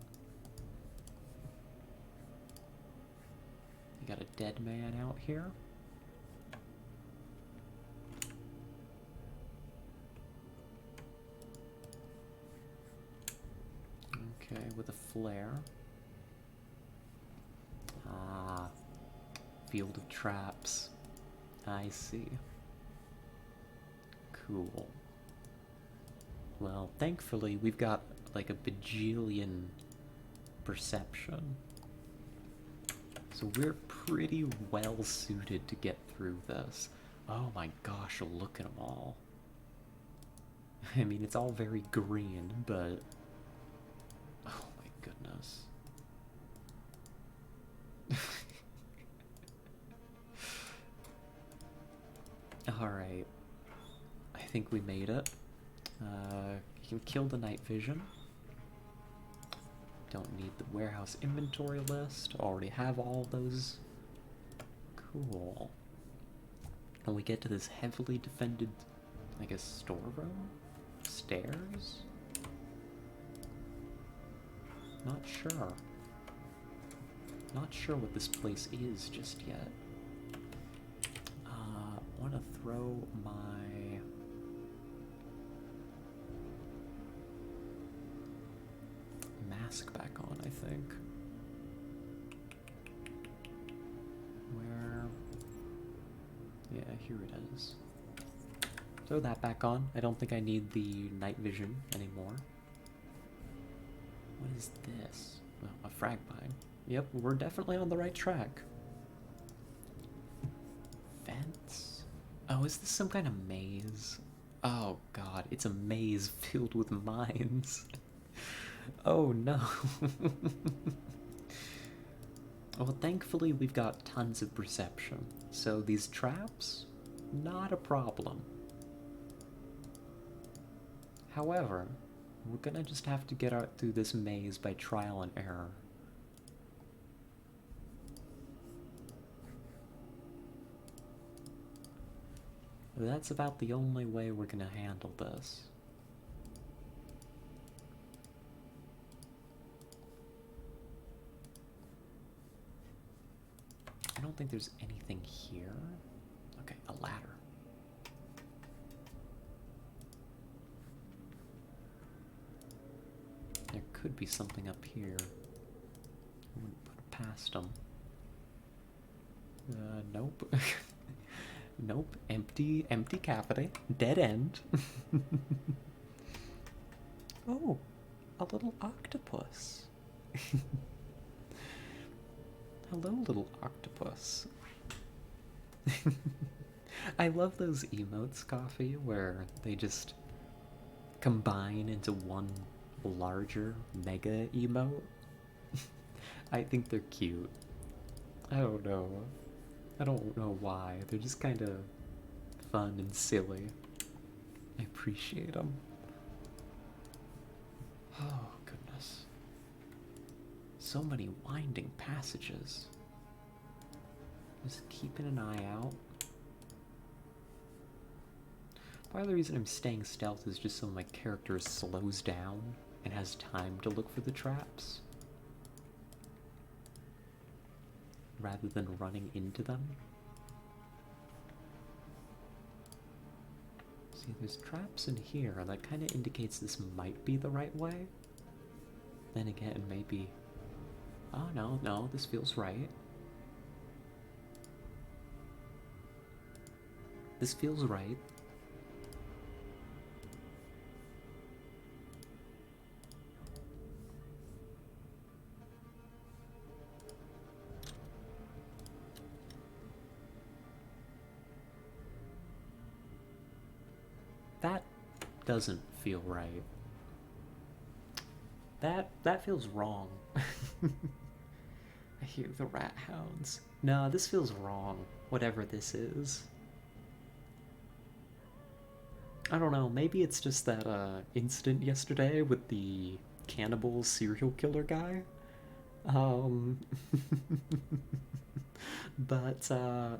You got a dead man out here. Okay, with a flare. Ah, field of traps. I see. Cool. Well, thankfully, we've got like a bajillion perception. So we're pretty well suited to get through this. Oh my gosh, look at them all. I mean, it's all very green, but... oh my goodness. Alright. I think we made it. You can kill the night vision. Don't need the warehouse inventory list. Already have all those. Cool. And we get to this heavily defended, I guess, storeroom? Stairs? Not sure. Not sure what this place is just yet. I want to throw my... mask back on, I think. Where... yeah, here it is. Throw that back on. I don't think I need the night vision anymore. What is this? Oh, a frag mine. Yep, we're definitely on the right track. Fence? Oh, is this some kind of maze? Oh god, it's a maze filled with mines. Oh no. Well, thankfully we've got tons of perception, so these traps, not a problem. However, we're gonna just have to get out through this maze by trial and error. That's about the only way we're gonna handle this. I don't think there's anything here. Okay, a ladder. There could be something up here. I wouldn't put it past them. Nope. Nope. Empty cavity. Dead end. Oh, a little octopus. Hello, little octopus. I love those emotes, Coffee, where they just combine into one larger mega emote. I think they're cute. I don't know. I don't know why. They're just kind of fun and silly. I appreciate them. Oh, goodness. So many winding passages. Just keeping an eye out. Part of the reason I'm staying stealth is just so my character slows down and has time to look for the traps, rather than running into them. See, there's traps in here, and that kind of indicates this might be the right way. Then again, maybe... oh, no, this feels right. This feels right. That doesn't feel right. That feels wrong. I hear the rat hounds. No, this feels wrong, whatever this is. I don't know, maybe it's just that incident yesterday with the cannibal serial killer guy. Um, but, I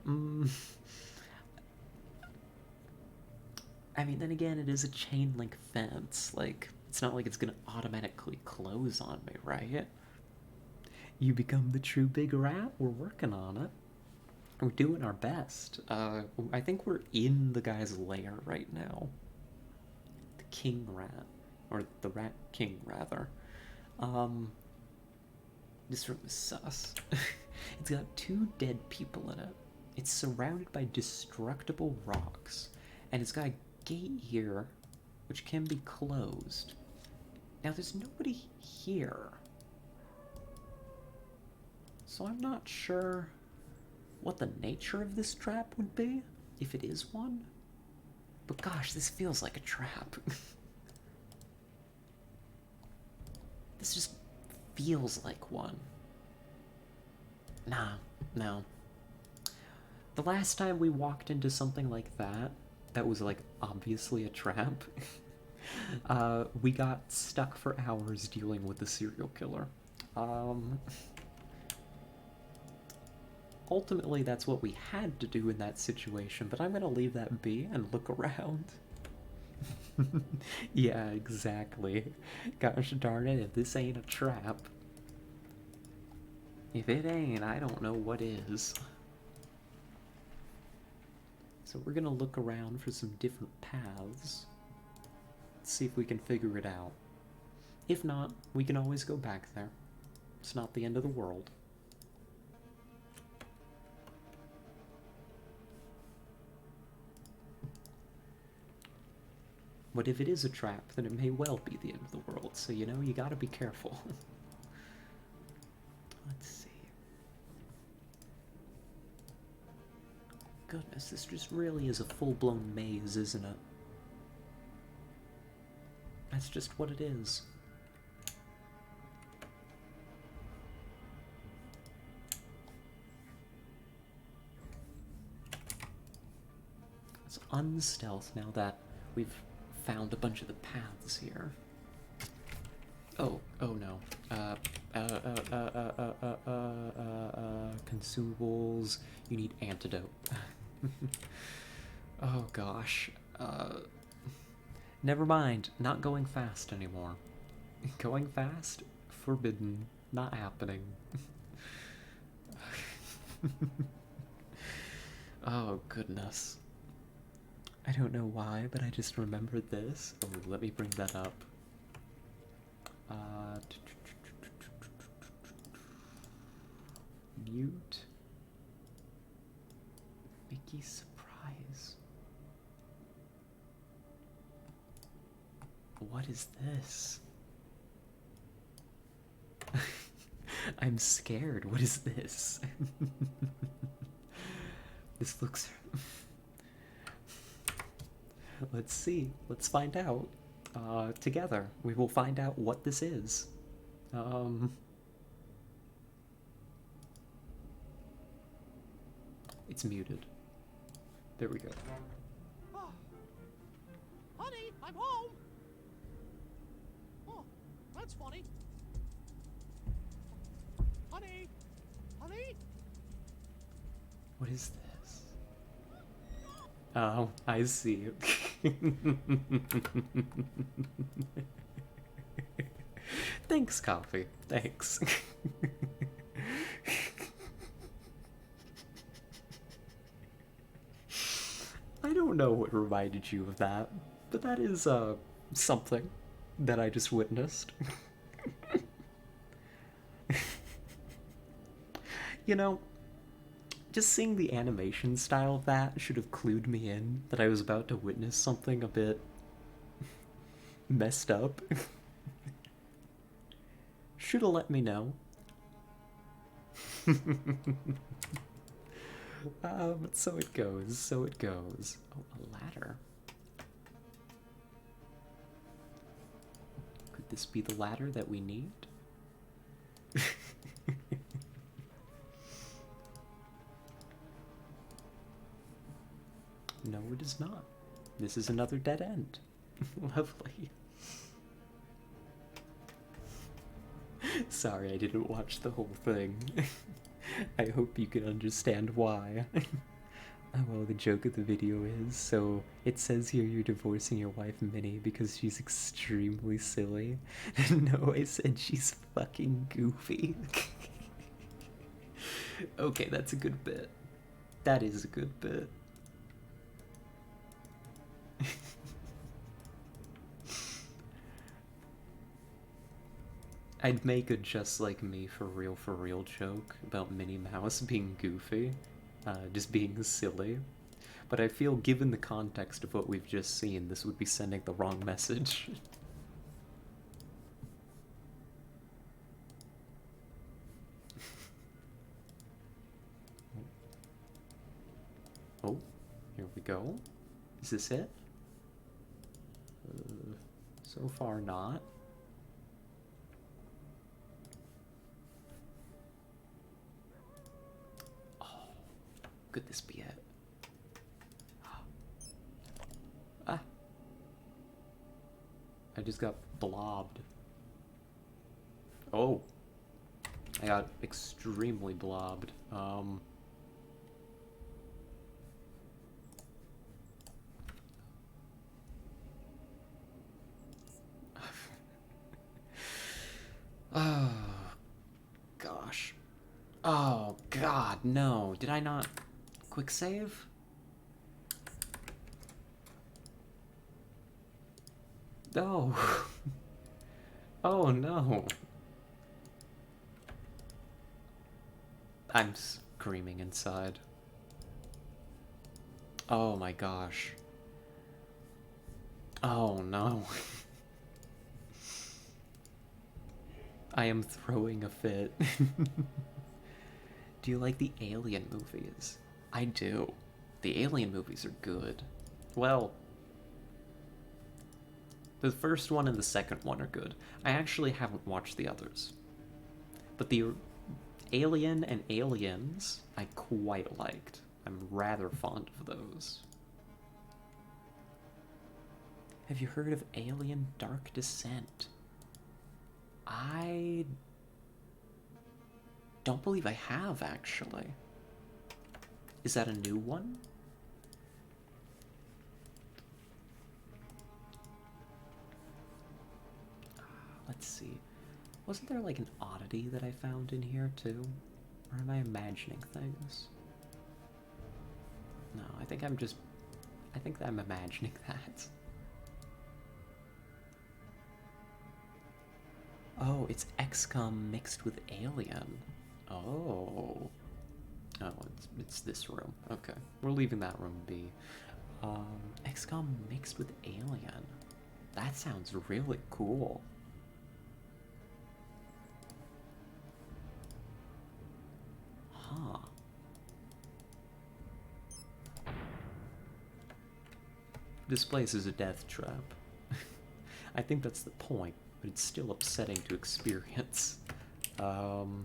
mean, then again, it is a chain link fence. Like, it's not like it's gonna automatically close on me, right? You become the true big rat? We're working on it. We're doing our best. I think we're in the guy's lair right now. The king rat. Or the rat king, rather. This room is sus. It's got 2 dead people in it. It's surrounded by destructible rocks. And it's got a gate here, which can be closed. Now, there's nobody here. So I'm not sure what the nature of this trap would be, if it is one. But gosh, this feels like a trap. This just feels like one. Nah, no. The last time we walked into something like that was like obviously a trap, we got stuck for hours dealing with the serial killer. Ultimately, that's what we had to do in that situation, but I'm gonna leave that be and look around. Yeah, exactly. Gosh darn it, if this ain't a trap. If it ain't, I don't know what is. So we're gonna look around for some different paths. See if we can figure it out. If not, we can always go back there. It's not the end of the world. But if it is a trap, then it may well be the end of the world, so you know, you gotta be careful. Let's see. Goodness, this just really is a full-blown maze, isn't it? That's just what it is. Let's unstealth now that we've found a bunch of the paths here. Oh no. Consumables. You need antidote. Oh gosh. Never mind. Not going fast anymore. Going fast? Forbidden. Not happening. Oh goodness. I don't know why, but I just remembered this. Oh, let me bring that up. Mute. Mickey's surprise. What is this? I'm scared. What is this? This looks... Let's see. Let's find out. Together. We will find out what this is. It's muted. There we go. Oh. Honey, I'm home! Oh, that's funny. Honey! Honey? What is this? Oh, I see. Thanks, Coffee. Thanks. I don't know what reminded you of that, but that is, something that I just witnessed. You know, just seeing the animation style of that should have clued me in that I was about to witness something a bit messed up. Should have let me know. But so it goes, so it goes. Oh, a ladder. Could this be the ladder that we need? No, it is not. This is another dead end. Lovely. Sorry, I didn't watch the whole thing. I hope you can understand why. Well, the joke of the video is, so it says here you're divorcing your wife Minnie because she's extremely silly. No, I said she's fucking goofy. Okay, that's a good bit. That is a good bit. I'd make a just like me for real joke about Minnie Mouse being goofy, just being silly. But I feel given the context of what we've just seen, this would be sending the wrong message. Oh, here we go. Is this it? So far not. Could this be it? Ah. I just got blobbed. Oh. I got extremely blobbed. Oh, gosh. Oh, God, no. Did I not quick save? No. Oh, no. I'm screaming inside. Oh my gosh. Oh no. I am throwing a fit. Do you like the Alien movies? I do. The Alien movies are good. Well, the first one and the second one are good. I actually haven't watched the others. But the Alien and Aliens, I quite liked. I'm rather fond of those. Have you heard of Alien Dark Descent? I don't believe I have, actually. Is that a new one? Let's see. Wasn't there like an oddity that I found in here too? Or am I imagining things? No, I think I'm imagining that. Oh, it's XCOM mixed with Alien. Oh. Oh, it's this room. Okay. We're leaving that room be. XCOM mixed with Alien. That sounds really cool. Huh. This place is a death trap. I think that's the point, but it's still upsetting to experience. Let's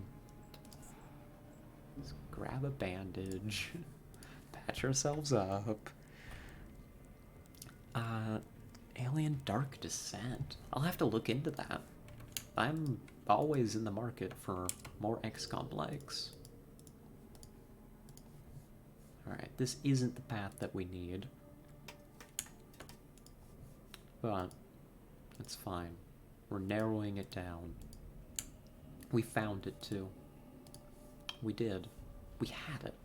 grab a bandage. Patch ourselves up. Alien Dark Descent. I'll have to look into that. I'm always in the market for more XCOM likes. Alright, this isn't the path that we need. But it's fine. We're narrowing it down. We found it too. We did. We had it.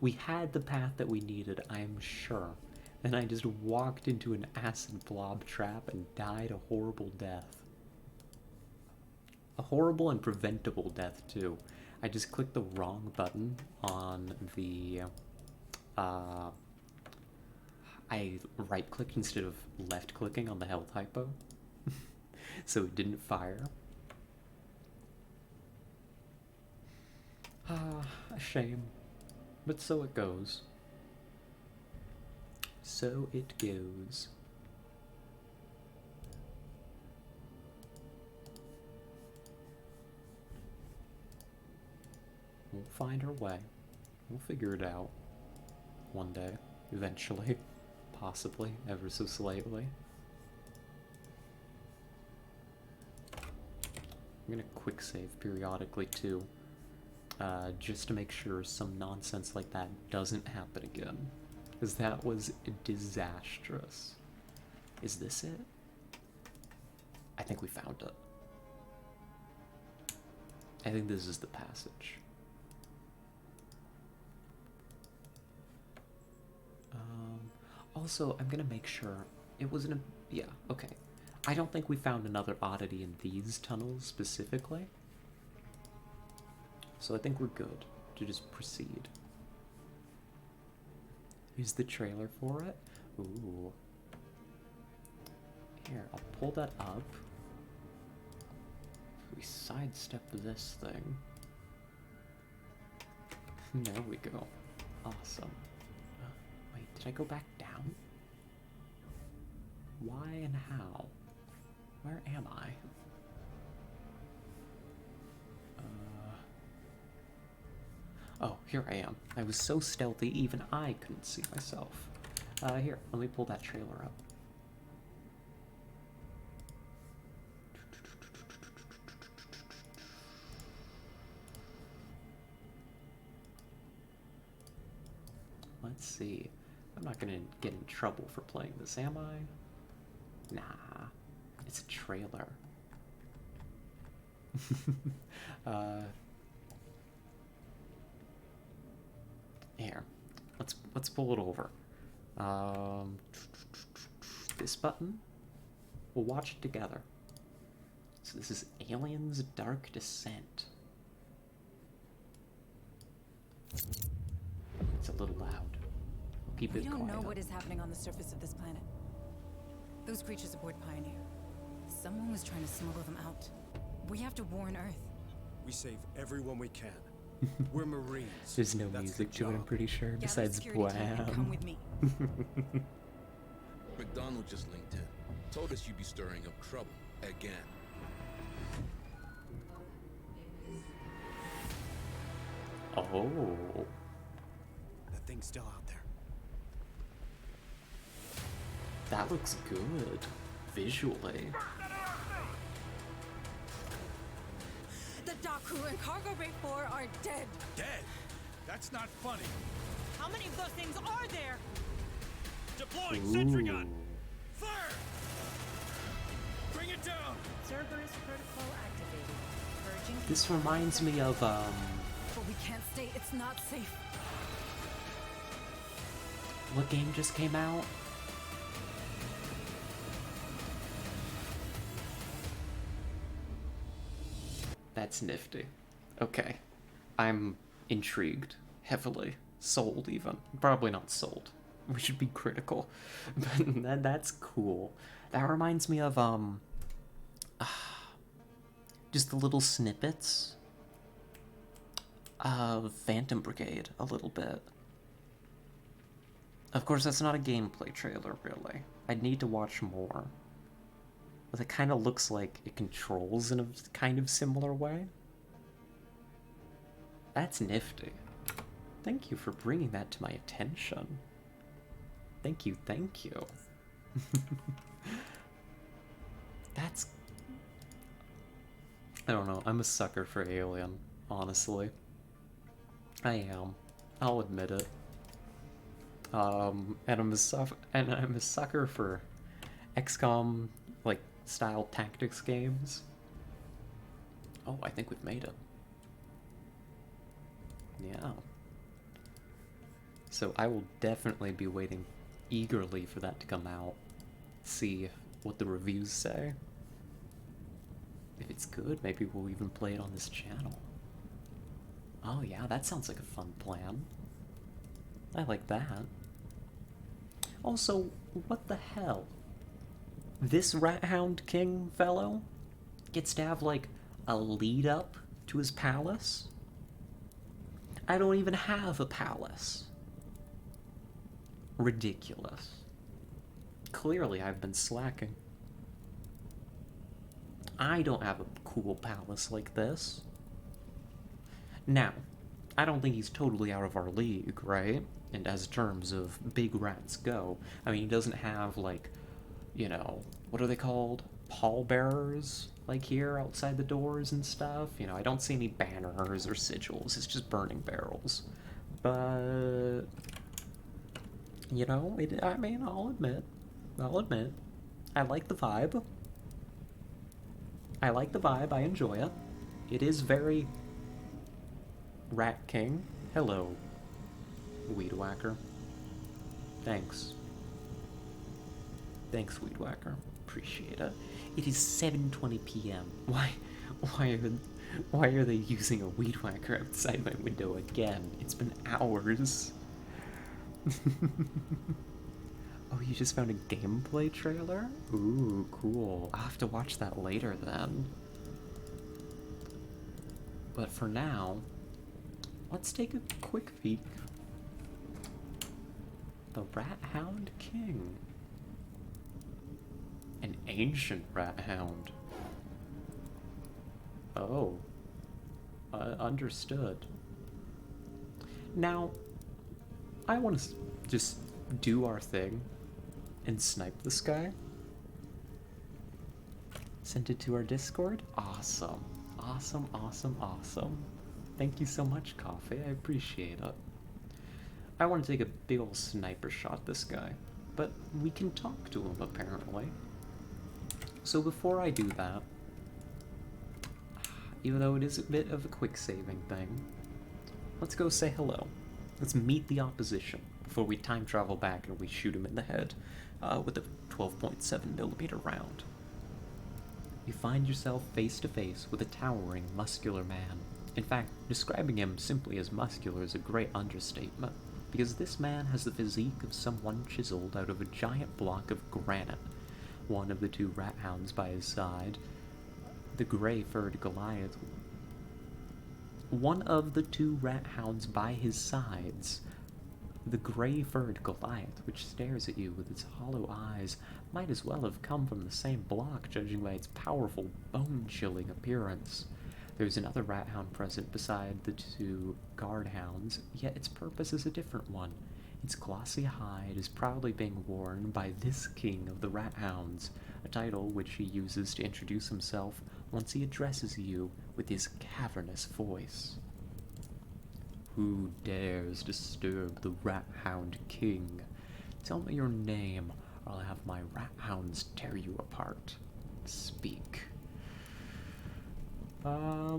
We had the path that we needed, I'm sure. And I just walked into an acid blob trap and died a horrible death. A horrible and preventable death, too. I just clicked the wrong button on the... I right-clicked instead of left-clicking on the health hypo. So it didn't fire. A shame. But so it goes. So it goes. We'll find our way. We'll figure it out. One day. Eventually. Possibly. Ever so slightly. I'm gonna quick save periodically too, just to make sure some nonsense like that doesn't happen again, because that was disastrous. Is this it? I think we found it. I think this is the passage. Also, I'm gonna make sure it wasn't a... Yeah, okay. I don't think we found another oddity in these tunnels specifically. So I think we're good to just proceed. Here's the trailer for it. Ooh. Here, I'll pull that up. We sidestep this thing. There we go. Awesome. Wait, did I go back down? Why and how? Where am I? Oh, here I am. I was so stealthy, even I couldn't see myself. Here, let me pull that trailer up. Let's see. I'm not gonna get in trouble for playing this, am I? Nah. It's a trailer. Here. Let's pull it over. This button. We'll watch it together. So this is Aliens Dark Descent. It's a little loud. Keep it quiet. We don't know what is happening on the surface of this planet. Those creatures aboard Pioneer. Someone was trying to smuggle them out. We have to warn Earth. We save everyone we can. We're Marines. There's no That's music the to it, I'm job. pretty sure, Gather besides security team and come Blam. with me. McDonald just linked in. Told us you'd be stirring up trouble again. Oh. That thing's still out there. That looks good. Visually. The dock crew and cargo bay 4 are dead. Dead? That's not funny. How many of those things are there? Deploying sentry Ooh. gun. Fire! Bring it down. Cerberus protocol activated. Purging. This reminds me of, But we can't stay. It's not safe. what game just came out? That's nifty. Okay. I'm intrigued. Heavily. Sold, even. Probably not sold. We should be critical. But that's cool. That reminds me of, just the little snippets of Phantom Brigade, a little bit. Of course, that's not a gameplay trailer, really. I'd need to watch more. But it kind of looks like it controls in a kind of similar way. That's nifty. Thank you for bringing that to my attention. Thank you, thank you. That's... I don't know, I'm a sucker for Alien, honestly. I am. I'll admit it. And I'm a sucker for XCOM, like, style tactics games. Oh, I think we've made it. Yeah. So I will definitely be waiting eagerly for that to come out. See what the reviews say. If it's good, maybe we'll even play it on this channel. Oh yeah, that sounds like a fun plan. I like that. Also, what the hell? This Rat Hound King fellow gets to have, like, a lead up to his palace? I don't even have a palace. Ridiculous. Clearly, I've been slacking. I don't have a cool palace like this. Now, I don't think he's totally out of our league, right? And as terms of big rats go, I mean, he doesn't have, like, you know, what are they called? Pallbearers? like here outside the doors and stuff. You know, I don't see any banners or sigils. It's just burning barrels. But you know, I mean, I'll admit, I like the vibe. I like the vibe. I enjoy it. It is very Rat King. Hello, Weed Whacker. Thanks. Thanks, Weed Whacker. Appreciate it. It is 7:20 p.m. Why are they using a Weed Whacker outside my window again? It's been hours. Oh, you just found a gameplay trailer? Ooh, cool. I'll have to watch that later then. But for now, let's take a quick peek. The Rat Hound King. An ancient rat hound. Oh. Understood. Now, I want to just do our thing and snipe this guy. Send it to our Discord. Awesome. Awesome, awesome, awesome. Thank you so much, Coffee. I appreciate it. I want to take a big ol' sniper shot this guy, but we can talk to him apparently. So before I do that, even though it is a bit of a quick saving thing, let's go say hello. Let's meet the opposition before we time travel back and we shoot him in the head with a 12.7mm round. You find yourself face to face with a towering, muscular man. In fact, describing him simply as muscular is a great understatement, because this man has the physique of someone chiseled out of a giant block of granite. One of the two rat hounds by his side, the gray-furred Goliath. One of the two rat hounds by his sides, the gray-furred Goliath, which stares at you with its hollow eyes, might as well have come from the same block, judging by its powerful, bone-chilling appearance. There's another rat hound present beside the two guard hounds, yet its purpose is a different one. Its glossy hide is proudly being worn by this king of the rat hounds, a title which he uses to introduce himself once he addresses you with his cavernous voice. Who dares disturb the rat hound king? Tell me your name, or I'll have my rat hounds tear you apart. Speak. I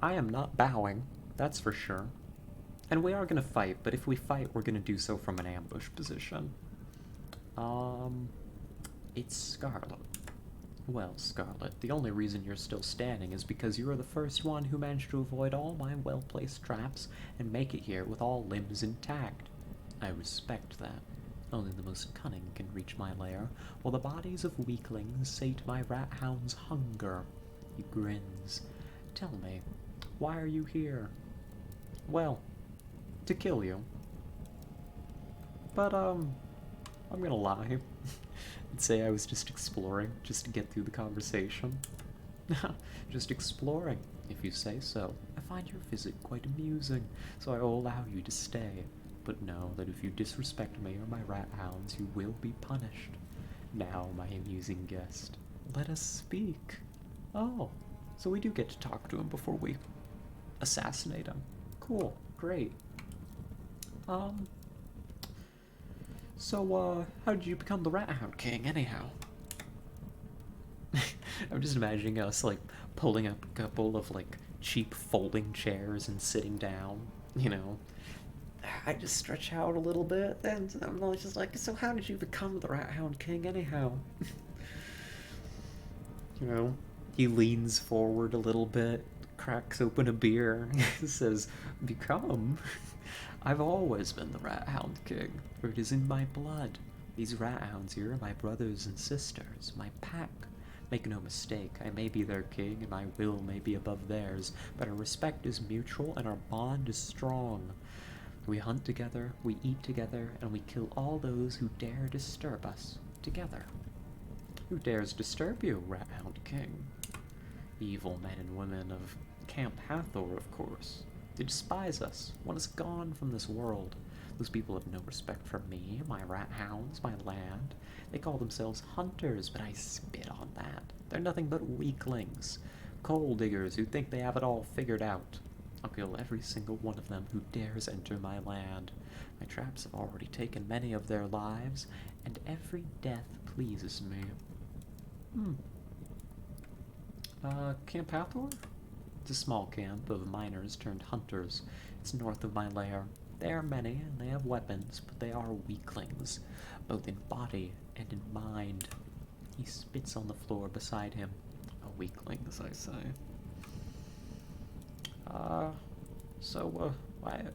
am not bowing, that's for sure. And we are gonna fight, but if we fight, we're gonna do so from an ambush position. It's Scarlet. Well, Scarlet, the only reason you're still standing is because you are the first one who managed to avoid all my well-placed traps and make it here with all limbs intact. I respect that. Only the most cunning can reach my lair, while the bodies of weaklings sate my rat hound's hunger. He grins. Tell me, why are you here? Well, to kill you. But, I'm gonna lie. I'd say I was just exploring, just to get through the conversation. Just exploring, if you say so. I find your visit quite amusing, so I will allow you to stay. But know that if you disrespect me or my rat hounds, you will be punished. Now, my amusing guest, let us speak. Oh, so we do get to talk to him before we assassinate him. Cool, great. So, how did you become the Rat Hound King, anyhow? I'm just imagining us, like, pulling up a couple of, like, cheap folding chairs and sitting down, you know. I just stretch out a little bit, and I'm always just like, so how did you become the Rat Hound King, anyhow? You know, he leans forward a little bit, cracks open a beer, says, become? I've always been the Rat Hound King, for it is in my blood. These rat hounds here are my brothers and sisters, my pack. Make no mistake, I may be their king, and my will may be above theirs, but our respect is mutual, and our bond is strong. We hunt together, we eat together, and we kill all those who dare disturb us, together. Who dares disturb you, Rat Hound King? Evil men and women of Camp Hathor, of course. They despise us, want us gone from this world. Those people have no respect for me, my rat hounds, my land. They call themselves hunters, but I spit on that. They're nothing but weaklings. Coal diggers who think they have it all figured out. I'll kill every single one of them who dares enter my land. My traps have already taken many of their lives, and every death pleases me. Camp Hathor? It's a small camp of miners turned hunters. It's north of my lair. They are many, and they have weapons, but they are weaklings, both in body and in mind. He spits on the floor beside him. A weakling, as I say.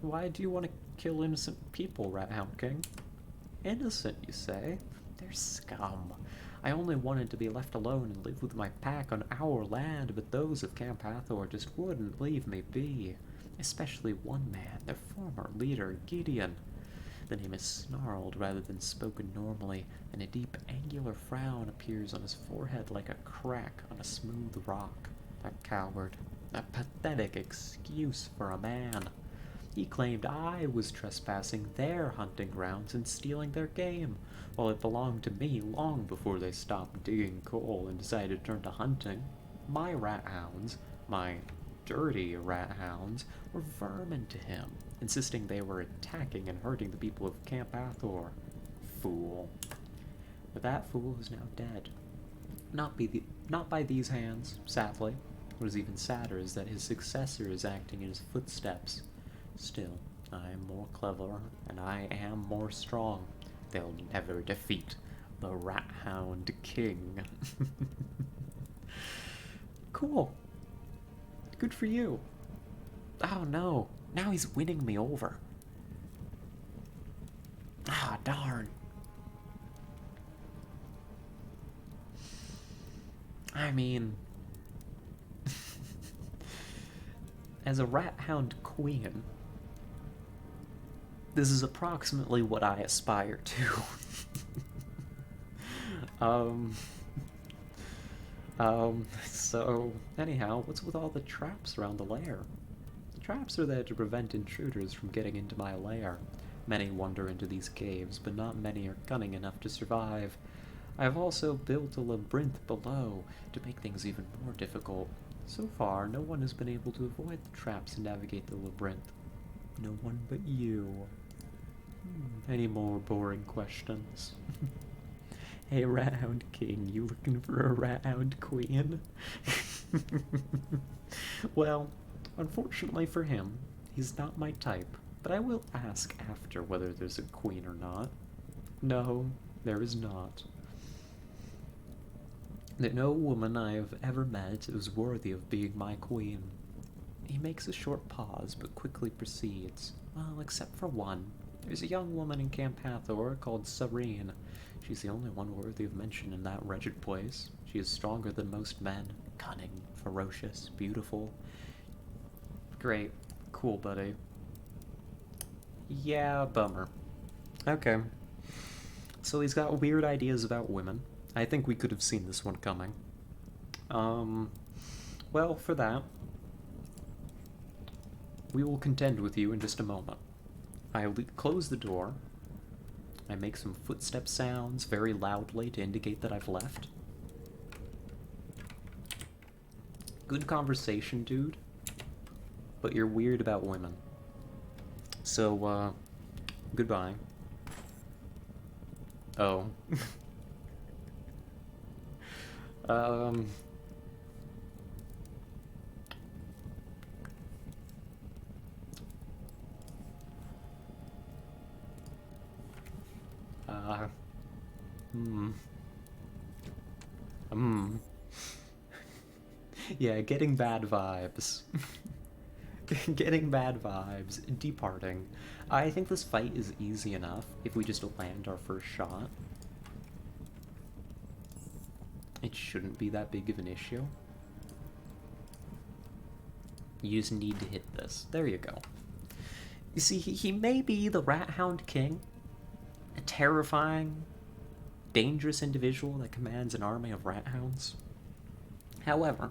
Why do you want to kill innocent people, Rat Hound King? Innocent, you say? They're scum. I only wanted to be left alone and live with my pack on our land, but those of Camp Hathor just wouldn't leave me be. Especially one man, their former leader, Gideon. The name is snarled rather than spoken normally, and a deep, angular frown appears on his forehead like a crack on a smooth rock. That coward. A pathetic excuse for a man. He claimed I was trespassing their hunting grounds and stealing their game, while it belonged to me long before they stopped digging coal and decided to turn to hunting. My rat hounds, my dirty rat hounds, were vermin to him, insisting they were attacking and hurting the people of Camp Hathor. Fool. But that fool is now dead. Not by these hands, sadly. What is even sadder is that his successor is acting in his footsteps. Still, I am more clever, and I am more strong. They'll never defeat the Rat Hound King. Cool. Good for you. Oh no, now he's winning me over. Ah, darn. I mean, as a Rat Hound Queen, this is approximately what I aspire to. So, anyhow, what's with all the traps around the lair? The traps are there to prevent intruders from getting into my lair. Many wander into these caves, but not many are cunning enough to survive. I have also built a labyrinth below to make things even more difficult. So far, no one has been able to avoid the traps and navigate the labyrinth. No one but you. Any more boring questions? Hey, Rat Hound King, you looking for a Rat Hound Queen? Well, unfortunately for him, he's not my type, but I will ask after whether there's a queen or not. No, there is not. That no woman I have ever met is worthy of being my queen. He makes a short pause, but quickly proceeds. Well, except for one. There's a young woman in Camp Hathor called Serene. She's the only one worthy of mention in that wretched place. She is stronger than most men, cunning, ferocious, beautiful. Great. Cool, buddy. Yeah, bummer. Okay. So he's got weird ideas about women. I think we could have seen this one coming. Well, for that, we will contend with you in just a moment. I close the door. I make some footstep sounds very loudly to indicate that I've left. Good conversation, dude. But you're weird about women. So, goodbye. Oh. Yeah, getting bad vibes. Getting bad vibes. Departing. I think this fight is easy enough if we just land our first shot. It shouldn't be that big of an issue. You just need to hit this. There you go. You see, he may be the Rat Hound King. A terrifying, dangerous individual that commands an army of rat hounds. However,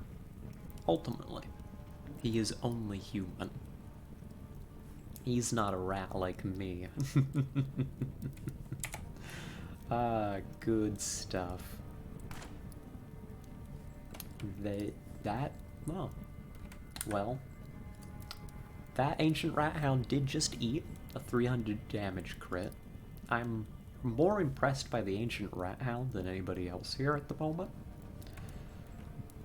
ultimately, he is only human. He's not a rat like me. Good stuff. Well, that ancient rat hound did just eat a 300 damage crit. I'm more impressed by the ancient rat hound than anybody else here at the moment.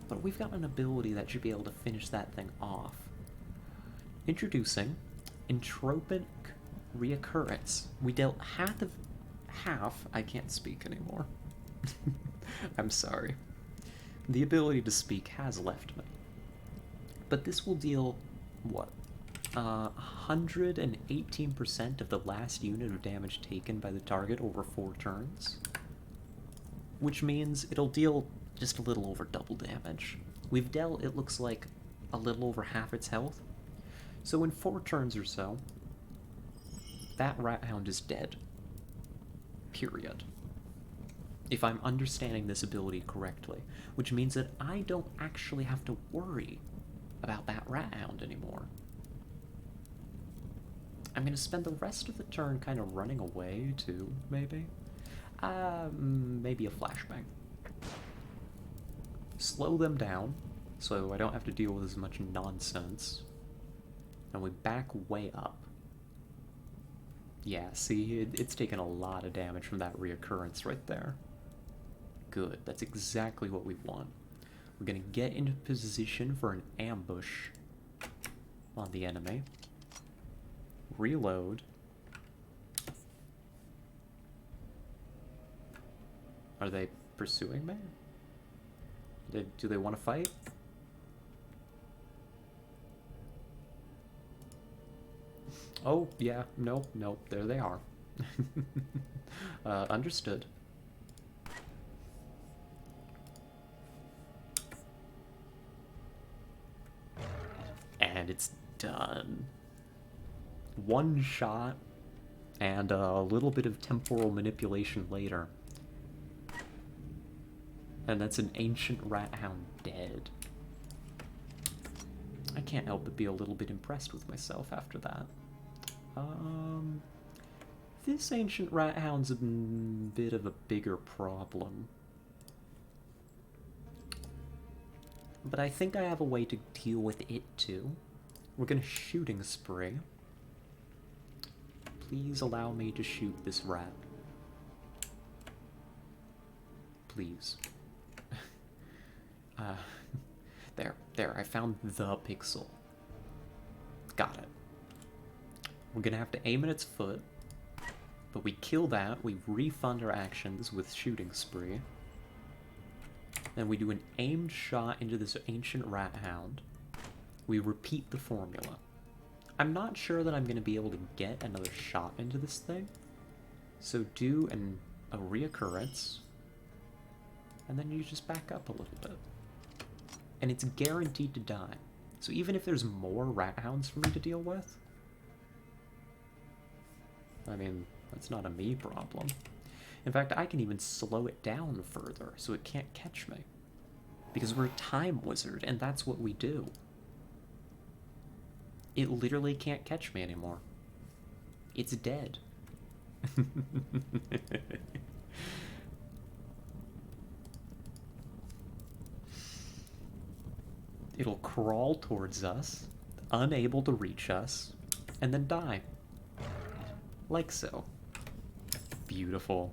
But we've got an ability that should be able to finish that thing off. Introducing Entropic Reoccurrence. We dealt half, I can't speak anymore. I'm sorry. The ability to speak has left me. But this will deal, what? 118% of the last unit of damage taken by the target over 4 turns. Which means it'll deal just a little over double damage. We've dealt, it looks like, a little over half its health. So in 4 turns or so, that rat hound is dead. Period. If I'm understanding this ability correctly, which means that I don't actually have to worry about that rat hound anymore. I'm gonna spend the rest of the turn kind of running away too, maybe? Maybe a flashbang. Slow them down, so I don't have to deal with as much nonsense. And we back way up. Yeah, see, it's taken a lot of damage from that reoccurrence right there. Good, that's exactly what we want. We're gonna get into position for an ambush on the enemy. Reload. Are they pursuing me? Do they want to fight? Oh, yeah, nope, there they are. Understood. And it's done. One shot, and a little bit of temporal manipulation later. And that's an ancient rat hound dead. I can't help but be a little bit impressed with myself after that. This ancient rat hound's a bit of a bigger problem. But I think I have a way to deal with it too. We're gonna shooting spree. Please allow me to shoot this rat. Please. There, I found the pixel. Got it. We're gonna have to aim at its foot, but we kill that, we refund our actions with shooting spree. Then we do an aimed shot into this ancient rat hound. We repeat the formula. I'm not sure that I'm gonna be able to get another shot into this thing, so do a reoccurrence, and then you just back up a little bit. And it's guaranteed to die. So even if there's more rat hounds for me to deal with, I mean, that's not a me problem. In fact, I can even slow it down further so it can't catch me. Because we're a time wizard, and that's what we do. It literally can't catch me anymore. It's dead. It'll crawl towards us, unable to reach us, and then die. Like so. Beautiful.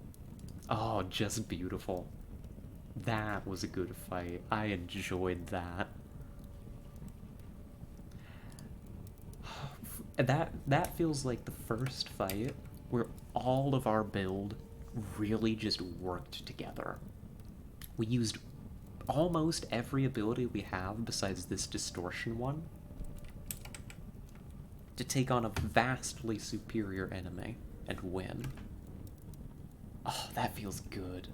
Oh, just beautiful. That was a good fight. I enjoyed that. That feels like the first fight where all of our build really just worked together. We used almost every ability we have besides this distortion one to take on a vastly superior enemy and win. Oh, that feels good.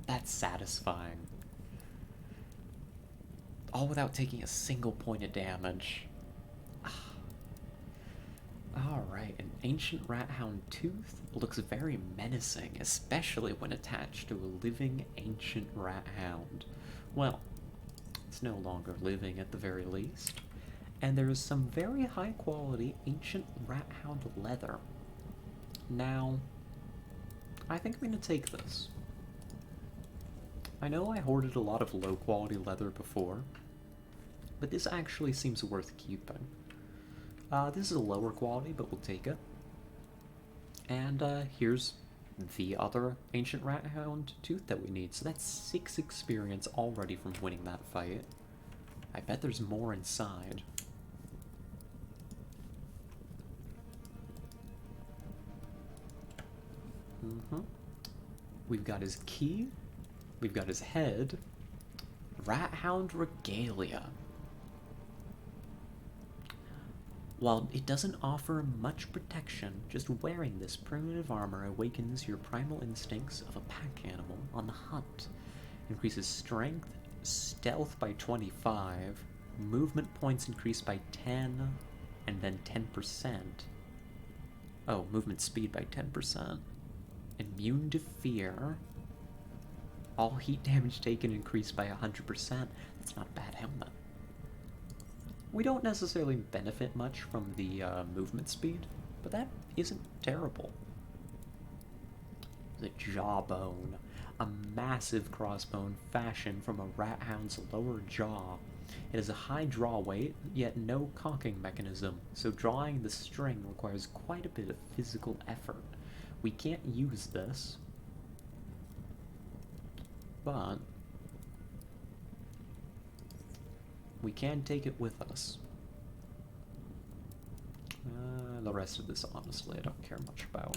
That's satisfying. All without taking a single point of damage. Alright, an ancient rat hound tooth looks very menacing, especially when attached to a living ancient rat hound. Well, it's no longer living at the very least. And there is some very high quality ancient rat hound leather. Now, I think I'm gonna take this. I know I hoarded a lot of low quality leather before, but this actually seems worth keeping. This is a lower quality, but we'll take it. And here's the other ancient rat hound tooth that we need. So that's 6 experience already from winning that fight. I bet there's more inside. We've got his key. We've got his head. Rat hound regalia. While it doesn't offer much protection, just wearing this primitive armor awakens your primal instincts of a pack animal on the hunt. Increases strength, stealth by 25, movement points increase by 10, and then 10%. Oh, movement speed by 10%. Immune to fear. All heat damage taken increased by 100%. That's not a bad helmet. We don't necessarily benefit much from the movement speed, but that isn't terrible. The jawbone. A massive crossbone fashioned from a rat hound's lower jaw. It has a high draw weight, yet no cocking mechanism, so drawing the string requires quite a bit of physical effort. We can't use this, but we can take it with us. The rest of this, honestly, I don't care much about.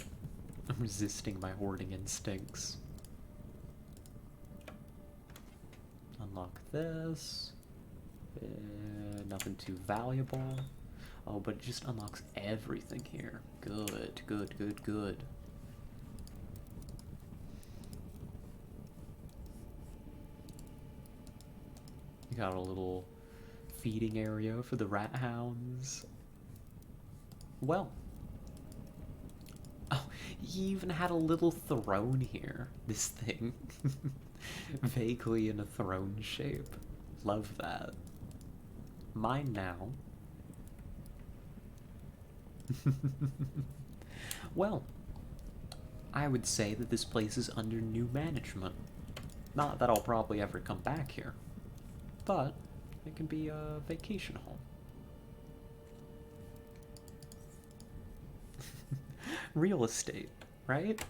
I'm resisting my hoarding instincts. Unlock this. Nothing too valuable. Oh, but it just unlocks everything here. Good, good, good, good. You got a little feeding area for the rat hounds. Well. Oh, he even had a little throne here. This thing. Vaguely in a throne shape. Love that. Mine now. Well, I would say that this place is under new management. Not that I'll probably ever come back here, but it can be a vacation home. Real estate, right?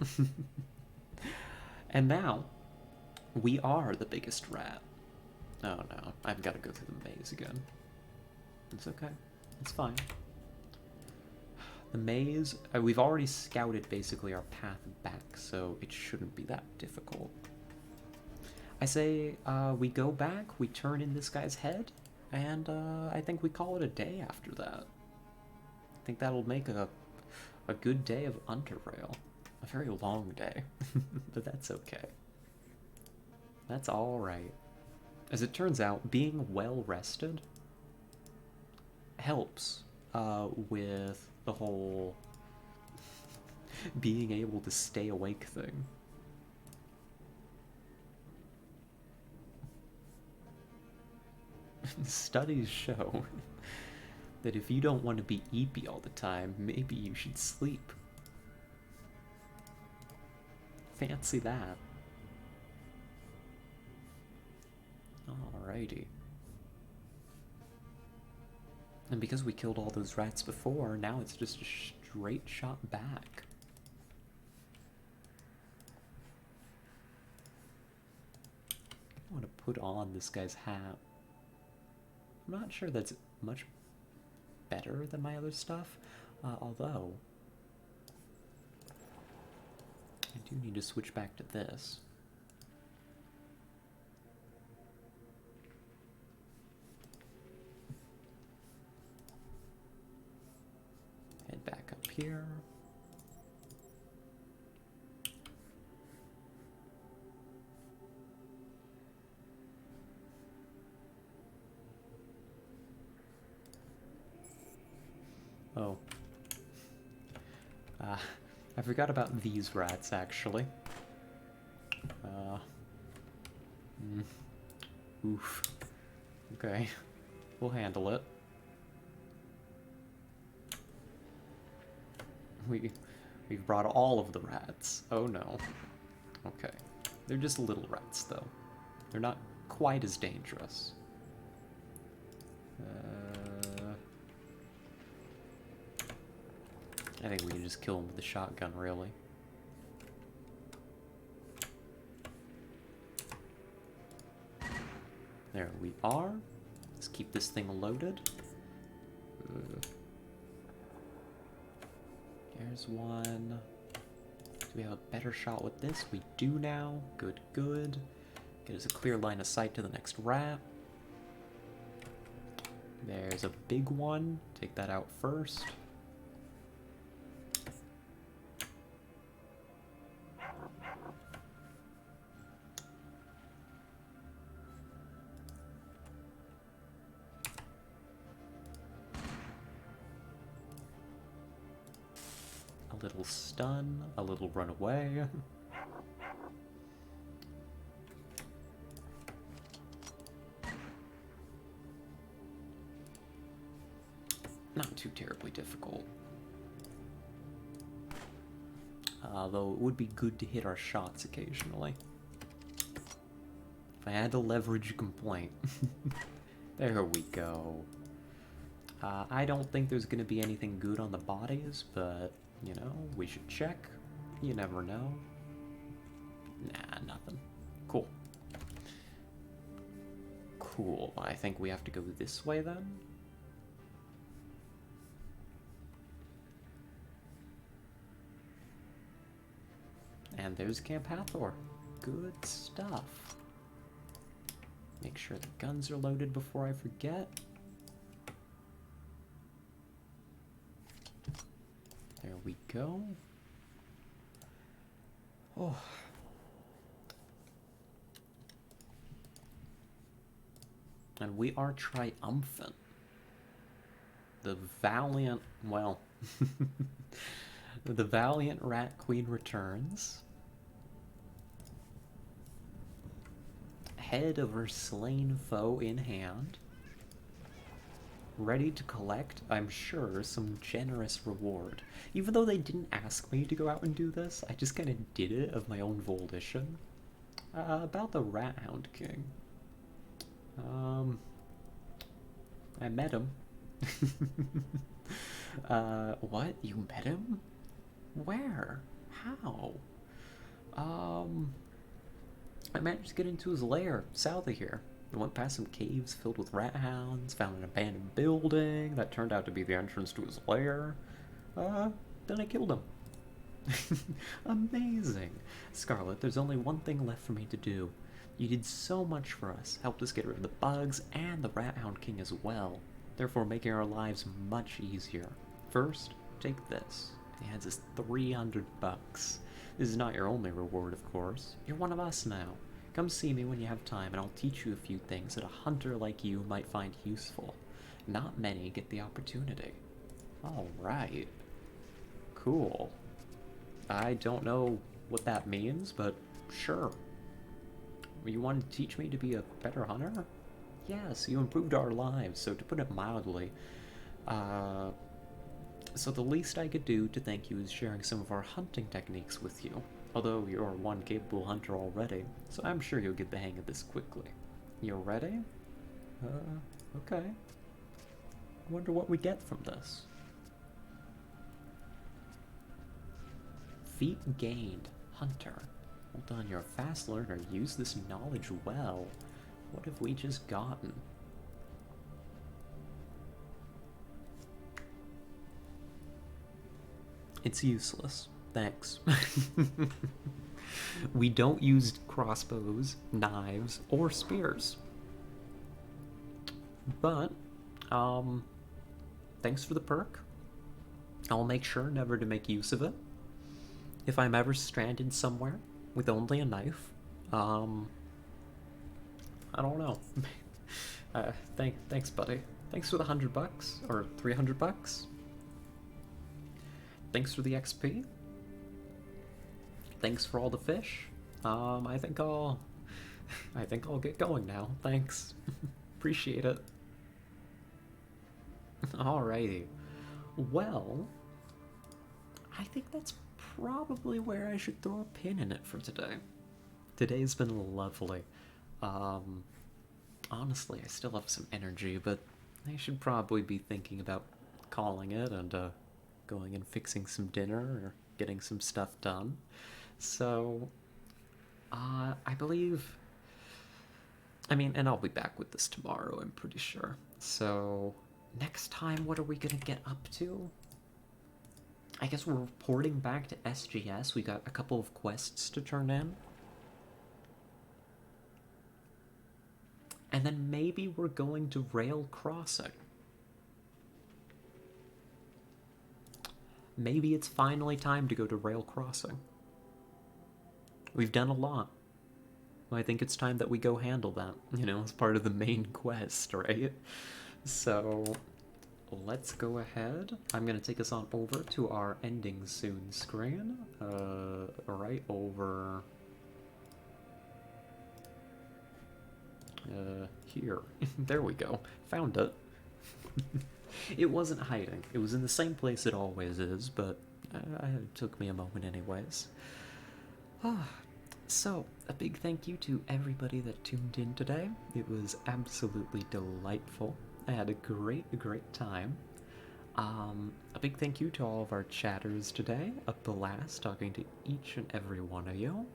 And now, we are the biggest rat. Oh no, I've got to go through the maze again. It's okay. It's fine. The maze, we've already scouted basically our path back, so it shouldn't be that difficult. I say we go back, we turn in this guy's head, and I think we call it a day after that. I think that'll make a good day of UnderRail. A very long day, but that's okay. That's alright. As it turns out, being well rested helps with the whole being able to stay awake thing. Studies show that if you don't want to be eepy all the time, maybe you should sleep. Fancy that. Alrighty. And because we killed all those rats before, now it's just a straight shot back. I want to put on this guy's hat. I'm not sure that's much better than my other stuff, although I do need to switch back to this. Head back up here. Oh. I forgot about these rats, actually. Oof. Okay. We'll handle it. We've brought all of the rats. Oh no. Okay. They're just little rats, though. They're not quite as dangerous. I think we can just kill them with the shotgun, really. There we are. Let's keep this thing loaded. There's one. Do we have a better shot with this? We do now. Good, good. Get us a clear line of sight to the next rat. There's a big one. Take that out first. A little stun, a little run away. Not too terribly difficult. Though it would be good to hit our shots occasionally. If I had to leverage a complaint. There we go. I don't think there's going to be anything good on the bodies, but, you know, we should check. You never know. Nah, nothing. Cool. Cool. I think we have to go this way then. And there's Camp Hathor. Good stuff. Make sure the guns are loaded before I forget. There we go. Oh. And we are triumphant. The valiant, well, the valiant Rat Queen returns. Head of her slain foe in hand. Ready to collect, I'm sure, some generous reward. Even though they didn't ask me to go out and do this, I just kind of did it of my own volition. About the Rat Hound King. I met him. What? You met him? Where? How? I managed to get into his lair, south of here. I went past some caves filled with rat hounds, found an abandoned building that turned out to be the entrance to his lair. Then I killed him. Amazing. Scarlet, there's only one thing left for me to do. You did so much for us, helped us get rid of the bugs and the Rat Hound King as well, therefore making our lives much easier. First, take this. He hands us 300 bucks. This is not your only reward, of course. You're one of us now. Come see me when you have time, and I'll teach you a few things that a hunter like you might find useful. Not many get the opportunity. Alright. Cool. I don't know what that means, but sure. You want to teach me to be a better hunter? Yes, you improved our lives, so to put it mildly, so the least I could do to thank you is sharing some of our hunting techniques with you. Although you're one capable hunter already, so I'm sure you'll get the hang of this quickly. You ready? Okay. I wonder what we get from this. Feat gained. Hunter. Well done, you're a fast learner. Use this knowledge well. What have we just gotten? It's useless. Thanks. We don't use crossbows, knives, or spears. But, thanks for the perk. I'll make sure never to make use of it. If I'm ever stranded somewhere with only a knife, I don't know. Thanks, buddy. Thanks for the $100 or $300. Thanks for the XP. Thanks for all the fish. I think I'll get going now. Thanks. Appreciate it. Alrighty. Well, I think that's probably where I should throw a pin in it for today. Today's been lovely. Honestly, I still have some energy, but I should probably be thinking about calling it and going and fixing some dinner or getting some stuff done. So, I believe. I mean, and I'll be back with this tomorrow, I'm pretty sure. So, next time, what are we gonna get up to? I guess we're reporting back to SGS. We got a couple of quests to turn in. And then maybe we're going to Rail Crossing. Maybe it's finally time to go to Rail Crossing. We've done a lot. I think it's time that we go handle that, you know, as part of the main quest, right? So, let's go ahead. I'm going to take us on over to our ending soon screen. Right over... here. There we go. Found it. It wasn't hiding. It was in the same place it always is, but it took me a moment anyways. So, a big thank you to everybody that tuned in today. It was absolutely delightful. I had a great time. A big thank you to all of our chatters today. A blast talking to each and every one of you.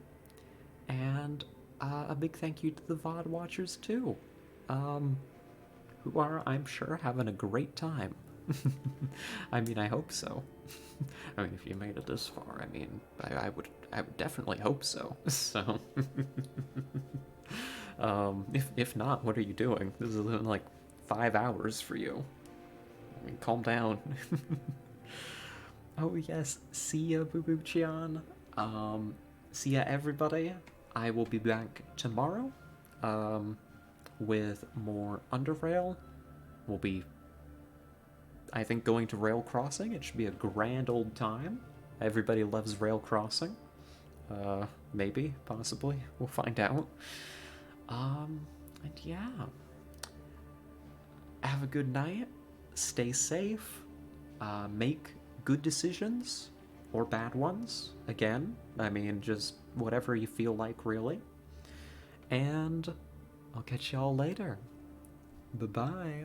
And a big thank you to the VOD watchers too. Who are, I'm sure, having a great time. I mean, I hope so. I mean, if you made it this far, I mean, I would definitely hope so. So, if not, what are you doing? This is like 5 hours for you. I mean, calm down. Oh yes, see ya, Boo-Boo-Chian. See ya, everybody. I will be back tomorrow, with more UnderRail. We'll be, I think, going to Rail Crossing. It should be a grand old time. Everybody loves Rail Crossing. Maybe, possibly. We'll find out. And yeah. Have a good night. Stay safe. Make good decisions. Or bad ones. Again, I mean, just whatever you feel like, really. And I'll catch y'all later. Bye-bye.